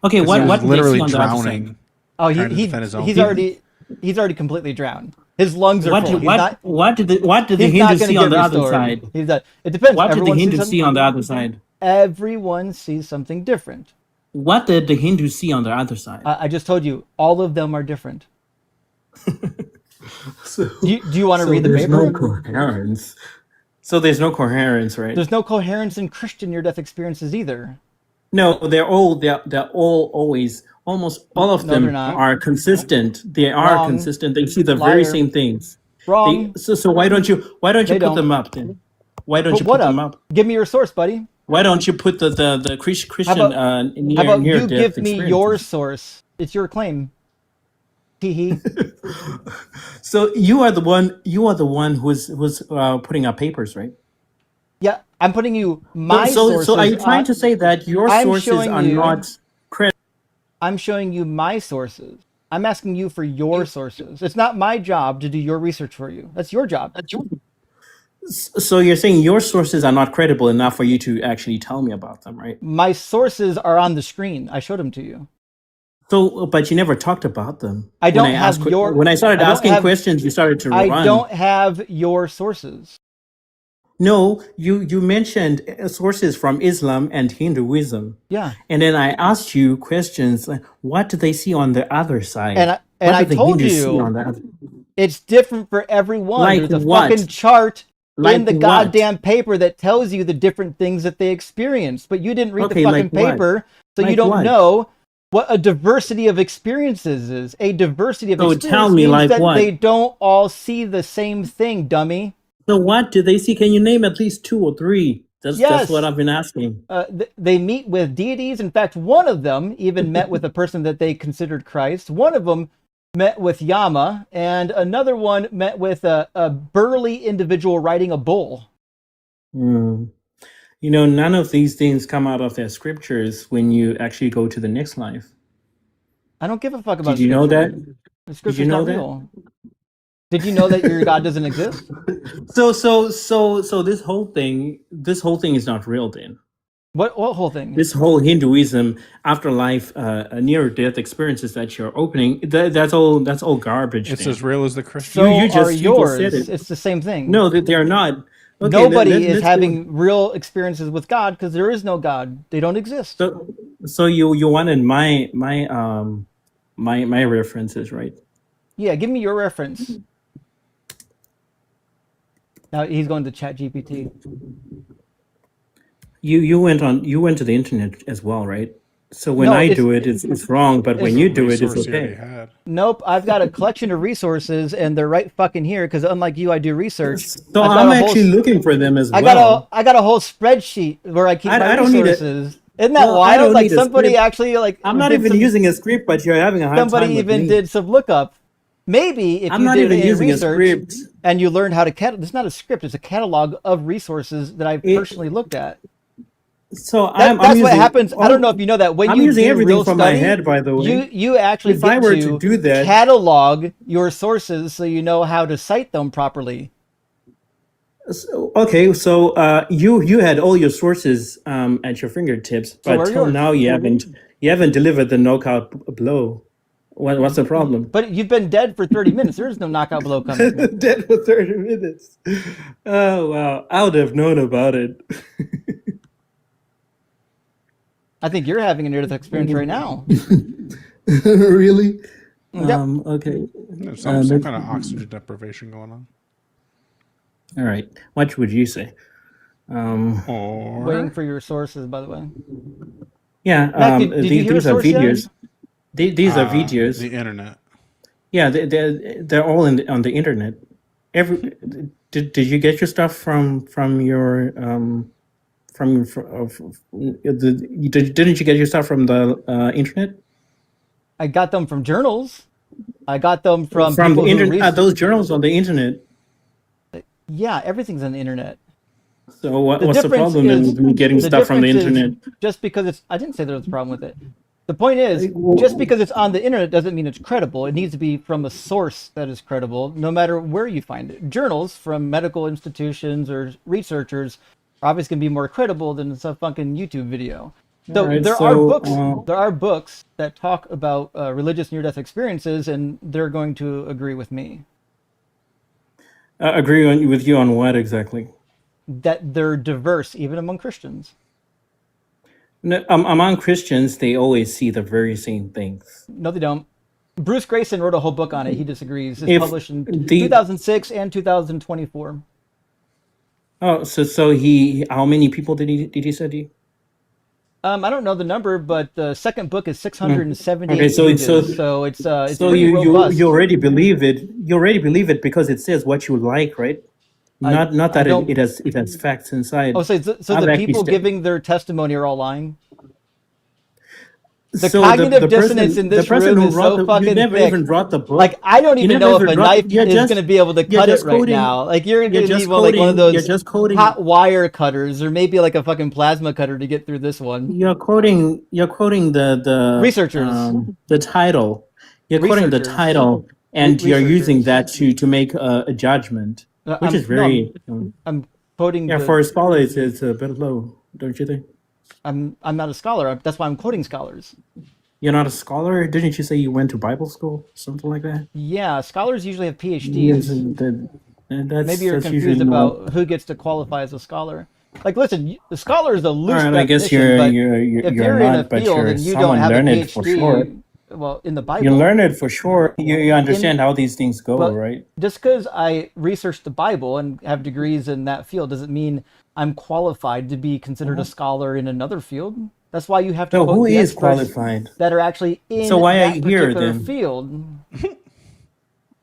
Okay, 'Cause what he was what do they literally see on the other drowning. side? Oh, trying to defend his own he's people. already completely drowned. His lungs are What full. do, what did the he's not Hindus gonna see on get the other restored. side? He's not. It depends. What did the Everyone sees Hindus see on the other side? Everyone sees something different. What did the Hindus see on the other side? I just told you, all of them are different. So, Do you want to read the there's paper? no coherence. So there's no coherence, right? There's no coherence in Christian near-death experiences either. No, they're all always almost all of No, them they're not. are consistent. They are Wrong. consistent. They see the Liar. very same things. Wrong. So why don't you They put don't. them up then? Why don't Put you what put them up? up? Give me your source, buddy. Why don't you put the Christian How near about near you death give me your experiences? source? It's your claim. Hee. So you are the one who's putting up papers, right? Yeah, I'm putting you So my so are sources you trying on. to say that your I'm sources showing are you. not credible? I'm showing you my sources. I'm asking you for your sources. It's not my job to do your research for you. That's your job. So you're saying your sources are not credible enough for you to actually tell me about them, right? My sources are on the screen. I showed them to you. So, but you never talked about them. I don't have your. When I started I don't asking have. questions, you started to I run. don't have your sources. No, you mentioned sources from Islam and Hinduism. Yeah. And then I asked you questions like, what do they see on the other side? And What I do the told Hindus see on you the other? it's different for everyone. Like There's a what? fucking chart Like in the what? goddamn paper that tells you the different things that they experience, but you didn't read the Okay, fucking like what? paper, so you Like don't what? know what a diversity of experiences is. A diversity of So tell experience me, means like that what? they don't all see the same thing, dummy. So what do they see? Can you name at least 2 or 3? That's what Yes. I've been asking. They meet with deities. In fact, one of them even met with a person that they considered Christ. One of them met with Yama, and another one met with a burly individual riding a bull. Hmm. You know, none of these things come out of their scriptures when you actually go to the next life. I don't give a fuck about Did you know scripture. that? The Did scripture's you know not that? real. Did you know that your God doesn't exist? So this whole thing is not real then. What whole thing? This whole Hinduism, afterlife, near death experiences that you're opening, that's all garbage. It's then. as real as the Christian. So you are just yours. said it. It's the same thing. No, they are not. Okay, Nobody is let's go. having real experiences with God because there is no God. They don't exist. So you wanted my references, right? Yeah, give me your reference. Now he's going to Chat GPT. You went to the internet as well, right? So when No, I do it, it's wrong, but when you do it, it's Resource you already okay. had. Nope, I've got a collection of resources, and they're right fucking here. Because unlike you, I do research. So I'm actually looking for them as well. I got a whole spreadsheet where I keep my I don't need it. resources. Isn't that Well, I wild? don't Like need a somebody script. actually like I'm not did even some- using a script, but you're having a hard somebody time with even me. did some lookup. Maybe if I'm you not did even any using a research script. and you learned how to it's not a script, it's a catalog of resources that I've personally looked at. So That's what happens. I don't know if you know that when I'm you using do everything real from study, my head, by the way. you actually If get I were to to do that, catalog your sources so you know how to cite them properly. okay, so you had all your sources at your fingertips, So but where are till yours? now you haven't delivered the knockout blow. What's the problem? But you've been dead for 30 minutes. There is no knockout blow coming. Dead for 30 minutes. Oh wow, I would have known about it. I think you're having a near-death experience right now. Really? Yep. Okay. There's some kind of oxygen deprivation going on. All right. What would you say? Waiting for your sources, by the way. Yeah. Matt, did you hear these a are source yet? videos. These are videos. The internet. Yeah, they're all on the internet. Did you get your stuff from your didn't you get your stuff from the internet? I got them from journals. I got them from the people who internet. research. Those journals on the internet. Yeah, everything's on the internet. So what's the problem with me getting stuff from the internet? Just because I didn't say there was a problem with it. The point is, just because it's on the internet doesn't mean it's credible. It needs to be from a source that is credible, no matter where you find it. Journals from medical institutions or researchers are obviously going to be more credible than some fucking YouTube video. So Right, there so, are books. There are books that talk about religious near-death experiences, and they're going to agree with me. Agree with you on what exactly? That they're diverse, even among Christians. No, among Christians, they always see the very same things. No, they don't. Bruce Grayson wrote a whole book on it. He disagrees. It's If published in the- 2006 and 2024. Oh, so he? How many people did he study? I don't know the number, but the second book is 678 Okay, so pages. So it's so pretty robust. you already believe it. You already believe it because it says what you like, right? Not I that don't. it has facts inside. Oh, so the I've actually people stu- giving their testimony are all lying. The So cognitive dissonance in the this person room who is wrote so the you fucking never even thick. brought the book. Like, I don't You even never know if even a brought. knife is going to be able to cut it right quoting. now. Like, you're You're going to just need one, like one of quoting. You're those just quoting. hot wire cutters, or maybe like a fucking plasma cutter to get through this one. You're quoting. You're quoting Researchers. the title. You're quoting the Researchers. title, and you're using that Researchers. to make a judgment, which is very. I'm quoting. Yeah, the, for a scholar, it's a bit low, don't you think? I'm not a scholar. That's why I'm quoting scholars. You're not a scholar? Didn't you say you went to Bible school, something like that? Yeah, scholars usually have PhDs. Yes, Maybe you're that's confused usually about not. who gets to qualify as a scholar. Like, listen, the scholar is a loose All right, I guess definition, but you're if you're you're in a not, but field you're and you don't someone have a learned for sure. PhD, well, in the You Bible, learn it for sure. You understand how these things go, well, right? just because I researched the Bible and have degrees in that field doesn't mean I'm qualified to be considered a scholar in another field. That's why you have to So quote who the is experts qualified? that are actually in So why are that you here particular then? field.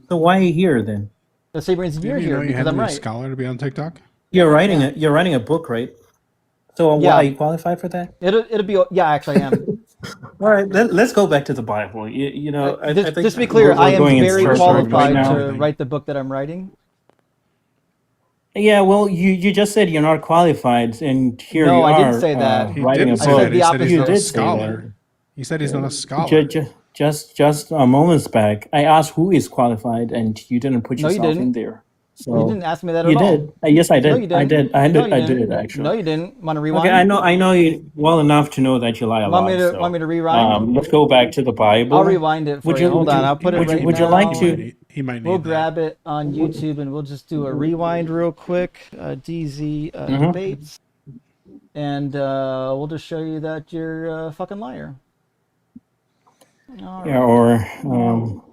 So why are you here then? The same reason you're Didn't you know here, you because had to I'm be a right. scholar to be on TikTok? You're writing a book, right? So why Yeah. are you qualified for that? It'll be, yeah, actually I am. All right, let's go back to the Bible. You know, I think Just to be clear, I we're going am in very circles qualified right now. to write the book that I'm writing. Yeah, well, you just said you're not qualified, and here No, you I didn't are say that. He writing a didn't say I said book. that. the He said he's opposite. not You a did say that. scholar. He said he's not a scholar. Just a moments back, I asked who is qualified, and you didn't put No, you yourself in didn't. there. You So didn't ask me that you at all. did. Yes, I No, did. you didn't. I No, you did didn't. actually. No, you didn't. Want to rewind? Okay, I know you well enough to know that you lie a Want me lot. to So want me to rewind? let's go back to the Bible. I'll rewind it for you. Hold on, I'll put it right would you now. like to? He might need We'll that. grab it on YouTube and we'll just do a rewind real quick. DZ debates, and we'll just show you that you're a fucking liar. Yeah, or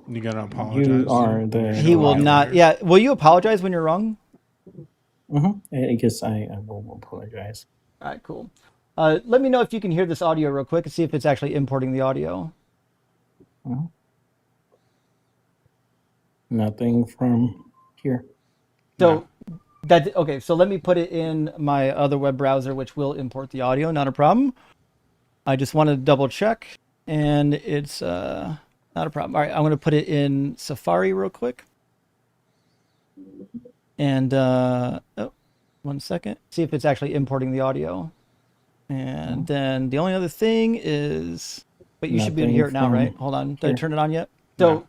You gotta apologize. you are the. He will not. Yeah, will you apologize when you're wrong? I guess I will apologize. All right, cool. Let me know if you can hear this audio real quick and see if it's actually importing the audio. Nothing from here. So that okay. So let me put it in my other web browser, which will import the audio. Not a problem. I just want to double check, and it's not a problem. All right, I'm going to put it in Safari real quick. And oh, 1 second. See if it's actually importing the audio. And then the only other thing is, but you should be able to hear it now, right? Hold on. Did I turn it on yet? So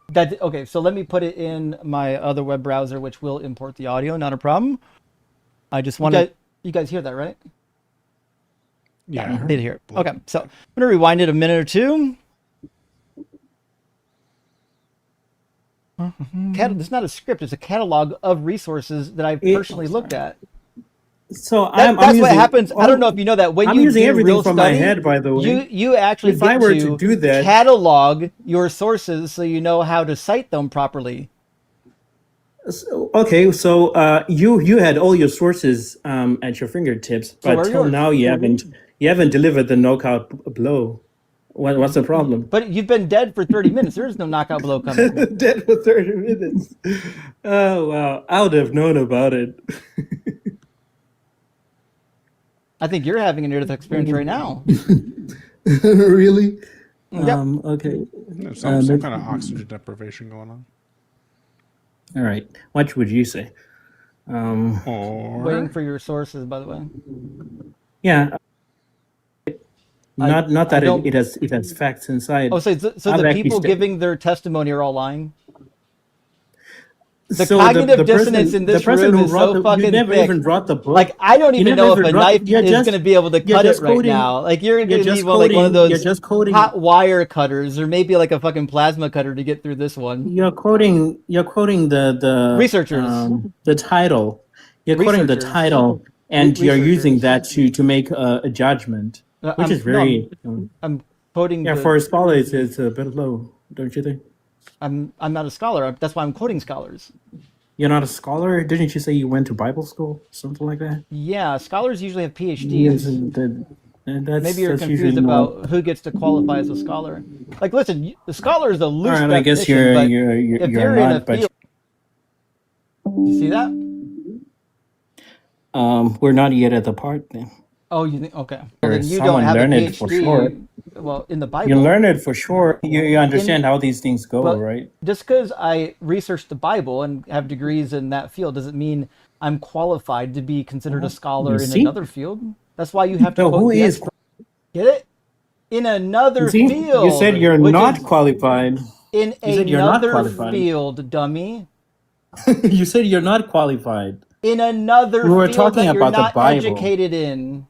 that okay. So let me put it in my other web browser, which will import the audio. Not a problem. I just want to. You guys hear that, right? Yeah. Did hear it. Okay. So I'm gonna rewind it a minute or two. It's not a script. It's a catalog of resources that I've personally looked at. So that's what happens. I don't know if you know that when I'm you using do everything real from study, my head, by the way. you actually If get I were to do that, catalog your sources so you know how to cite them properly. Okay, so you had all your sources at your fingertips, So but are till yours. now you haven't delivered the knockout blow. What's the problem? But you've been dead for 30 minutes. There is no knockout blow coming. Dead for 30 minutes. Oh wow, I would have known about it. I think you're having a near-death experience right now. Really? Yep. Okay. There's some kind of oxygen deprivation going on. All right. What would you say? Waiting for your sources, by the way. Yeah. Not that don't- it has facts inside. Oh, so I've the actually people sta- giving their testimony are all lying? The So cognitive person- dissonance in the this person room who is wrote so the- fucking you never thick. even brought the book. Like, I don't You even never know if even a brought- knife you're is just- going to be able to you're cut it just right quoting- now. Like, you're you're going to just need one, like one of quoting- those you're just quoting- hot wire cutters, or maybe like a fucking plasma cutter to get through this one. You're quoting the Researchers. the title. You're quoting the Researchers. title, and you're using Researchers. that to make a judgment, which is very. I'm quoting. Yeah, for a scholar, it's a bit low, don't you think? I'm not a scholar. That's why I'm quoting scholars. You're not a scholar? Didn't you say you went to Bible school, something like that? Yeah, scholars usually have PhDs. Yes, Maybe you're confused about who gets to qualify as a scholar. Like, listen, the scholar is a loose All right, I guess definition, but you're if you're in a not, but field, you see that? We're not yet at the part then. Oh, you think okay? Well, Or then you don't someone have a learn it for sure. PhD. Well, in the You Bible. learn it for sure. You understand how these things go, But right? just because I researched the Bible and have degrees in that field doesn't mean I'm qualified to be considered a scholar You in see? another field. That's why you have to So who quote the is? Get it? In You another see, you said field, you're which not is qualified. in You said you're not another qualified. field, dummy. You said you're not qualified. In another We were field talking that you're about the not Bible. educated in.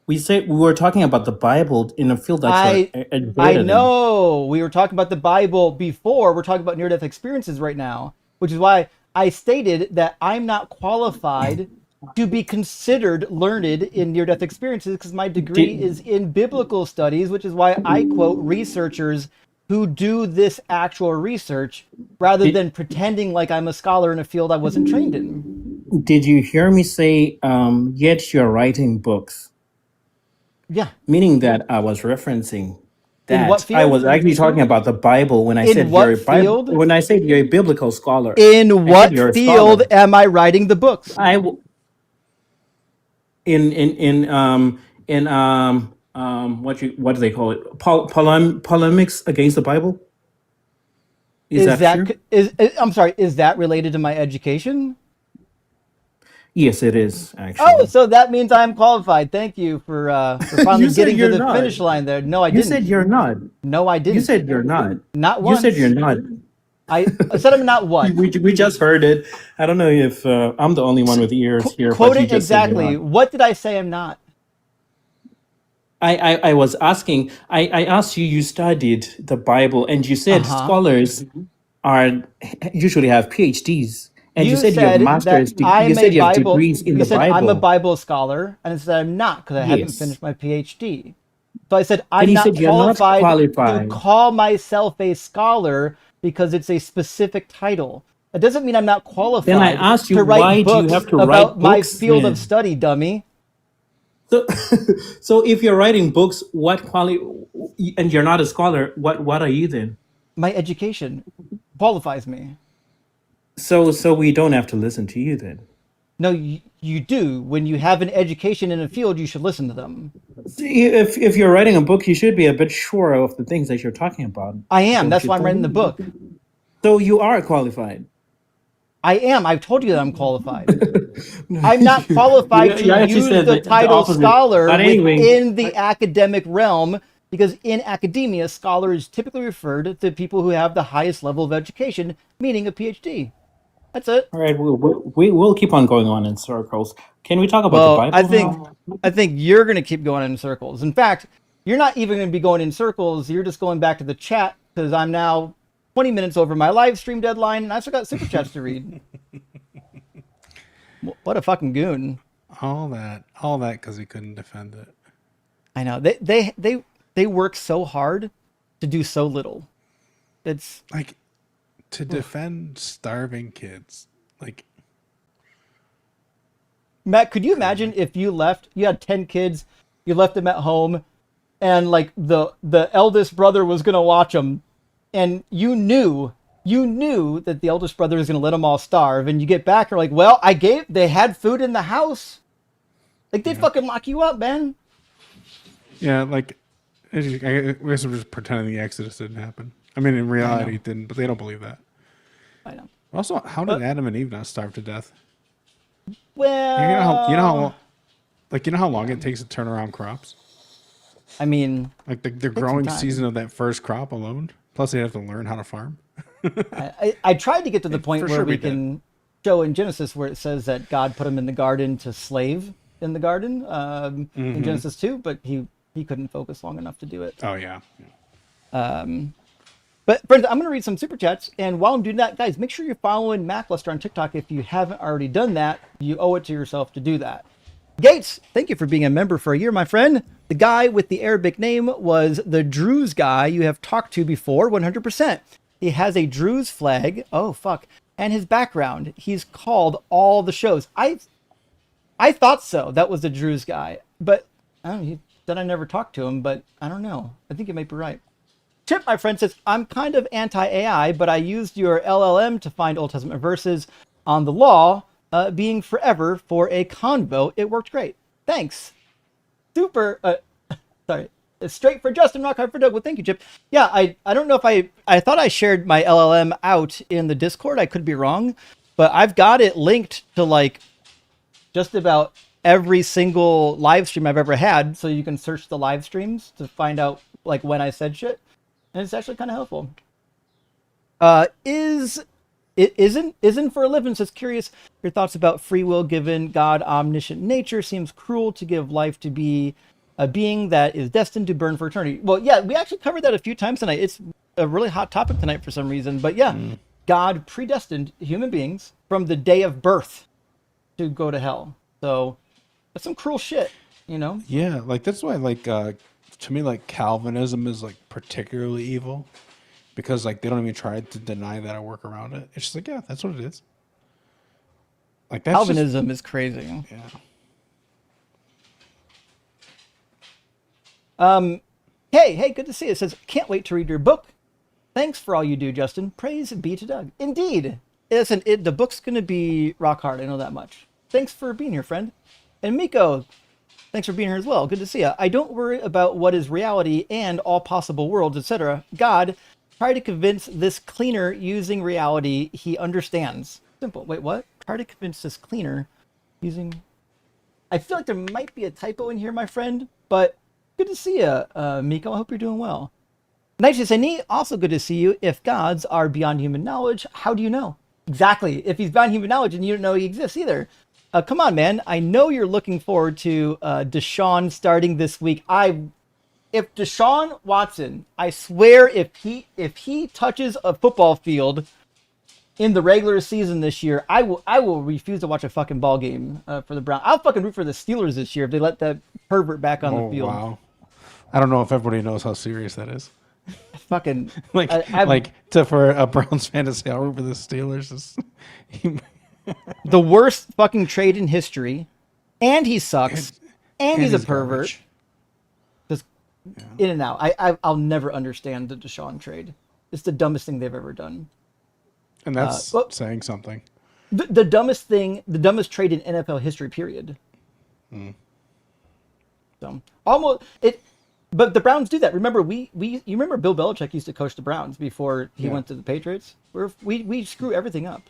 We were talking about the Bible in a field that you're I educated in. know we were talking about the Bible before. We're talking about near-death experiences right now, which is why I stated that I'm not qualified to be considered learned in near-death experiences because my degree is in biblical studies, which is why I quote researchers who do this actual research rather than pretending like I'm a scholar in a field I wasn't trained in. Did you hear me say, yet you're writing books? Yeah. Meaning that I was referencing In what that. I field? was actually talking about the Bible when I In said you're what a Bible. field? When I said you're a biblical scholar. In I said what you're a field scholar. am I writing the books? What do they call it? Polemics against the Bible. Is that true? I'm sorry, is that related to my education? Yes, it is actually. Oh, so that means I'm qualified. Thank you for finally You said getting to you're the not. finish line there. No, I You didn't. said you're not. No, I didn't. You said you're not. Not You once. said you're not. I said I'm not what? We just heard it. I don't know if I'm the only one with ears here. Quote but you it just said you're exactly. not. What did I say I'm not? I was asking. I asked you. You studied the Bible, and you said scholars are usually have PhDs, and you said you have masters. You said you have degrees in You the said I'm a Bible. Bible scholar, and I said I'm not because I haven't Yes. finished my PhD. So I said Then I'm you not said you're not qualified to qualified. call myself a scholar because it's a specific title. It doesn't mean I'm not qualified Then I asked you, to write why do you books have to about write my books field of then? study, dummy. So if you're writing books, and you're not a scholar, what are you then? My education qualifies me. So we don't have to listen to you then. No, you do. When you have an education in a field, you should listen to them. See, if you're writing a book, you should be a bit sure of the things that you're talking about. I am. don't That's you why I'm writing the think? book. So you are qualified. I am. I've told you that I'm qualified. I'm not qualified You to actually use said the the title opposite. scholar But anyway, within the academic realm because in academia, scholar is typically referred to people who have the highest level of education, meaning a PhD. That's it. all right, we'll keep on going on in circles. Can we talk about the Well, Bible now? I think you're going to keep going in circles. In fact, you're not even going to be going in circles. You're just going back to the chat because I'm now 20 minutes over my live stream deadline and I still got super chats to read. What a fucking goon. All that because he couldn't defend it. I know. They work so hard to do so little. It's like to defend starving kids. Like, Matt, could you imagine if you had 10 kids, you left them at home and like the eldest brother was going to watch them and you knew that the eldest brother was going to let them all starve and you get back and you're like, well, they had food in the house. Like they'd fucking lock you up, man. yeah, like I guess we're just pretending the Exodus didn't happen. I mean, in reality, it didn't, but they don't believe that. I know. Also, how did Adam and Eve not starve to death? Well, you know how long it takes to turn around crops. I mean, like the growing season of that first crop alone. Plus, they have to learn how to farm. I tried to get to the point where we did. can show in Genesis where it says that God put him in the garden to slave in the garden in Genesis 2, but he couldn't focus long enough to do it. Oh yeah. But friends, I'm going to read some super chats, and while I'm doing that, guys, make sure you're following Macluster on TikTok. If you haven't already done that, you owe it to yourself to do that. Gates, thank you for being a member for a year, my friend. The guy with the Arabic name was the Druze guy you have talked to before, 100%. He has a Druze flag. Oh, fuck. And his background. He's called all the shows. I thought so. That was the Druze guy. But I don't know, he said I never talked to him, but I don't know. I think you might be right. Chip, my friend, says, I'm kind of anti-AI, but I used your LLM to find Old Testament verses on the law being forever for a convo. It worked great. Thanks. Super. Sorry. It's straight for Justin, rock hard for Doug. Well, thank you, Chip. Yeah, I don't know if I thought I shared my LLM out in the Discord. I could be wrong, but I've got it linked to like just about every single live stream I've ever had, so you can search the live streams to find out like when I said shit, and it's actually kind of helpful. Isn't for a living says curious your thoughts about free will given God omniscient nature seems cruel to give life to be a being that is destined to burn for eternity. Well, yeah, we actually covered that a few times tonight. It's a really hot topic tonight for some reason, but yeah, God predestined human beings from the day of birth to go to hell. So that's some cruel shit, you know? Yeah, like that's why like to me like Calvinism is like particularly evil because like they don't even try to deny that or work around it. It's just like, yeah, that's what it is. Like that's Calvinism is crazy. Yeah. Hey, good to see you. It says, can't wait to read your book. Thanks for all you do, Justin. Praise be to Doug. Indeed. Listen, the book's going to be rock hard. I know that much. Thanks for being here, friend. And Miko, thanks for being here as well. Good to see you. I don't worry about what is reality and all possible worlds, etc. God, try to convince this cleaner using reality he understands. Simple. Wait, what? Try to convince this cleaner using... I feel like there might be a typo in here, my friend, but good to see you, Miko. I hope you're doing well. Nitrous and also good to see you. If gods are beyond human knowledge, how do you know? Exactly. If he's beyond human knowledge and you don't know he exists either. Come on, man. I know you're looking forward to Deshaun starting this week. If Deshaun Watson, I swear if he touches a football field in the regular season this year, I will refuse to watch a fucking ball game for the Browns. I'll fucking root for the Steelers this year if they let that pervert back on the field. Wow. I don't know if everybody knows how serious that is. Fucking for a Browns fan to say I'll root for the Steelers is the worst fucking trade in history, and he sucks, and he's a pervert. Garbage. Just in and out. I'll never understand the Deshaun trade. It's the dumbest thing they've ever done. And that's saying something. The dumbest thing, the dumbest trade in NFL history, period. So almost it. But the Browns do that. Remember, you remember Bill Belichick used to coach the Browns before he went to the Patriots? We screw everything up.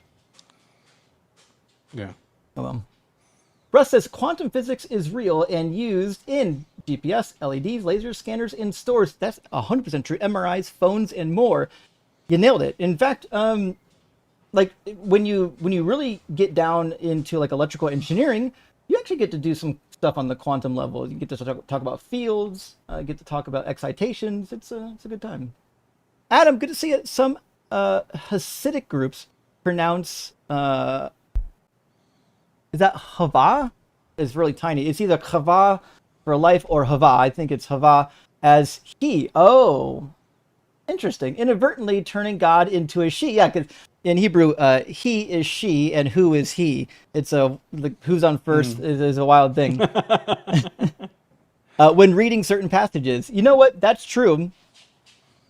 Yeah. Oh well. Russ says quantum physics is real and used in GPS, LEDs, laser scanners in stores. That's 100% true. MRIs, phones, and more. You nailed it. In fact, like when you really get down into like electrical engineering, you actually get to do some stuff on the quantum level. You get to talk about fields, get to talk about excitations. It's a good time. Adam, good to see it. Some Hasidic groups pronounce is that Hava? It's really tiny. It's either Chava for life or Hava. I think it's Hava as he. Oh, interesting. Inadvertently turning God into a she. Yeah, because in Hebrew, he is she and who is he. It's who's on first is a wild thing. When reading certain passages, you know what? That's true.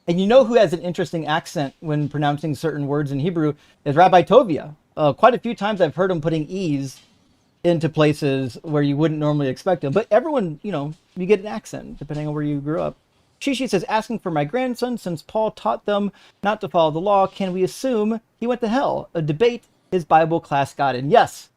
And you know who has an interesting accent when pronouncing certain words in Hebrew is Rabbi Tovia. Quite a few times I've heard him putting E's into places where you wouldn't normally expect them. But everyone, you get an accent depending on where you grew up. Shishi says, asking for my grandson, since Paul taught them not to follow the law, can we assume he went to hell? A debate his Bible class got in. Yes.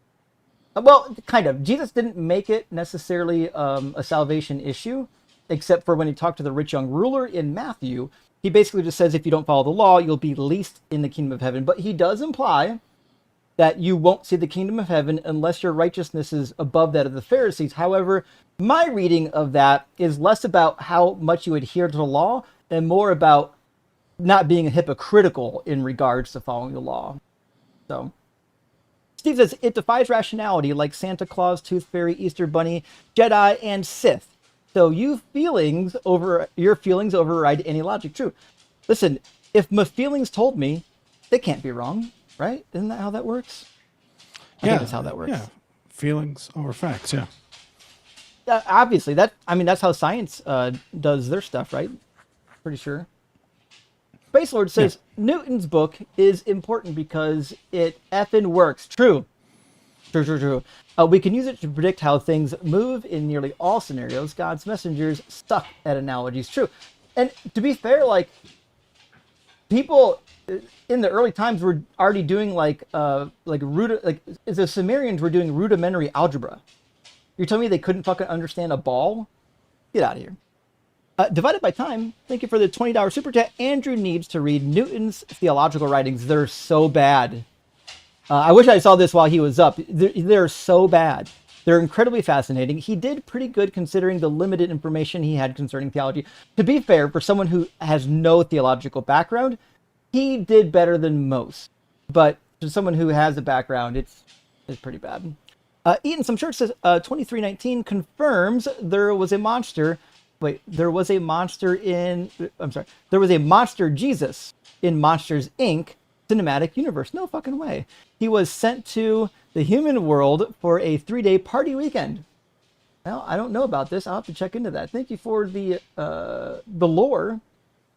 Well, kind of. Jesus didn't make it necessarily a salvation issue, except for when he talked to the rich young ruler in Matthew. He basically just says, if you don't follow the law, you'll be least in the kingdom of heaven. But he does imply that you won't see the kingdom of heaven unless your righteousness is above that of the Pharisees. However, my reading of that is less about how much you adhere to the law and more about not being hypocritical in regards to following the law. So Steve says, it defies rationality like Santa Claus, Tooth Fairy, Easter Bunny, Jedi, and Sith. So your feelings override any logic. True. Listen, if my feelings told me, they can't be wrong, right? Isn't that how that works? I think that's how that works. Yeah. Feelings over facts, yeah. Obviously, that's how science does their stuff, right? Pretty sure. Space Lord says Newton's book is important because it effing works. True. True, true, true. We can use it to predict how things move in nearly all scenarios. God's messengers suck at analogies. True. And to be fair, like, people in the early times were already doing the Sumerians were doing rudimentary algebra. You're telling me they couldn't fucking understand a ball? Get out of here. Divided by Time, thank you for the $20 super chat. Andrew needs to read Newton's theological writings. They're so bad. I wish I saw this while he was up. They're so bad. They're incredibly fascinating. He did pretty good considering the limited information he had concerning theology. To be fair, for someone who has no theological background, he did better than most. But to someone who has a background, it's pretty bad. Eaton Some Church says 2319 confirms there was a monster. Wait, there was a monster Jesus in Monsters Inc. cinematic universe. No fucking way. He was sent to the human world for a 3-day party weekend. Well, I don't know about this. I'll have to check into that. Thank you for the lore.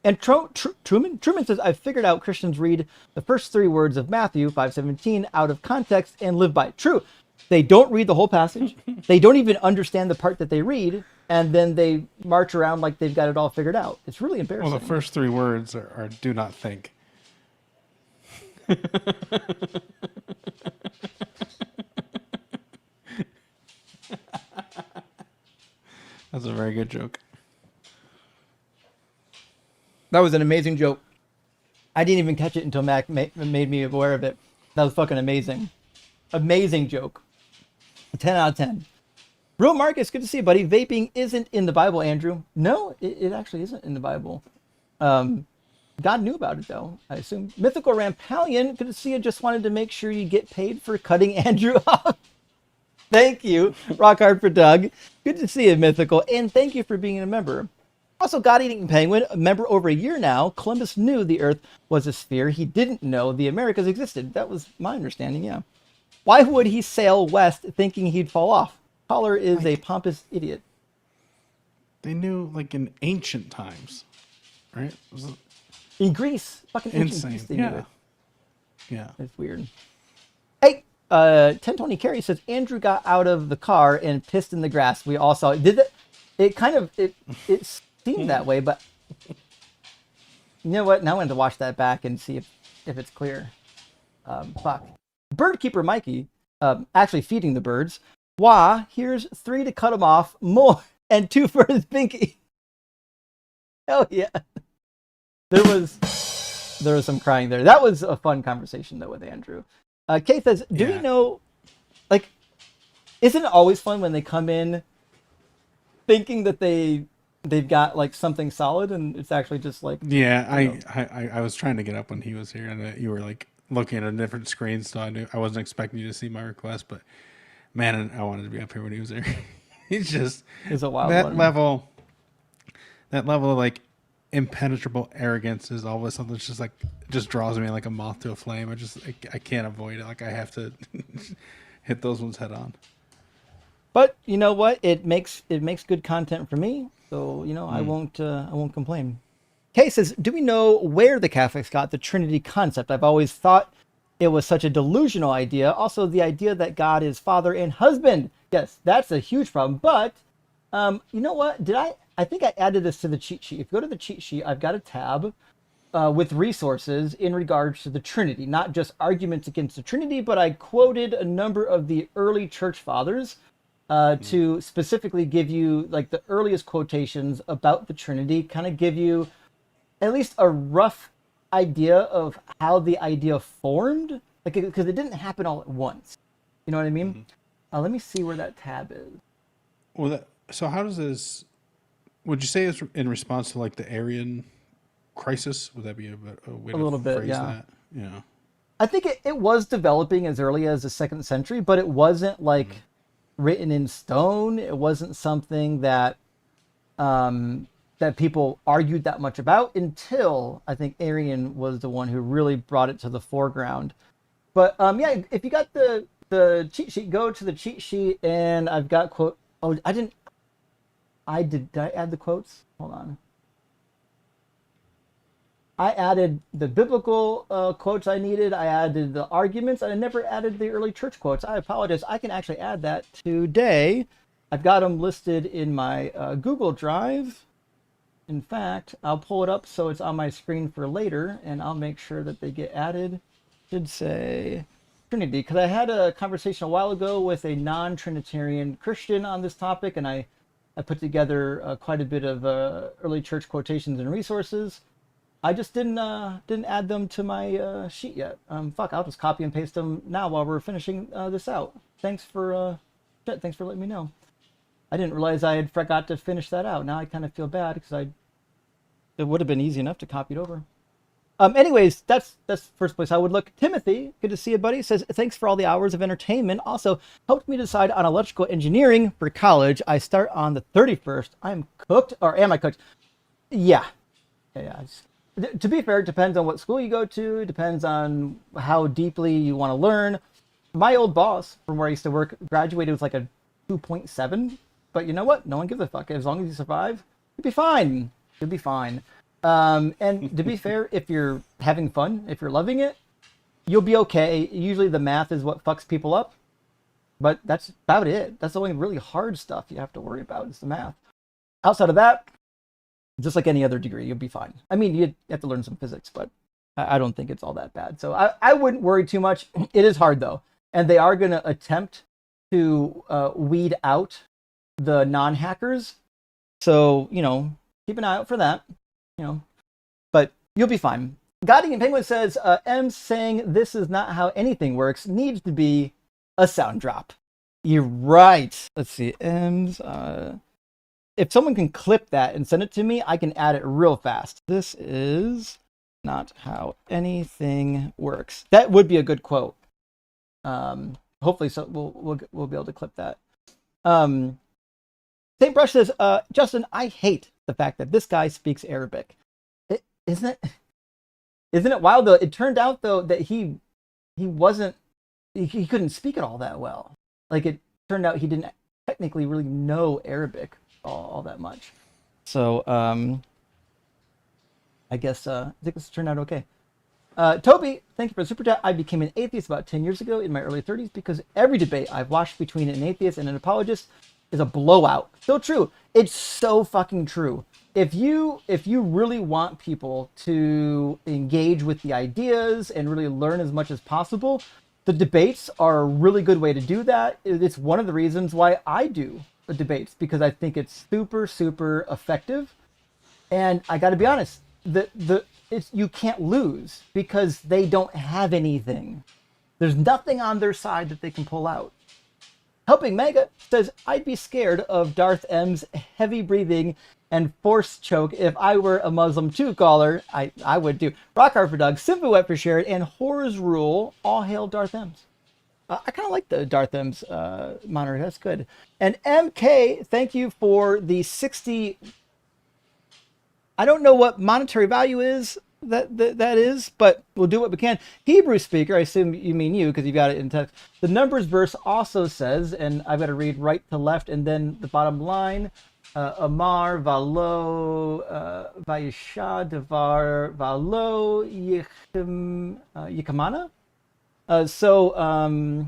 And Truman says, I've figured out Christians read the first 3 words of Matthew 5:17 out of context and live by it. True. They don't read the whole passage. They don't even understand the part that they read. And then they march around like they've got it all figured out. It's really embarrassing. Well, the first 3 words are do not think. That's a very good joke. That was an amazing joke. I didn't even catch it until Mac made me aware of it. That was fucking amazing. Amazing joke. 10 out of 10. Real Marcus, good to see you, buddy. Vaping isn't in the Bible, Andrew. No, it actually isn't in the Bible. God knew about it, though, I assume. Mythical Rampalion, good to see you. Just wanted to make sure you get paid for cutting Andrew off. Thank you. Rock hard for Doug. Good to see you, Mythical. And thank you for being a member. Also, God Eating Penguin, a member over a year now. Columbus knew the Earth was a sphere. He didn't know the Americas existed. That was my understanding, yeah. Why would he sail west thinking he'd fall off? Caller is a pompous idiot. They knew, like, in ancient times, right? In Greece. Fucking ancient insane. Greece, they knew it. Yeah. It's weird. Hey, 1020 Carey says, Andrew got out of the car and pissed in the grass. We all saw it. Did that? It kind of, it seemed that way, but you know what? Now I want to watch that back and see if it's clear. Fuck. Birdkeeper Mikey, actually feeding the birds. Wah, here's 3 to cut him off, more, and 2 for his pinky. Hell yeah. There was some crying there. That was a fun conversation, though, with Andrew. Kay says, do we know, like, isn't it always fun when they come in thinking that they've got, like, something solid, and it's actually just, like... Yeah, I was trying to get up when he was here, and you were, like, looking at a different screen, so I wasn't expecting you to see my request, but... Man, I wanted to be up here when he was there. He's just a wild that one. level of like impenetrable arrogance is always something that's just draws me like a moth to a flame. I can't avoid it. Like I have to hit those ones head on. But you know what? It makes good content for me. So I won't complain. Kay says, do we know where the Catholics got the Trinity concept? I've always thought it was such a delusional idea. Also, the idea that God is father and husband. Yes, that's a huge problem. But you know what? I think I added this to the cheat sheet. If you go to the cheat sheet, I've got a tab with resources in regards to the Trinity, not just arguments against the Trinity, but I quoted a number of the early church fathers to specifically give you like the earliest quotations about the Trinity, kind of give you at least a rough idea of how the idea formed, like because it didn't happen all at once. You know what I mean? Let me see where that tab is. Well, so how does this? Would you say it's in response to like the Arian crisis? Would that be a way to little bit, phrase yeah. that? Yeah. I think it was developing as early as the 2nd century, but it wasn't like written in stone. It wasn't something that that people argued that much about until I think Arian was the one who really brought it to the foreground. But yeah, if you got the cheat sheet, go to the cheat sheet, and I've got quote. Oh, did I add the quotes? Hold on. I added the biblical quotes I needed. I added the arguments. And I never added the early church quotes. I apologize. I can actually add that today. I've got them listed in my Google Drive. In fact, I'll pull it up so it's on my screen for later, and I'll make sure that they get added. Should say Trinity, because I had a conversation a while ago with a non-Trinitarian Christian on this topic, and I put together quite a bit of early church quotations and resources. I just didn't add them to my sheet yet. Fuck, I'll just copy and paste them now while we're finishing this out. Thanks for letting me know. I didn't realize I had forgot to finish that out. Now I kind of feel bad because it would have been easy enough to copy it over. Anyways, that's first place I would look. Timothy, good to see you, buddy. Says thanks for all the hours of entertainment. Also helped me decide on electrical engineering for college. I start on the 31st. I'm cooked, or am I cooked? Yeah. To be fair, it depends on what school you go to. It depends on how deeply you want to learn. My old boss from where I used to work graduated with like a 2.7. But you know what? No one gives a fuck. As long as you survive, you'll be fine. You'll be fine. And to be fair, if you're having fun, if you're loving it, you'll be okay. Usually the math is what fucks people up. But that's about it. That's the only really hard stuff you have to worry about is the math. Outside of that, just like any other degree, you'll be fine. I mean, you have to learn some physics, but I don't think it's all that bad. So I wouldn't worry too much. It is hard, though. And they are going to attempt to weed out the non-hackers. So, keep an eye out for that. But you'll be fine. Guardian Penguin says, M saying this is not how anything works needs to be a sound drop. You're right. Let's see. M's... if someone can clip that and send it to me, I can add it real fast. This is not how anything works. That would be a good quote. Hopefully, so we'll be able to clip that. St. Brush says, Justin, I hate the fact that this guy speaks Arabic. Isn't it wild though? It turned out though that he couldn't speak it all that well. Like it turned out he didn't technically really know Arabic all that much. So I guess I think this turned out okay. Toby, thank you for the super chat. I became an atheist about 10 years ago in my early 30s because every debate I've watched between an atheist and an apologist is a blowout. Still true. It's so fucking true. If you really want people to engage with the ideas and really learn as much as possible, the debates are a really good way to do that. It's one of the reasons why I do the debates, because I think it's super, super effective. And I got to be honest, you can't lose because they don't have anything. There's nothing on their side that they can pull out. Helping Mega says, I'd be scared of Darth M's heavy breathing and force choke if I were a Muslim too, caller. I would too. Rock hard for Doug, Simple Wet for Sharon, and Horrors Rule. All hail Darth M's. I kind of like the Darth M's monitor. That's good. And MK, thank you for the 60. I don't know what monetary value is that is, but we'll do what we can. Hebrew speaker, I assume you mean you because you got it in text. The numbers verse also says, and I've got to read right to left, and then the bottom line, Amar Valo Vayisha Devar Valo Yikamana. So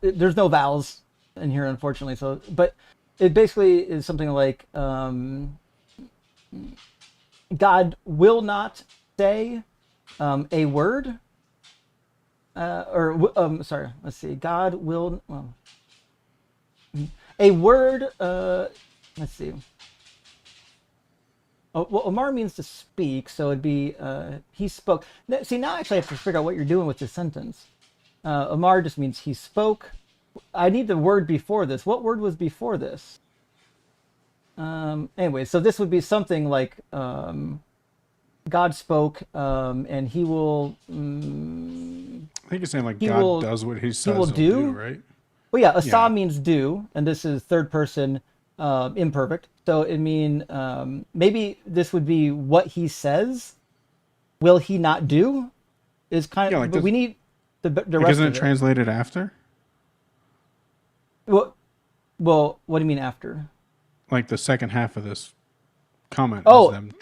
there's no vowels in here, unfortunately. So, but it basically is something like God will not say a word, sorry. Let's see. God will a word. Let's see. Oh, well, Omar means to speak, so it'd be he spoke. See, now I actually have to figure out what you're doing with this sentence. Omar just means he spoke. I need the word before this. What word was before this? Anyway, so this would be something like God spoke, and he will. I think it's saying like God does what he says he will do, right? Well, yeah, asa means do, and this is third person imperfect. So it mean maybe this would be what he says. Will he not do? Is kind of. Like but we need the rest. Isn't of it translated after? Well, what do you mean after? Like the second half of this comment is them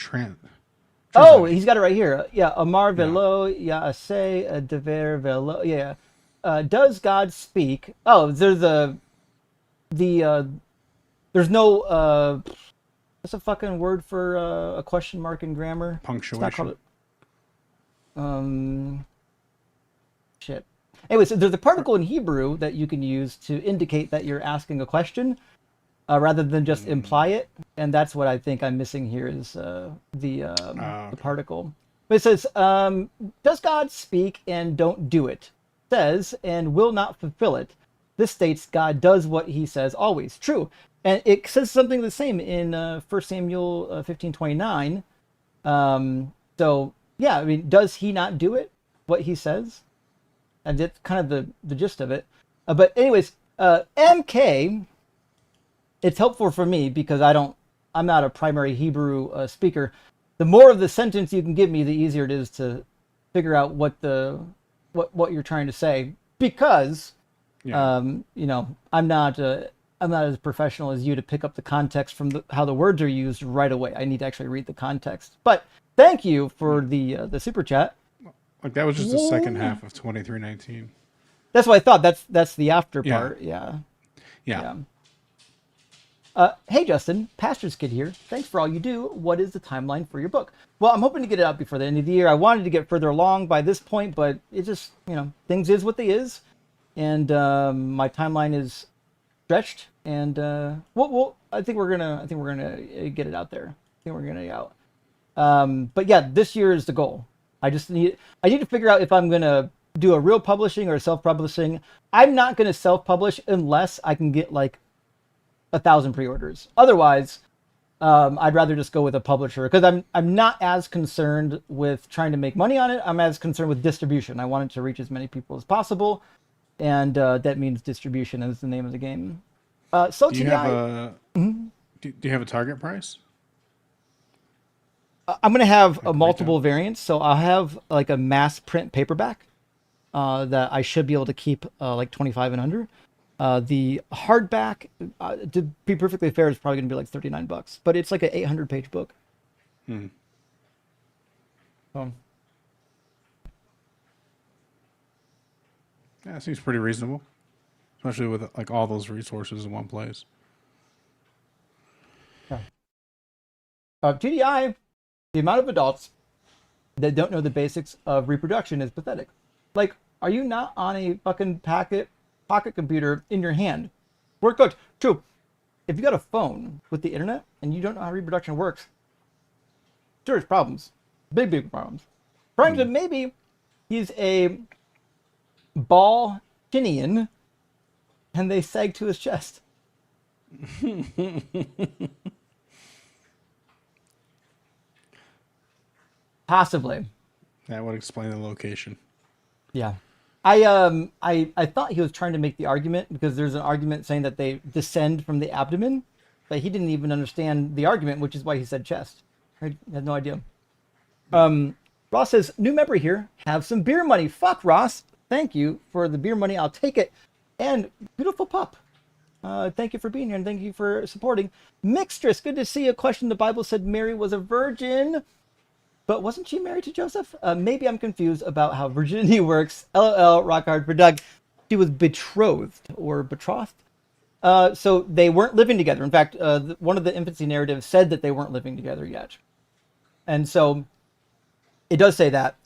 Oh, Translate. he's got it right here. Yeah, Amar Yeah. velo, yaase, dever velo. Yeah. Does God speak? Oh, there's there's no what's a fucking word for a question mark in grammar? It's not Punctuation. called shit. Anyways, there's a particle in Hebrew that you can use to indicate that you're asking a question, rather than just imply it, and that's what I think I'm missing here is the particle. But it says, "Does God speak and don't do it? Says and will not fulfill it." This states God does what He says always. True, and it says something the same in 1 Samuel 15:29. So yeah, I mean, does He not do it? What He says, and that's kind of the gist of it. But anyways, MK, it's helpful for me because I'm not a primary Hebrew speaker. The more of the sentence you can give me, the easier it is to figure out what you're trying to say. Because, you know, I'm not as professional as you to pick up the context from how the words are used right away. I need to actually read the context. But thank you for the super chat. Like that was just the second half of 2319. That's what I thought. That's the after part. Yeah. Hey Justin, Pastor's Kid here. Thanks for all you do. What is the timeline for your book? Well, I'm hoping to get it out before the end of the year. I wanted to get further along by this point, but it just, you know, things is what they is, and my timeline is stretched. And I think we're gonna get it out there. I think we're gonna get it out. But yeah, this year is the goal. I need to figure out if I'm gonna do a real publishing or self-publishing. I'm not gonna self-publish unless I can get like 1,000 pre-orders. Otherwise, I'd rather just go with a publisher because I'm not as concerned with trying to make money on it. I'm as concerned with distribution. I want it to reach as many people as possible, and that means distribution is the name of the game. So do you have do you have a target price? I'm going to have a multiple variants, so I'll have like a mass print paperback that I should be able to keep like 25 and under. The hardback, to be perfectly fair, is probably going to be like $39, but it's like an 800-page book. Yeah, it seems pretty reasonable, especially with like all those resources in one place. GDI, the amount of adults that don't know the basics of reproduction is pathetic. Like, are you not on a fucking pocket computer in your hand? Work coach. True. If you got a phone with the internet and you don't know how reproduction works, serious problems. Big problems. Problems that maybe he's a ball Chinian and they sag to his chest. Possibly. That would explain the location. Yeah. I thought he was trying to make the argument because there's an argument saying that they descend from the abdomen, but he didn't even understand the argument, which is why he said chest. I had no idea. Ross says, new member here, have some beer money. Fuck, Ross. Thank you for the beer money. I'll take it. And beautiful pup. Thank you for being here and thank you for supporting. Mixtress, good to see a question. The Bible said Mary was a virgin. But wasn't she married to Joseph? Maybe I'm confused about how virginity works. LOL, rock hard for Doug. She was betrothed or betrothed. So they weren't living together. In fact, one of the infancy narratives said that they weren't living together yet. And so it does say that,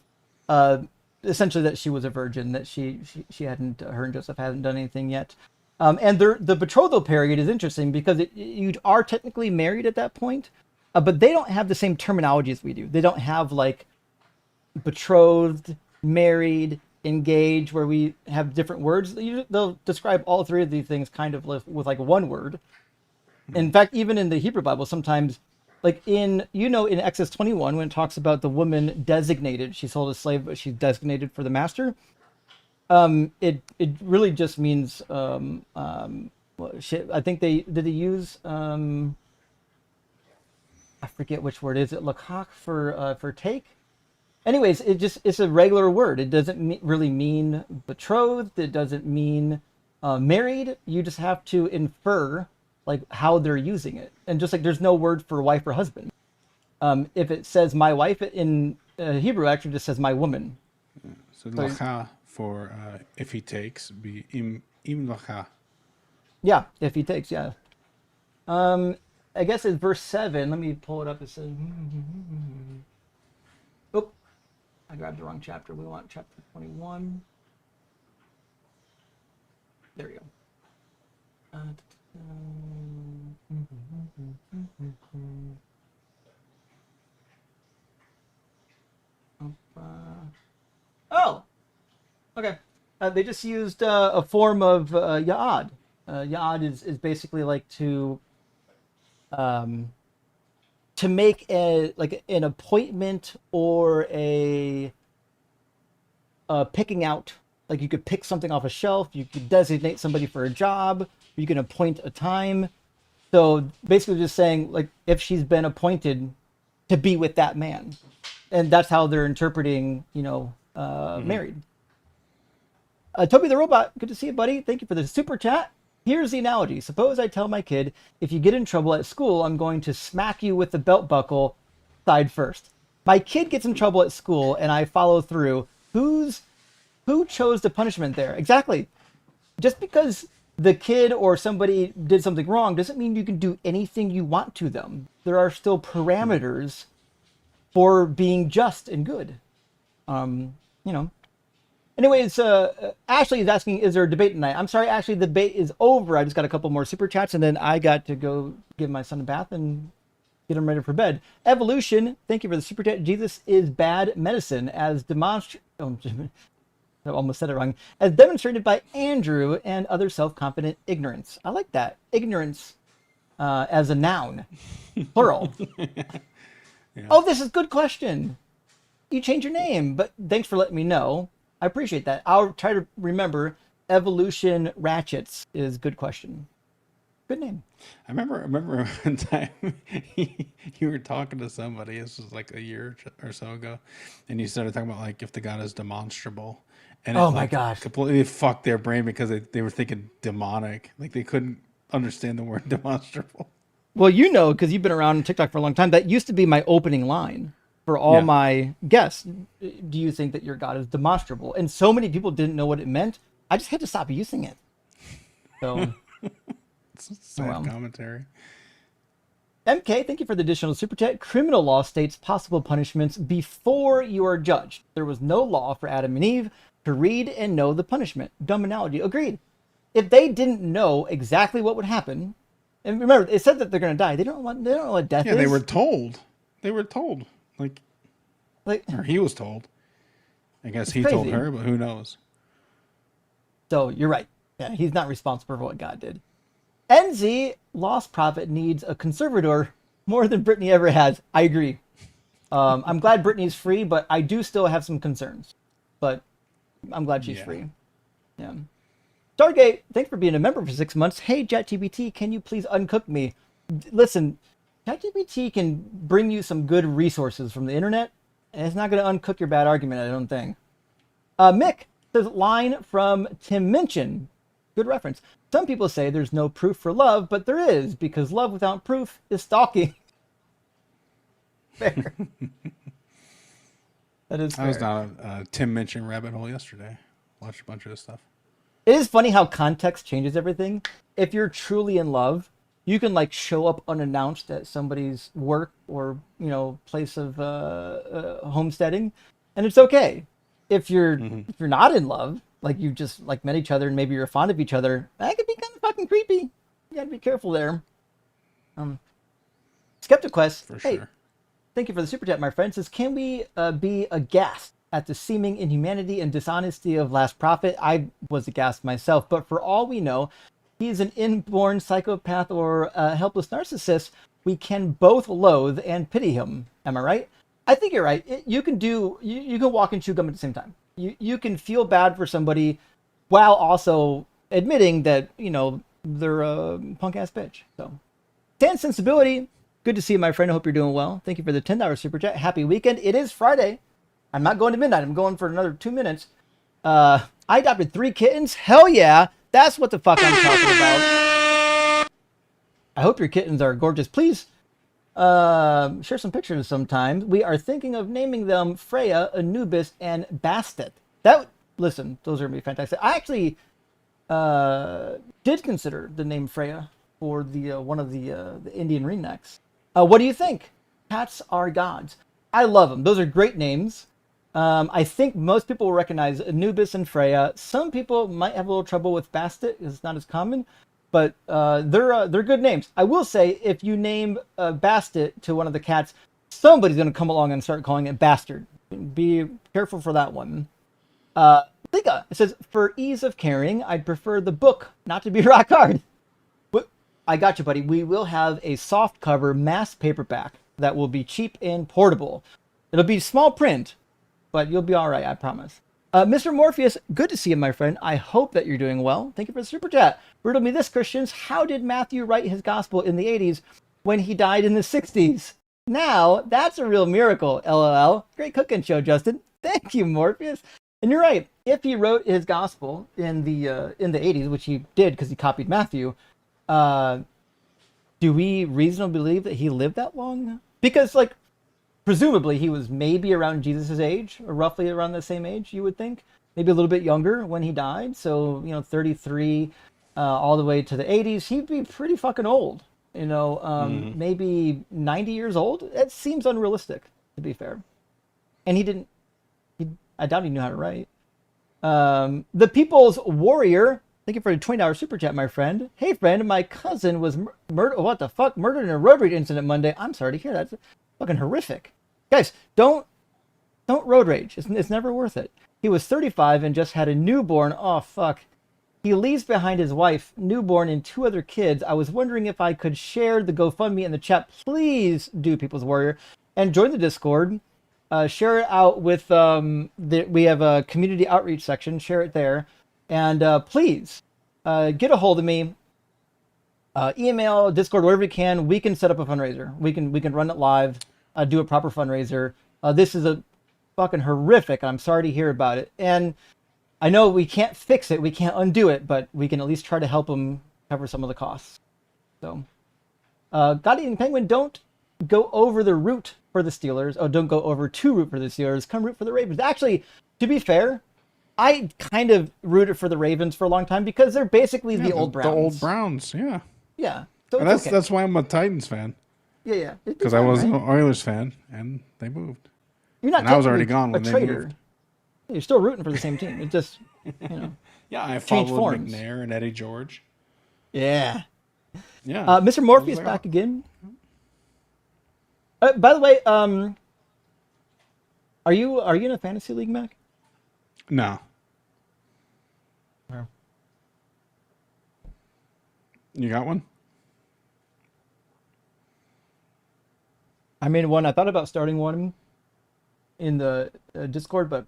essentially that she was a virgin, that she hadn't, her and Joseph hadn't done anything yet. And the betrothal period is interesting because you are technically married at that point. But they don't have the same terminology as we do. They don't have like betrothed, married, engaged, where we have different words. They'll describe all three of these things kind of with like one word. In fact, even in the Hebrew Bible, sometimes, like in Exodus 21, when it talks about the woman designated, she sold a slave, but she's designated for the master. It really just means, I think they use, I forget which word is it, lakach for take. Anyways, it's a regular word. It doesn't really mean betrothed. It doesn't mean married. You just have to infer like how they're using it. And just like there's no word for wife or husband. If it says my wife in Hebrew, actually just says my woman. So lacha for if he takes be im lacha. Yeah, if he takes, yeah. I guess it's verse 7. Let me pull it up. It says, oh, I grabbed the wrong chapter. We want chapter 21. There we go. Oh, okay. They just used a form of ya'ad. Ya'ad is basically like to make an appointment or a picking out. Like you could pick something off a shelf, you could designate somebody for a job, you can appoint a time. So basically just saying like if she's been appointed to be with that man. And that's how they're interpreting, married. Toby the Robot, good to see you, buddy. Thank you for the super chat. Here's the analogy. Suppose I tell my kid, if you get in trouble at school, I'm going to smack you with the belt buckle side first. My kid gets in trouble at school and I follow through. Who chose the punishment there? Exactly. Just because the kid or somebody did something wrong doesn't mean you can do anything you want to them. There are still parameters for being just and good. Anyways, Ashley is asking, is there a debate tonight? I'm sorry, Ashley, the debate is over. I just got a couple more super chats, and then I got to go give my son a bath and get him ready for bed. Evolution, thank you for the super chat. Jesus is bad medicine, as demonstrated. Oh, I almost said it wrong. As demonstrated by Andrew and other self-confident ignorance. I like that. Ignorance as a noun, plural. Yeah. Oh, this is a good question. You changed your name, but thanks for letting me know. I appreciate that. I'll try to remember. Evolution Ratchets is a good question. Good name. I remember one time you were talking to somebody. This was like a year or so ago, and you started talking about like if the God is demonstrable, and oh it, my like, gosh, completely fucked their brain because they were thinking demonic, like they couldn't understand the word demonstrable. Well, because you've been around TikTok for a long time. That used to be my opening line for all my guests. Do you think that your God is demonstrable? And so many people didn't know what it meant. I just had to stop using it. So, sad commentary. MK, thank you for the additional super chat. Criminal law states possible punishments before you are judged. There was no law for Adam and Eve to read and know the punishment. Dumb analogy. Agreed. If they didn't know exactly what would happen, and remember, it said that they're going to die. They don't know what death is. Yeah, they were told. Like, or he was told. I guess he told her, but who knows? So you're right. Yeah, he's not responsible for what God did. NZ, Lost Prophet needs a conservator more than Brittany ever has. I agree. I'm glad Brittany's free, but I do still have some concerns. But I'm glad she's free. Yeah. Stargate, thanks for being a member for 6 months. Hey, ChatGPT, can you please uncook me? Listen, ChatGPT can bring you some good resources from the internet, and it's not going to uncook your bad argument, I don't think. Mick says, line from Tim Minchin. Good reference. Some people say there's no proof for love, but there is, because love without proof is stalking. Fair. That is fair. I was down a Tim Minchin rabbit hole yesterday. Watched a bunch of his stuff. It is funny how context changes everything. If you're truly in love, you can like show up unannounced at somebody's work or place of homesteading, and it's okay. If you're not in love, like you just like met each other and maybe you're fond of each other, that could be kind of fucking creepy. You gotta be careful there. SkepticQuest, for hey, sure. Thank you for the super chat, my friend. Says, can we be aghast at the seeming inhumanity and dishonesty of Last Prophet? I was aghast myself, but for all we know, he's an inborn psychopath or a helpless narcissist. We can both loathe and pity him. Am I right? I think you're right. You can walk and chew gum at the same time. You can feel bad for somebody while also admitting that, they're a punk ass bitch. So, Stan Sensibility, good to see you, my friend. I hope you're doing well. Thank you for the $10 super chat. Happy weekend. It is Friday. I'm not going to midnight. I'm going for another 2 minutes. I adopted 3 kittens. Hell yeah. That's what the fuck I'm talking about. I hope your kittens are gorgeous. Please Share some pictures sometime. We are thinking of naming them Freya, Anubis, and Bastet. Listen, those are gonna be fantastic. I actually did consider the name Freya for the one of the Indian ringnecks. What do you think? Cats are gods. I love them. Those are great names. I think most people will recognize Anubis and Freya. Some people might have a little trouble with Bastet because it's not as common, but they're good names. I will say, if you name Bastet to one of the cats, somebody's going to come along and start calling it Bastard. Be careful for that one. Liga, it says, for ease of carrying, I'd prefer the book not to be rock hard. But I got you, buddy. We will have a soft cover mass paperback that will be cheap and portable. It'll be small print, but you'll be all right, I promise. Mr. Morpheus, good to see you, my friend. I hope that you're doing well. Thank you for the super chat. Riddle me this, Christians. How did Matthew write his gospel in the 80s when he died in the 60s? Now, that's a real miracle, LOL. Great cooking show, Justin. Thank you, Morpheus. And you're right. If he wrote his gospel in the 80s, which he did because he copied Matthew, do we reasonably believe that he lived that long? Because, like, presumably he was maybe around Jesus' age, or roughly around the same age, you would think. Maybe a little bit younger when he died. So, 33 all the way to the 80s. He'd be pretty fucking old. Maybe 90 years old. It seems unrealistic, to be fair. And I doubt he knew how to write. The People's Warrior. Thank you for the $20 super chat, my friend. Hey, friend, my cousin was murdered in a road rage incident Monday. I'm sorry to hear that. It's fucking horrific. Guys, don't road rage. It's never worth it. He was 35 and just had a newborn. Oh, fuck. He leaves behind his wife, newborn, and 2 other kids. I was wondering if I could share the GoFundMe in the chat. Please do, People's Warrior. And join the Discord. Share it out with, we have a community outreach section. Share it there. And please get a hold of me. Email, Discord, whatever you can. We can set up a fundraiser. We can run it live, do a proper fundraiser. This is a fucking horrific. I'm sorry to hear about it. And I know we can't fix it. We can't undo it, but we can at least try to help them cover some of the costs. So, God-eating penguin, don't go over the route for the Steelers. Oh, don't go over to root for the Steelers. Come root for the Ravens. Actually, to be fair, I kind of rooted for the Ravens for a long time because they're basically the old Browns. The old Browns, yeah. Yeah. So and that's why I'm a Titans fan. Yeah. Because I was an Oilers fan, and they moved. You're not. And I was already gone when they moved. You're still rooting for the same team. It just, Yeah, I followed McNair and Eddie George. Yeah. Yeah. Mr. Morpheus back again. By the way, are you in a fantasy league, Mac? No. No. You got one? I made one. I thought about starting one in the Discord, but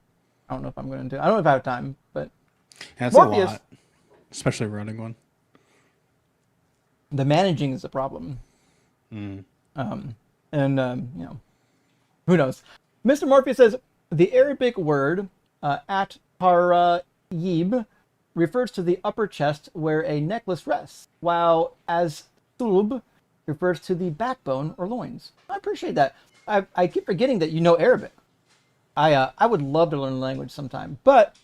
I don't know if I'm going to. I don't know if I have time, but that's Morpheus, a lot, especially running one. The managing is the problem. Mm. Who knows? Mr. Morpheus says the Arabic word at tarayib refers to the upper chest where a necklace rests, while as sulb refers to the backbone or loins. I appreciate that. I keep forgetting that you know Arabic. I would love to learn the language sometime, but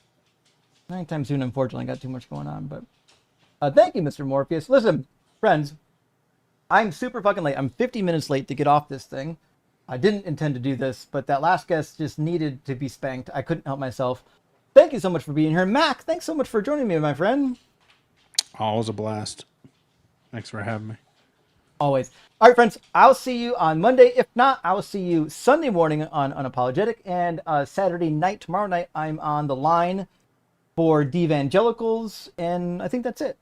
anytime soon, unfortunately, I got too much going on. But thank you, Mr. Morpheus. Listen, friends, I'm super fucking late. I'm 50 minutes late to get off this thing. I didn't intend to do this, but that last guest just needed to be spanked. I couldn't help myself. Thank you so much for being here. Mac, thanks so much for joining me, my friend. Always a blast. Thanks for having me. Always. All right, friends, I'll see you on Monday. If not, I will see you Sunday morning on Unapologetic, and Saturday night, tomorrow night, I'm on the line for Devaangelicals, and I think that's it.